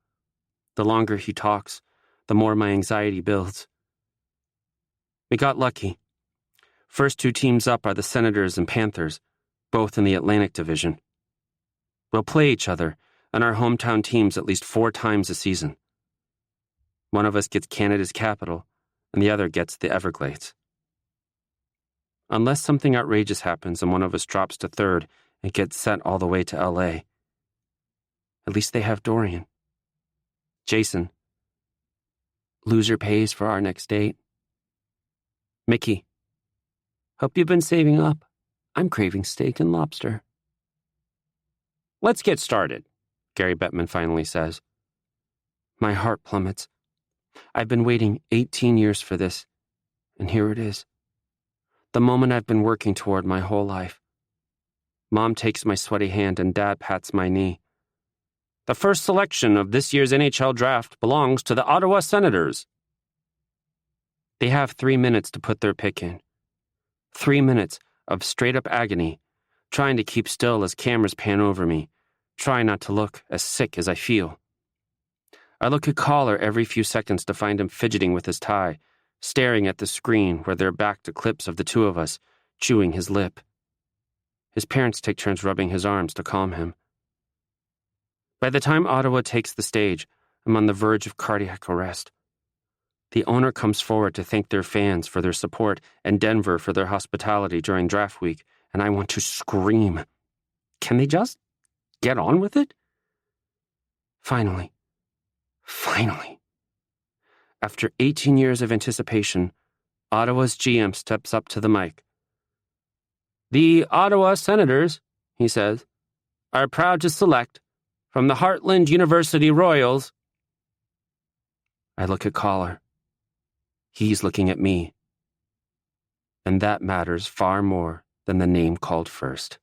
The longer he talks, the more my anxiety builds. We got lucky. First 2 teams up are the Senators and Panthers, both in the Atlantic Division. We'll play each other and our hometown teams at least 4 times a season. One of us gets Canada's capital, and the other gets the Everglades. Unless something outrageous happens and one of us drops to 3rd and gets sent all the way to LA. At least they have Dorian. Jason, loser pays for our next date. Mickey, hope you've been saving up. I'm craving steak and lobster. Let's get started, Gary Bettman finally says. My heart plummets. I've been waiting 18 years for this, and here it is. The moment I've been working toward my whole life. Mom takes my sweaty hand and Dad pats my knee. The first selection of this year's NHL draft belongs to the Ottawa Senators. They have 3 minutes to put their pick in. 3 minutes of straight-up agony, trying to keep still as cameras pan over me, trying not to look as sick as I feel. I look at Collar every few seconds to find him fidgeting with his tie, staring at the screen where they're back to clips of the 2 of us, chewing his lip. His parents take turns rubbing his arms to calm him. By the time Ottawa takes the stage, I'm on the verge of cardiac arrest. The owner comes forward to thank their fans for their support and Denver for their hospitality during draft week, and I want to scream. Can they just get on with it? Finally. After 18 years of anticipation, Ottawa's GM steps up to the mic. The Ottawa Senators, he says, are proud to select, from the Heartland University Royals. I look at Collar. He's looking at me. And that matters far more than the name called first.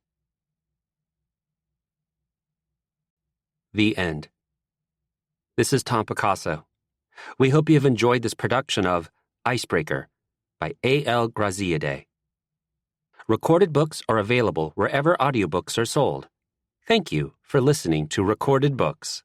The end. This is Tom Picasso. We hope you have enjoyed this production of Icebreaker by A.L. Graziadei. Recorded books are available wherever audiobooks are sold. Thank you for listening to Recorded Books.